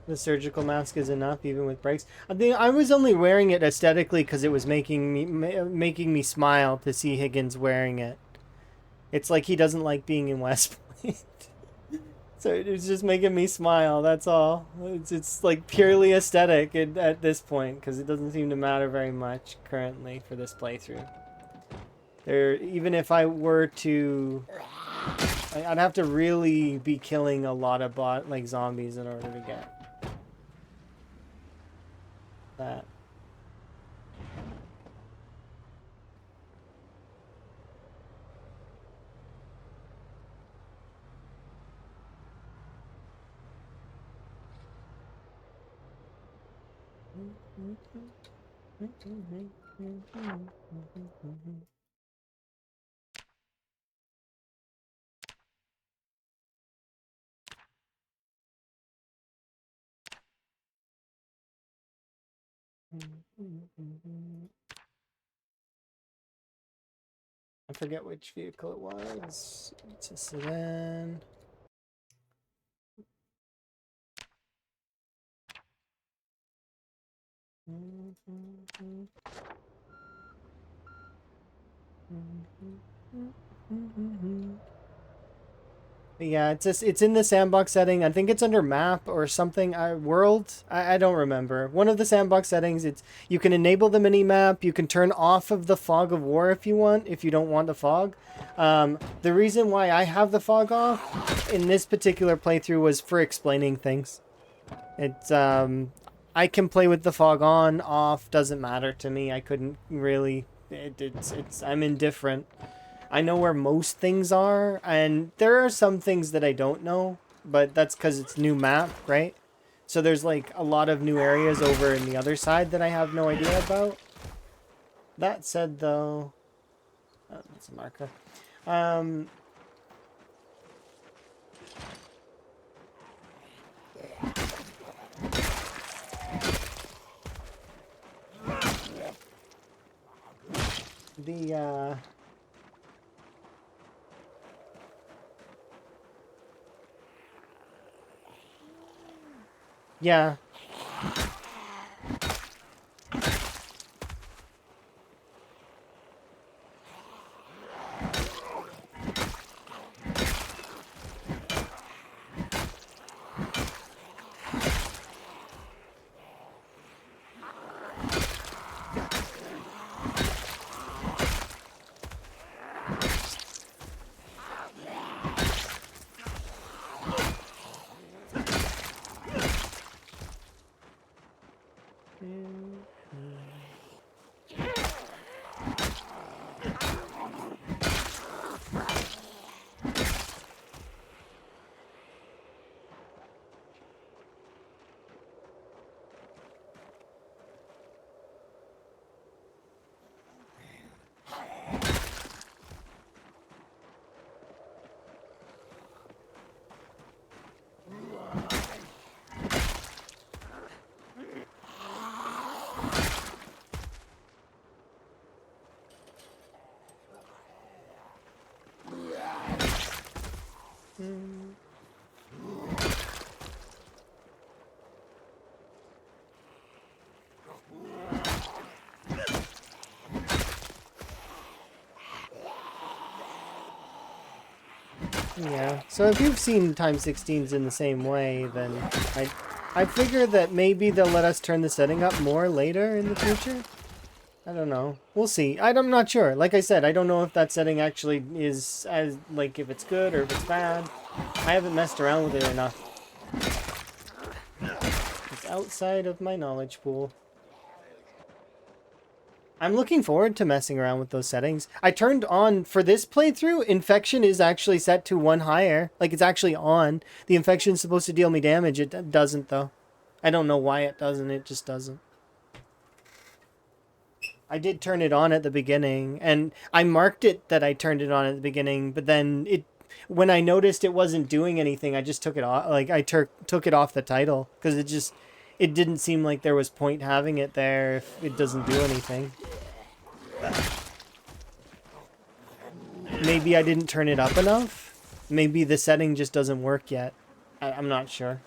The surgical mask is enough, even with breaks. I was only wearing it aesthetically because it was making me smile to see Higgins wearing it. It's like he doesn't like being in West Point. So it's just making me smile, that's all. It's like purely aesthetic at this point, because it doesn't seem to matter very much currently for this playthrough. There, even if I were to, I'd have to really be killing a lot of like zombies in order to get that. I forget which vehicle it was. It's a sedan. Yeah, it's just, it's in the sandbox setting. I think it's under map or something. World. I don't remember. One of the sandbox settings. It's you can enable the mini map. You can turn off of the fog of war if you want. If you don't want the fog. The reason why I have the fog off in this particular playthrough was for explaining things. It's I can play with the fog on, off. Doesn't matter to me. I couldn't really. It's I'm indifferent. I know where most things are, and there are some things that I don't know, but that's because it's new map, right? So there's like a lot of new areas over in the other side that I have no idea about. That said, though, oh, that's a marker. The yeah. Yeah. So if you've seen Time 16s in the same way, then I figure that maybe they'll let us turn the setting up more later in the future. I don't know. We'll see. I'm not sure. Like I said, I don't know if that setting actually is as like if it's good or if it's bad. I haven't messed around with it enough. It's outside of my knowledge pool. I'm looking forward to messing around with those settings. I turned on, for this playthrough, infection is actually set to 1 higher. Like, it's actually on. The infection's supposed to deal me damage. It doesn't, though. I don't know why it doesn't. It just doesn't. I did turn it on at the beginning, and I marked it that I turned it on at the beginning, but then when I noticed it wasn't doing anything, I just took it off. Like, I took it off the title, because it didn't seem like there was point having it there if it doesn't do anything. Maybe I didn't turn it up enough. Maybe the setting just doesn't work yet. I'm not sure.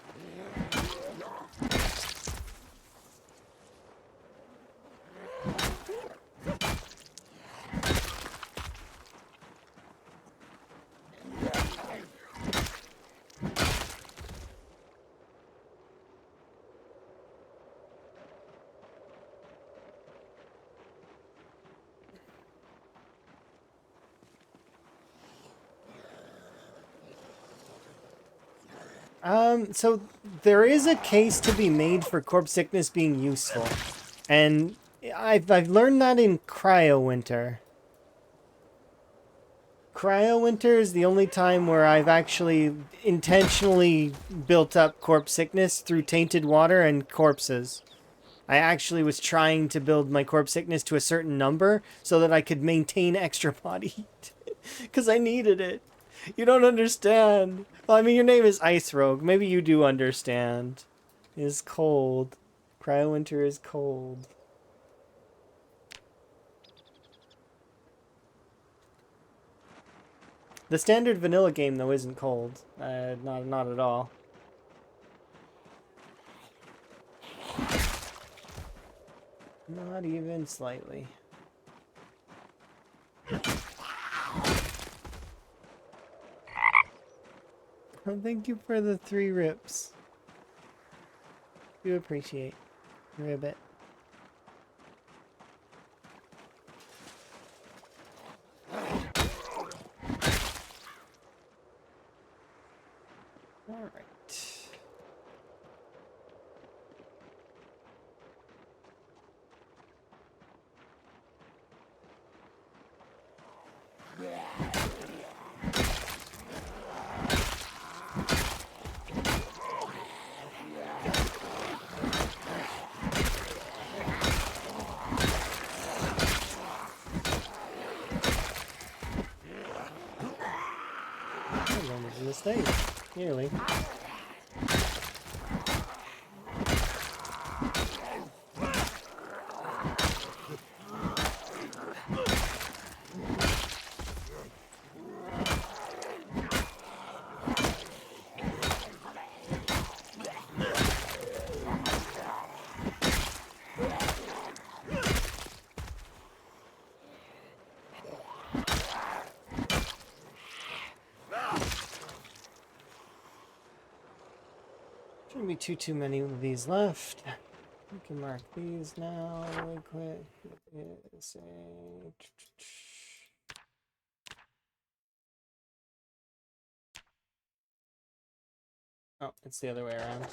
So there is a case to be made for corpse sickness being useful. And I've learned that in cryo winter. Cryo winter is the only time where I've actually intentionally built up corpse sickness through tainted water and corpses. I actually was trying to build my corpse sickness to a certain number so that I could maintain extra body heat. Because I needed it. You don't understand. Well, I mean, your name is Ice Rogue. Maybe you do understand. It's cold. Cryo winter is cold. The standard vanilla game, though, isn't cold. Not at all. Not even slightly. Oh, thank you for the 3 rips. Do appreciate. Ribbit. Alright. I learned a mistake. Nearly. Shouldn't be too many of these left. We can mark these now really quick. Yes, oh, it's the other way around.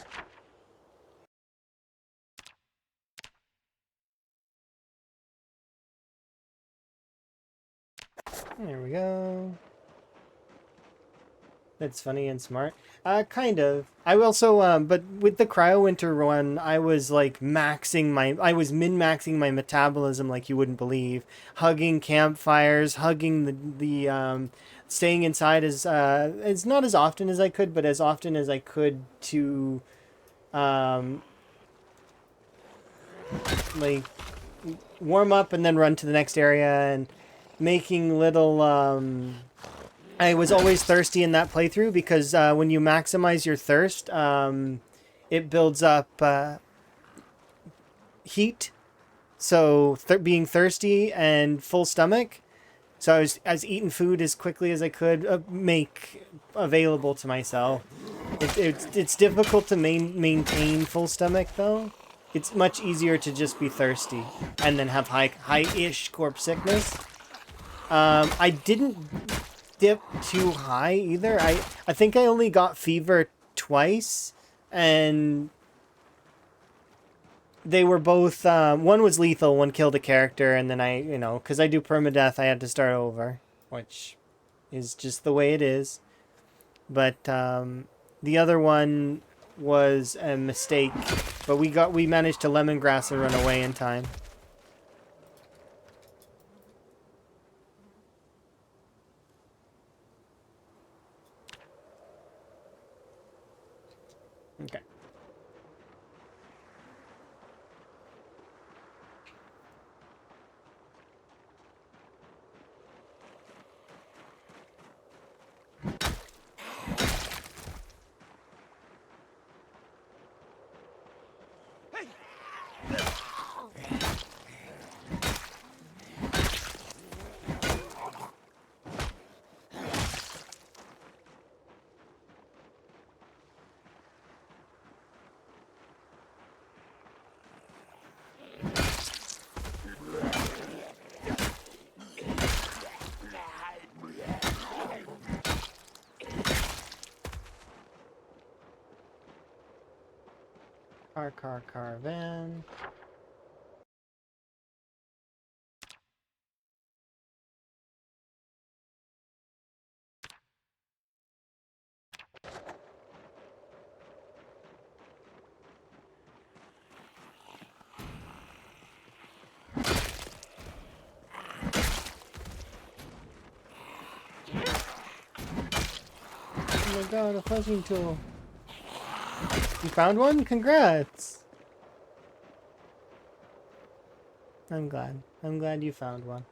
There we go. That's funny and smart. Kind of. I also, but with the cryo winter one, I was like I was min-maxing my metabolism like you wouldn't believe. Hugging campfires, hugging staying inside as not as often as I could, but as often as I could to, like warm up and then run to the next area and making little, I was always thirsty in that playthrough because when you maximize your thirst, it builds up heat. So being thirsty and full stomach. So I was eating food as quickly as I could make available to myself. It's difficult to maintain full stomach though. It's much easier to just be thirsty and then have high-ish corpse sickness. I didn't dip too high either. I think I only got fever twice, and they were both one was lethal, one killed a character, and then because I do permadeath, I had to start over, which is just the way it is. But the other one was a mistake, but we managed to lemongrass and run away in time. Okay. Van. Oh my god, a fledgling tool. You found one? Congrats! I'm glad. I'm glad you found one.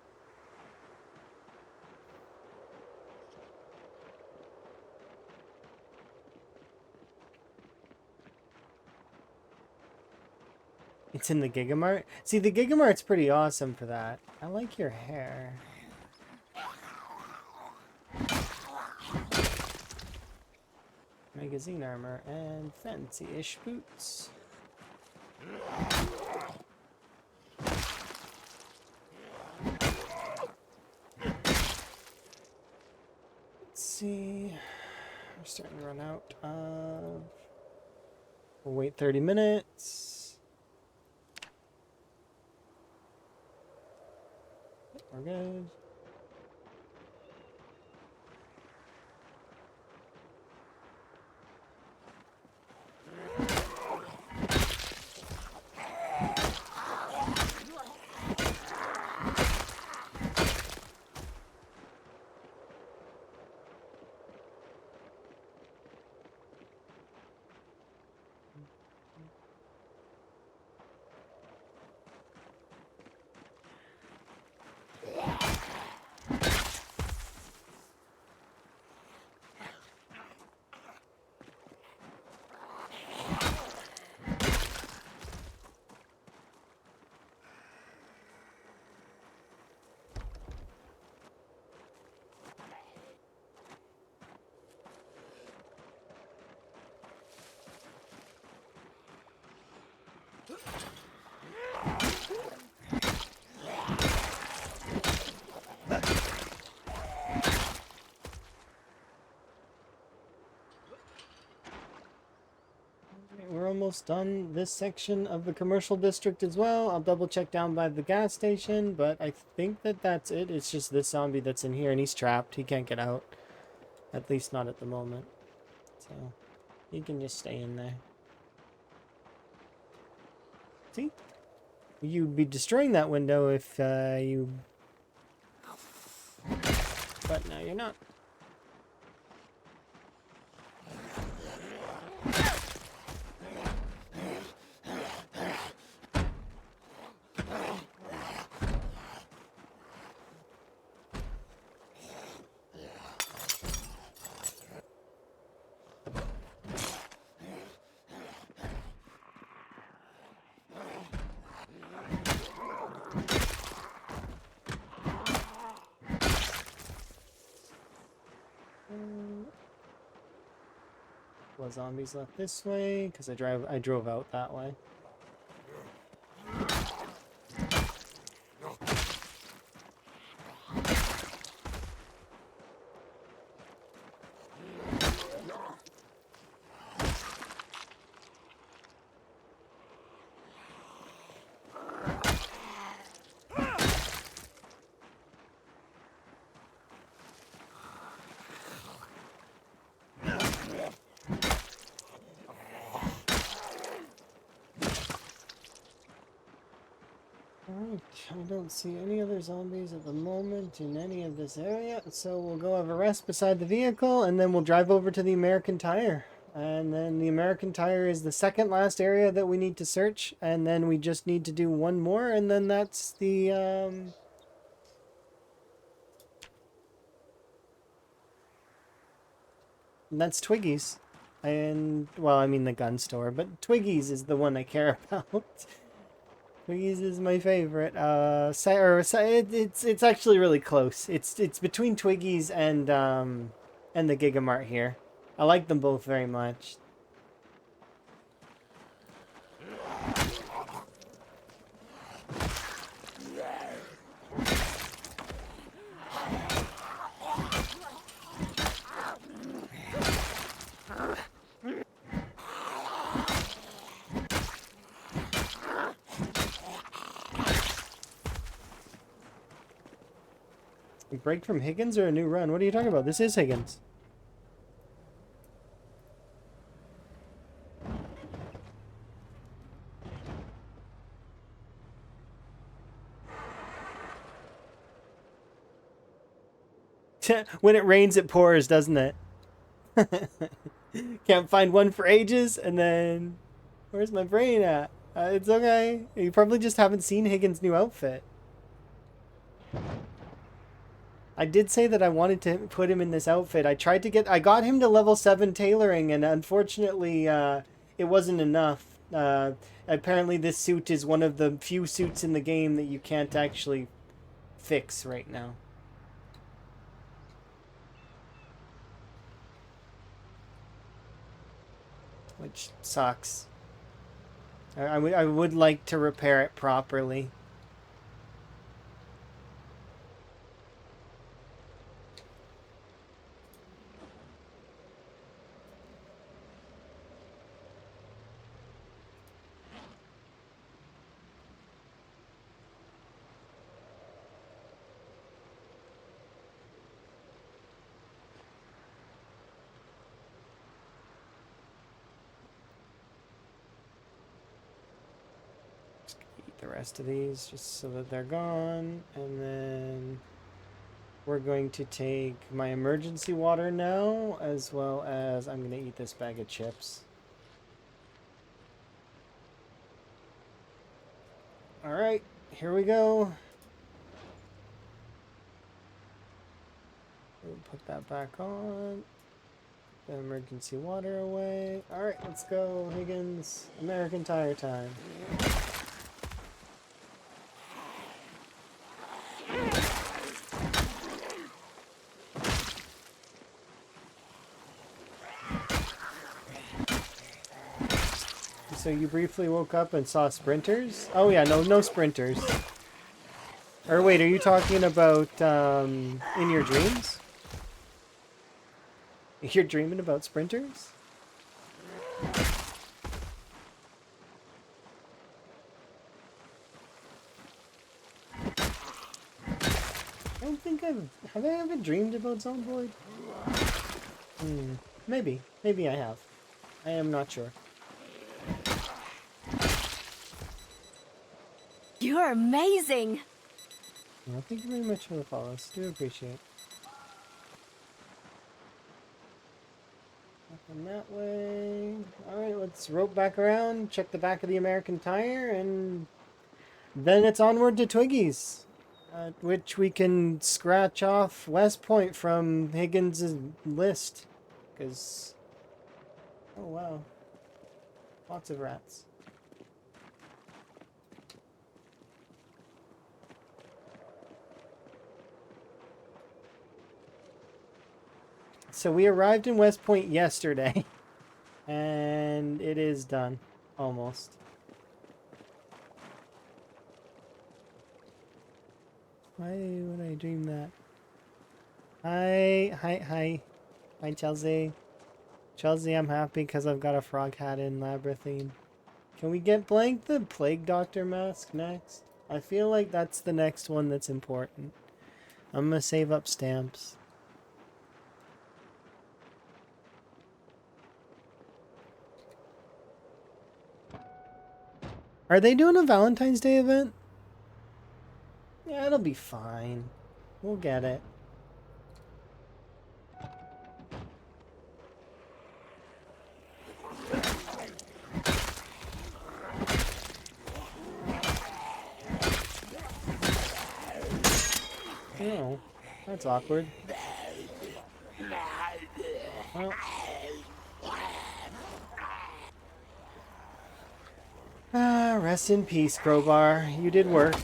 It's in the Gigamart? See, the Gigamart's pretty awesome for that. I like your hair. Magazine armor and fancy-ish boots. Let's see. We're starting to run out of... We'll wait 30 minutes. We're good. We're almost done this section of the commercial district as well. I'll double check down by the gas station, but I think that that's it. It's just this zombie that's in here, and he's trapped. He can't get out. At least not at the moment. So, he can just stay in there. See? You'd be destroying that window if you... But no, you're not. Zombies left this way because I drove out that way. Alright, I don't see any other zombies at the moment in any of this area, so we'll go have a rest beside the vehicle, and then we'll drive over to the American Tire. And then the American Tire is the second last area that we need to search, and then we just need to do one more, and then that's the, and that's Twiggy's. And, well, I mean the gun store, but Twiggy's is the one I care about. Twiggy's is my favorite. It's actually really close. It's between Twiggy's and the Gigamart here. I like them both very much. A break from Higgins or a new run? What are you talking about? This is Higgins. When it rains, it pours, doesn't it? Can't find one for ages, and then... Where's my brain at? It's okay. You probably just haven't seen Higgins' new outfit. I did say that I wanted to put him in this outfit. I got him to level 7 tailoring, and unfortunately, it wasn't enough. Apparently this suit is one of the few suits in the game that you can't actually fix right now. Which sucks. I would like to repair it properly. The rest of these just so that they're gone, and then we're going to take my emergency water now, as well as I'm going to eat this bag of chips. Alright, here we go. We'll put that back on. The emergency water away. Alright, let's go, Higgins. American Tire time. So you briefly woke up and saw sprinters? Oh yeah, no sprinters. Or wait, are you talking about in your dreams? You're dreaming about sprinters? I don't think have I ever dreamed about Zomboid? Maybe I have. I am not sure. You're amazing! Well, thank you very much for the follows. Do appreciate it. Nothing that way. Alright, let's rope back around, check the back of the American Tire, and then it's onward to Twiggy's. Which we can scratch off West Point from Higgins' list. Because... oh wow. Lots of rats. So we arrived in West Point yesterday, and it is done, almost. Why would I dream that? Hi, Chelsea. Chelsea, I'm happy because I've got a frog hat in Labyrinthine. Can we get Blank the Plague Doctor mask next? I feel like that's the next one that's important. I'm gonna save up stamps. Are they doing a Valentine's Day event? Yeah, it'll be fine. We'll get it. Oh, that's awkward. Well. Rest in peace, Crowbar. You did work.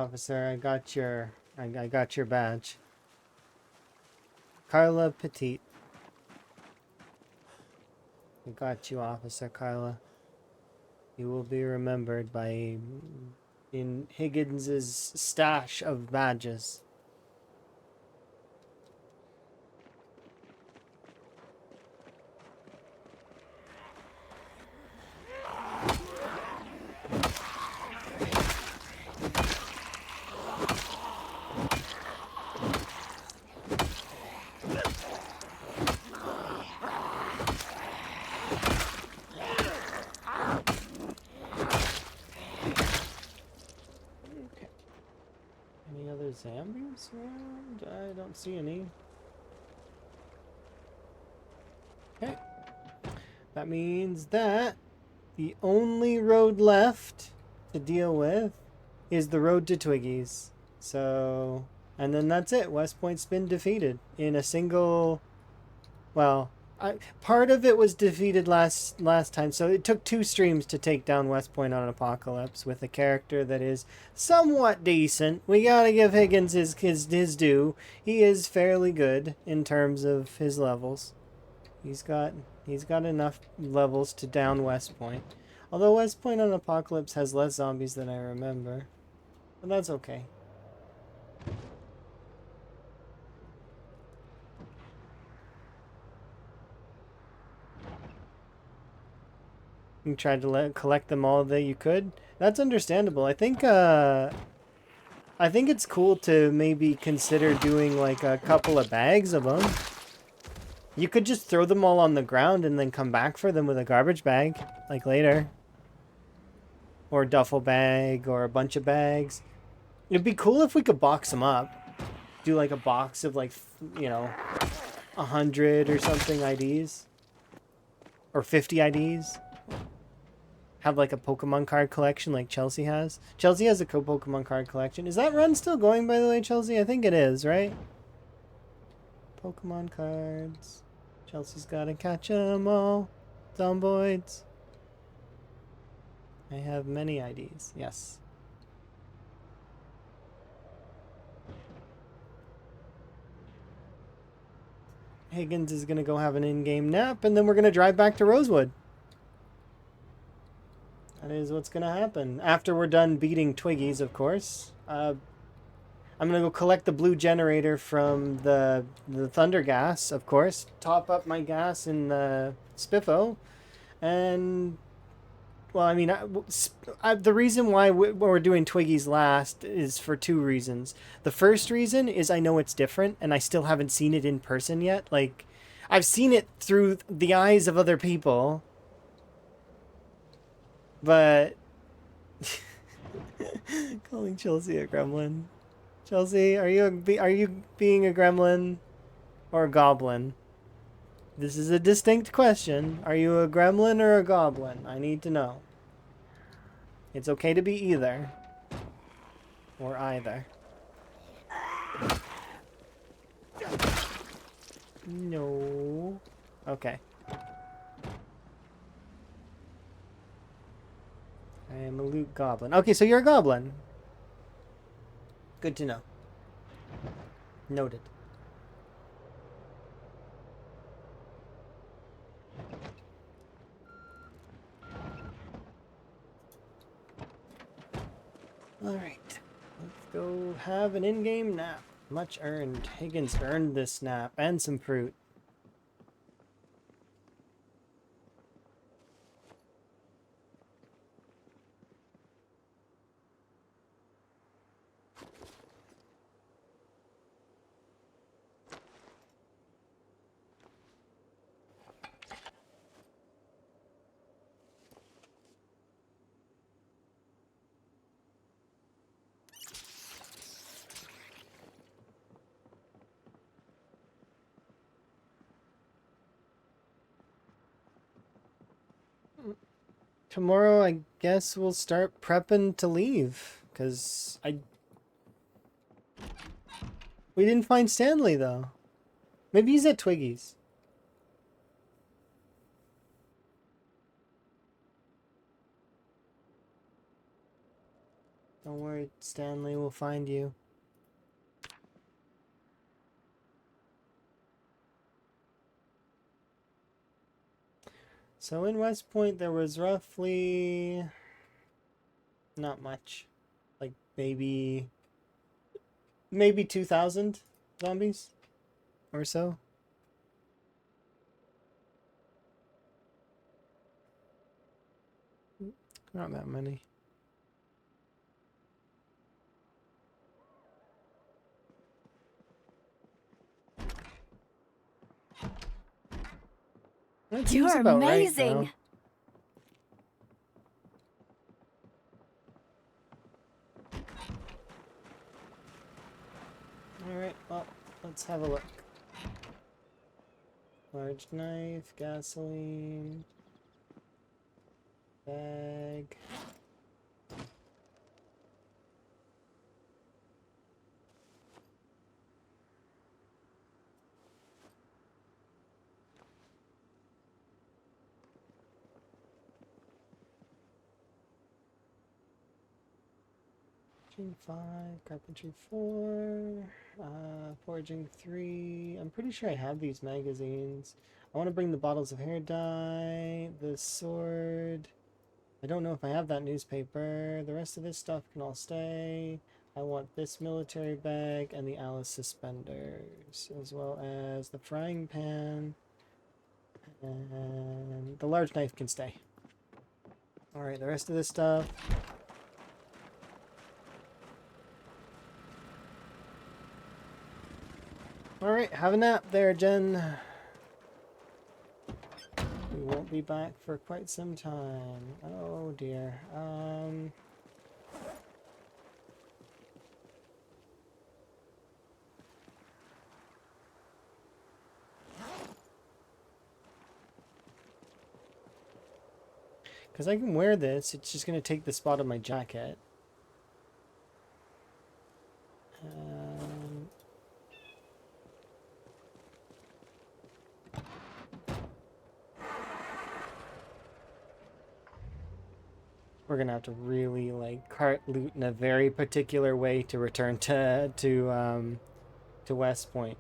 officer. I got your badge. Carla Petit. I got you, Officer Carla. You will be remembered by in Higgins's stash of badges. Any other zombies around? I don't see any. Okay. That means that the only road left to deal with is the road to Twiggy's. So, and then that's it. West Point's been defeated in a single, well, part of it was defeated last time, so it took 2 streams to take down West Point on Apocalypse with a character that is somewhat decent. We gotta give Higgins his due. He is fairly good in terms of his levels. He's got enough levels to down West Point. Although West Point on Apocalypse has less zombies than I remember. But that's okay. You tried to collect them all that you could. That's understandable. I think it's cool to maybe consider doing like a couple of bags of them. You could just throw them all on the ground and then come back for them with a garbage bag, like later. Or a duffel bag, or a bunch of bags. It'd be cool if we could box them up. Do like a box of like, 100 or something IDs. Or 50 IDs. Have like a Pokemon card collection like Chelsea has. Chelsea has a Pokemon card collection. Is that run still going, by the way, Chelsea? I think it is, right? Pokemon cards. Chelsea's gotta catch 'em all. Zomboids. I have many IDs. Yes. Higgins is gonna go have an in-game nap, and then we're gonna drive back to Rosewood. That is what's gonna happen. After we're done beating Twiggies, of course. I'm gonna go collect the blue generator from the Thunder Gas, of course. Top up my gas in the Spiffo. And, well, I mean, the reason why we're doing Twiggies last is for 2 reasons. The first reason is I know it's different, and I still haven't seen it in person yet. Like, I've seen it through the eyes of other people. But calling Chelsea a gremlin. Chelsea, are you being a gremlin or a goblin? This is a distinct question. Are you a gremlin or a goblin? I need to know. It's okay to be either. Or either. No. Okay. I am a loot goblin. Okay, so you're a goblin. Good to know. Noted. Alright. Let's go have an in-game nap. Much earned. Higgins earned this nap and some fruit. Tomorrow, I guess we'll start prepping to leave. Because we didn't find Stanley, though. Maybe he's at Twiggy's. Don't worry, Stanley will find you. So in West Point, there was roughly not much, like maybe 2,000 zombies or so. Not that many. That seems You're about right amazing. now. Alright, well, let's have a look. Large knife, gasoline, bag. Foraging 5, carpentry 4, foraging 3. I'm pretty sure I have these magazines. I want to bring the bottles of hair dye, the sword. I don't know if I have that newspaper. The rest of this stuff can all stay. I want this military bag and the Alice suspenders, as well as the frying pan. And the large knife can stay. Alright, the rest of this stuff. Alright, have a nap there, Jen. We won't be back for quite some time. Oh dear. Because I can wear this, it's just going to take the spot of my jacket. We're gonna have to really like cart loot in a very particular way to return to West Point.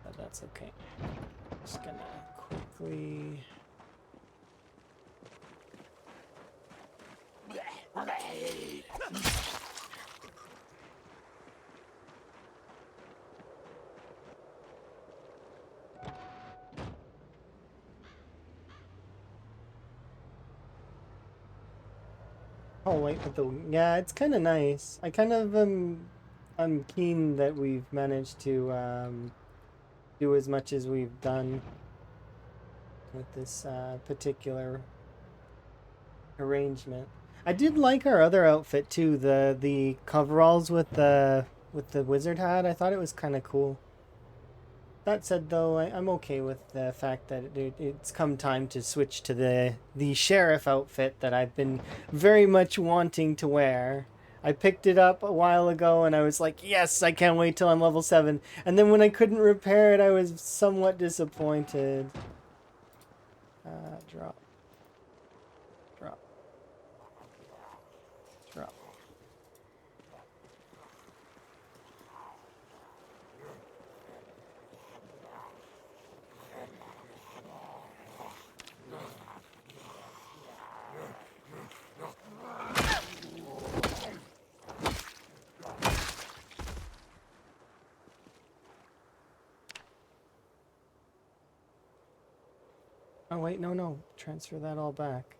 But that's okay. Just gonna quickly. Oh wait, but yeah, it's kind of nice. I kind of I'm keen that we've managed to do as much as we've done with this particular arrangement. I did like our other outfit too, the coveralls with the wizard hat. I thought it was kind of cool. That said, though, I'm okay with the fact that it's come time to switch to the sheriff outfit that I've been very much wanting to wear. I picked it up a while ago and I was like, yes, I can't wait till I'm level 7. And then when I couldn't repair it, I was somewhat disappointed. Drop. Drop. Drop. Oh, wait, no. Transfer that all back.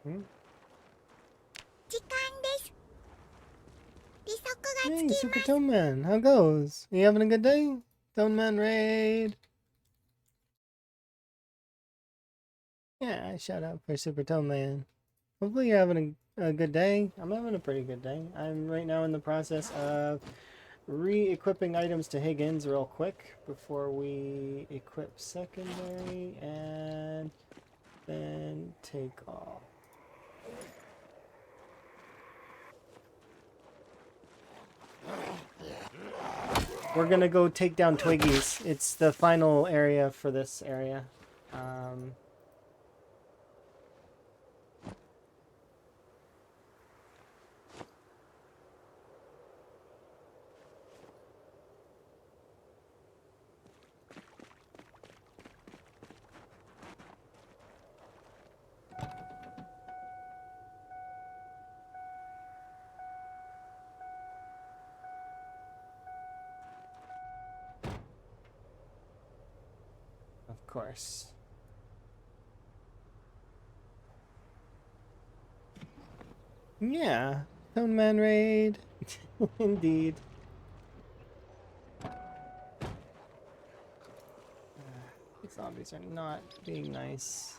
Hmm? 時間です。利息が Hey, つき Super Tone Man, how goes? You having a good day? Tone Man raid. Yeah, I shout out for Super Tone Man. Hopefully you're having a good day. I'm having a pretty good day. I'm right now in the process of re-equipping items to Higgins real quick before we equip secondary and then take off. We're gonna go take down Twiggies. It's the final area for this area. Of course. Yeah, Tone Man raid. Indeed. These zombies are not being nice.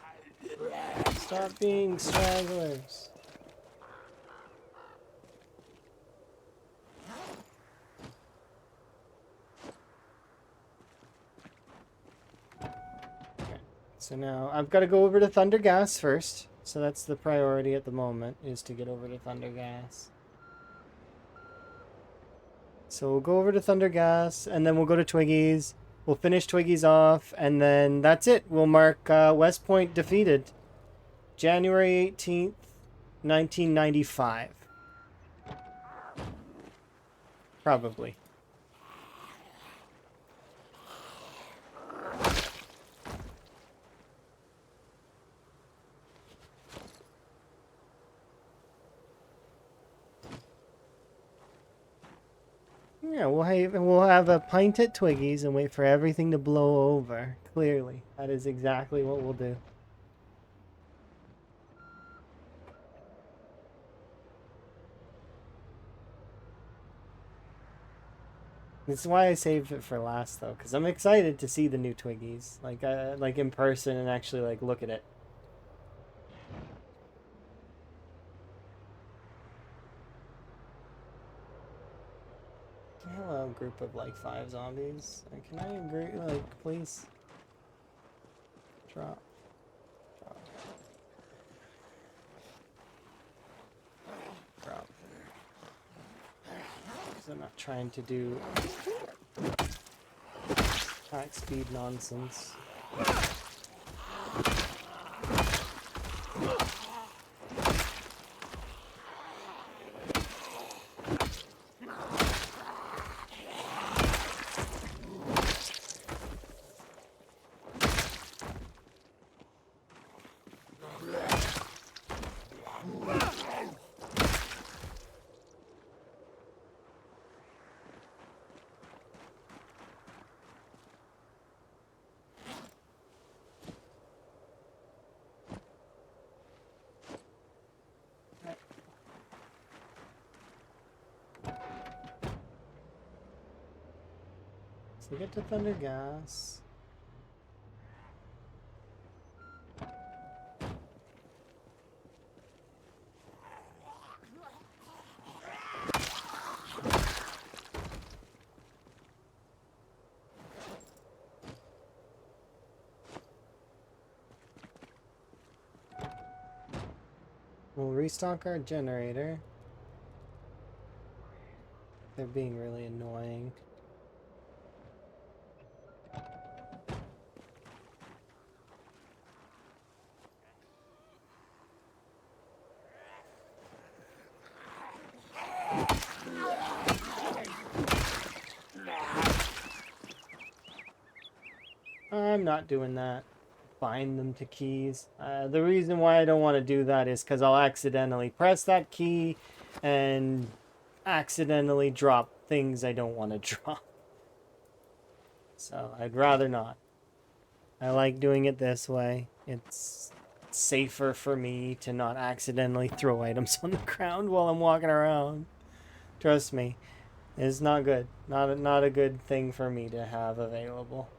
Stop being stragglers. Okay. So now I've got to go over to Thunder Gas first. So that's the priority at the moment, is to get over to Thunder Gas. So we'll go over to Thunder Gas, and then we'll go to Twiggies. We'll finish Twiggies off, and then that's it. We'll mark West Point defeated. January 18th, 1995. Probably. Yeah, we'll have a pint at Twiggies and wait for everything to blow over. Clearly, that is exactly what we'll do. This is why I saved it for last, though, because I'm excited to see the new Twiggies, like in person and actually like look at it. Hello, group of like 5 zombies. Can I agree? Like, please drop. Drop. Because I'm not trying to do attack speed nonsense. So get to Thunder Gas. We'll restock our generator. They're being really annoying. I'm not doing that. Bind them to keys. The reason why I don't want to do that is because I'll accidentally press that key and accidentally drop things I don't want to drop. So I'd rather not. I like doing it this way. It's it's safer for me to not accidentally throw items on the ground while I'm walking around. Trust me, it's not good. Not a good thing for me to have available.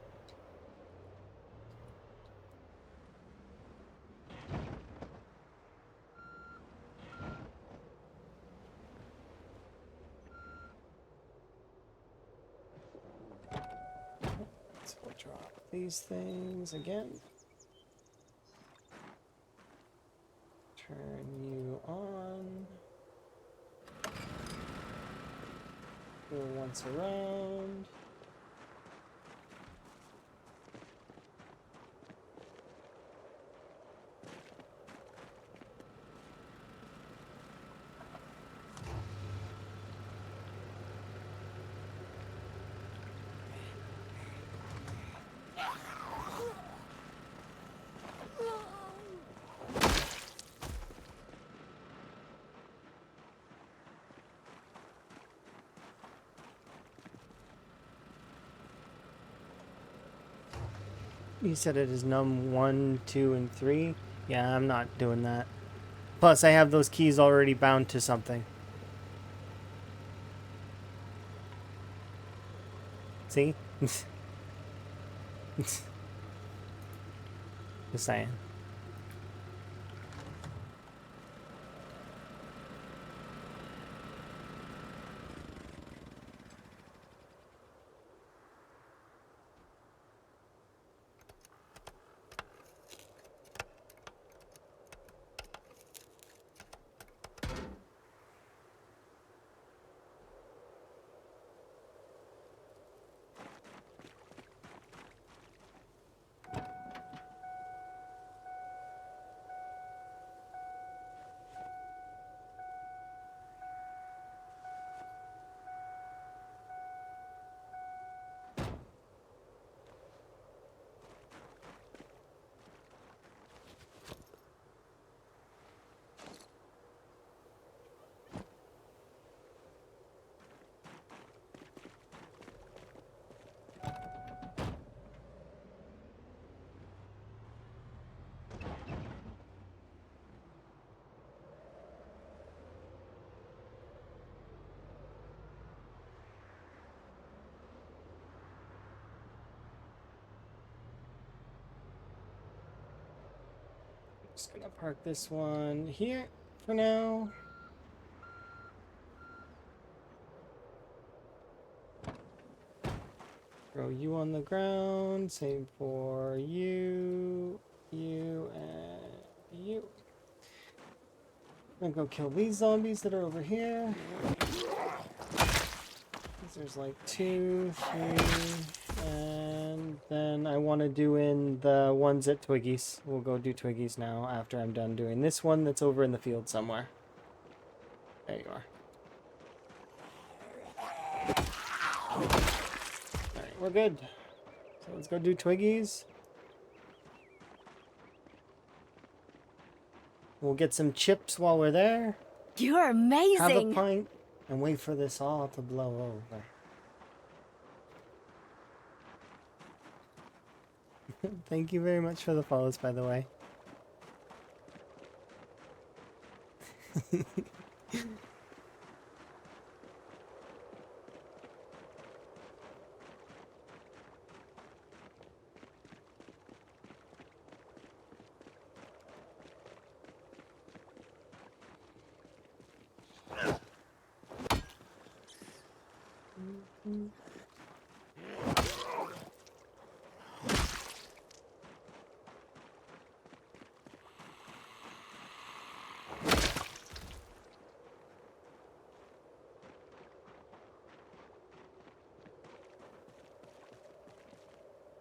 So we'll drop these things again. Turn you on. Go once around. You said it is num 1, 2, and 3? Yeah, I'm not doing that. Plus, I have those keys already bound to something. See? Just saying. Just gonna park this one here for now. Throw you on the ground. Same for you, you, and you. I'm gonna go kill these zombies that are over here. There's like 2, 3, and then I want to do in the ones at Twiggy's. We'll go do Twiggy's now after I'm done doing this one that's over in the field somewhere. There you are. Alright, we're good. So let's go do Twiggy's. We'll get some chips while we're there. You're Have a amazing. pint and wait for this all to blow over. Thank you very much for the follows, by the way.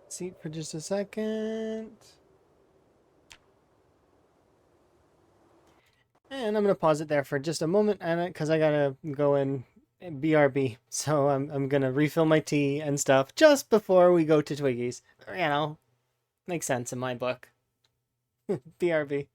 Seat for just a second. And I'm gonna pause it there for just a moment, and because I gotta go and BRB, so I'm gonna refill my tea and stuff just before we go to Twiggy's. You know, makes sense in my book. BRB.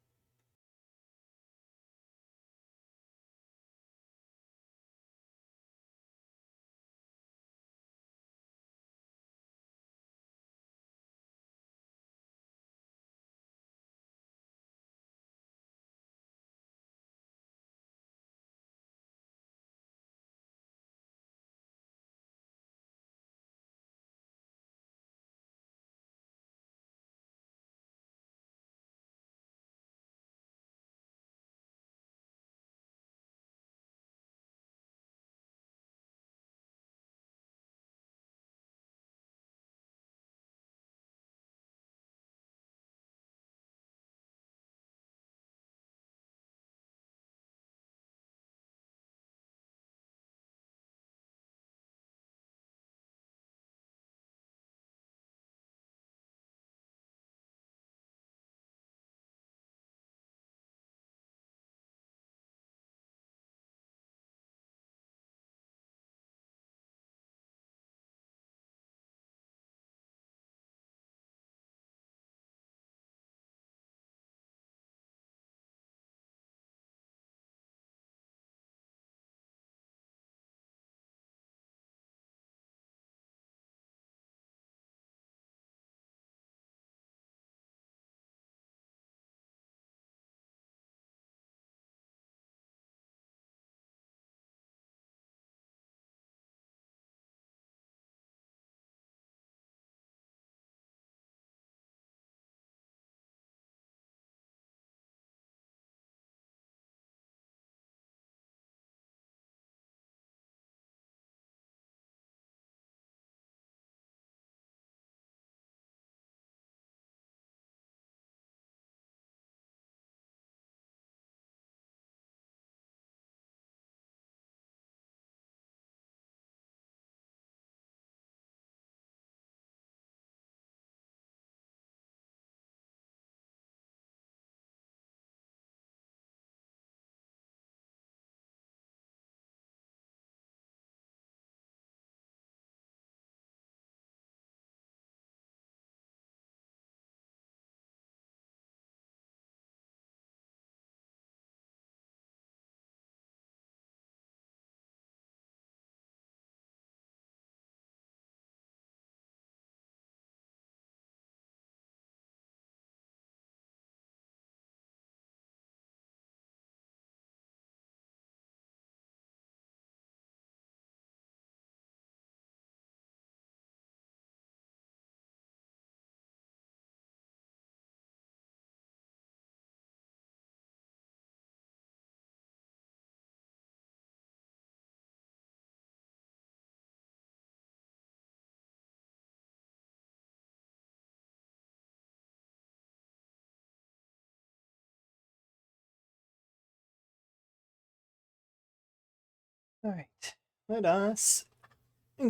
Alright, let us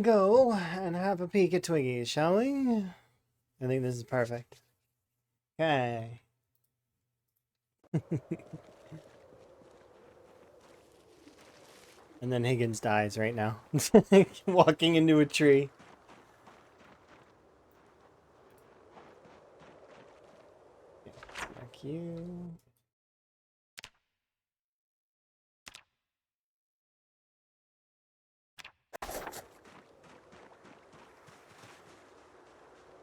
go and have a peek at Twiggy, shall we? I think this is perfect. Okay. And then Higgins dies right now. Walking into a tree. Back you.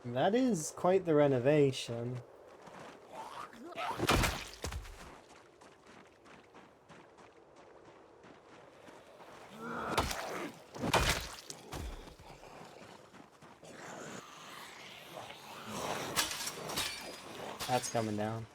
That is quite the renovation. That's coming down.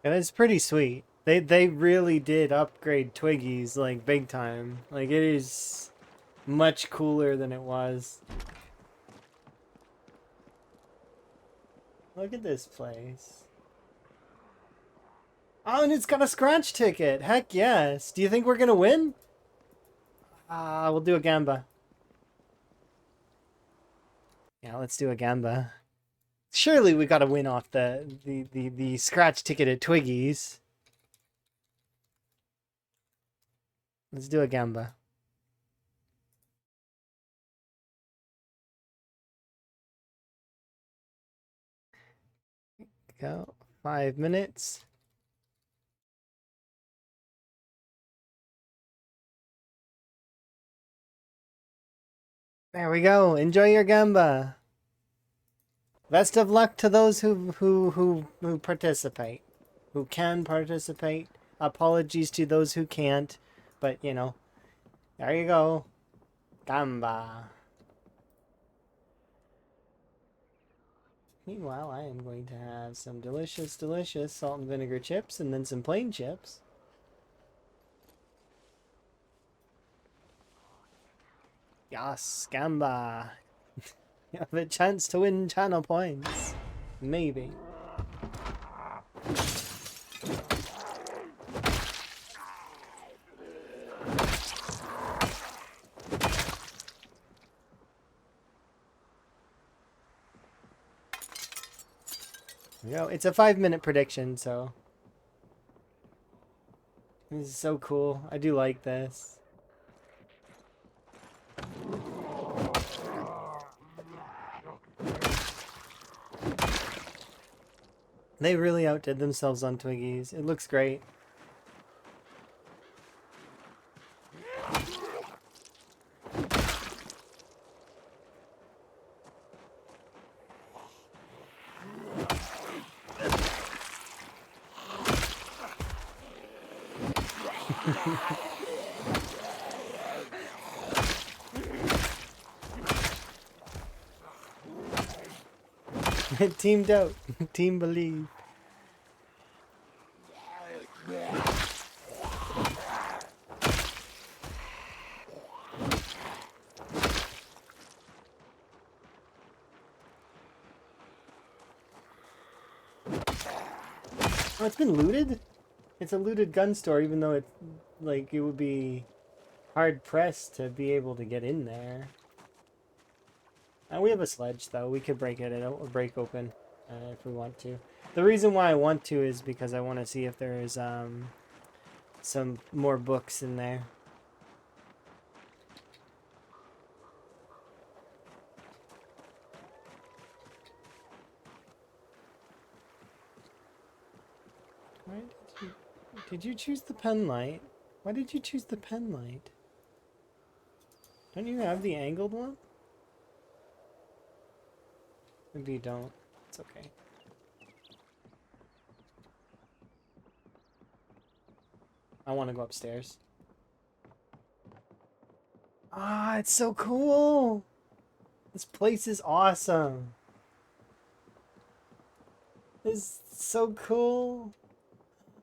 And it's pretty sweet. They really did upgrade Twiggies like big time. Like it is much cooler than it was. Look at this place. Oh, and it's got a scratch ticket. Heck yes. Do you think we're gonna win? We'll do a gamba. Yeah, let's do a gamba. Surely we gotta win off the scratch ticket at Twiggies. Let's do a gamba. Go. 5 minutes. There we go. Enjoy your gamba. Best of luck to those who participate, who can participate. Apologies to those who can't, but you know, there you go. Gamba. Meanwhile, I am going to have some delicious, delicious salt and vinegar chips and then some plain chips. Yes, gamba. You have a chance to win channel points. Maybe. There we go. It's a 5-minute prediction, so. This is so cool. I do like this. They really outdid themselves on Twiggies. It looks great. Team Dope. Team Believe. Oh, it's been looted? It's a looted gun store, even though it, like, it would be hard pressed to be able to get in there. We have a sledge, though. We could break it or break open if we want to. The reason why I want to is because I want to see if there's some more books in there. Did you choose the pen light? Why did you choose the pen light? Don't you have the angled one? Maybe you don't. It's okay. I want to go upstairs. Ah, it's so cool! This place is awesome. It's so cool.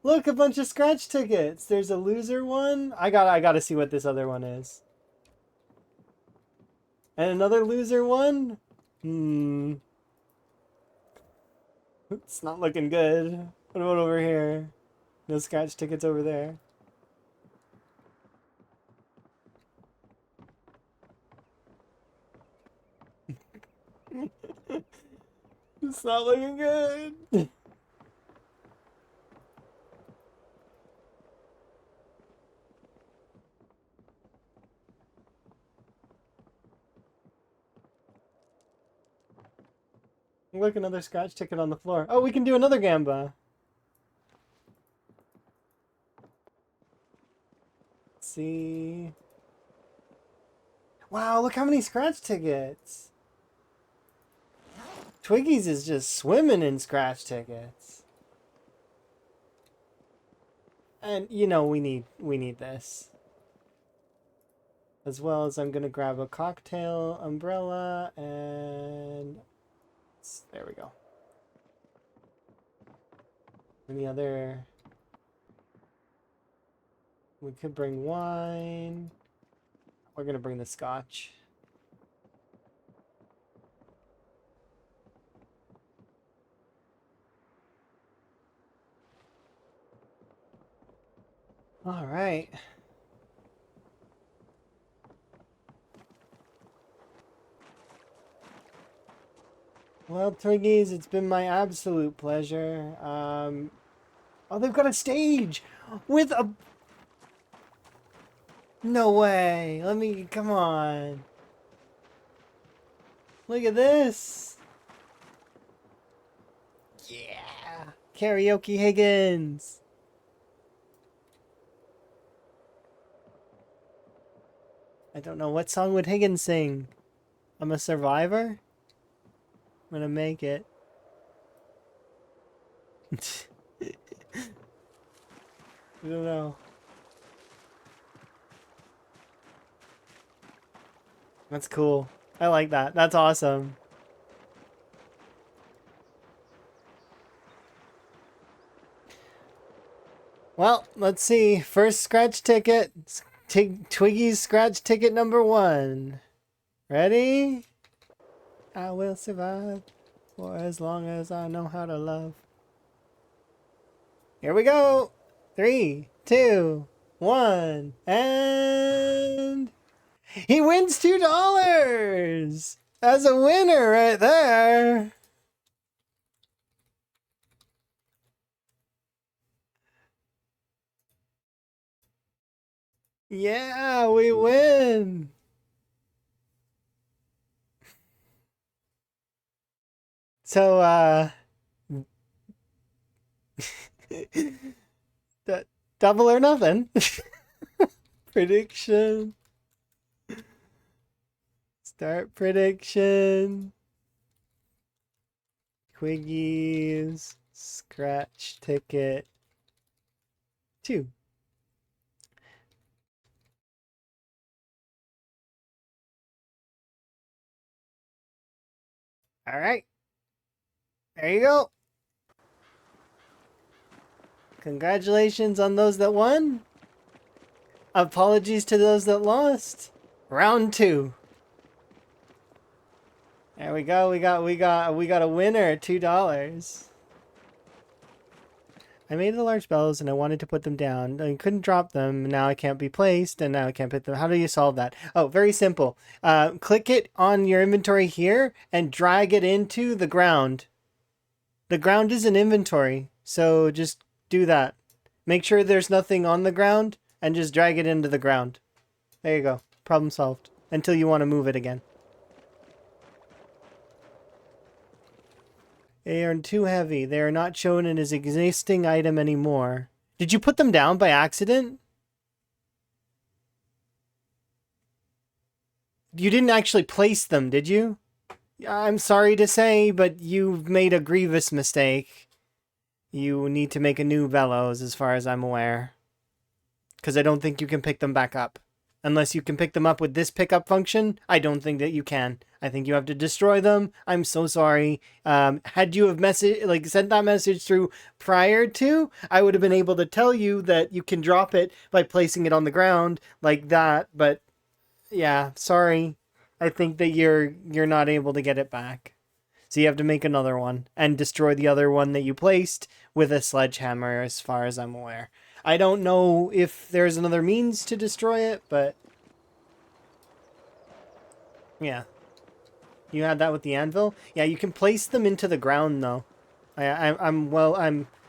Look, a bunch of scratch tickets. There's a loser one. I gotta see what this other one is. And another loser one? It's not looking good. What about over here? No scratch tickets over there. It's not looking good. Look, another scratch ticket on the floor. Oh, we can do another gamba. Let's see. Wow, look how many scratch tickets. Twiggy's is just swimming in scratch tickets. And you know we need this. As well as I'm gonna grab a cocktail umbrella and there we go. Any other? We could bring wine. We're gonna bring the scotch. All right. Well, Twiggies, it's been my absolute pleasure. Oh, they've got a stage with a... No way. Let me... Come on. Look at this. Yeah. Karaoke Higgins. I don't know. What song would Higgins sing? I'm a survivor? I'm gonna make it. I don't know. That's cool. I like that. That's awesome. Well, let's see. First scratch ticket. Twiggy's scratch ticket number 1. Ready? I will survive for as long as I know how to love. Here we go. 3, 2, 1, and he wins $2 as a winner right there. Yeah, we win. So, double or nothing. Prediction. Start prediction. Twiggies. Scratch ticket 2. All right. There you go. Congratulations on those that won. Apologies to those that lost. Round 2. There we go. We got a winner, $2. I made the large bells and I wanted to put them down. I couldn't drop them. Now I can't be placed and now I can't put them. How do you solve that? Oh, very simple. Click it on your inventory here and drag it into the ground. The ground is an inventory, so just do that. Make sure there's nothing on the ground and just drag it into the ground. There you go. Problem solved. Until you want to move it again. They are too heavy. They are not shown as existing item anymore. Did you put them down by accident? You didn't actually place them, did you? I'm sorry to say, but you've made a grievous mistake. You need to make a new Velos, as far as I'm aware. Because I don't think you can pick them back up. Unless you can pick them up with this pickup function, I don't think that you can. I think you have to destroy them. I'm so sorry. Had you have sent that message through prior to, I would have been able to tell you that you can drop it by placing it on the ground like that. But yeah, sorry. I think that you're not able to get it back. So you have to make another one and destroy the other one that you placed with a sledgehammer, as far as I'm aware. I don't know if there's another means to destroy it, but yeah. You had that with the anvil? Yeah, you can place them into the ground though. I'm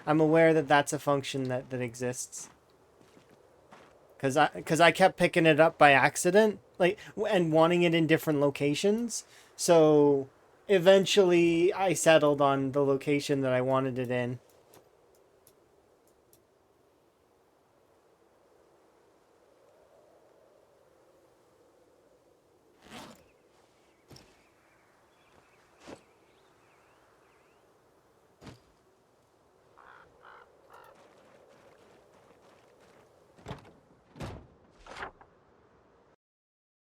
aware that that's a function that exists. Cause I kept picking it up by accident, and wanting it in different locations. So eventually I settled on the location that I wanted it in.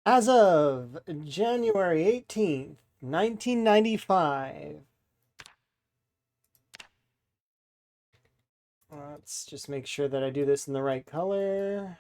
As of January 18th, 1995. Let's just make sure that I do this in the right color.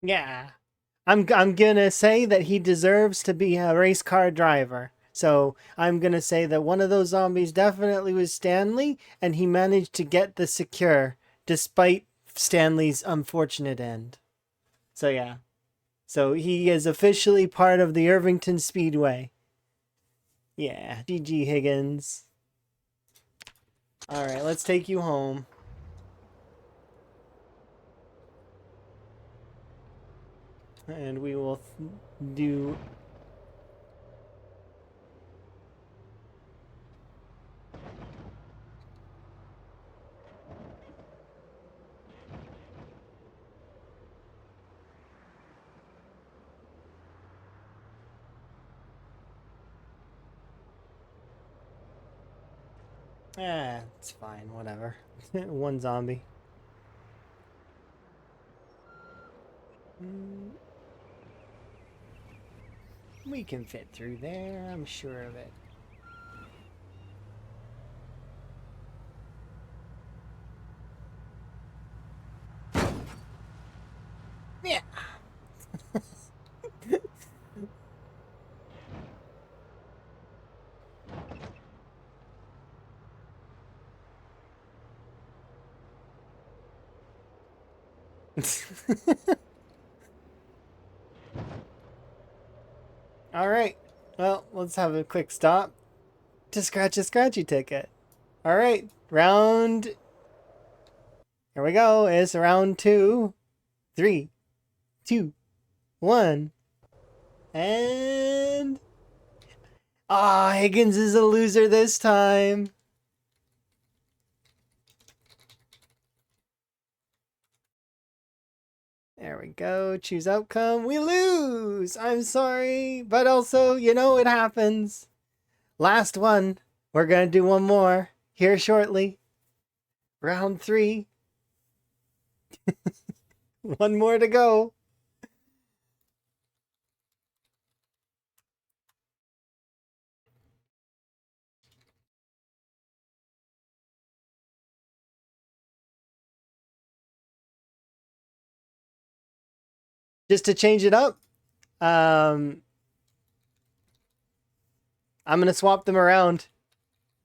Yeah. I'm gonna say that he deserves to be a race car driver. So I'm gonna say that one of those zombies definitely was Stanley, and he managed to get the secure despite Stanley's unfortunate end. So yeah. So he is officially part of the Irvington Speedway. Yeah. GG Higgins. Alright, let's take you home. And we will do... it's fine, whatever. One zombie. We can fit through there, I'm sure of it. Yeah. All right. Well, let's have a quick stop to scratch a scratchy ticket. All right. Round. Here we go. It's round 2. 3, 2, 1. And. Higgins is a loser this time. There we go. Choose outcome. We lose. I'm sorry. But also, it happens. Last one. We're going to do one more here shortly. Round 3. One more to go. Just to change it up, I'm gonna swap them around.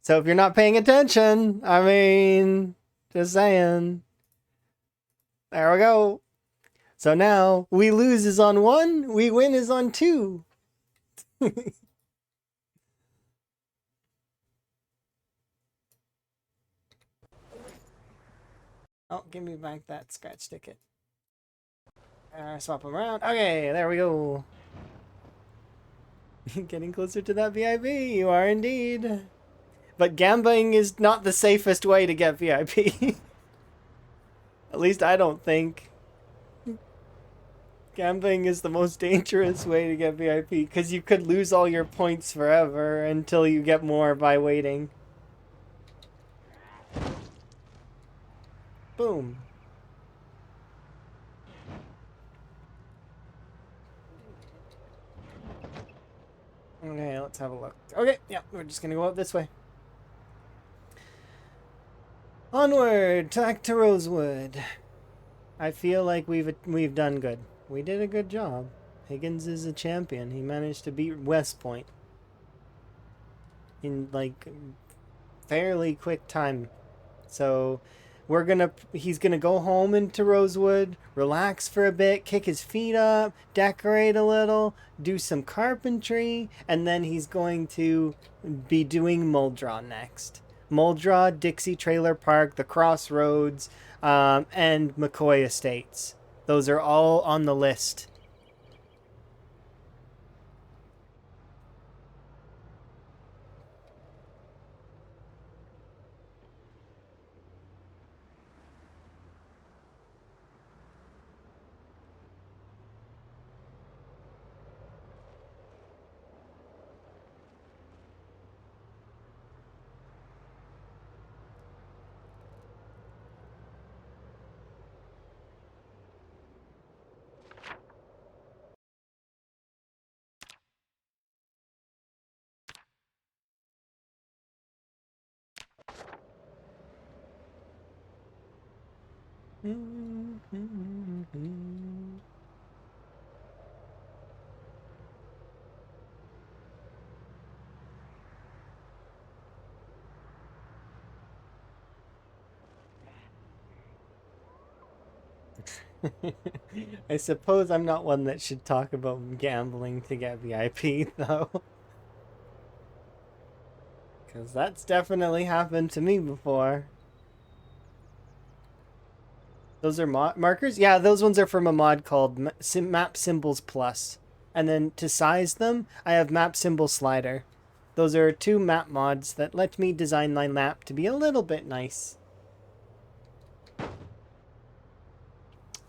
So if you're not paying attention, I mean, just saying. There we go. So now we lose is on 1, we win is on 2. Oh, give me back that scratch ticket. Swap them around. Okay, there we go. Getting closer to that VIP, you are indeed. But gambling is not the safest way to get VIP. At least I don't think. Gambling is the most dangerous way to get VIP because you could lose all your points forever until you get more by waiting. Boom. Okay, let's have a look. Okay, yeah, we're just gonna go out this way. Onward, back to Rosewood. I feel like we've done good. We did a good job. Higgins is a champion. He managed to beat West Point in like fairly quick time. So he's gonna go home into Rosewood, relax for a bit, kick his feet up, decorate a little, do some carpentry, and then he's going to be doing Muldra next. Muldra, Dixie Trailer Park, the Crossroads, and McCoy Estates. Those are all on the list. I suppose I'm not one that should talk about gambling to get VIP, though. Because that's definitely happened to me before. Those are markers? Yeah, those ones are from a mod called Map Symbols Plus. And then to size them, I have Map Symbol Slider. Those are 2 map mods that let me design my map to be a little bit nice.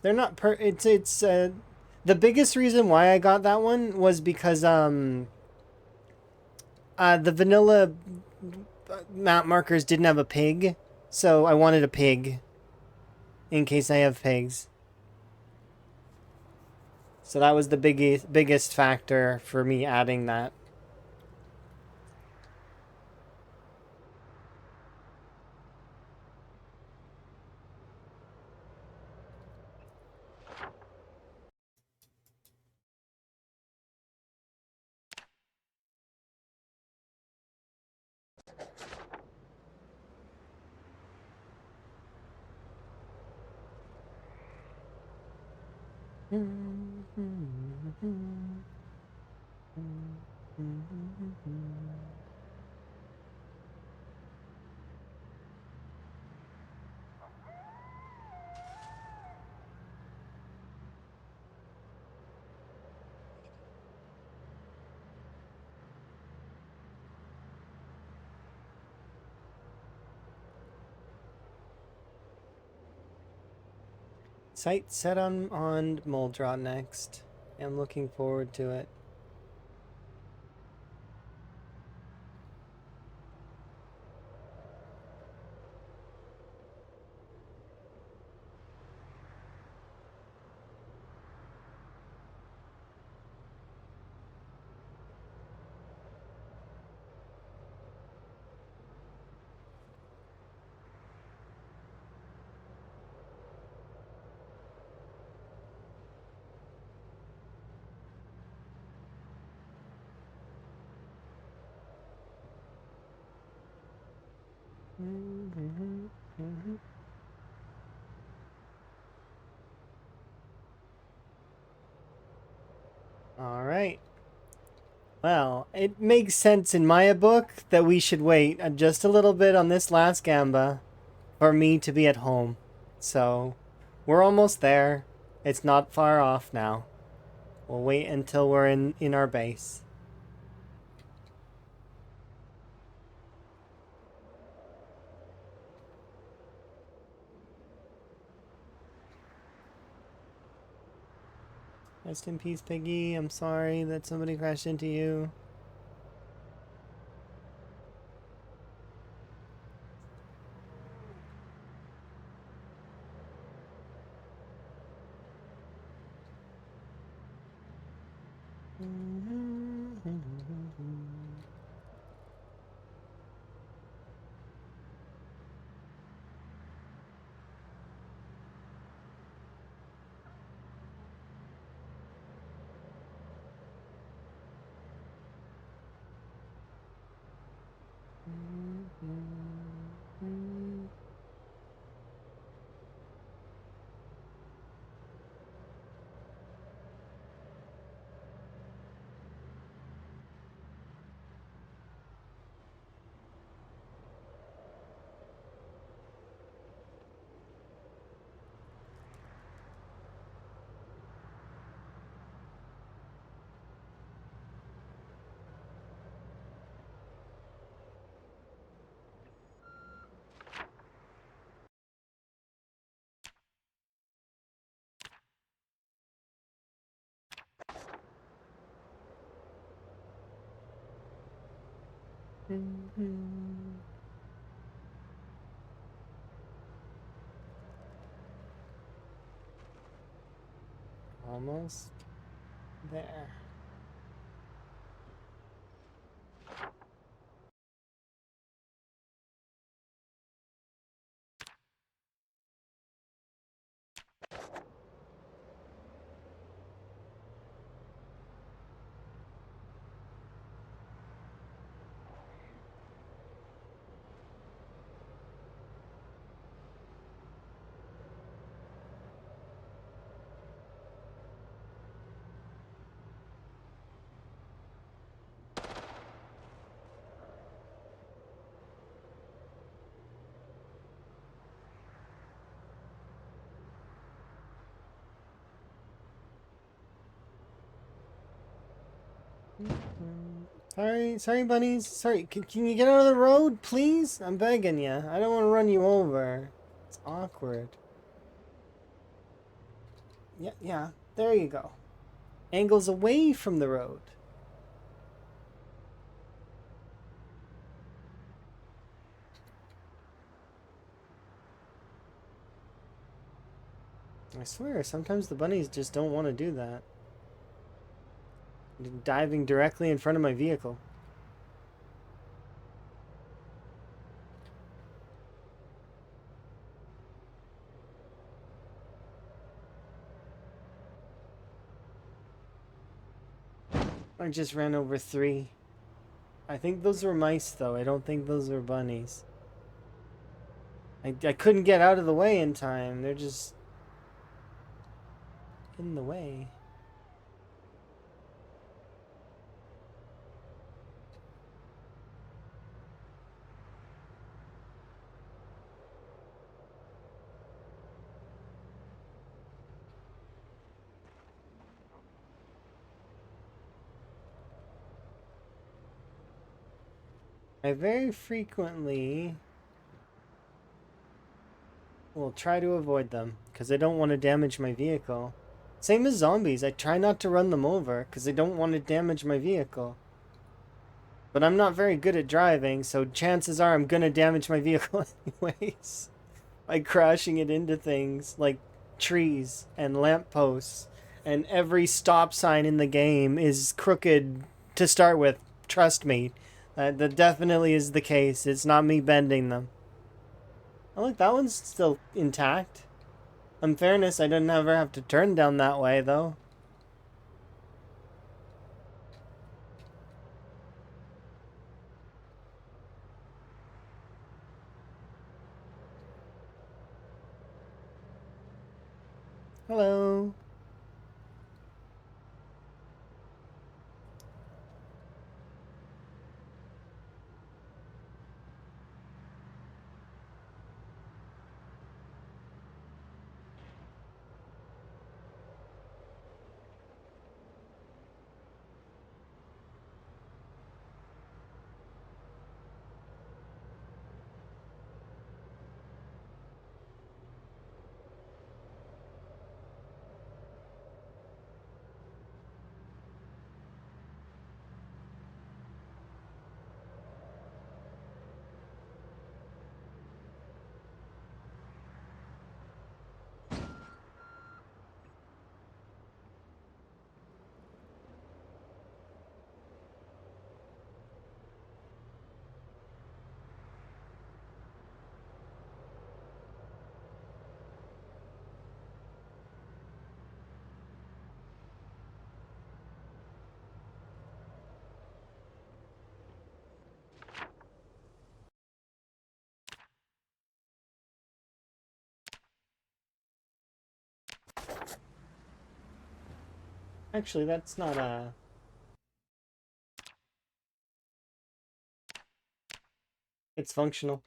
They're not the biggest reason why I got that one was because the vanilla map markers didn't have a pig, so I wanted a pig in case I have pigs. So that was the biggest factor for me adding that. Sight set on Muldra next. I'm looking forward to it. All right. Well, it makes sense in my book that we should wait just a little bit on this last gamba for me to be at home. So, we're almost there. It's not far off now. We'll wait until we're in our base. Rest in peace, Piggy. I'm sorry that somebody crashed into you. Almost there. Sorry, bunnies. Sorry, can you get out of the road, please? I'm begging you. I don't want to run you over. It's awkward. Yeah, there you go. Angles away from the road. I swear, sometimes the bunnies just don't want to do that. Diving directly in front of my vehicle. I just ran over 3. I think those were mice, though. I don't think those were bunnies. I couldn't get out of the way in time. They're just in the way. I very frequently will try to avoid them because I don't want to damage my vehicle. Same as zombies. I try not to run them over because I don't want to damage my vehicle. But I'm not very good at driving, so chances are I'm gonna damage my vehicle anyways. By crashing it into things like trees and lampposts. And every stop sign in the game is crooked to start with. Trust me. That definitely is the case. It's not me bending them. Oh, look, that one's still intact. In fairness, I didn't ever have to turn down that way, though. Hello. Actually, that's not a... It's functional.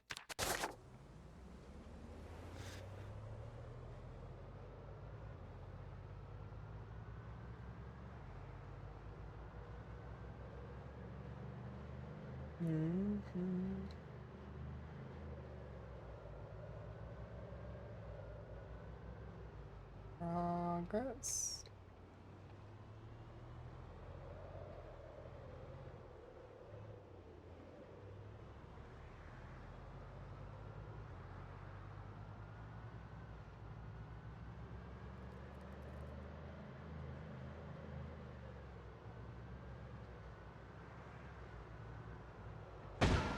Progress.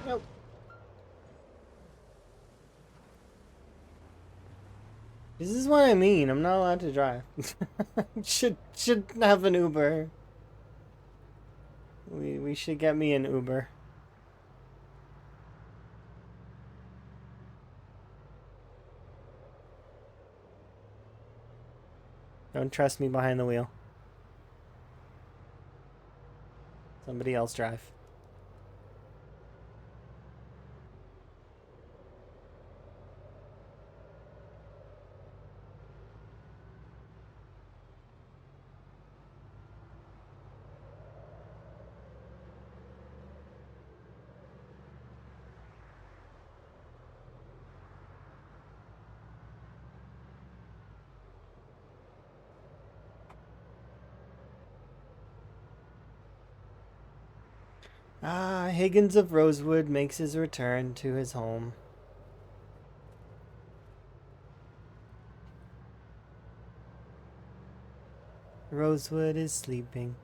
Nope. This is what I mean. I'm not allowed to drive. should have an Uber. We should get me an Uber. Don't trust me behind the wheel. Somebody else drive. Higgins of Rosewood makes his return to his home. Rosewood is sleeping.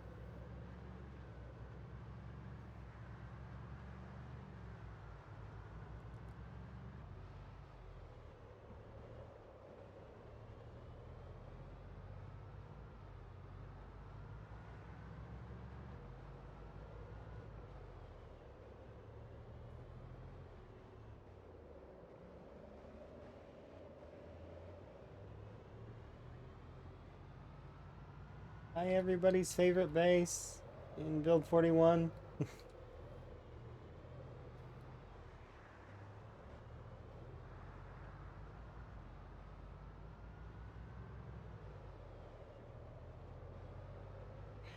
Hi, everybody's favorite base in Build 41.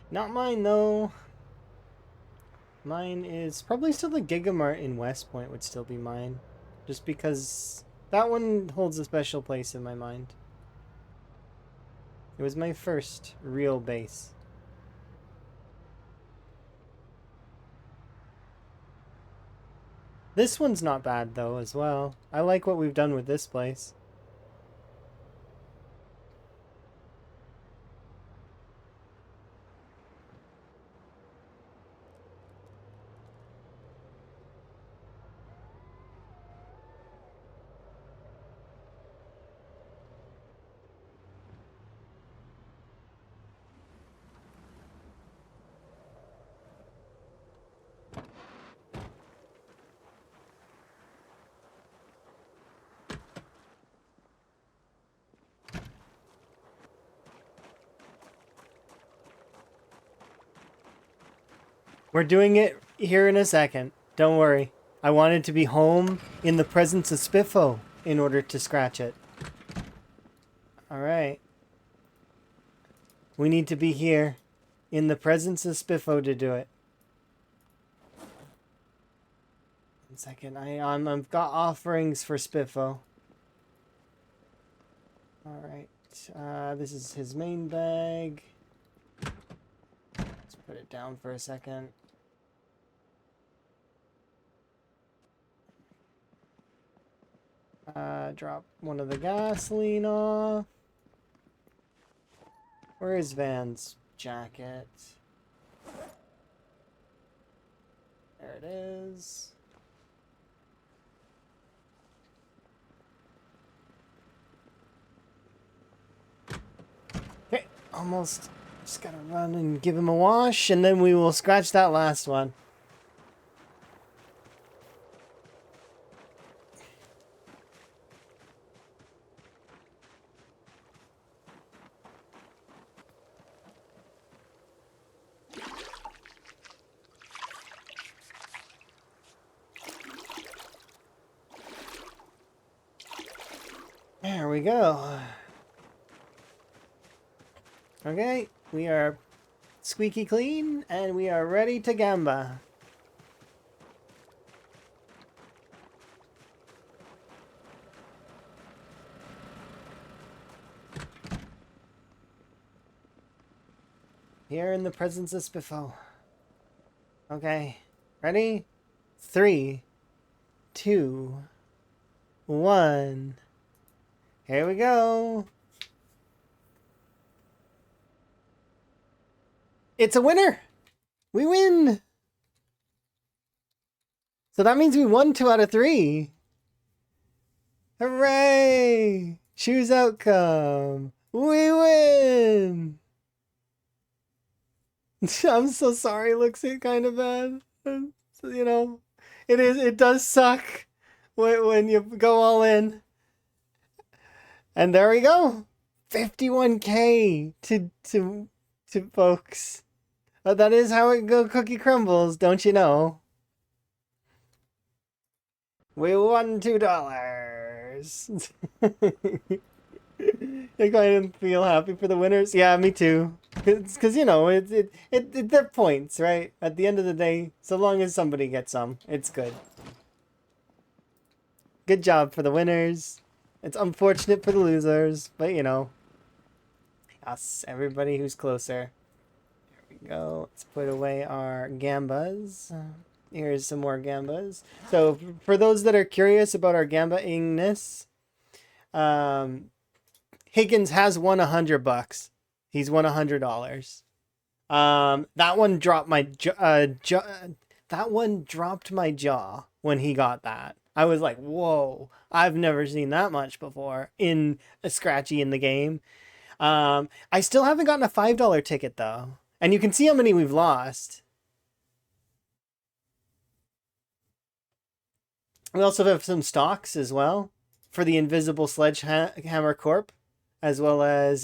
Not mine, though. Mine is probably still the Gigamart in West Point would still be mine. Just because that one holds a special place in my mind. It was my first real base. This one's not bad, though, as well. I like what we've done with this place. We're doing it here in a second. Don't worry. I wanted to be home in the presence of Spiffo in order to scratch it. Alright. We need to be here in the presence of Spiffo to do it. 1 second. I've got offerings for Spiffo. Alright. This is his main bag. Let's put it down for a second. Drop one of the gasoline off. Where is Van's jacket? There it is. Okay, almost. Just gotta run and give him a wash, and then we will scratch that last one. There we go. Okay, we are squeaky clean, and we are ready to gamba. Here in the presence of Spiffo. Okay, ready? 3, 2, 1. Here we go. It's a winner! We win! So that means we won 2 out of 3. Hooray! Choose outcome. We win! I'm so sorry, looks it kind of bad. You know, it does suck when you go all in. And there we go. 51K to folks. That is how it go cookie crumbles, don't you know? We won $2. I kind of feel happy for the winners. Yeah, me too. Because you know, they're points, right? At the end of the day, so long as somebody gets some, it's good. Good job for the winners. It's unfortunate for the losers, but you know. Us, everybody who's closer. There we go. Let's put away our gambas. Here's some more gambas. So for those that are curious about our gamba-ingness, Higgins has won $100. He's won $100. That one dropped my that one dropped my jaw when he got that. I was like, whoa, I've never seen that much before in a scratchy in the game. I still haven't gotten a $5 ticket though. And you can see how many we've lost. We also have some stocks as well for the Invisible Sledgehammer Corp, as well as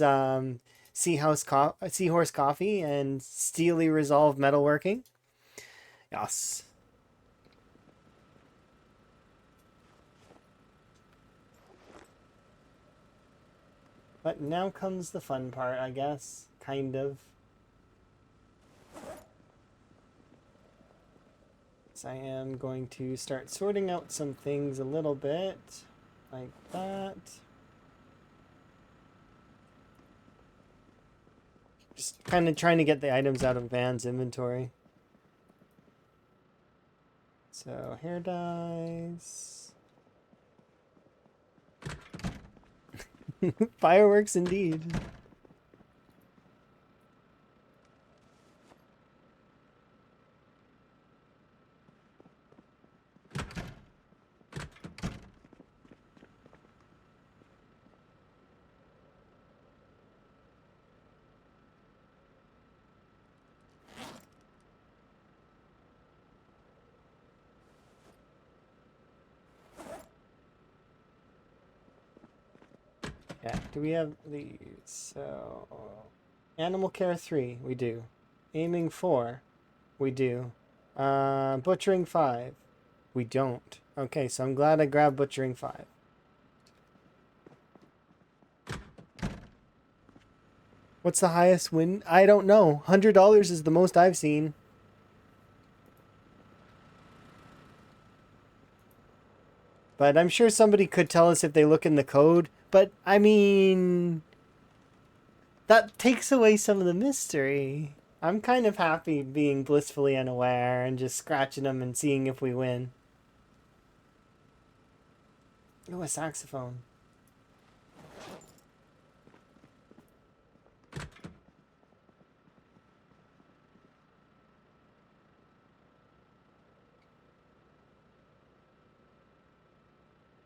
Seahorse Coffee and Steely Resolve Metalworking. Yes. But now comes the fun part, I guess. Kind of. So I am going to start sorting out some things a little bit. Like that. Just kind of trying to get the items out of Van's inventory. So, hair dyes. Fireworks indeed. Yeah, do we have these? So, Animal Care 3, we do. Aiming 4, we do. Butchering 5, we don't. Okay, so I'm glad I grabbed Butchering 5. What's the highest win? I don't know. $100 is the most I've seen. But I'm sure somebody could tell us if they look in the code. But, I mean, that takes away some of the mystery. I'm kind of happy being blissfully unaware and just scratching them and seeing if we win. Oh, a saxophone.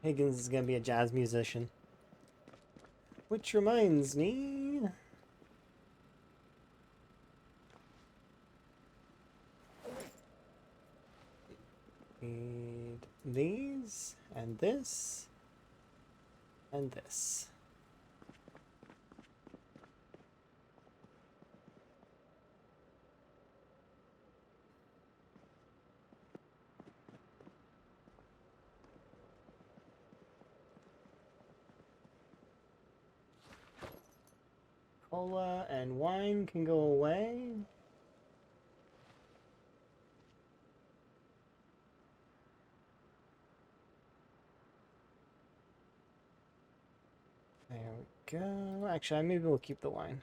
Higgins is going to be a jazz musician. Which reminds me... Need these, and this, and this. Cola and wine can go away. There we go. Actually, maybe we'll keep the wine.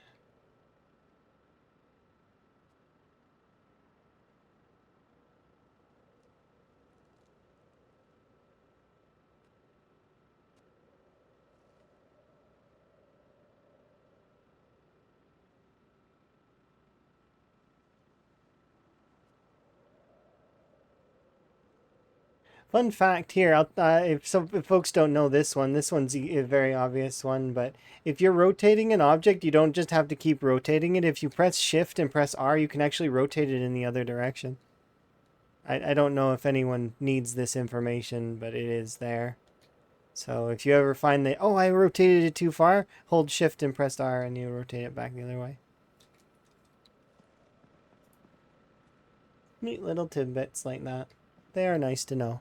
Fun fact here, if folks don't know this one's a very obvious one, but if you're rotating an object, you don't just have to keep rotating it. If you press Shift and press R, you can actually rotate it in the other direction. I don't know if anyone needs this information, but it is there. So if you ever find that, oh, I rotated it too far, hold Shift and press R and you rotate it back the other way. Neat little tidbits like that. They are nice to know.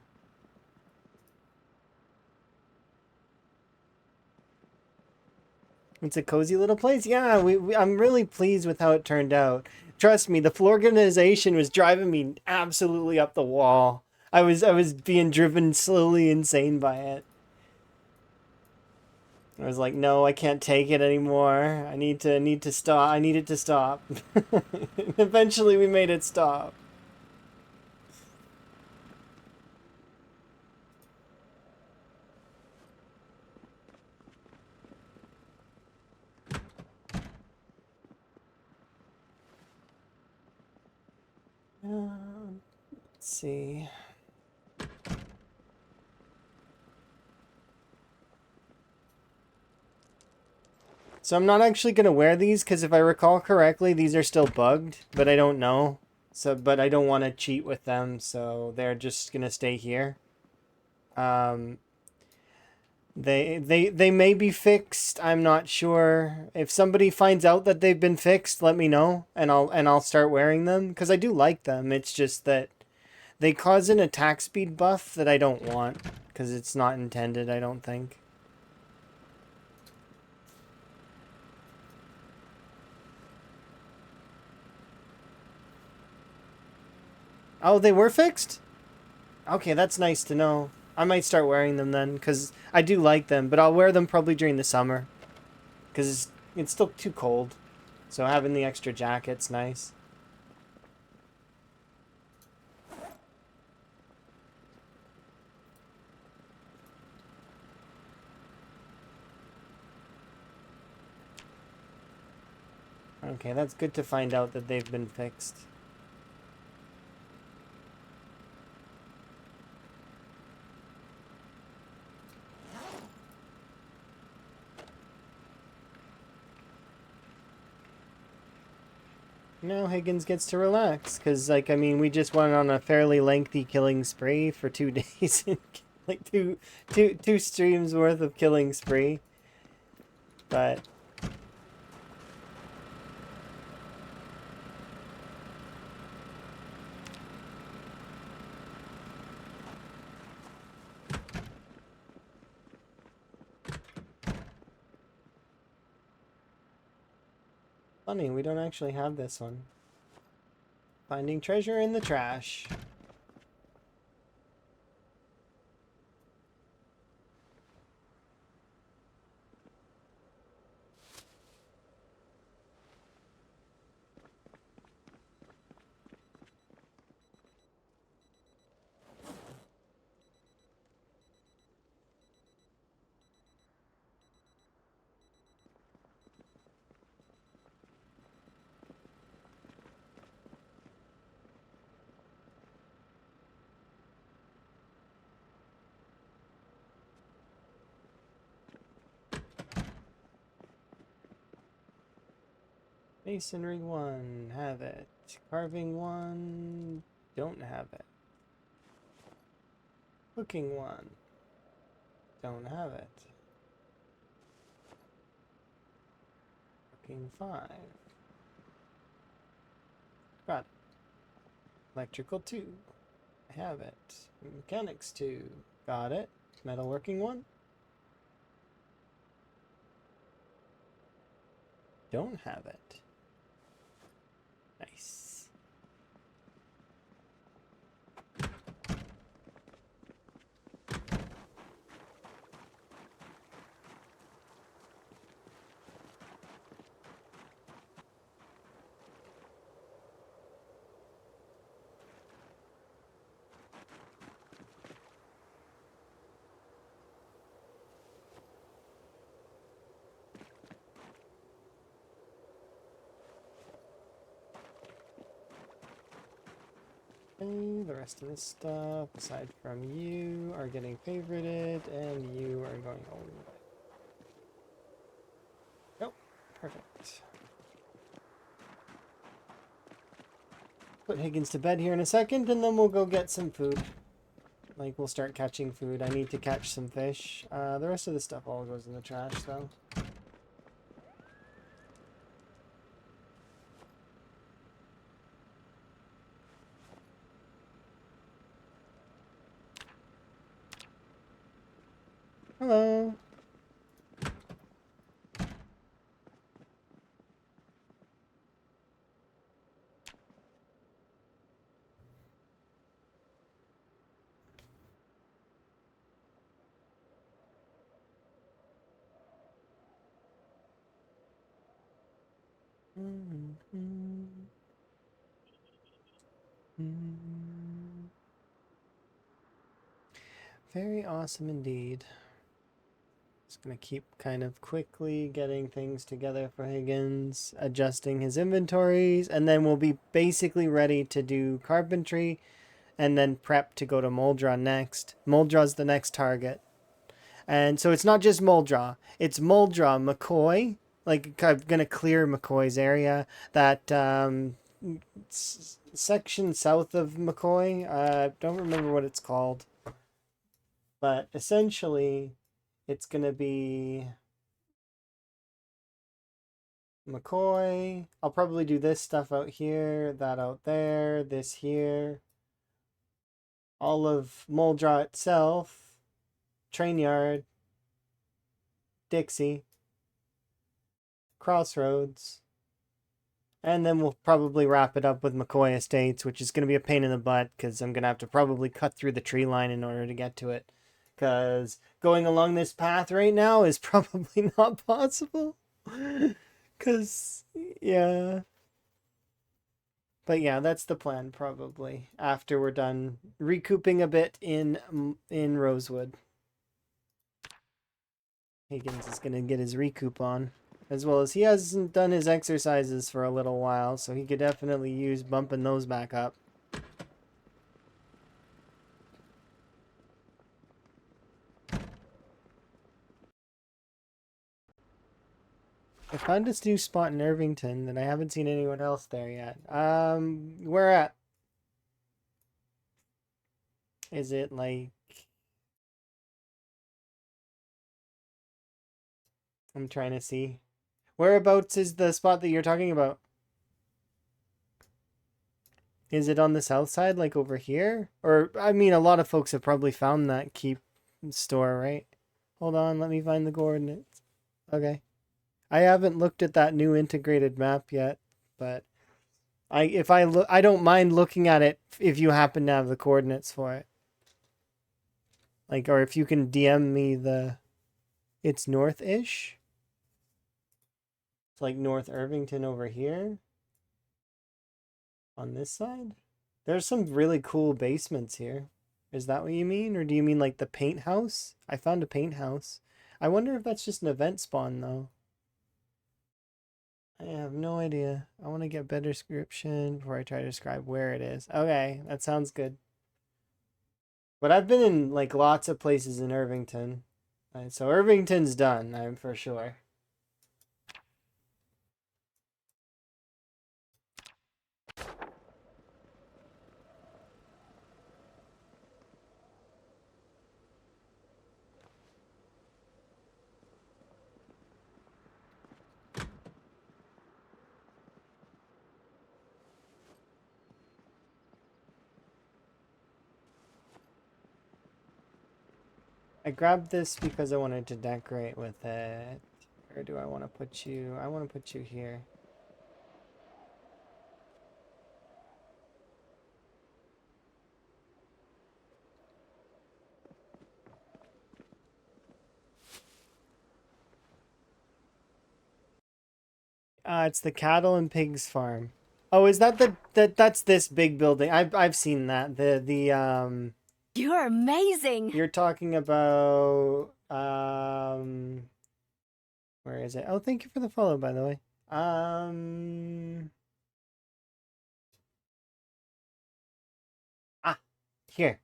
It's a cozy little place. Yeah, I'm really pleased with how it turned out. Trust me, the floor organization was driving me absolutely up the wall. I was being driven slowly insane by it. I was like, no, I can't take it anymore. I need to stop. I need it to stop. Eventually we made it stop. Let's see. So I'm not actually going to wear these because if I recall correctly, these are still bugged, but I don't know. But I don't want to cheat with them, so they're just going to stay here. They may be fixed. I'm not sure. If somebody finds out that they've been fixed, let me know and I'll start wearing them because I do like them. It's just that they cause an attack speed buff that I don't want because it's not intended, I don't think. Oh, they were fixed? Okay, that's nice to know. I might start wearing them then, because I do like them, but I'll wear them probably during the summer. Because it's still too cold. So having the extra jacket's nice. Okay, that's good to find out that they've been fixed. Now Higgins gets to relax, because, like, I mean, we just went on a fairly lengthy killing spree for 2 days. Like, two streams worth of killing spree. But... funny, we don't actually have this one. Finding treasure in the trash. Masonry 1, have it. Carving 1, don't have it. Cooking 1, don't have it. Cooking 5, got it. Electrical 2, I have it. Mechanics 2, got it. Metalworking 1, don't have it. Nice. Okay, the rest of this stuff, aside from you, are getting favorited, and you are going all the way. Nope, perfect. Put Higgins to bed here in a second, and then we'll go get some food. Like, we'll start catching food. I need to catch some fish. The rest of the stuff all goes in the trash, though. Hello. Very awesome indeed. Just gonna keep kind of quickly getting things together for Higgins, adjusting his inventories, and then we'll be basically ready to do carpentry and then prep to go to Moldra next. Moldra's the next target. And so it's not just Moldra, it's Moldra, McCoy. Like, I'm gonna clear McCoy's area. That section south of McCoy. Don't remember what it's called. But essentially, it's gonna be McCoy. I'll probably do this stuff out here, that out there, this here. All of Moldra itself. Train yard. Dixie. Crossroads. And then we'll probably wrap it up with McCoy Estates, which is going to be a pain in the butt because I'm going to have to probably cut through the tree line in order to get to it. Because going along this path right now is probably not possible. Because, yeah. But yeah, that's the plan probably after we're done recouping a bit in Rosewood. Higgins is going to get his recoup on. As well as he hasn't done his exercises for a little while, so he could definitely use bumping those back up. I found this new spot in Irvington that I haven't seen anyone else there yet. Where at? Is it like... I'm trying to see. Whereabouts is the spot that you're talking about? Is it on the south side, like over here? Or, I mean, a lot of folks have probably found that keep store, right? Hold on, let me find the coordinates. Okay. I haven't looked at that new integrated map yet, but I don't mind looking at it if you happen to have the coordinates for it. Like, or if you can DM me it's north-ish. It's like North Irvington over here. On this side? There's some really cool basements here. Is that what you mean? Or do you mean like the paint house? I found a paint house. I wonder if that's just an event spawn though. I have no idea. I want to get better description before I try to describe where it is. Okay, that sounds good. But I've been in like lots of places in Irvington. So Irvington's done, I'm for sure. I grabbed this because I wanted to decorate with it. Where do I want to put you? I want to put you here. It's the cattle and pigs farm. Oh, is that that's this big building? I've seen that. You're amazing. You're talking about where is it? Oh, thank you for the follow, by the way. Ah, here.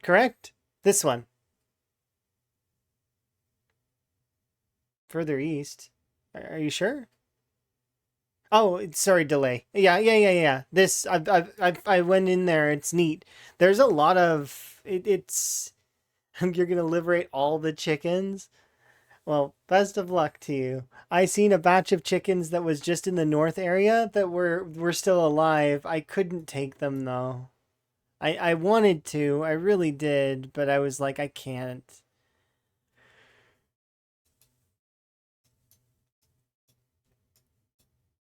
Correct? This one. Further east. Are you sure? Oh, sorry, delay. Yeah. This I went in there. It's neat. There's a lot of it's you're gonna liberate all the chickens. Well, best of luck to you. I seen a batch of chickens that was just in the north area that were still alive. I couldn't take them though. I wanted to. I really did, but I was like I can't.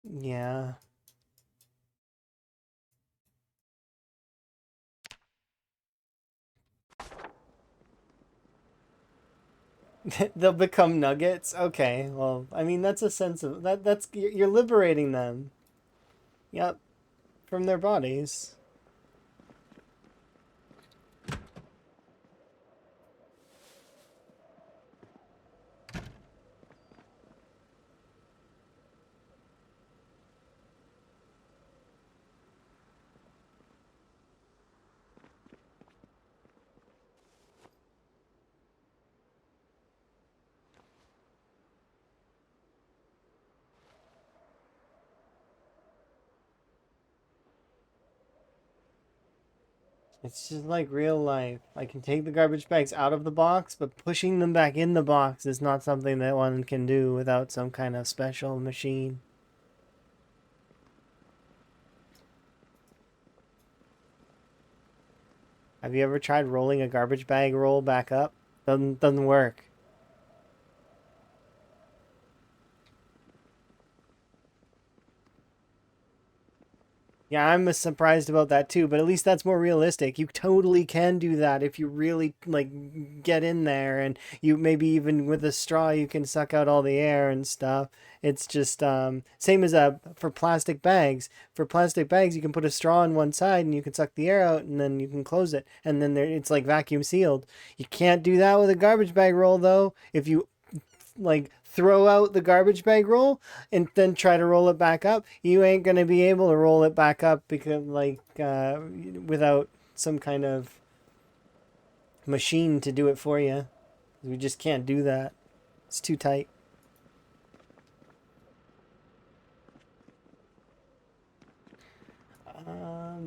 Yeah. They'll become nuggets. Okay. Well, I mean that's a sense of that's you're liberating them. Yep, from their bodies. It's just like real life. I can take the garbage bags out of the box, but pushing them back in the box is not something that one can do without some kind of special machine. Have you ever tried rolling a garbage bag roll back up? Doesn't work. Yeah, I'm surprised about that too, but at least that's more realistic. You totally can do that if you really like get in there and you maybe even with a straw you can suck out all the air and stuff. It's just same as for plastic bags. For plastic bags you can put a straw on one side and you can suck the air out and then you can close it and then it's like vacuum sealed. You can't do that with a garbage bag roll though. If you like throw out the garbage bag roll and then try to roll it back up, you ain't gonna be able to roll it back up because without some kind of machine to do it for you. We just can't do that. It's too tight.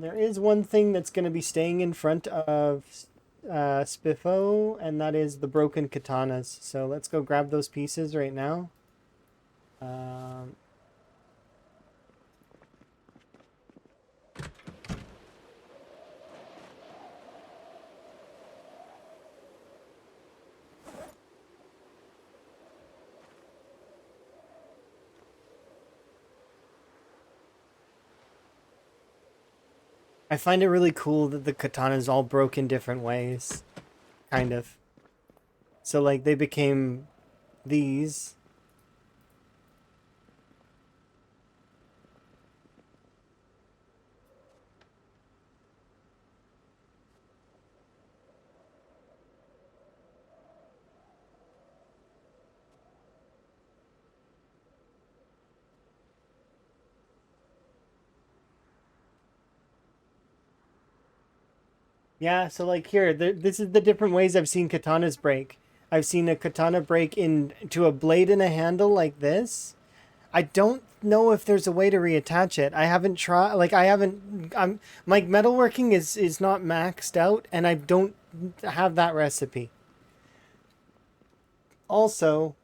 There is one thing that's going to be staying in front of Spiffo, and that is the broken katanas. So let's go grab those pieces right now. Um, I find it really cool that the katanas all broke in different ways, kind of. So like they became these. Yeah, so like here, this is the different ways I've seen katanas break. I've seen a katana break into a blade and a handle like this. I don't know if there's a way to reattach it. I haven't tried. Like I haven't. I'm my metalworking is not maxed out, and I don't have that recipe. Also,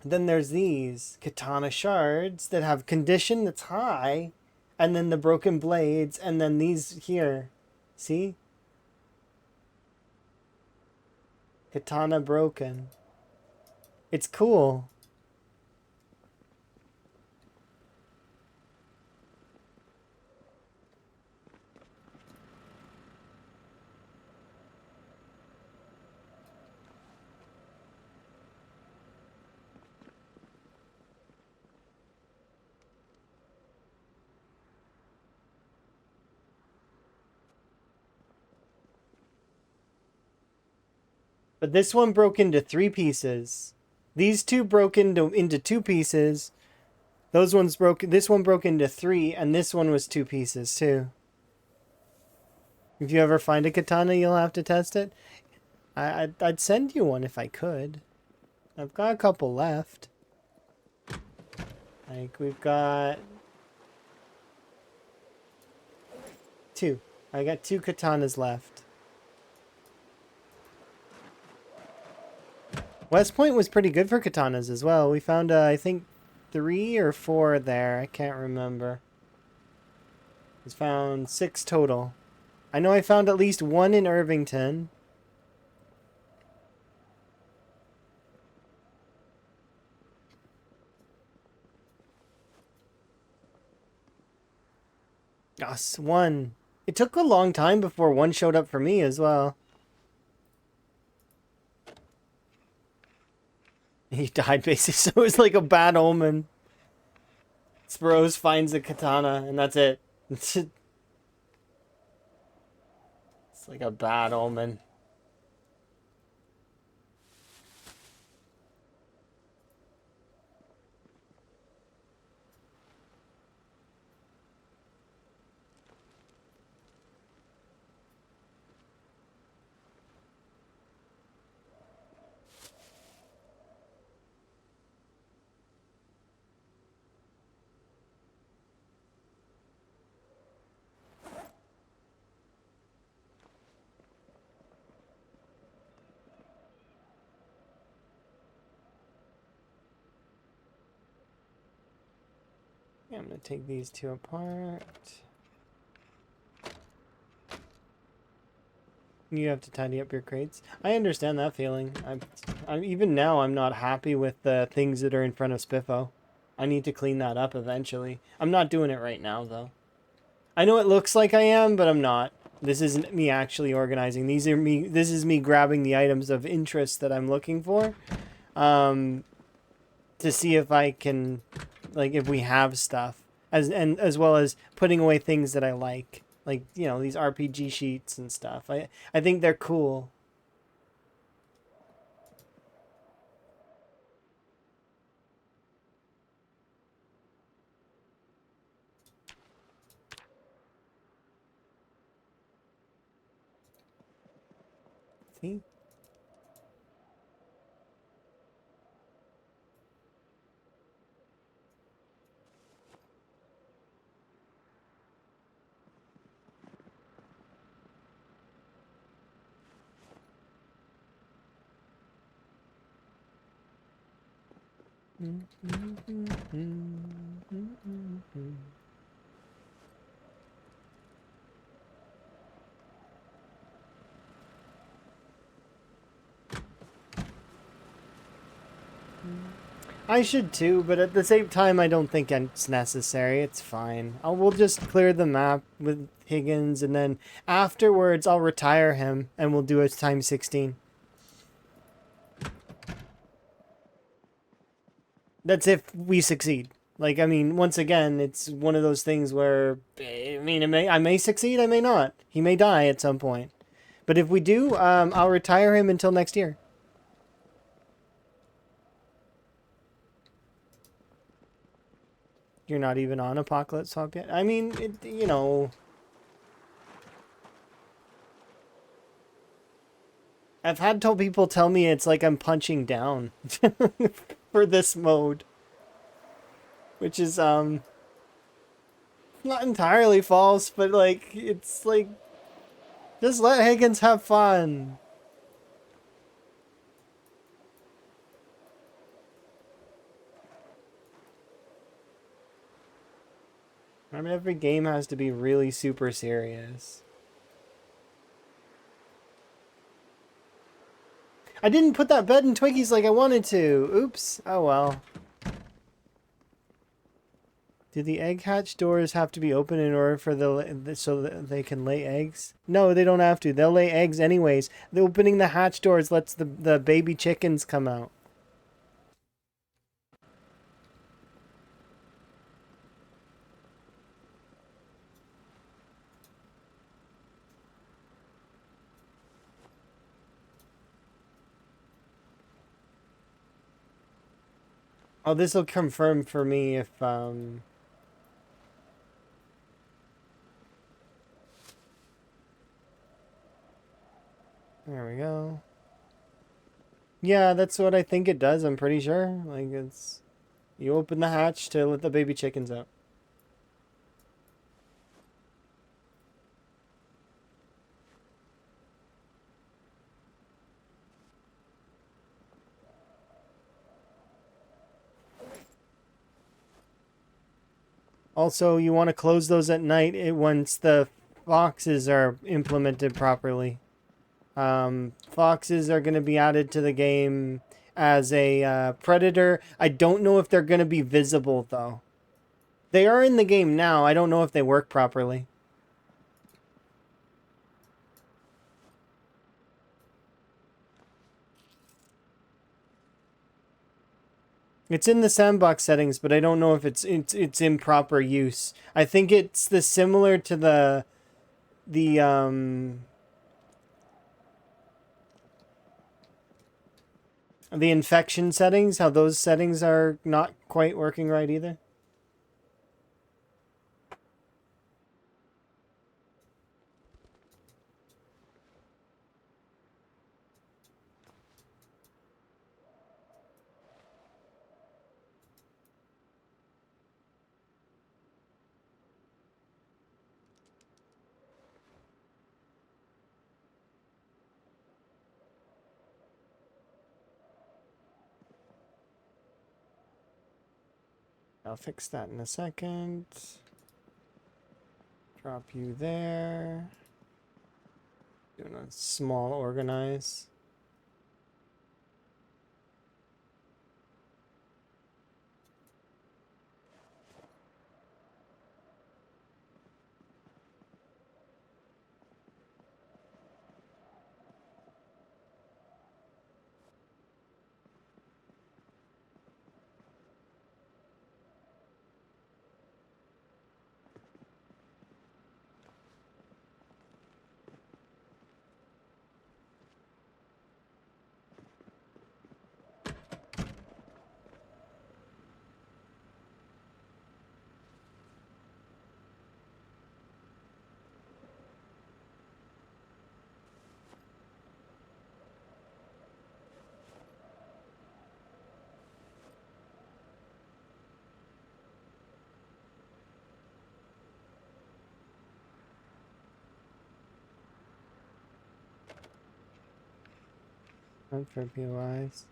then there's these katana shards that have condition that's high, and then the broken blades, and then these here. See? Katana broken. It's cool. But this one broke into 3 pieces. These two broke into 2 pieces. Those ones broke. This one broke into 3, and this one was 2 pieces too. If you ever find a katana, you'll have to test it. I'd send you one if I could. I've got a couple left. Like, we've got 2. I got 2 katanas left. West Point was pretty good for katanas as well. We found, I think, 3 or 4 there. I can't remember. We found 6 total. I know I found at least 1 in Irvington. Yes, 1. It took a long time before 1 showed up for me as well. He died basically, so it was like a bad omen. Sparrows finds a katana, and that's it. It's like a bad omen. Yeah, I'm gonna take these 2 apart. You have to tidy up your crates. I understand that feeling. I'm even now I'm not happy with the things that are in front of Spiffo. I need to clean that up eventually. I'm not doing it right now though. I know it looks like I am, but I'm not. This isn't me actually organizing. This is me grabbing the items of interest that I'm looking for. To see if I can, like, if we have stuff, as well as putting away things that I like, you know, these RPG sheets and stuff. I think they're cool. See? I should too, but at the same time, I don't think it's necessary. It's fine. We'll just clear the map with Higgins, and then afterwards, I'll retire him, and we'll do a times 16. That's if we succeed. Like, I mean, once again, it's one of those things where, I mean, I may succeed, I may not. He may die at some point. But if we do, I'll retire him until next year. You're not even on Apocalypse Swap yet? I mean, you know... I've had people tell me it's like I'm punching down for this mode. Which is, not entirely false, but, like, it's like... Just let Higgins have fun. I mean, every game has to be really super serious. I didn't put that bed in Twiggy's like I wanted to. Oops. Oh well. Do the egg hatch doors have to be open in order for so that they can lay eggs? No, they don't have to. They'll lay eggs anyways. The opening the hatch doors lets the baby chickens come out. Oh, this will confirm for me if there we go. Yeah, that's what I think it does. I'm pretty sure. Like it's you open the hatch to let the baby chickens out. Also, you want to close those at night once the foxes are implemented properly. Foxes are going to be added to the game as a predator. I don't know if they're going to be visible, though. They are in the game now. I don't know if they work properly. It's in the sandbox settings, but I don't know if it's in proper use. I think it's similar to the infection settings, how those settings are not quite working right either. I'll fix that in a second. Drop you there. Doing a small organize. Not for POIs.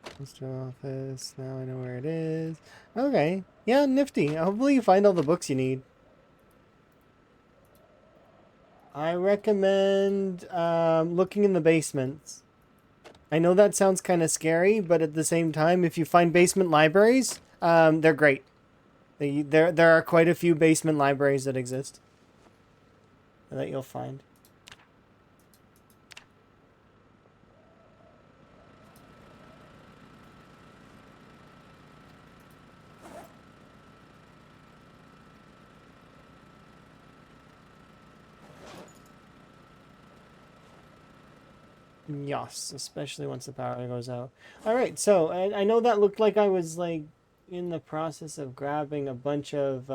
Postal office. Now I know where it is. Okay. Yeah, nifty. Hopefully you find all the books you need. I recommend looking in the basements. I know that sounds kind of scary, but at the same time, if you find basement libraries, they're great. There are quite a few basement libraries that exist that you'll find. Yes, especially once the power goes out. All right, so I know that looked like I was like in the process of grabbing a bunch of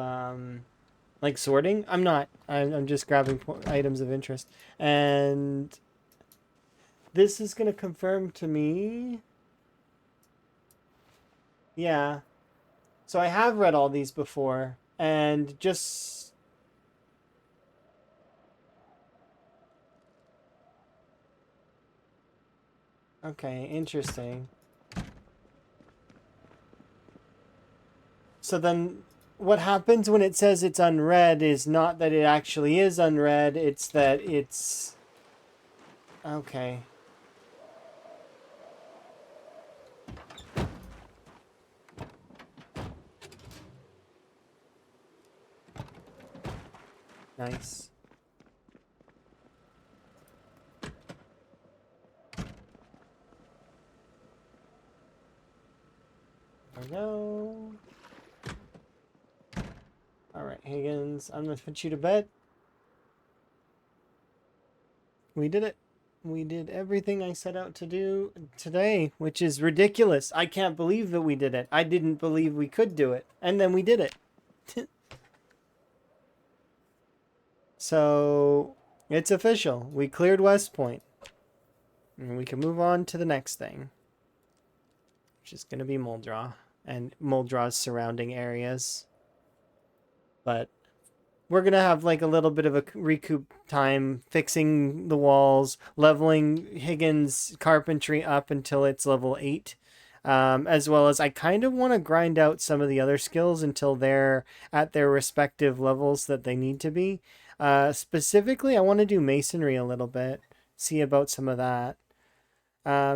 like sorting. I'm not. I'm just grabbing items of interest, and this is gonna confirm to me. Yeah. So I have read all these before, and just okay, interesting. So then what happens when it says it's unread is not that it actually is unread, it's that it's Okay. Nice. There we go. Alright, Higgins, I'm gonna put you to bed. We did it. We did everything I set out to do today, which is ridiculous. I can't believe that we did it. I didn't believe we could do it. And then we did it. So, it's official. We cleared West Point. And we can move on to the next thing. Which is going to be Muldraw. And Muldraw's surrounding areas. But we're going to have like a little bit of a recoup time fixing the walls, leveling Higgins' carpentry up until it's level 8. As well as I kind of want to grind out some of the other skills until they're at their respective levels that they need to be. Specifically, I want to do masonry a little bit. See about some of that.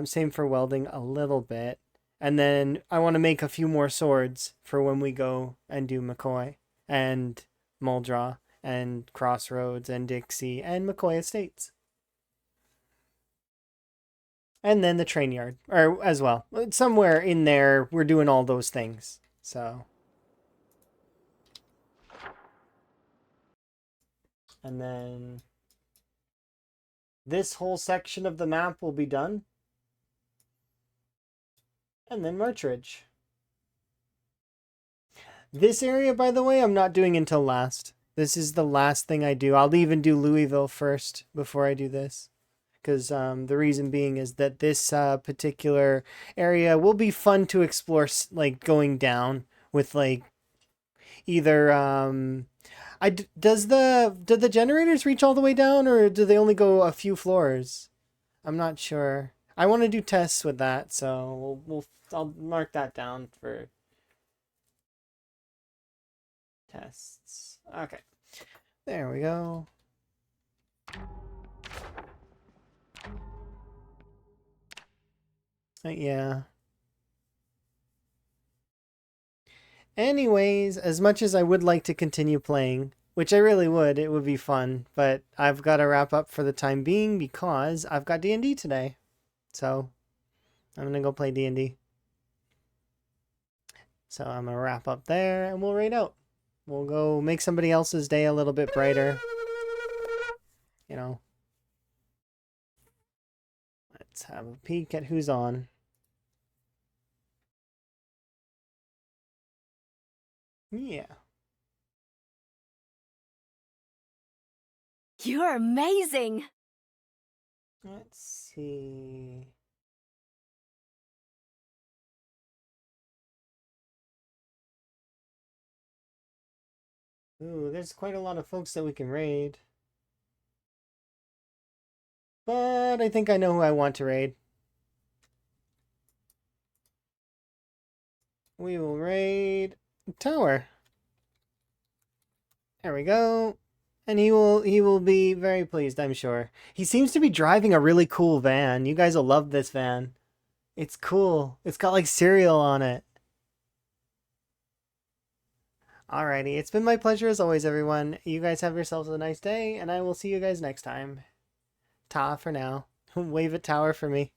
Same for welding a little bit. And then I want to make a few more swords for when we go and do McCoy and Muldraw and Crossroads and Dixie and McCoy Estates. And then the train yard, or as well. Somewhere in there, we're doing all those things. So. And then this whole section of the map will be done. And then Marchridge. This area, by the way, I'm not doing until last. This is the last thing I do. I'll even do Louisville first before I do this. Because the reason being is that this particular area will be fun to explore, like going down with like either do the generators reach all the way down, or do they only go a few floors? I'm not sure. I want to do tests with that, so I'll mark that down for tests. Okay, there we go. Yeah. Anyways, as much as I would like to continue playing, which I really would, it would be fun, but I've got to wrap up for the time being because I've got D&D today. So, I'm going to go play D&D. So, I'm going to wrap up there and we'll raid out. We'll go make somebody else's day a little bit brighter. You know. Let's have a peek at who's on. Yeah. You're amazing! Let's see. Ooh, there's quite a lot of folks that we can raid. But I think I know who I want to raid. We will raid Tower. There we go. And he will be very pleased, I'm sure. He seems to be driving a really cool van. You guys will love this van. It's cool. It's got like cereal on it. Alrighty, it's been my pleasure as always, everyone. You guys have yourselves a nice day, and I will see you guys next time. Ta for now. Wave at Tower for me.